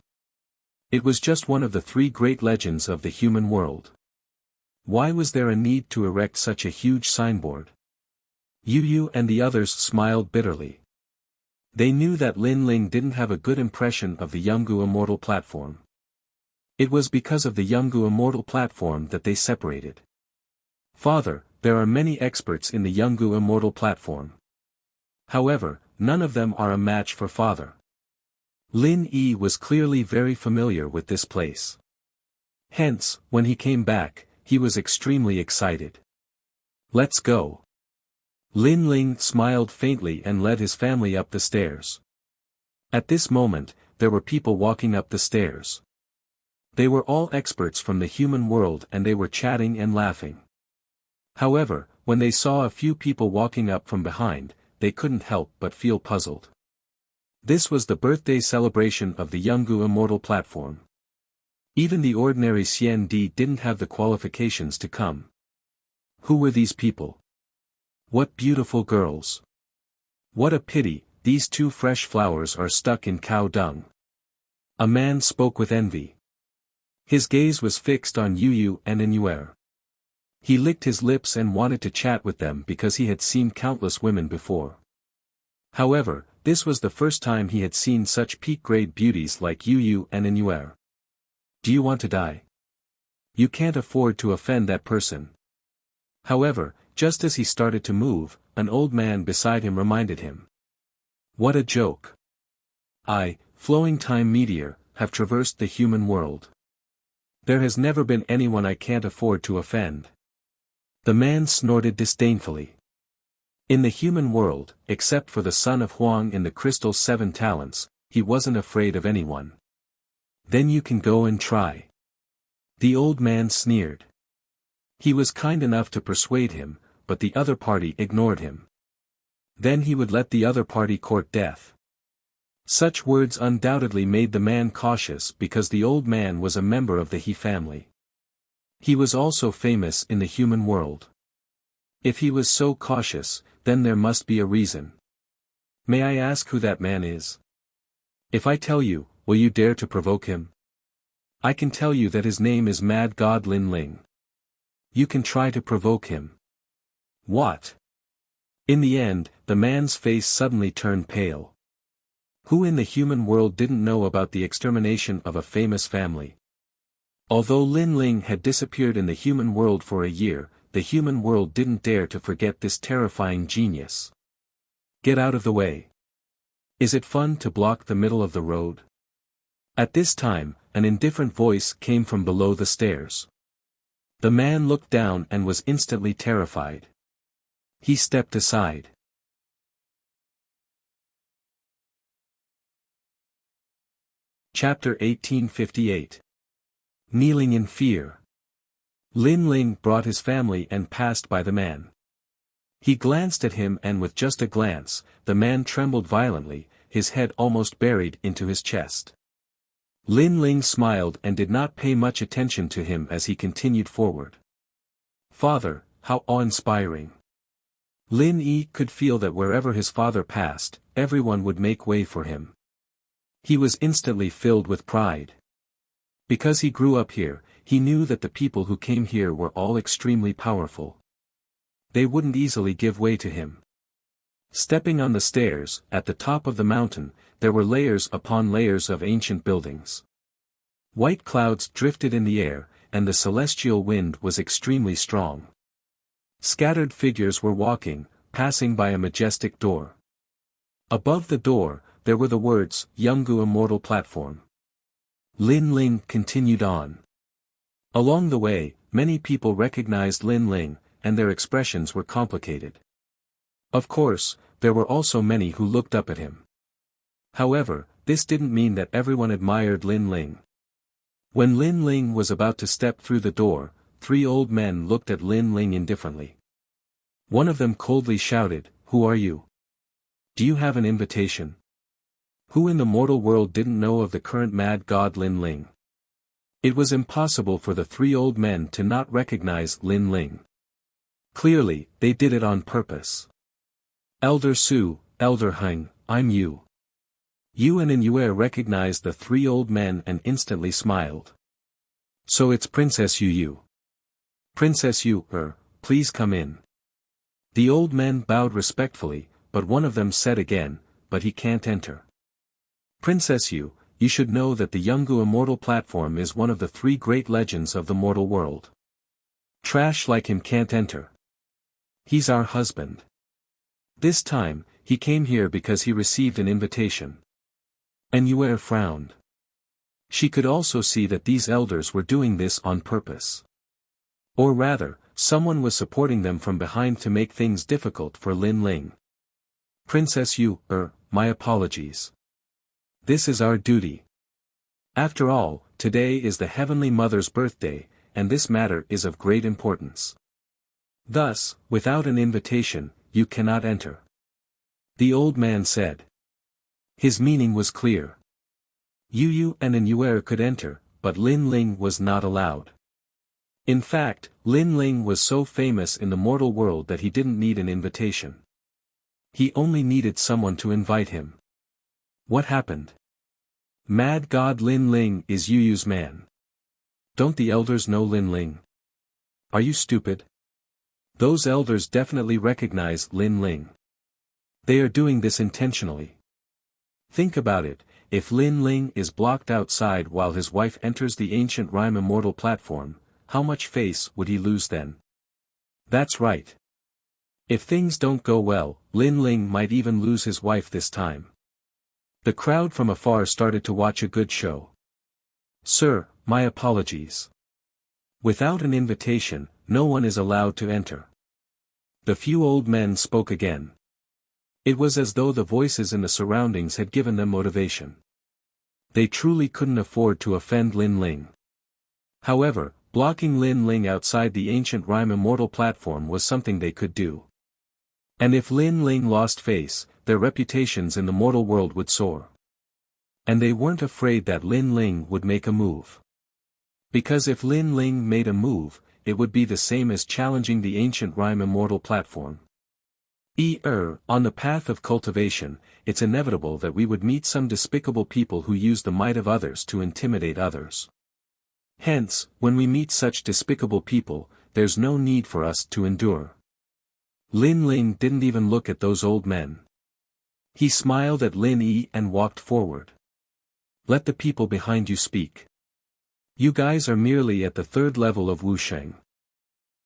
It was just one of the 3 great legends of the human world. Why was there a need to erect such a huge signboard? Yu Yu and the others smiled bitterly. They knew that Lin Ling didn't have a good impression of the Yungu Immortal platform. It was because of the Yungu Immortal platform that they separated. Father, there are many experts in the Yungu Immortal platform. However, none of them are a match for father. Lin Yi was clearly very familiar with this place. Hence, when he came back, he was extremely excited. Let's go. Lin Ling smiled faintly and led his family up the stairs. At this moment, there were people walking up the stairs. They were all experts from the human world and they were chatting and laughing. However, when they saw a few people walking up from behind, they couldn't help but feel puzzled. This was the birthday celebration of the Yungu Immortal platform. Even the ordinary Xian Di didn't have the qualifications to come. Who were these people? What beautiful girls! What a pity, these 2 fresh flowers are stuck in cow dung. A man spoke with envy. His gaze was fixed on Yu Yu and Anuer. He licked his lips and wanted to chat with them because he had seen countless women before. However, this was the first time he had seen such peak-grade beauties like Yu Yu and Anuer. Do you want to die? You can't afford to offend that person. However, just as he started to move, an old man beside him reminded him. What a joke. I, flowing time meteor, have traversed the human world. There has never been anyone I can't afford to offend. The man snorted disdainfully. In the human world, except for the son of Huang in the crystal 7 talents, he wasn't afraid of anyone. Then you can go and try. The old man sneered. He was kind enough to persuade him, but the other party ignored him. Then he would let the other party court death. Such words undoubtedly made the man cautious because the old man was a member of the He family. He was also famous in the human world. If he was so cautious, then there must be a reason. May I ask who that man is? If I tell you, will you dare to provoke him? I can tell you that his name is Mad God Lin Ling. You can try to provoke him. What? In the end, the man's face suddenly turned pale. Who in the human world didn't know about the extermination of a famous family? Although Lin Ling had disappeared in the human world for a year, the human world didn't dare to forget this terrifying genius. Get out of the way. Is it fun to block the middle of the road? At this time, an indifferent voice came from below the stairs. The man looked down and was instantly terrified. He stepped aside. Chapter 1858. Kneeling in fear. Lin Ling brought his family and passed by the man. He glanced at him and with just a glance, the man trembled violently, his head almost buried into his chest. Lin Ling smiled and did not pay much attention to him as he continued forward. Father, how awe-inspiring. Lin Yi could feel that wherever his father passed, everyone would make way for him. He was instantly filled with pride. Because he grew up here, he knew that the people who came here were all extremely powerful. They wouldn't easily give way to him. Stepping on the stairs, at the top of the mountain, there were layers upon layers of ancient buildings. White clouds drifted in the air, and the celestial wind was extremely strong. Scattered figures were walking, passing by a majestic door. Above the door, there were the words, Yungu Immortal Platform. Lin Ling continued on. Along the way, many people recognized Lin Ling, and their expressions were complicated. Of course, there were also many who looked up at him. However, this didn't mean that everyone admired Lin Ling. When Lin Ling was about to step through the door, 3 old men looked at Lin Ling indifferently. One of them coldly shouted, "Who are you? Do you have an invitation?" Who in the mortal world didn't know of the current mad god Lin Ling? It was impossible for the 3 old men to not recognize Lin Ling. Clearly, they did it on purpose. Elder Su, Elder Heng, I'm Yu. Yuan and Yue recognized the 3 old men and instantly smiled. So it's Princess Yu. Princess Yu, please come in. The old men bowed respectfully, but one of them said again, but he can't enter. Princess Yu, you should know that the Yungu Immortal Platform is one of the 3 great legends of the mortal world. Trash like him can't enter. He's our husband. This time, he came here because he received an invitation. And Yue frowned. She could also see that these elders were doing this on purpose. Or rather, someone was supporting them from behind to make things difficult for Lin Ling. Princess Yu, my apologies. This is our duty. After all, today is the Heavenly Mother's birthday, and this matter is of great importance. Thus, without an invitation, you cannot enter. The old man said. His meaning was clear. Yu and Yue could enter, but Lin Ling was not allowed. In fact, Lin Ling was so famous in the mortal world that he didn't need an invitation. He only needed someone to invite him. What happened? Mad God Lin Ling is Yu's man. Don't the elders know Lin Ling? Are you stupid? Those elders definitely recognize Lin Ling. They are doing this intentionally. Think about it, if Lin Ling is blocked outside while his wife enters the ancient Rhyme Immortal Platform, how much face would he lose then? That's right. If things don't go well, Lin Ling might even lose his wife this time. The crowd from afar started to watch a good show. Sir, my apologies. Without an invitation, no one is allowed to enter. The few old men spoke again. It was as though the voices in the surroundings had given them motivation. They truly couldn't afford to offend Lin Ling. However, blocking Lin Ling outside the ancient Rhyme Immortal Platform was something they could do. And if Lin Ling lost face, their reputations in the mortal world would soar. And they weren't afraid that Lin Ling would make a move. Because if Lin Ling made a move, it would be the same as challenging the ancient Rhyme Immortal Platform. On the path of cultivation, it's inevitable that we would meet some despicable people who use the might of others to intimidate others. Hence, when we meet such despicable people, there's no need for us to endure. Lin Ling didn't even look at those old men. He smiled at Lin Yi and walked forward. Let the people behind you speak. You guys are merely at the 3rd level of Wusheng.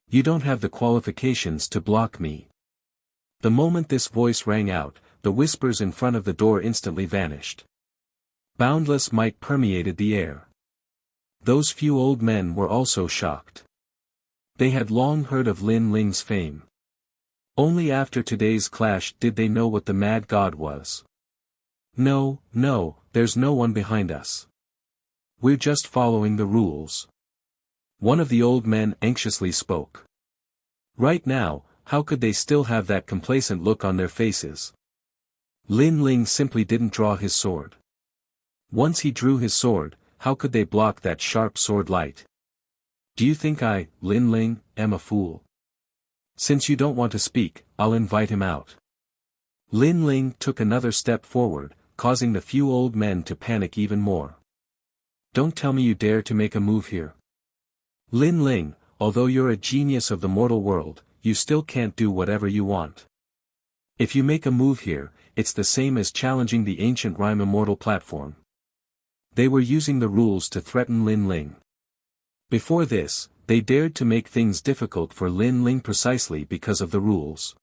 You don't have the qualifications to block me. The moment this voice rang out, the whispers in front of the door instantly vanished. Boundless might permeated the air. Those few old men were also shocked. They had long heard of Lin Ling's fame. Only after today's clash did they know what the mad god was. No, there's no one behind us. We're just following the rules. One of the old men anxiously spoke. Right now, how could they still have that complacent look on their faces? Lin Ling simply didn't draw his sword. Once he drew his sword, how could they block that sharp sword light? Do you think I, Lin Ling, am a fool? Since you don't want to speak, I'll invite him out. Lin Ling took another step forward, causing the few old men to panic even more. Don't tell me you dare to make a move here. Lin Ling, although you're a genius of the mortal world, you still can't do whatever you want. If you make a move here, it's the same as challenging the ancient rhyme immortal platform. They were using the rules to threaten Lin Ling. Before this, they dared to make things difficult for Lin Ling precisely because of the rules.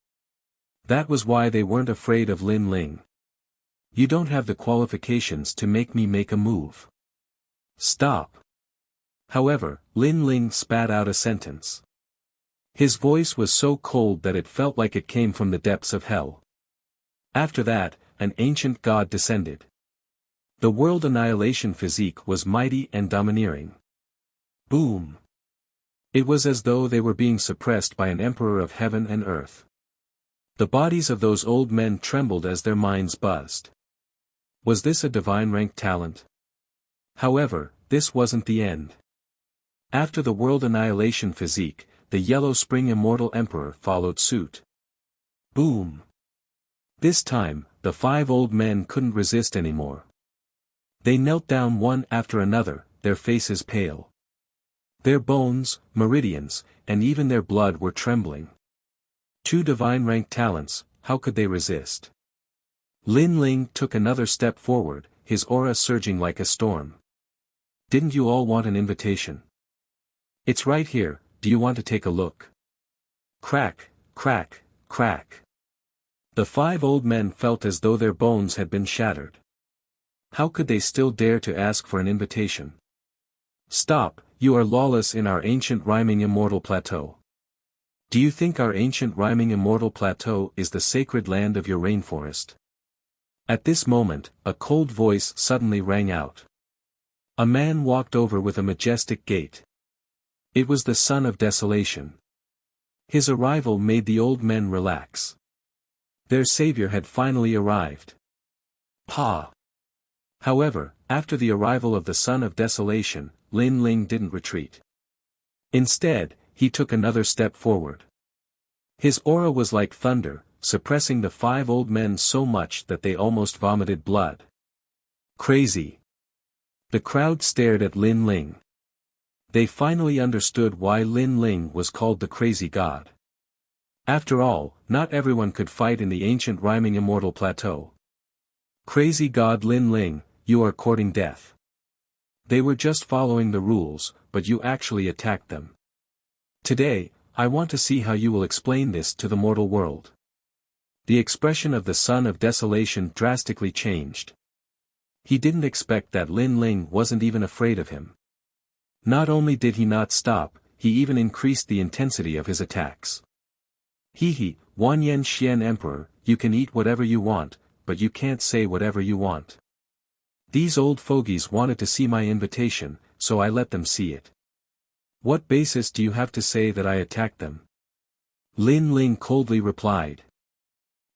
That was why they weren't afraid of Lin Ling. You don't have the qualifications to make me make a move. Stop. However, Lin Ling spat out a sentence. His voice was so cold that it felt like it came from the depths of hell. After that, an ancient god descended. The world annihilation physique was mighty and domineering. Boom. It was as though they were being suppressed by an emperor of heaven and earth. The bodies of those old men trembled as their minds buzzed. Was this a divine rank talent? However, this wasn't the end. After the world annihilation physique, the Yellow Spring Immortal Emperor followed suit. Boom. This time, the 5 old men couldn't resist anymore. They knelt down one after another, their faces pale. Their bones, meridians, and even their blood were trembling. 2 divine rank talents, how could they resist? Lin Ling took another step forward, his aura surging like a storm. Didn't you all want an invitation? It's right here, do you want to take a look? Crack, crack, crack. The 5 old men felt as though their bones had been shattered. How could they still dare to ask for an invitation? Stop, you are lawless in our ancient rhyming immortal plateau. Do you think our ancient rhyming immortal plateau is the sacred land of your rainforest? At this moment, a cold voice suddenly rang out. A man walked over with a majestic gait. It was the Son of Desolation. His arrival made the old men relax. Their savior had finally arrived. Pa! However, after the arrival of the Son of Desolation, Lin Ling didn't retreat. Instead, he took another step forward. His aura was like thunder, suppressing the 5 old men so much that they almost vomited blood. Crazy. The crowd stared at Lin Ling. They finally understood why Lin Ling was called the Crazy God. After all, not everyone could fight in the ancient rhyming immortal plateau. Crazy God Lin Ling, you are courting death. They were just following the rules, but you actually attacked them. Today, I want to see how you will explain this to the mortal world. The expression of the Son of Desolation drastically changed. He didn't expect that Lin Ling wasn't even afraid of him. Not only did he not stop, he even increased the intensity of his attacks. He, Wanyan Xian Emperor, you can eat whatever you want, but you can't say whatever you want. These old fogies wanted to see my invitation, so I let them see it. What basis do you have to say that I attacked them? Lin Ling coldly replied.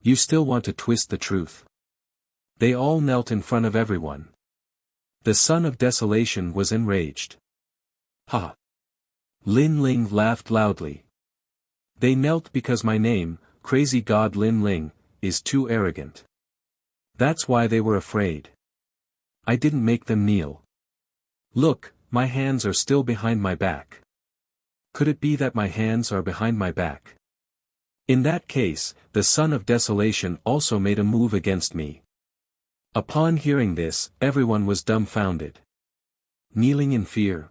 You still want to twist the truth. They all knelt in front of everyone. The Son of Desolation was enraged. Ha! Lin Ling laughed loudly. They knelt because my name, Crazy God Lin Ling, is too arrogant. That's why they were afraid. I didn't make them kneel. Look, my hands are still behind my back. Could it be that my hands are behind my back? In that case, the Son of Desolation also made a move against me. Upon hearing this, everyone was dumbfounded. Kneeling in fear.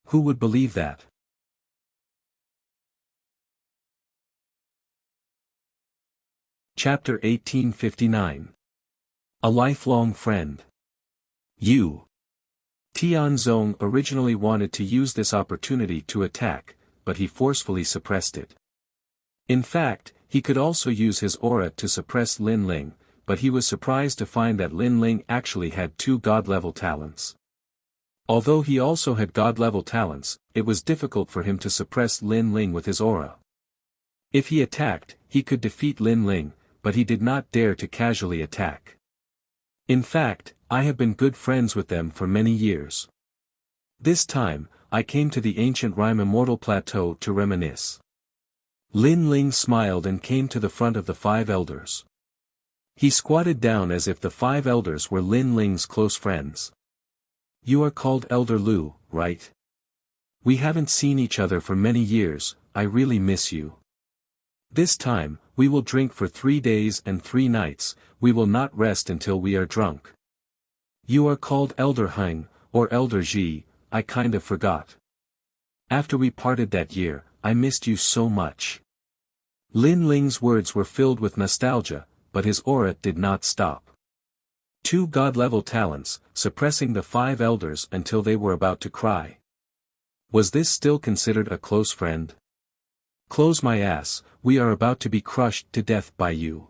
Who would believe that? Chapter 1859. A Lifelong Friend. Tianzong originally wanted to use this opportunity to attack, but he forcefully suppressed it. In fact, he could also use his aura to suppress Lin Ling, but he was surprised to find that Lin Ling actually had 2 god-level talents. Although he also had god-level talents, it was difficult for him to suppress Lin Ling with his aura. If he attacked, he could defeat Lin Ling, but he did not dare to casually attack. In fact, I have been good friends with them for many years. This time, I came to the ancient rhyme immortal plateau to reminisce. Lin Ling smiled and came to the front of the 5 elders. He squatted down as if the 5 elders were Lin Ling's close friends. You are called Elder Lu, right? We haven't seen each other for many years, I really miss you. This time, we will drink for 3 days and 3 nights, we will not rest until we are drunk. You are called Elder Heng, or Elder Ji, I kind of forgot. After we parted that year, I missed you so much. Lin Ling's words were filled with nostalgia, but his aura did not stop. 2 god-level talents, suppressing the 5 elders until they were about to cry. Was this still considered a close friend? Close my ass, we are about to be crushed to death by you.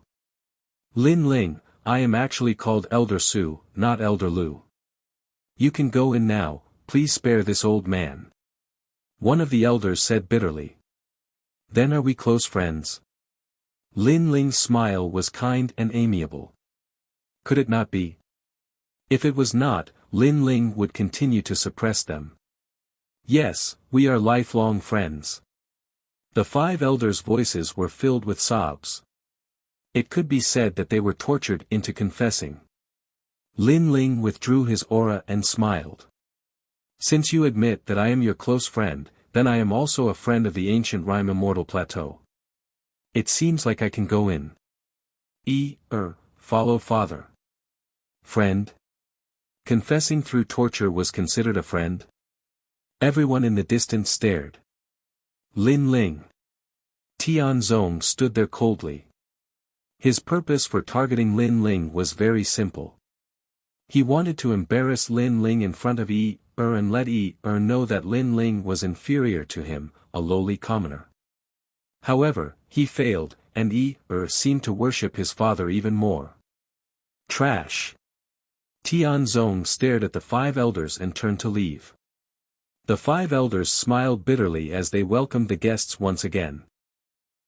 Lin Ling, I am actually called Elder Su, not Elder Lu. You can go in now, please spare this old man. One of the elders said bitterly. Then are we close friends? Lin Ling's smile was kind and amiable. Could it not be? If it was not, Lin Ling would continue to suppress them. Yes, we are lifelong friends. The 5 elders' voices were filled with sobs. It could be said that they were tortured into confessing. Lin Ling withdrew his aura and smiled. Since you admit that I am your close friend, then I am also a friend of the ancient Rime Immortal Plateau. It seems like I can go in. Follow father. Friend? Confessing through torture was considered a friend? Everyone in the distance stared. Lin Ling. Tian Zong stood there coldly. His purpose for targeting Lin Ling was very simple. He wanted to embarrass Lin Ling in front of and let know that Lin Ling was inferior to him, a lowly commoner. However, he failed, and seemed to worship his father even more. Trash. Tian Zong stared at the 5 elders and turned to leave. The 5 elders smiled bitterly as they welcomed the guests once again.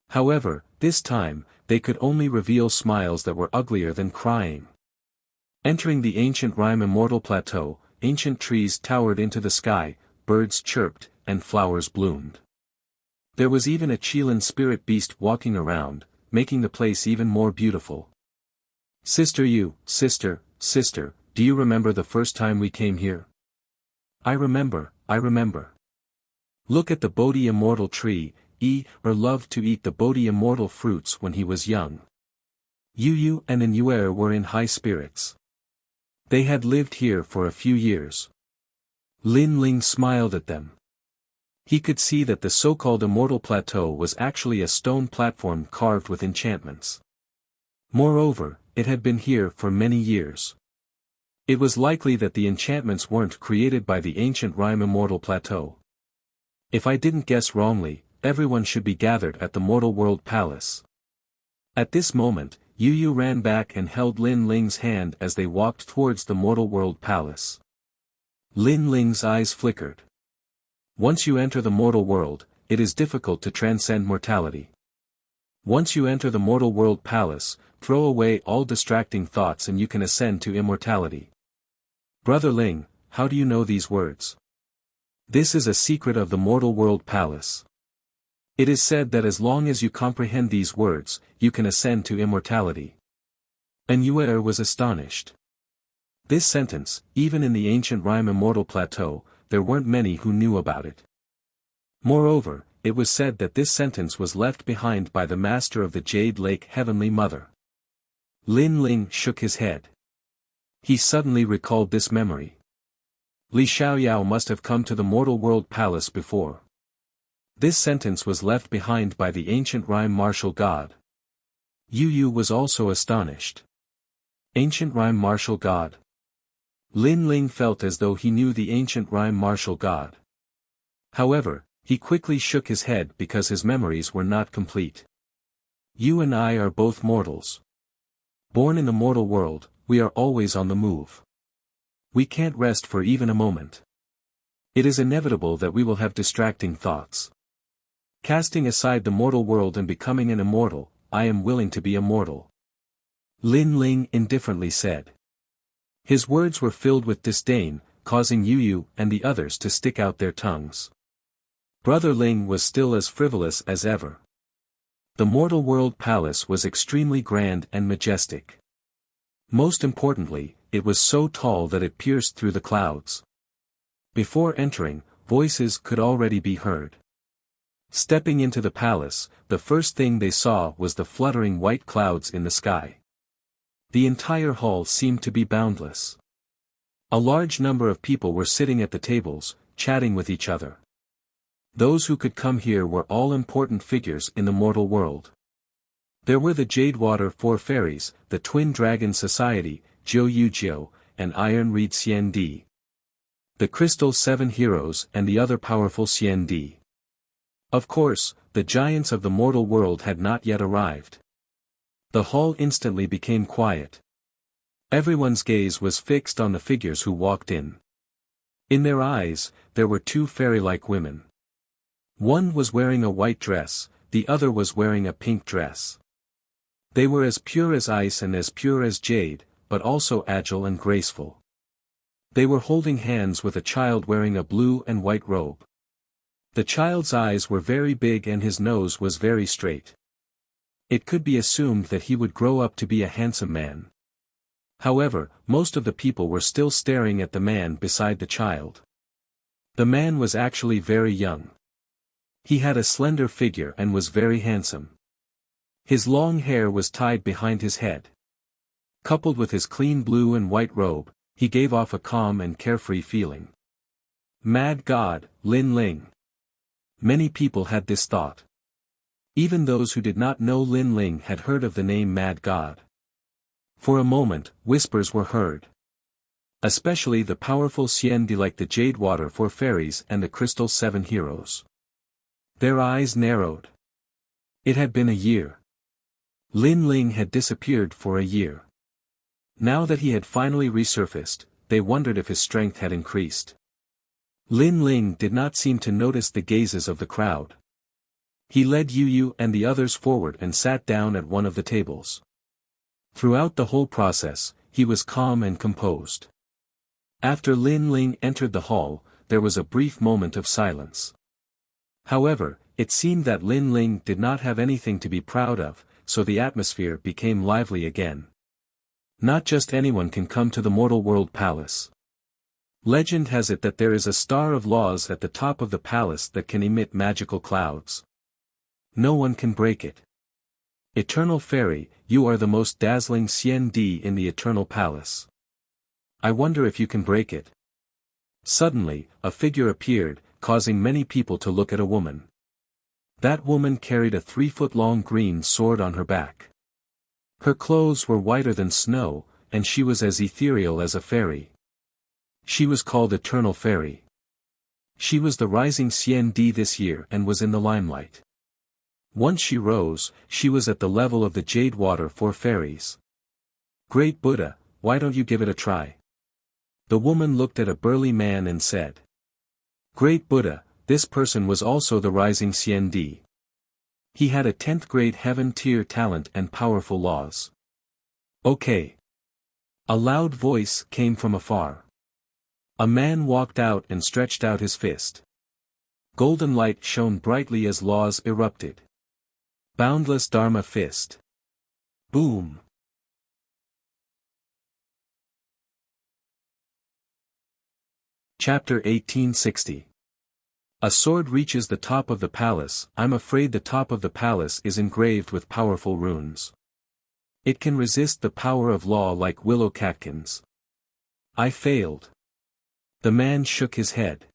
However, this time, they could only reveal smiles that were uglier than crying. Entering the ancient Rime Immortal Plateau, ancient trees towered into the sky, birds chirped, and flowers bloomed. There was even a Qilin spirit beast walking around, making the place even more beautiful. Sister, do you remember the first time we came here? I remember. Look at the Bodhi Immortal tree, loved to eat the Bodhi Immortal fruits when he was young. Yu and Yue were in high spirits. They had lived here for a few years. Lin Ling smiled at them. He could see that the so-called Immortal Plateau was actually a stone platform carved with enchantments. Moreover, it had been here for many years. It was likely that the enchantments weren't created by the ancient Rime Immortal Plateau. If I didn't guess wrongly, everyone should be gathered at the Mortal World Palace. At this moment, Yu ran back and held Lin Ling's hand as they walked towards the Mortal World Palace. Lin Ling's eyes flickered. Once you enter the mortal world, it is difficult to transcend mortality. Once you enter the Mortal World Palace, throw away all distracting thoughts and you can ascend to immortality. Brother Ling, how do you know these words? This is a secret of the Mortal World Palace. It is said that as long as you comprehend these words, you can ascend to immortality. And Yue was astonished. This sentence, even in the ancient Rime Immortal Plateau, there weren't many who knew about it. Moreover, it was said that this sentence was left behind by the master of the Jade Lake Heavenly Mother. Lin Ling shook his head. He suddenly recalled this memory. Li Xiaoyao must have come to the Mortal World Palace before. This sentence was left behind by the ancient Rime Martial God. Yu was also astonished. Ancient Rime Martial God. Lin Ling felt as though he knew the ancient Rime Martial God. However, he quickly shook his head because his memories were not complete. You and I are both mortals. Born in the mortal world, we are always on the move. We can't rest for even a moment. It is inevitable that we will have distracting thoughts. Casting aside the mortal world and becoming an immortal, I am willing to be immortal. Lin Ling indifferently said. His words were filled with disdain, causing Yu and the others to stick out their tongues. Brother Ling was still as frivolous as ever. The Mortal World Palace was extremely grand and majestic. Most importantly, it was so tall that it pierced through the clouds. Before entering, voices could already be heard. Stepping into the palace, the first thing they saw was the fluttering white clouds in the sky. The entire hall seemed to be boundless. A large number of people were sitting at the tables, chatting with each other. Those who could come here were all important figures in the mortal world. There were the Jade Water Four Fairies, the Twin Dragon Society, Jiu Yu, and Iron Reed Xian Di. The Crystal Seven Heroes and the other powerful Xian Di. Of course, the giants of the mortal world had not yet arrived. The hall instantly became quiet. Everyone's gaze was fixed on the figures who walked in. In their eyes, there were two fairy-like women. One was wearing a white dress, the other was wearing a pink dress. They were as pure as ice and as pure as jade, but also agile and graceful. They were holding hands with a child wearing a blue and white robe. The child's eyes were very big and his nose was very straight. It could be assumed that he would grow up to be a handsome man. However, most of the people were still staring at the man beside the child. The man was actually very young. He had a slender figure and was very handsome. His long hair was tied behind his head. Coupled with his clean blue and white robe, he gave off a calm and carefree feeling. Mad God, Lin Ling. Many people had this thought. Even those who did not know Lin Ling had heard of the name Mad God. For a moment, whispers were heard. Especially the powerful Xian Di like the Jade Water Four Fairies and the Crystal Seven Heroes. Their eyes narrowed. It had been a year. Lin Ling had disappeared for a year. Now that he had finally resurfaced, they wondered if his strength had increased. Lin Ling did not seem to notice the gazes of the crowd. He led Yu and the others forward and sat down at one of the tables. Throughout the whole process, he was calm and composed. After Lin Ling entered the hall, there was a brief moment of silence. However, it seemed that Lin Ling did not have anything to be proud of, so the atmosphere became lively again. Not just anyone can come to the Mortal World Palace. Legend has it that there is a star of laws at the top of the palace that can emit magical clouds. No one can break it. Eternal Fairy, you are the most dazzling Xian Di in the Eternal Palace. I wonder if you can break it. Suddenly, a figure appeared, causing many people to look at a woman. That woman carried a 3-foot-long green sword on her back. Her clothes were whiter than snow, and she was as ethereal as a fairy. She was called Eternal Fairy. She was the rising Xian Di this year and was in the limelight. Once she rose, she was at the level of the Jade Water Four Fairies. Great Buddha, why don't you give it a try? The woman looked at a burly man and said. Great Buddha, this person was also the rising Xian Di. He had a 10th grade heaven tier talent and powerful laws. Okay. A loud voice came from afar. A man walked out and stretched out his fist. Golden light shone brightly as laws erupted. Boundless Dharma fist. Boom. Chapter 1860. A sword reaches the top of the palace. I'm afraid the top of the palace is engraved with powerful runes. It can resist the power of law like willow catkins. I failed. The man shook his head.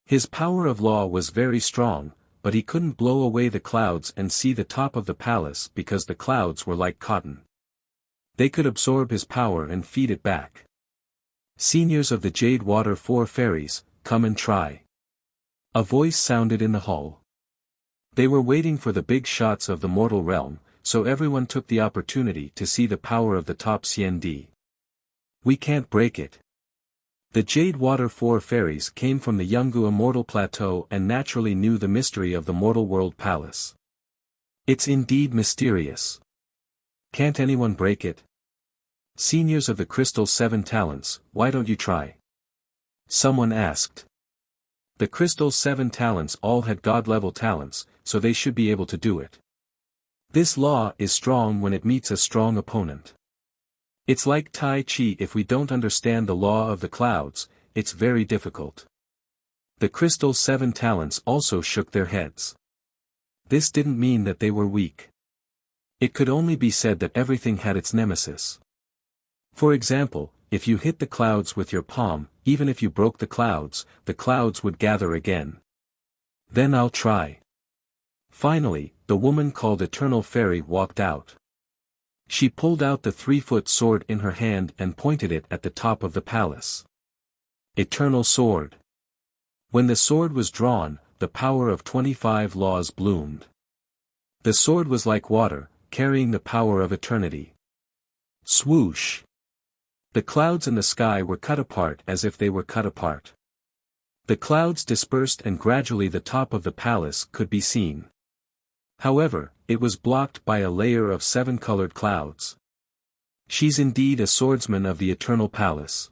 His power of law was very strong, but he couldn't blow away the clouds and see the top of the palace because the clouds were like cotton. They could absorb his power and feed it back. Seniors of the Jade Water Four Fairies, come and try. A voice sounded in the hall. They were waiting for the big shots of the mortal realm, so everyone took the opportunity to see the power of the top Xian Di. We can't break it. The Jade Water Four Fairies came from the Yungu Immortal Plateau and naturally knew the mystery of the Mortal World Palace. It's indeed mysterious. Can't anyone break it? Seniors of the Crystal Seven Talents, why don't you try? Someone asked. The Crystal Seven Talents all had God-level talents, so they should be able to do it. This law is strong when it meets a strong opponent. It's like Tai Chi. If we don't understand the law of the clouds, it's very difficult. The Crystal Seven Talents also shook their heads. this didn't mean that they were weak. It could only be said that everything had its nemesis. For example, if you hit the clouds with your palm, even if you broke the clouds would gather again. Then I'll try. Finally, the woman called Eternal Fairy walked out. She pulled out the 3-foot sword in her hand and pointed it at the top of the palace. Eternal Sword. When the sword was drawn, the power of 25 laws bloomed. The sword was like water, carrying the power of eternity. Swoosh! The clouds in the sky were cut apart as if they were cut apart. The clouds dispersed and gradually the top of the palace could be seen. However, it was blocked by a layer of 7 colored clouds. She's indeed a swordsman of the Eternal Palace.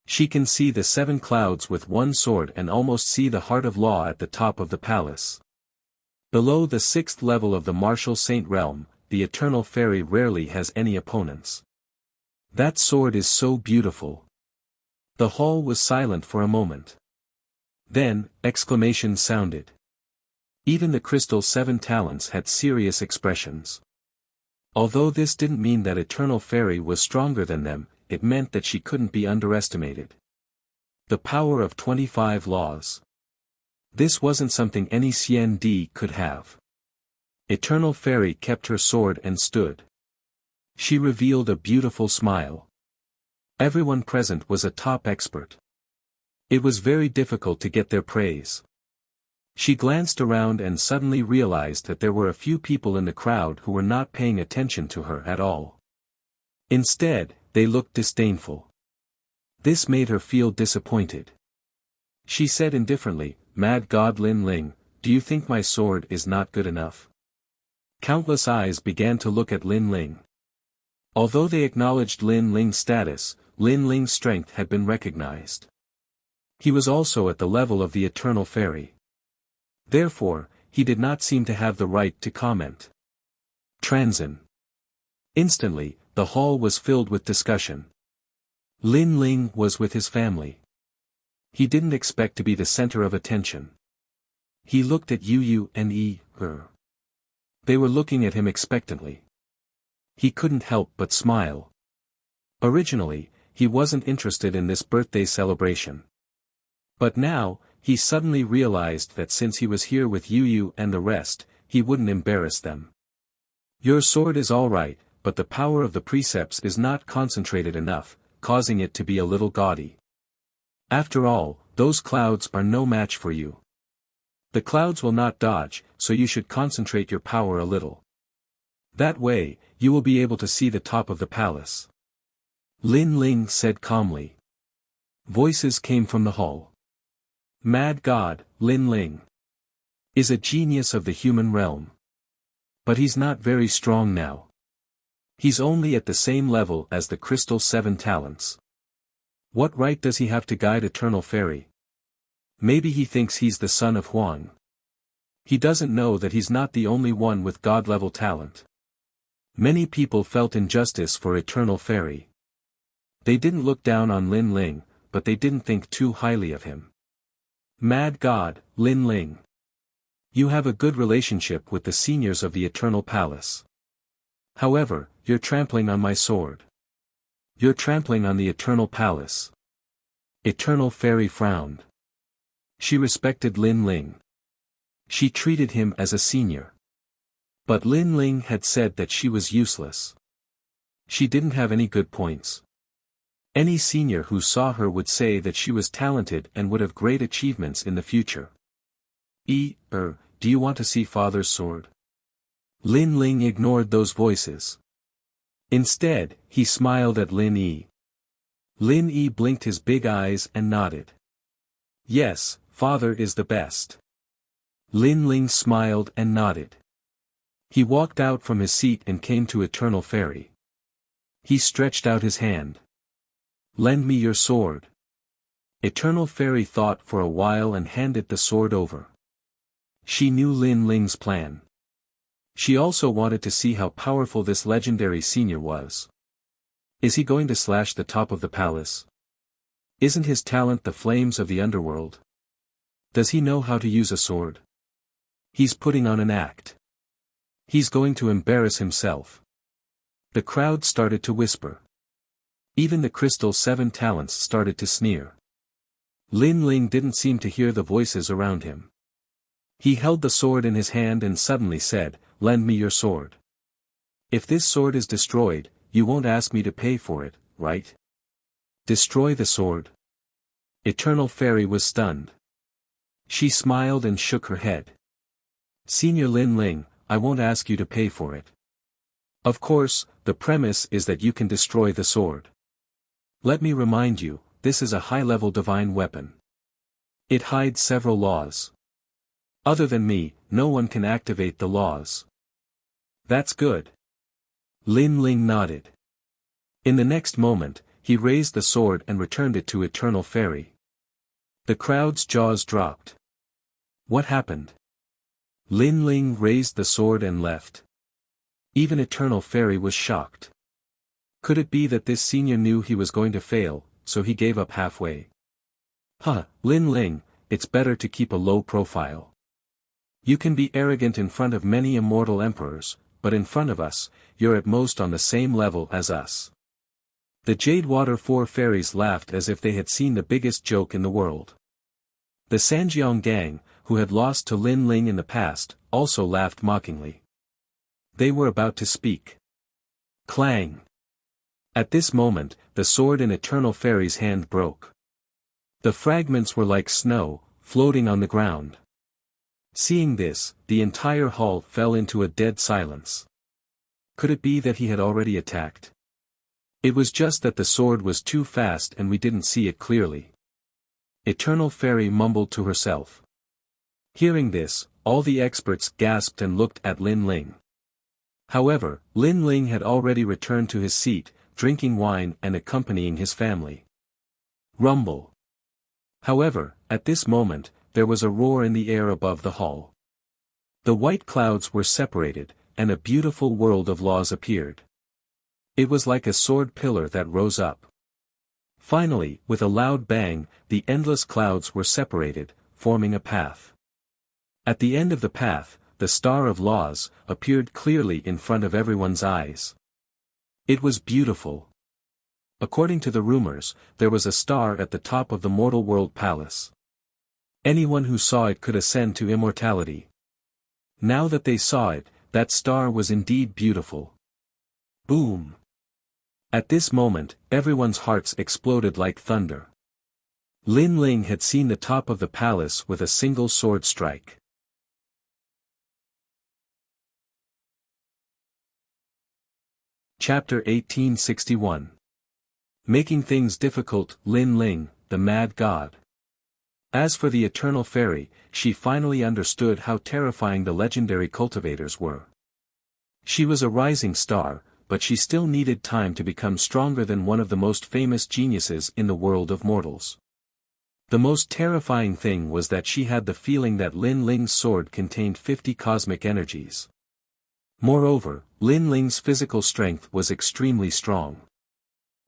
She can see the 7 clouds with one sword and almost see the heart of law at the top of the palace. Below the 6th level of the Martial Saint realm, the Eternal Fairy rarely has any opponents. That sword is so beautiful. The hall was silent for a moment. Then, exclamations sounded. Even the crystal 7 talents had serious expressions. Although this didn't mean that Eternal Fairy was stronger than them, it meant that she couldn't be underestimated. The power of 25 laws. This wasn't something any CND could have. Eternal Fairy kept her sword and stood. She revealed a beautiful smile. Everyone present was a top expert. It was very difficult to get their praise. She glanced around and suddenly realized that there were a few people in the crowd who were not paying attention to her at all. Instead, they looked disdainful. This made her feel disappointed. She said indifferently, "Mad God Lin Ling, do you think my sword is not good enough?" Countless eyes began to look at Lin Ling. Although they acknowledged Lin Ling's status, Lin Ling's strength had been recognized. He was also at the level of the Eternal Fairy. Therefore, he did not seem to have the right to comment. Transin. Instantly, the hall was filled with discussion. Lin Ling was with his family. He didn't expect to be the center of attention. He looked at Yu and her. They were looking at him expectantly. He couldn't help but smile. Originally, he wasn't interested in this birthday celebration. But now, he suddenly realized that since he was here with Yu and the rest, he wouldn't embarrass them. Your sword is all right, but the power of the precepts is not concentrated enough, causing it to be a little gaudy. After all, those clouds are no match for you. The clouds will not dodge, so you should concentrate your power a little. That way, you will be able to see the top of the palace. Lin Ling said calmly. Voices came from the hall. Mad God, Lin Ling, is a genius of the human realm. But he's not very strong now. He's only at the same level as the Crystal 7 talents. What right does he have to guide Eternal Fairy? Maybe he thinks he's the son of Huang. He doesn't know that he's not the only one with God-level talent. Many people felt injustice for Eternal Fairy. They didn't look down on Lin Ling, but they didn't think too highly of him. Mad God, Lin Ling. You have a good relationship with the seniors of the Eternal Palace. However, you're trampling on my sword. You're trampling on the Eternal Palace. Eternal Fairy frowned. She respected Lin Ling. She treated him as a senior. But Lin Ling had said that she was useless. She didn't have any good points. Any senior who saw her would say that she was talented and would have great achievements in the future. Do you want to see Father's sword? Lin Ling ignored those voices. Instead, he smiled at Lin Yi. Lin Yi blinked his big eyes and nodded. Yes, Father is the best. Lin Ling smiled and nodded. He walked out from his seat and came to Eternal Fairy. He stretched out his hand. Lend me your sword. Eternal Fairy thought for a while and handed the sword over. She knew Lin Ling's plan. She also wanted to see how powerful this legendary senior was. Is he going to slash the top of the palace? Isn't his talent the flames of the underworld? Does he know how to use a sword? He's putting on an act. He's going to embarrass himself. The crowd started to whisper. Even the crystal 7 talents started to sneer. Lin Ling didn't seem to hear the voices around him. He held the sword in his hand and suddenly said, "Lend me your sword. If this sword is destroyed, you won't ask me to pay for it, right?" "Destroy the sword?" Eternal Fairy was stunned. She smiled and shook her head. "Senior Lin Ling, I won't ask you to pay for it. Of course, the premise is that you can destroy the sword. Let me remind you, this is a high-level divine weapon. It hides several laws. Other than me, no one can activate the laws." "That's good." Lin Ling nodded. In the next moment, he raised the sword and returned it to Eternal Fairy. The crowd's jaws dropped. What happened? Lin Ling raised the sword and left. Even Eternal Fairy was shocked. Could it be that this senior knew he was going to fail, so he gave up halfway? Lin Ling, it's better to keep a low profile. You can be arrogant in front of many immortal emperors, but in front of us, you're at most on the same level as us. The Jadewater 4 fairies laughed as if they had seen the biggest joke in the world. The Sanjiang gang, who had lost to Lin Ling in the past, also laughed mockingly. They were about to speak. Clang! At this moment, the sword in Eternal Fairy's hand broke. The fragments were like snow, floating on the ground. Seeing this, the entire hall fell into a dead silence. Could it be that he had already attacked? It was just that the sword was too fast and we didn't see it clearly. Eternal Fairy mumbled to herself. Hearing this, all the experts gasped and looked at Lin Ling. However, Lin Ling had already returned to his seat, drinking wine and accompanying his family. Rumble. However, at this moment, there was a roar in the air above the hall. The white clouds were separated, and a beautiful world of laws appeared. It was like a sword pillar that rose up. Finally, with a loud bang, the endless clouds were separated, forming a path. At the end of the path, the Star of Laws appeared clearly in front of everyone's eyes. It was beautiful. According to the rumors, there was a star at the top of the Mortal World Palace. Anyone who saw it could ascend to immortality. Now that they saw it, that star was indeed beautiful. Boom! At this moment, everyone's hearts exploded like thunder. Lin Ling had seen the top of the palace with a single sword strike. Chapter 1861. Making things difficult, Lin Ling, the Mad God. As for the Eternal Fairy, she finally understood how terrifying the legendary cultivators were. She was a rising star, but she still needed time to become stronger than one of the most famous geniuses in the world of mortals. The most terrifying thing was that she had the feeling that Lin Ling's sword contained 50 cosmic energies. Moreover, Lin Ling's physical strength was extremely strong.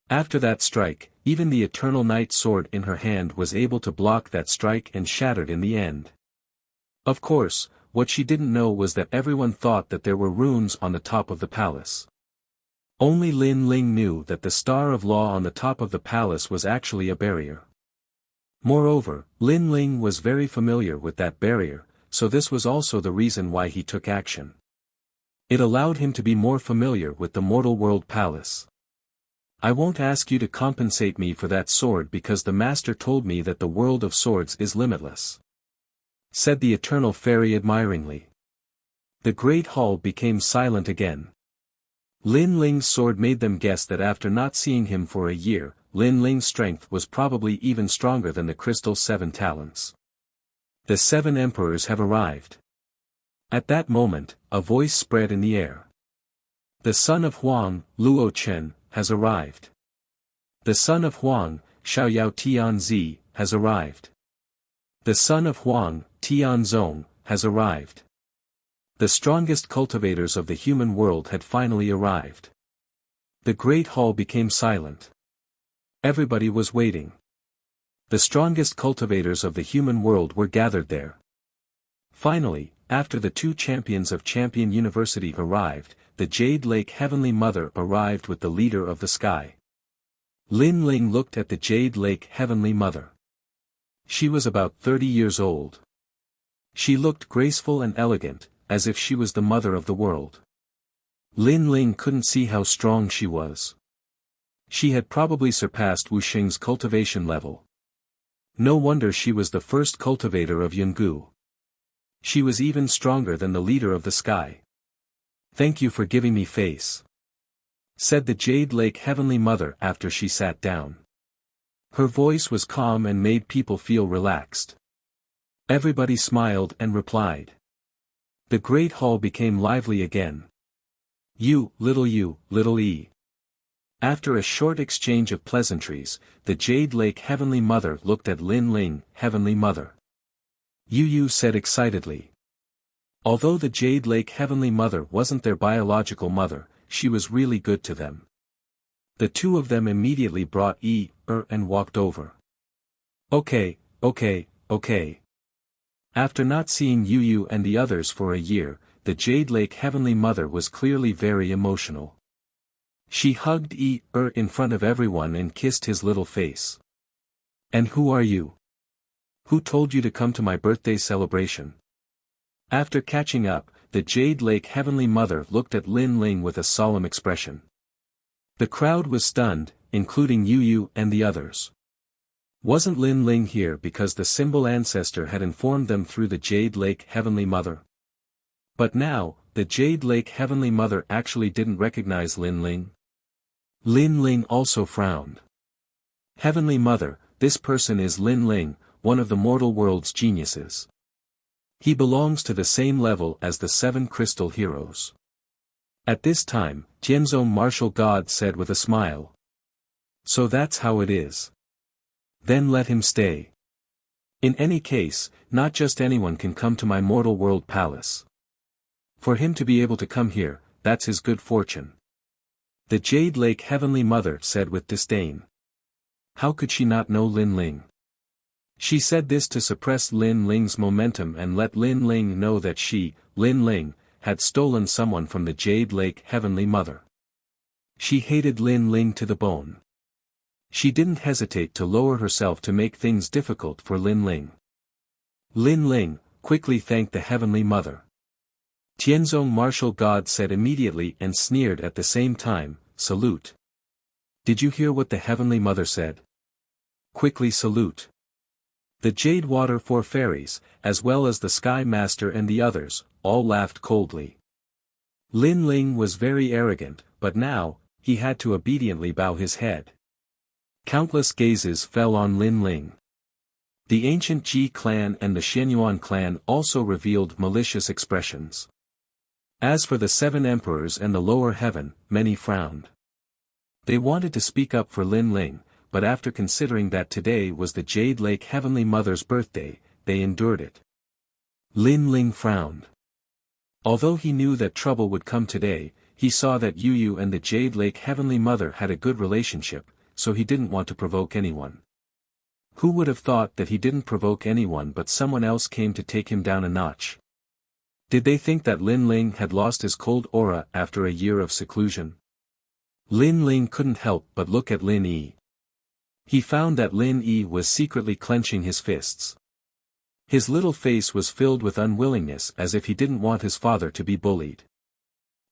After that strike, even the Eternal Night sword in her hand was able to block that strike and shattered in the end. Of course, what she didn't know was that everyone thought that there were runes on the top of the palace. Only Lin Ling knew that the Star of Law on the top of the palace was actually a barrier. Moreover, Lin Ling was very familiar with that barrier, so this was also the reason why he took action. It allowed him to be more familiar with the Mortal World Palace. I won't ask you to compensate me for that sword because the Master told me that the world of swords is limitless, said the Eternal Fairy admiringly. The great hall became silent again. Lin Ling's sword made them guess that after not seeing him for a year, Lin Ling's strength was probably even stronger than the Crystal 7 talents. The 7 emperors have arrived. At that moment, a voice spread in the air. The son of Huang, Luo Chen, has arrived. The son of Huang, Xiaoyao Tianzi, has arrived. The son of Huang, Tianzong, has arrived. The strongest cultivators of the human world had finally arrived. The great hall became silent. Everybody was waiting. The strongest cultivators of the human world were gathered there. Finally, after the two champions of Champion University arrived, the Jade Lake Heavenly Mother arrived with the leader of the sky. Lin Ling looked at the Jade Lake Heavenly Mother. She was about 30 years old. She looked graceful and elegant, as if she was the mother of the world. Lin Ling couldn't see how strong she was. She had probably surpassed Wu Xing's cultivation level. No wonder she was the first cultivator of Yungu. She was even stronger than the leader of the sky. "Thank you for giving me face," said the Jade Lake Heavenly Mother after she sat down. Her voice was calm and made people feel relaxed. Everybody smiled and replied. The great hall became lively again. You, little E. After a short exchange of pleasantries, the Jade Lake Heavenly Mother looked at Lin Ling, Heavenly Mother. Yu said excitedly. Although the Jade Lake Heavenly Mother wasn't their biological mother, she was really good to them. The two of them immediately brought and walked over. Okay. After not seeing Yu and the others for a year, the Jade Lake Heavenly Mother was clearly very emotional. She hugged in front of everyone and kissed his little face. "And who are you? Who told you to come to my birthday celebration?" After catching up, the Jade Lake Heavenly Mother looked at Lin Ling with a solemn expression. The crowd was stunned, including Yu and the others. Wasn't Lin Ling here because the symbol ancestor had informed them through the Jade Lake Heavenly Mother? But now, the Jade Lake Heavenly Mother actually didn't recognize Lin Ling. Lin Ling also frowned. "Heavenly Mother, this person is Lin Ling, one of the mortal world's geniuses. He belongs to the same level as the 7 crystal heroes." At this time, Tianzong martial god said with a smile. "So that's how it is. Then let him stay. In any case, not just anyone can come to my mortal world palace. For him to be able to come here, that's his good fortune." The Jade Lake Heavenly Mother said with disdain. How could she not know Lin Ling? She said this to suppress Lin Ling's momentum and let Lin Ling know that she, Lin Ling, had stolen someone from the Jade Lake Heavenly Mother. She hated Lin Ling to the bone. She didn't hesitate to lower herself to make things difficult for Lin Ling. Lin Ling quickly thanked the Heavenly Mother. Tianzong martial god said immediately and sneered at the same time, "Salute. Did you hear what the Heavenly Mother said? Quickly salute." The Jade Water 4 fairies, as well as the Sky Master and the others, all laughed coldly. Lin Ling was very arrogant, but now, he had to obediently bow his head. Countless gazes fell on Lin Ling. The ancient Ji clan and the Shenyuan clan also revealed malicious expressions. As for the 7 emperors and the lower heaven, many frowned. They wanted to speak up for Lin Ling, but after considering that today was the Jade Lake Heavenly Mother's birthday, they endured it. Lin Ling frowned. Although he knew that trouble would come today, he saw that Yu and the Jade Lake Heavenly Mother had a good relationship, so he didn't want to provoke anyone. Who would have thought that he didn't provoke anyone but someone else came to take him down a notch? Did they think that Lin Ling had lost his cold aura after a year of seclusion? Lin Ling couldn't help but look at Lin Yi. He found that Lin Yi was secretly clenching his fists. His little face was filled with unwillingness as if he didn't want his father to be bullied.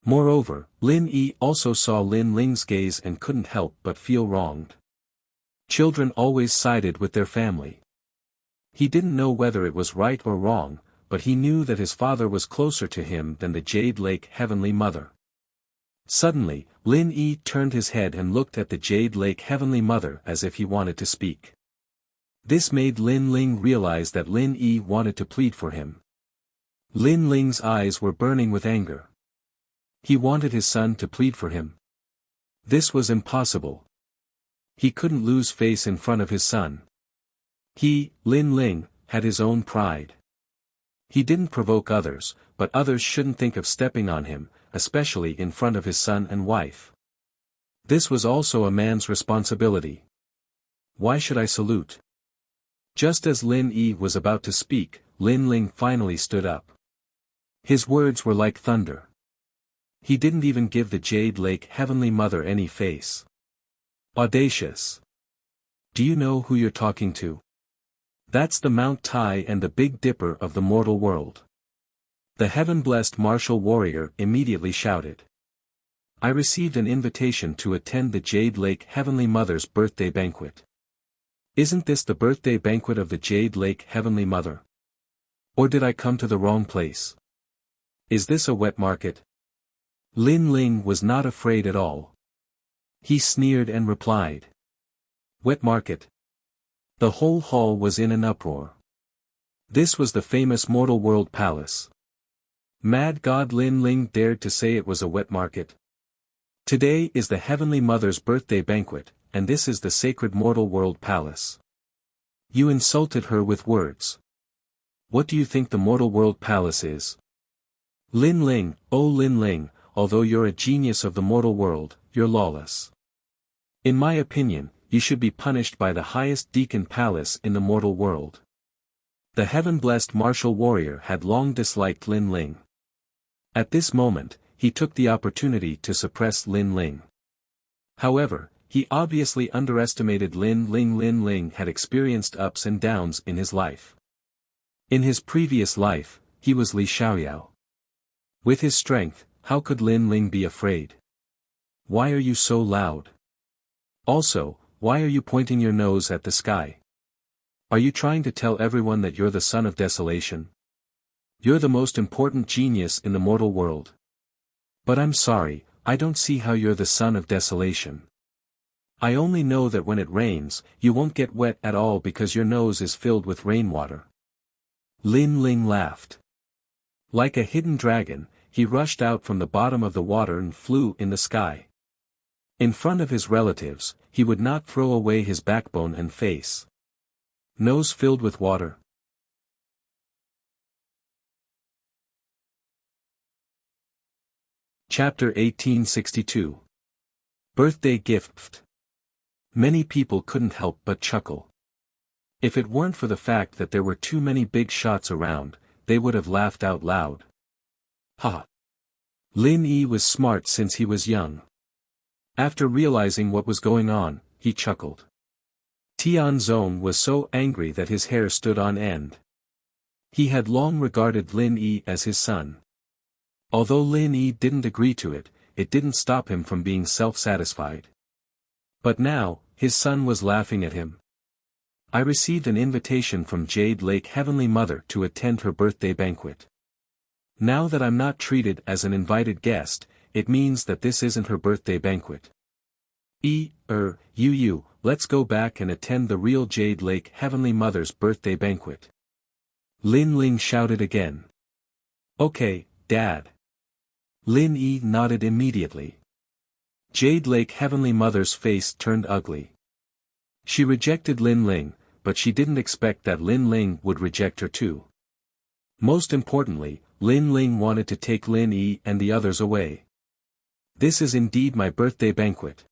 Moreover, Lin Yi also saw Lin Ling's gaze and couldn't help but feel wronged. Children always sided with their family. He didn't know whether it was right or wrong, but he knew that his father was closer to him than the Jade Lake Heavenly Mother. Suddenly, Lin Yi turned his head and looked at the Jade Lake Heavenly Mother as if he wanted to speak. This made Lin Ling realize that Lin Yi wanted to plead for him. Lin Ling's eyes were burning with anger. He wanted his son to plead for him. This was impossible. He couldn't lose face in front of his son. He, Lin Ling, had his own pride. He didn't provoke others, but others shouldn't think of stepping on him, especially in front of his son and wife. This was also a man's responsibility. Why should I salute? Just as Lin Yi was about to speak, Lin Ling finally stood up. His words were like thunder. He didn't even give the Jade Lake Heavenly Mother any face. Audacious. Do you know who you're talking to? That's the Mount Tai and the Big Dipper of the mortal world. The heaven-blessed martial warrior immediately shouted. I received an invitation to attend the Jade Lake Heavenly Mother's birthday banquet. Isn't this the birthday banquet of the Jade Lake Heavenly Mother? Or did I come to the wrong place? Is this a wet market? Lin Ling was not afraid at all. He sneered and replied. Wet market? The whole hall was in an uproar. This was the famous Mortal World Palace. Mad God Lin Ling dared to say it was a wet market. Today is the Heavenly Mother's birthday banquet, and this is the sacred Mortal World Palace. You insulted her with words. What do you think the Mortal World Palace is? Lin Ling, oh Lin Ling, although you're a genius of the mortal world, you're lawless. In my opinion, you should be punished by the highest Deacon Palace in the mortal world. The heaven-blessed martial warrior had long disliked Lin Ling. At this moment, he took the opportunity to suppress Lin Ling. However, he obviously underestimated Lin Ling. Lin Ling had experienced ups and downs in his life. In his previous life, he was Li Xiaoyao. With his strength, how could Lin Ling be afraid? Why are you so loud? Also, why are you pointing your nose at the sky? Are you trying to tell everyone that you're the son of desolation? You're the most important genius in the mortal world. But I'm sorry, I don't see how you're the son of desolation. I only know that when it rains, you won't get wet at all because your nose is filled with rainwater. Lin Ling laughed. Like a hidden dragon, he rushed out from the bottom of the water and flew in the sky. In front of his relatives, he would not throw away his backbone and face. Nose filled with water. Chapter 1862. Birthday Gift. Many people couldn't help but chuckle. If it weren't for the fact that there were too many big shots around, they would have laughed out loud. Ha! Lin Yi was smart since he was young. After realizing what was going on, he chuckled. Tian Zong was so angry that his hair stood on end. He had long regarded Lin Yi as his son. Although Lin Yi didn't agree to it, it didn't stop him from being self-satisfied. But now, his son was laughing at him. I received an invitation from Jade Lake Heavenly Mother to attend her birthday banquet. Now that I'm not treated as an invited guest, it means that this isn't her birthday banquet. Let's go back and attend the real Jade Lake Heavenly Mother's birthday banquet. Lin Ling shouted again. Okay, Dad. Lin Yi nodded immediately. Jade Lake Heavenly Mother's face turned ugly. She rejected Lin Ling, but she didn't expect that Lin Ling would reject her too. Most importantly, Lin Ling wanted to take Lin Yi and the others away. This is indeed my birthday banquet.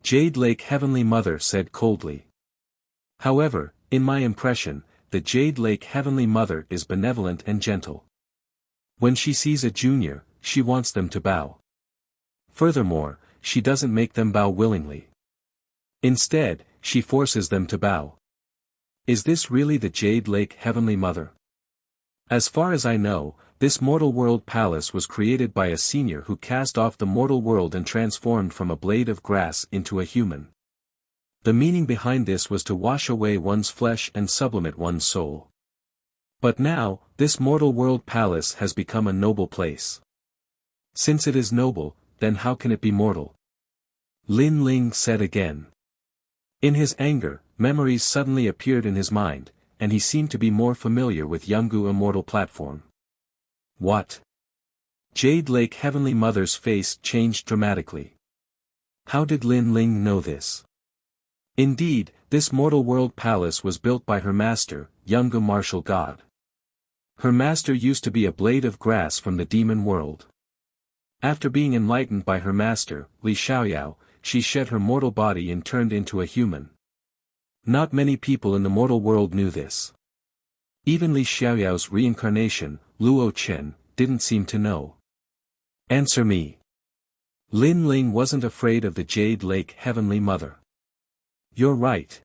Jade Lake Heavenly Mother said coldly. However, in my impression, the Jade Lake Heavenly Mother is benevolent and gentle. When she sees a junior, she wants them to bow. Furthermore, she doesn't make them bow willingly. Instead, she forces them to bow. Is this really the Jade Lake Heavenly Mother? As far as I know, this mortal world palace was created by a senior who cast off the mortal world and transformed from a blade of grass into a human. The meaning behind this was to wash away one's flesh and sublimate one's soul. But now, this mortal world palace has become a noble place. Since it is noble, then how can it be mortal? Lin Ling said again. In his anger, memories suddenly appeared in his mind, and he seemed to be more familiar with Yungu Immortal Platform. What? Jade Lake Heavenly Mother's face changed dramatically. How did Lin Ling know this? Indeed, this mortal world palace was built by her master, Yungu Martial God. Her master used to be a blade of grass from the demon world. After being enlightened by her master, Li Xiaoyao, she shed her mortal body and turned into a human. Not many people in the mortal world knew this. Even Li Xiaoyao's reincarnation, Luo Chen, didn't seem to know. Answer me. Lin Ling wasn't afraid of the Jade Lake Heavenly Mother. You're right.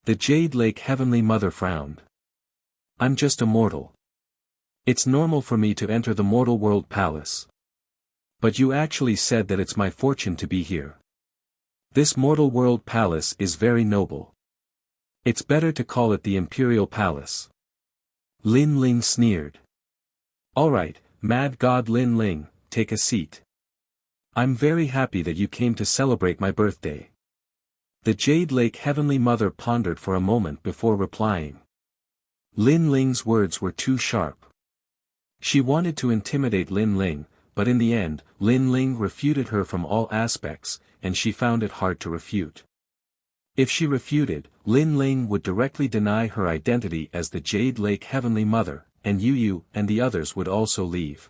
The Jade Lake Heavenly Mother frowned. I'm just a mortal. It's normal for me to enter the mortal world palace. But you actually said that it's my fortune to be here. This mortal world palace is very noble. It's better to call it the Imperial Palace. Lin Ling sneered. Alright, Mad God Lin Ling, take a seat. I'm very happy that you came to celebrate my birthday. The Jade Lake Heavenly Mother pondered for a moment before replying. Lin Ling's words were too sharp. She wanted to intimidate Lin Ling, but in the end, Lin Ling refuted her from all aspects, and she found it hard to refute. If she refuted, Lin Ling would directly deny her identity as the Jade Lake Heavenly Mother, and Yu and the others would also leave.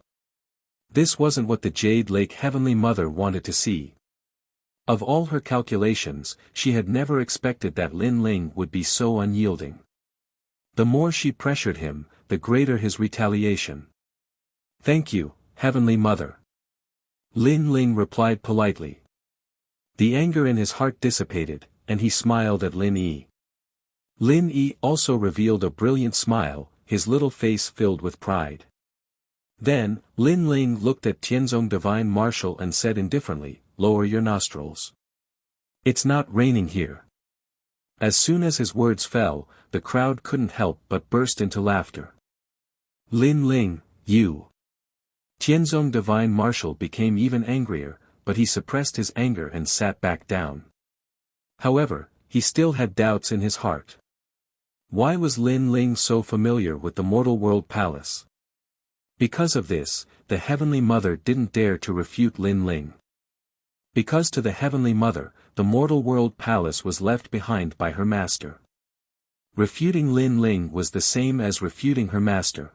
This wasn't what the Jade Lake Heavenly Mother wanted to see. Of all her calculations, she had never expected that Lin Ling would be so unyielding. The more she pressured him, the greater his retaliation. Thank you, Heavenly Mother. Lin Ling replied politely. The anger in his heart dissipated, and he smiled at Lin Yi. Lin Yi also revealed a brilliant smile, his little face filled with pride. Then, Lin Ling looked at Tianzong Divine Marshal and said indifferently, lower your nostrils. It's not raining here. As soon as his words fell, the crowd couldn't help but burst into laughter. Lin Ling, you. Tianzong Divine Marshal became even angrier, but he suppressed his anger and sat back down. However, he still had doubts in his heart. Why was Lin Ling so familiar with the Mortal World Palace? Because of this, the Heavenly Mother didn't dare to refute Lin Ling. Because to the Heavenly Mother, the Mortal World Palace was left behind by her master. Refuting Lin Ling was the same as refuting her master.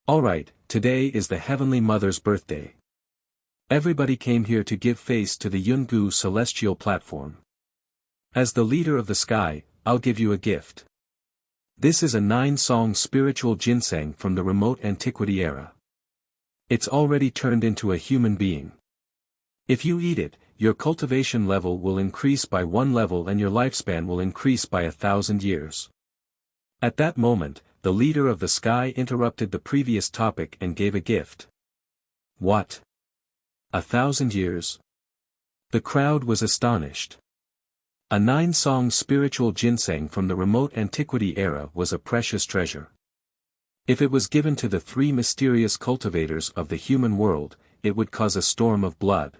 Alright, today is the Heavenly Mother's birthday. Everybody came here to give face to the Yungu celestial platform. As the leader of the sky, I'll give you a gift. This is a 9-song spiritual ginseng from the remote antiquity era. It's already turned into a human being. If you eat it, your cultivation level will increase by 1 level and your lifespan will increase by 1,000 years. At that moment, the leader of the sky interrupted the previous topic and gave a gift. What? 1,000 years? The crowd was astonished. A 9-song spiritual ginseng from the remote antiquity era was a precious treasure. If it was given to the 3 mysterious cultivators of the human world, it would cause a storm of blood.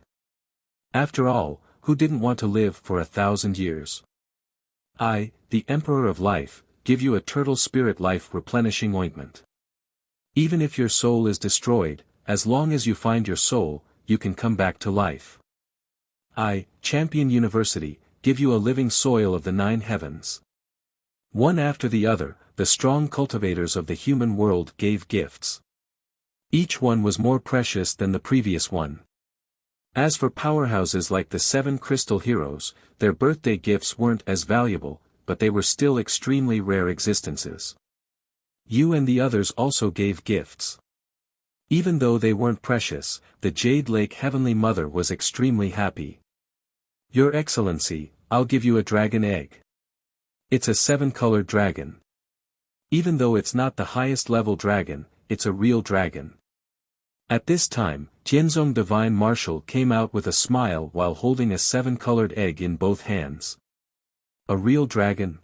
After all, who didn't want to live for 1,000 years? I, the Emperor of Life, give you a turtle spirit life replenishing ointment. Even if your soul is destroyed, as long as you find your soul, you can come back to life. I, Champion University, give you a living soil of the 9 heavens. One after the other, the strong cultivators of the human world gave gifts. Each one was more precious than the previous one. As for powerhouses like the 7 crystal heroes, their birthday gifts weren't as valuable, but they were still extremely rare existences. You and the others also gave gifts. Even though they weren't precious, the Jade Lake Heavenly Mother was extremely happy. Your Excellency, I'll give you a dragon egg. It's a 7-colored dragon. Even though it's not the highest level dragon, it's a real dragon. At this time, Tianzong Divine Marshal came out with a smile while holding a 7-colored egg in both hands. A real dragon?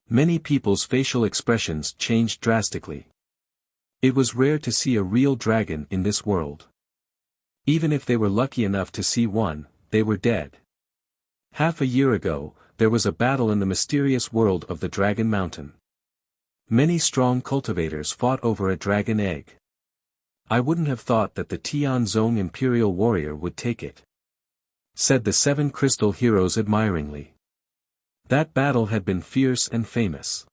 Many people's facial expressions changed drastically. It was rare to see a real dragon in this world. Even if they were lucky enough to see one, they were dead. Half a year ago, there was a battle in the mysterious world of the Dragon Mountain. Many strong cultivators fought over a dragon egg. I wouldn't have thought that the Tianzong Imperial Warrior would take it, said the 7 crystal heroes admiringly. That battle had been fierce and famous.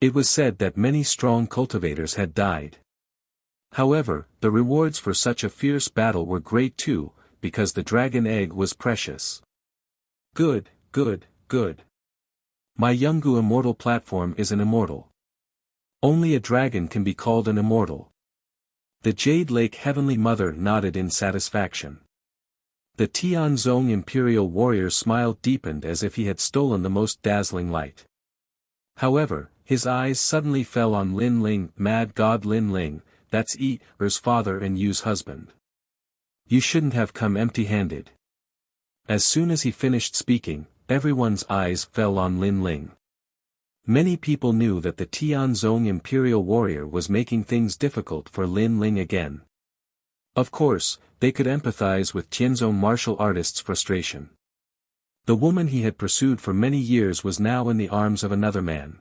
It was said that many strong cultivators had died. However, the rewards for such a fierce battle were great too, because the dragon egg was precious. Good, good, good. My Yungu immortal platform is an immortal. Only a dragon can be called an immortal. The Jade Lake Heavenly Mother nodded in satisfaction. The Tianzong Imperial Warrior's smile deepened as if he had stolen the most dazzling light. However, his eyes suddenly fell on Lin Ling, Mad God Lin Ling, that's Er's father and Yu's husband. You shouldn't have come empty-handed. As soon as he finished speaking, everyone's eyes fell on Lin Ling. Many people knew that the Tianzong Imperial Warrior was making things difficult for Lin Ling again. Of course, they could empathize with Tianzong martial artist's frustration. The woman he had pursued for many years was now in the arms of another man.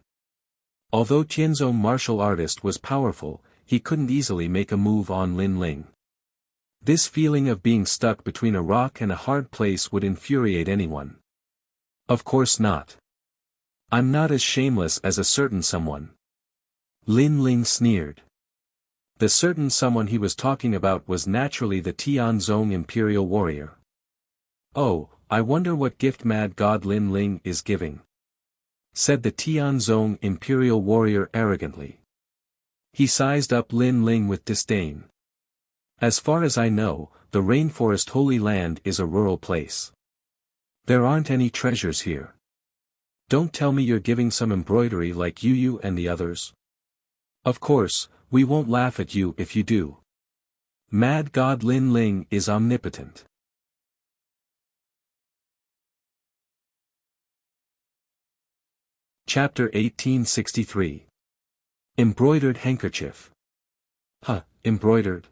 Although Tianzong martial artist was powerful, he couldn't easily make a move on Lin Ling. This feeling of being stuck between a rock and a hard place would infuriate anyone. Of course not. I'm not as shameless as a certain someone. Lin Ling sneered. The certain someone he was talking about was naturally the Tianzong Imperial Warrior. Oh, I wonder what gift Mad God Lin Ling is giving, said the Tianzong Imperial Warrior arrogantly. He sized up Lin Ling with disdain. As far as I know, the Rainforest Holy Land is a rural place. There aren't any treasures here. Don't tell me you're giving some embroidery like Yu and the others. Of course, we won't laugh at you if you do. Mad God Lin Ling is omnipotent. Chapter 1863. Embroidered Handkerchief. Embroidered.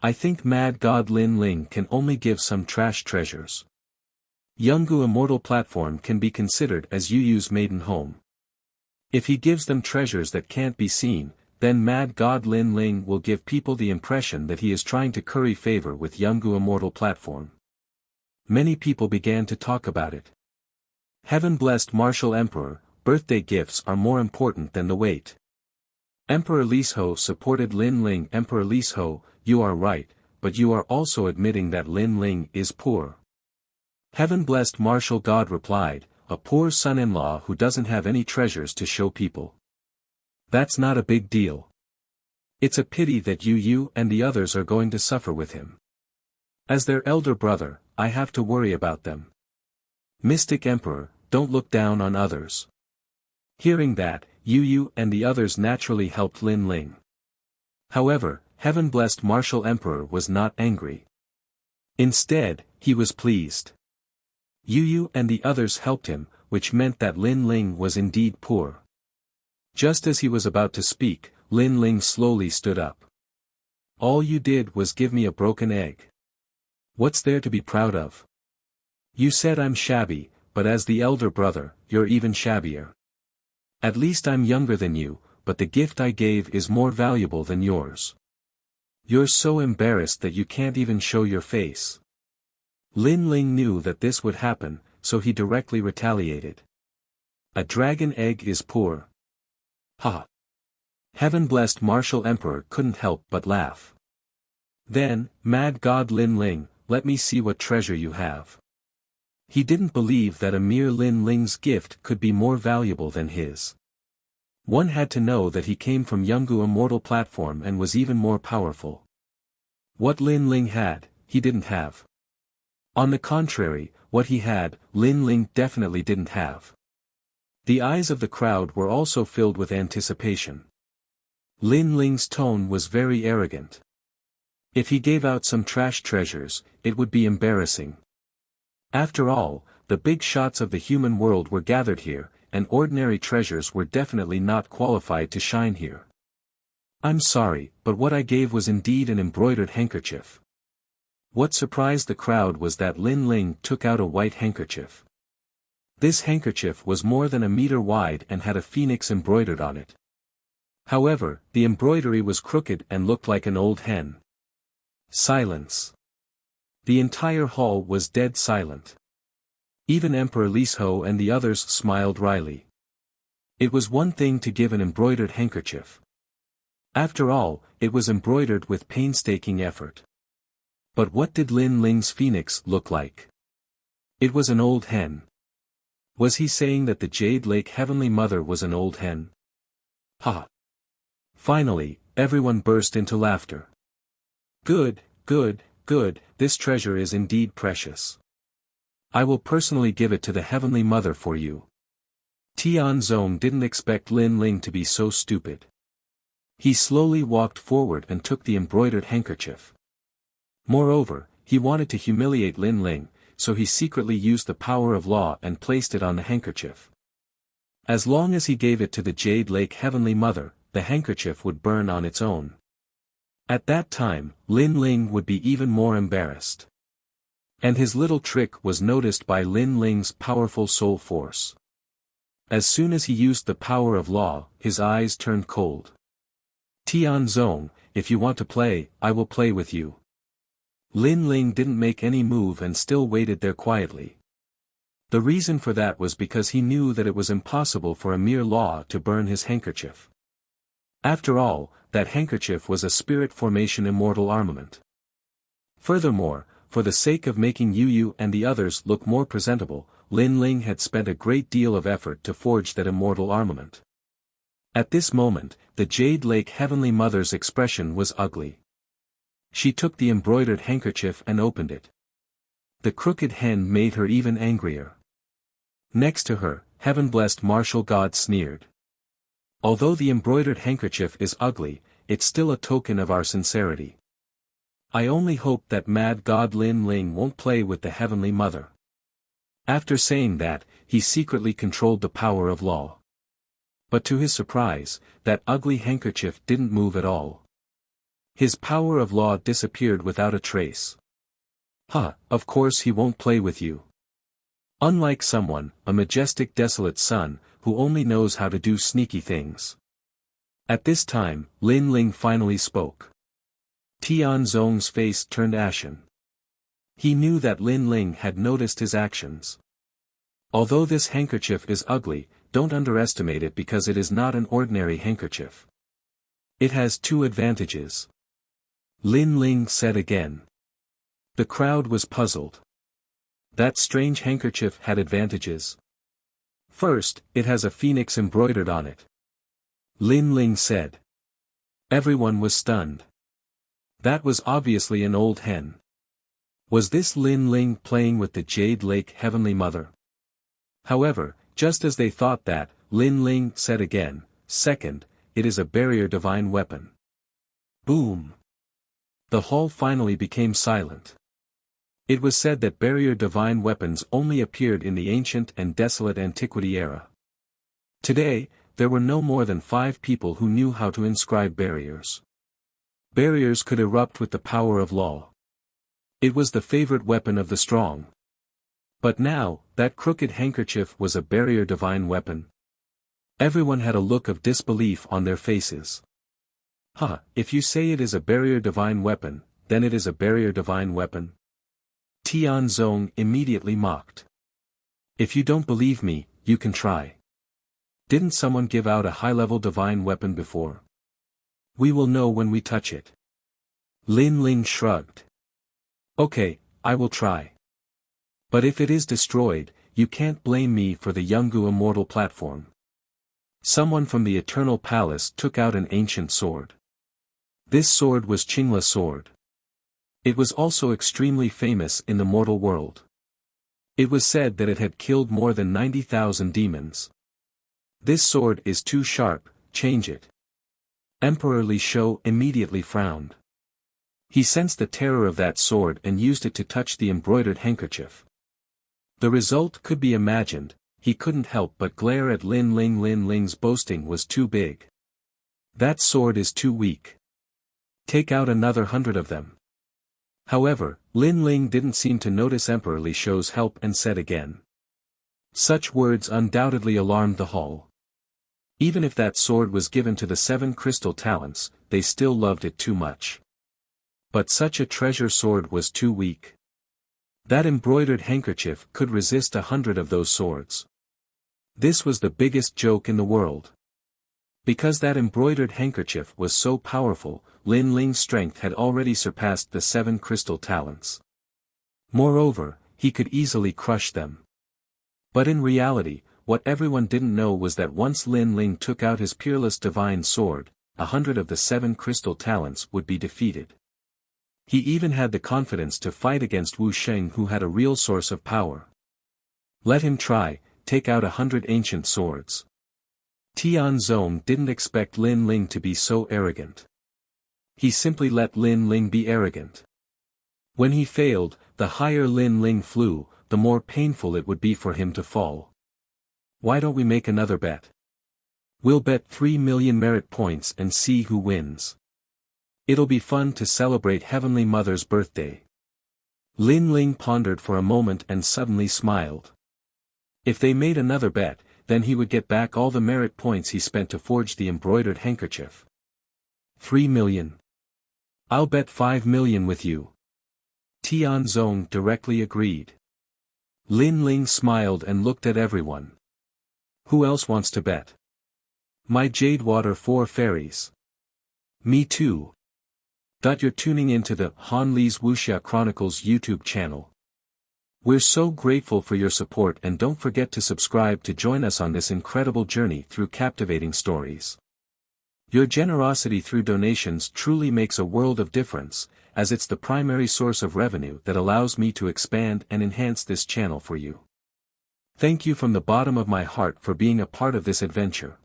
I think Mad God Lin Ling can only give some trash treasures. Yungu Immortal Platform can be considered as Yu's maiden home. If he gives them treasures that can't be seen, then Mad God Lin Ling will give people the impression that he is trying to curry favor with Yungu Immortal Platform. Many people began to talk about it. Heaven-blessed Martial Emperor, birthday gifts are more important than the weight. Emperor Lisho supported Lin Ling. Emperor Lisho, you are right, but you are also admitting that Lin Ling is poor. Heaven-blessed Martial God replied, a poor son-in-law who doesn't have any treasures to show people. That's not a big deal. It's a pity that you and the others are going to suffer with him. As their elder brother, I have to worry about them. Mystic Emperor, don't look down on others. Hearing that, Yu and the others naturally helped Lin Ling. However, Heaven-blessed Martial Emperor was not angry. Instead, he was pleased. Yu and the others helped him, which meant that Lin Ling was indeed poor. Just as he was about to speak, Lin Ling slowly stood up. All you did was give me a broken egg. What's there to be proud of? You said I'm shabby, but as the elder brother, you're even shabbier. At least I'm younger than you, but the gift I gave is more valuable than yours. You're so embarrassed that you can't even show your face. Lin Ling knew that this would happen, so he directly retaliated. A dragon egg is poor. Ha! Heaven-blessed Martial Emperor couldn't help but laugh. Then, Mad God Lin Ling, let me see what treasure you have. He didn't believe that a mere Lin Ling's gift could be more valuable than his. One had to know that he came from Yungu Immortal Platform and was even more powerful. What Lin Ling had, he didn't have. On the contrary, what he had, Lin Ling definitely didn't have. The eyes of the crowd were also filled with anticipation. Lin Ling's tone was very arrogant. If he gave out some trash treasures, it would be embarrassing. After all, the big shots of the human world were gathered here, and ordinary treasures were definitely not qualified to shine here. I'm sorry, but what I gave was indeed an embroidered handkerchief. What surprised the crowd was that Lin Ling took out a white handkerchief. This handkerchief was more than a meter wide and had a phoenix embroidered on it. However, the embroidery was crooked and looked like an old hen. Silence. The entire hall was dead silent. Even Emperor Lisho and the others smiled wryly. It was one thing to give an embroidered handkerchief. After all, it was embroidered with painstaking effort. But what did Lin Ling's phoenix look like? It was an old hen. Was he saying that the Jade Lake Heavenly Mother was an old hen? Ha! Finally, Everyone burst into laughter. Good, good, good, this treasure is indeed precious. I will personally give it to the Heavenly Mother for you. Tianzong didn't expect Lin Ling to be so stupid. He slowly walked forward and took the embroidered handkerchief. Moreover, he wanted to humiliate Lin Ling, so he secretly used the power of law and placed it on the handkerchief. As long as he gave it to the Jade Lake Heavenly Mother, the handkerchief would burn on its own. At that time, Lin Ling would be even more embarrassed. And his little trick was noticed by Lin Ling's powerful soul force. As soon as he used the power of law, his eyes turned cold. Tianzong, if you want to play, I will play with you. Lin Ling didn't make any move and still waited there quietly. The reason for that was because he knew that it was impossible for a mere law to burn his handkerchief. After all, that handkerchief was a spirit formation immortal armament. Furthermore, for the sake of making Yu and the others look more presentable, Lin Ling had spent a great deal of effort to forge that immortal armament. At this moment, the Jade Lake Heavenly Mother's expression was ugly. She took the embroidered handkerchief and opened it. The crooked hen made her even angrier. Next to her, heaven-blessed martial god sneered. Although the embroidered handkerchief is ugly, it's still a token of our sincerity. I only hope that mad god Lin Ling won't play with the Heavenly Mother. After saying that, he secretly controlled the power of law. But to his surprise, that ugly handkerchief didn't move at all. His power of law disappeared without a trace. Of course he won't play with you. Unlike someone, a majestic desolate son, who only knows how to do sneaky things. At this time, Lin Ling finally spoke. Tianzong's face turned ashen. He knew that Lin Ling had noticed his actions. Although this handkerchief is ugly, don't underestimate it because it is not an ordinary handkerchief. It has two advantages. Lin Ling said again. The crowd was puzzled. That strange handkerchief had advantages. First, it has a phoenix embroidered on it. Lin Ling said. Everyone was stunned. That was obviously an old hen. Was this Lin Ling playing with the Jade Lake Heavenly Mother? However, just as they thought that, Lin Ling said again, second, it is a barrier divine weapon. Boom! The hall finally became silent. It was said that barrier divine weapons only appeared in the ancient and desolate antiquity era. Today, there were no more than 5 people who knew how to inscribe barriers. Barriers could erupt with the power of law. It was the favorite weapon of the strong. But now, that crooked handkerchief was a barrier divine weapon. Everyone had a look of disbelief on their faces. If you say it is a barrier divine weapon, then it is a barrier divine weapon. Tianzong immediately mocked. If you don't believe me, you can try. Didn't someone give out a high-level divine weapon before? We will know when we touch it. Lin Ling shrugged. Okay, I will try. But if it is destroyed, you can't blame me for the Yungu immortal platform. Someone from the Eternal Palace took out an ancient sword. This sword was Qingla sword. It was also extremely famous in the mortal world. It was said that it had killed more than 90,000 demons. This sword is too sharp, change it. Emperor Li Shou immediately frowned. He sensed the terror of that sword and used it to touch the embroidered handkerchief. The result could be imagined, he couldn't help but glare at Lin Ling. Lin Ling's boasting was too big. That sword is too weak. Take out another 100 of them. However, Lin Ling didn't seem to notice Emperor Li Shou's help and said again. Such words undoubtedly alarmed the hall. Even if that sword was given to the 7 crystal talents, they still loved it too much. But such a treasure sword was too weak. That embroidered handkerchief could resist 100 of those swords. This was the biggest joke in the world. Because that embroidered handkerchief was so powerful, Lin Ling's strength had already surpassed the 7 crystal talents. Moreover, he could easily crush them. But in reality, what everyone didn't know was that once Lin Ling took out his peerless divine sword, 100 of the 7 crystal talents would be defeated. He even had the confidence to fight against Wu Sheng, who had a real source of power. Let him try, take out 100 ancient swords. Tianzong didn't expect Lin Ling to be so arrogant. He simply let Lin Ling be arrogant. When he failed, the higher Lin Ling flew, the more painful it would be for him to fall. Why don't we make another bet? We'll bet 3 million merit points and see who wins. It'll be fun to celebrate Heavenly Mother's birthday. Lin Ling pondered for a moment and suddenly smiled. If they made another bet, then he would get back all the merit points he spent to forge the embroidered handkerchief. 3 million. I'll bet 5 million with you. Tianzong directly agreed. Lin Ling smiled and looked at everyone. Who else wants to bet? My Jade Water 4 fairies. Me too. You're tuning into the Han Li's Wuxia Chronicles YouTube channel. We're so grateful for your support, and don't forget to subscribe to join us on this incredible journey through captivating stories. Your generosity through donations truly makes a world of difference, as it's the primary source of revenue that allows me to expand and enhance this channel for you. Thank you from the bottom of my heart for being a part of this adventure.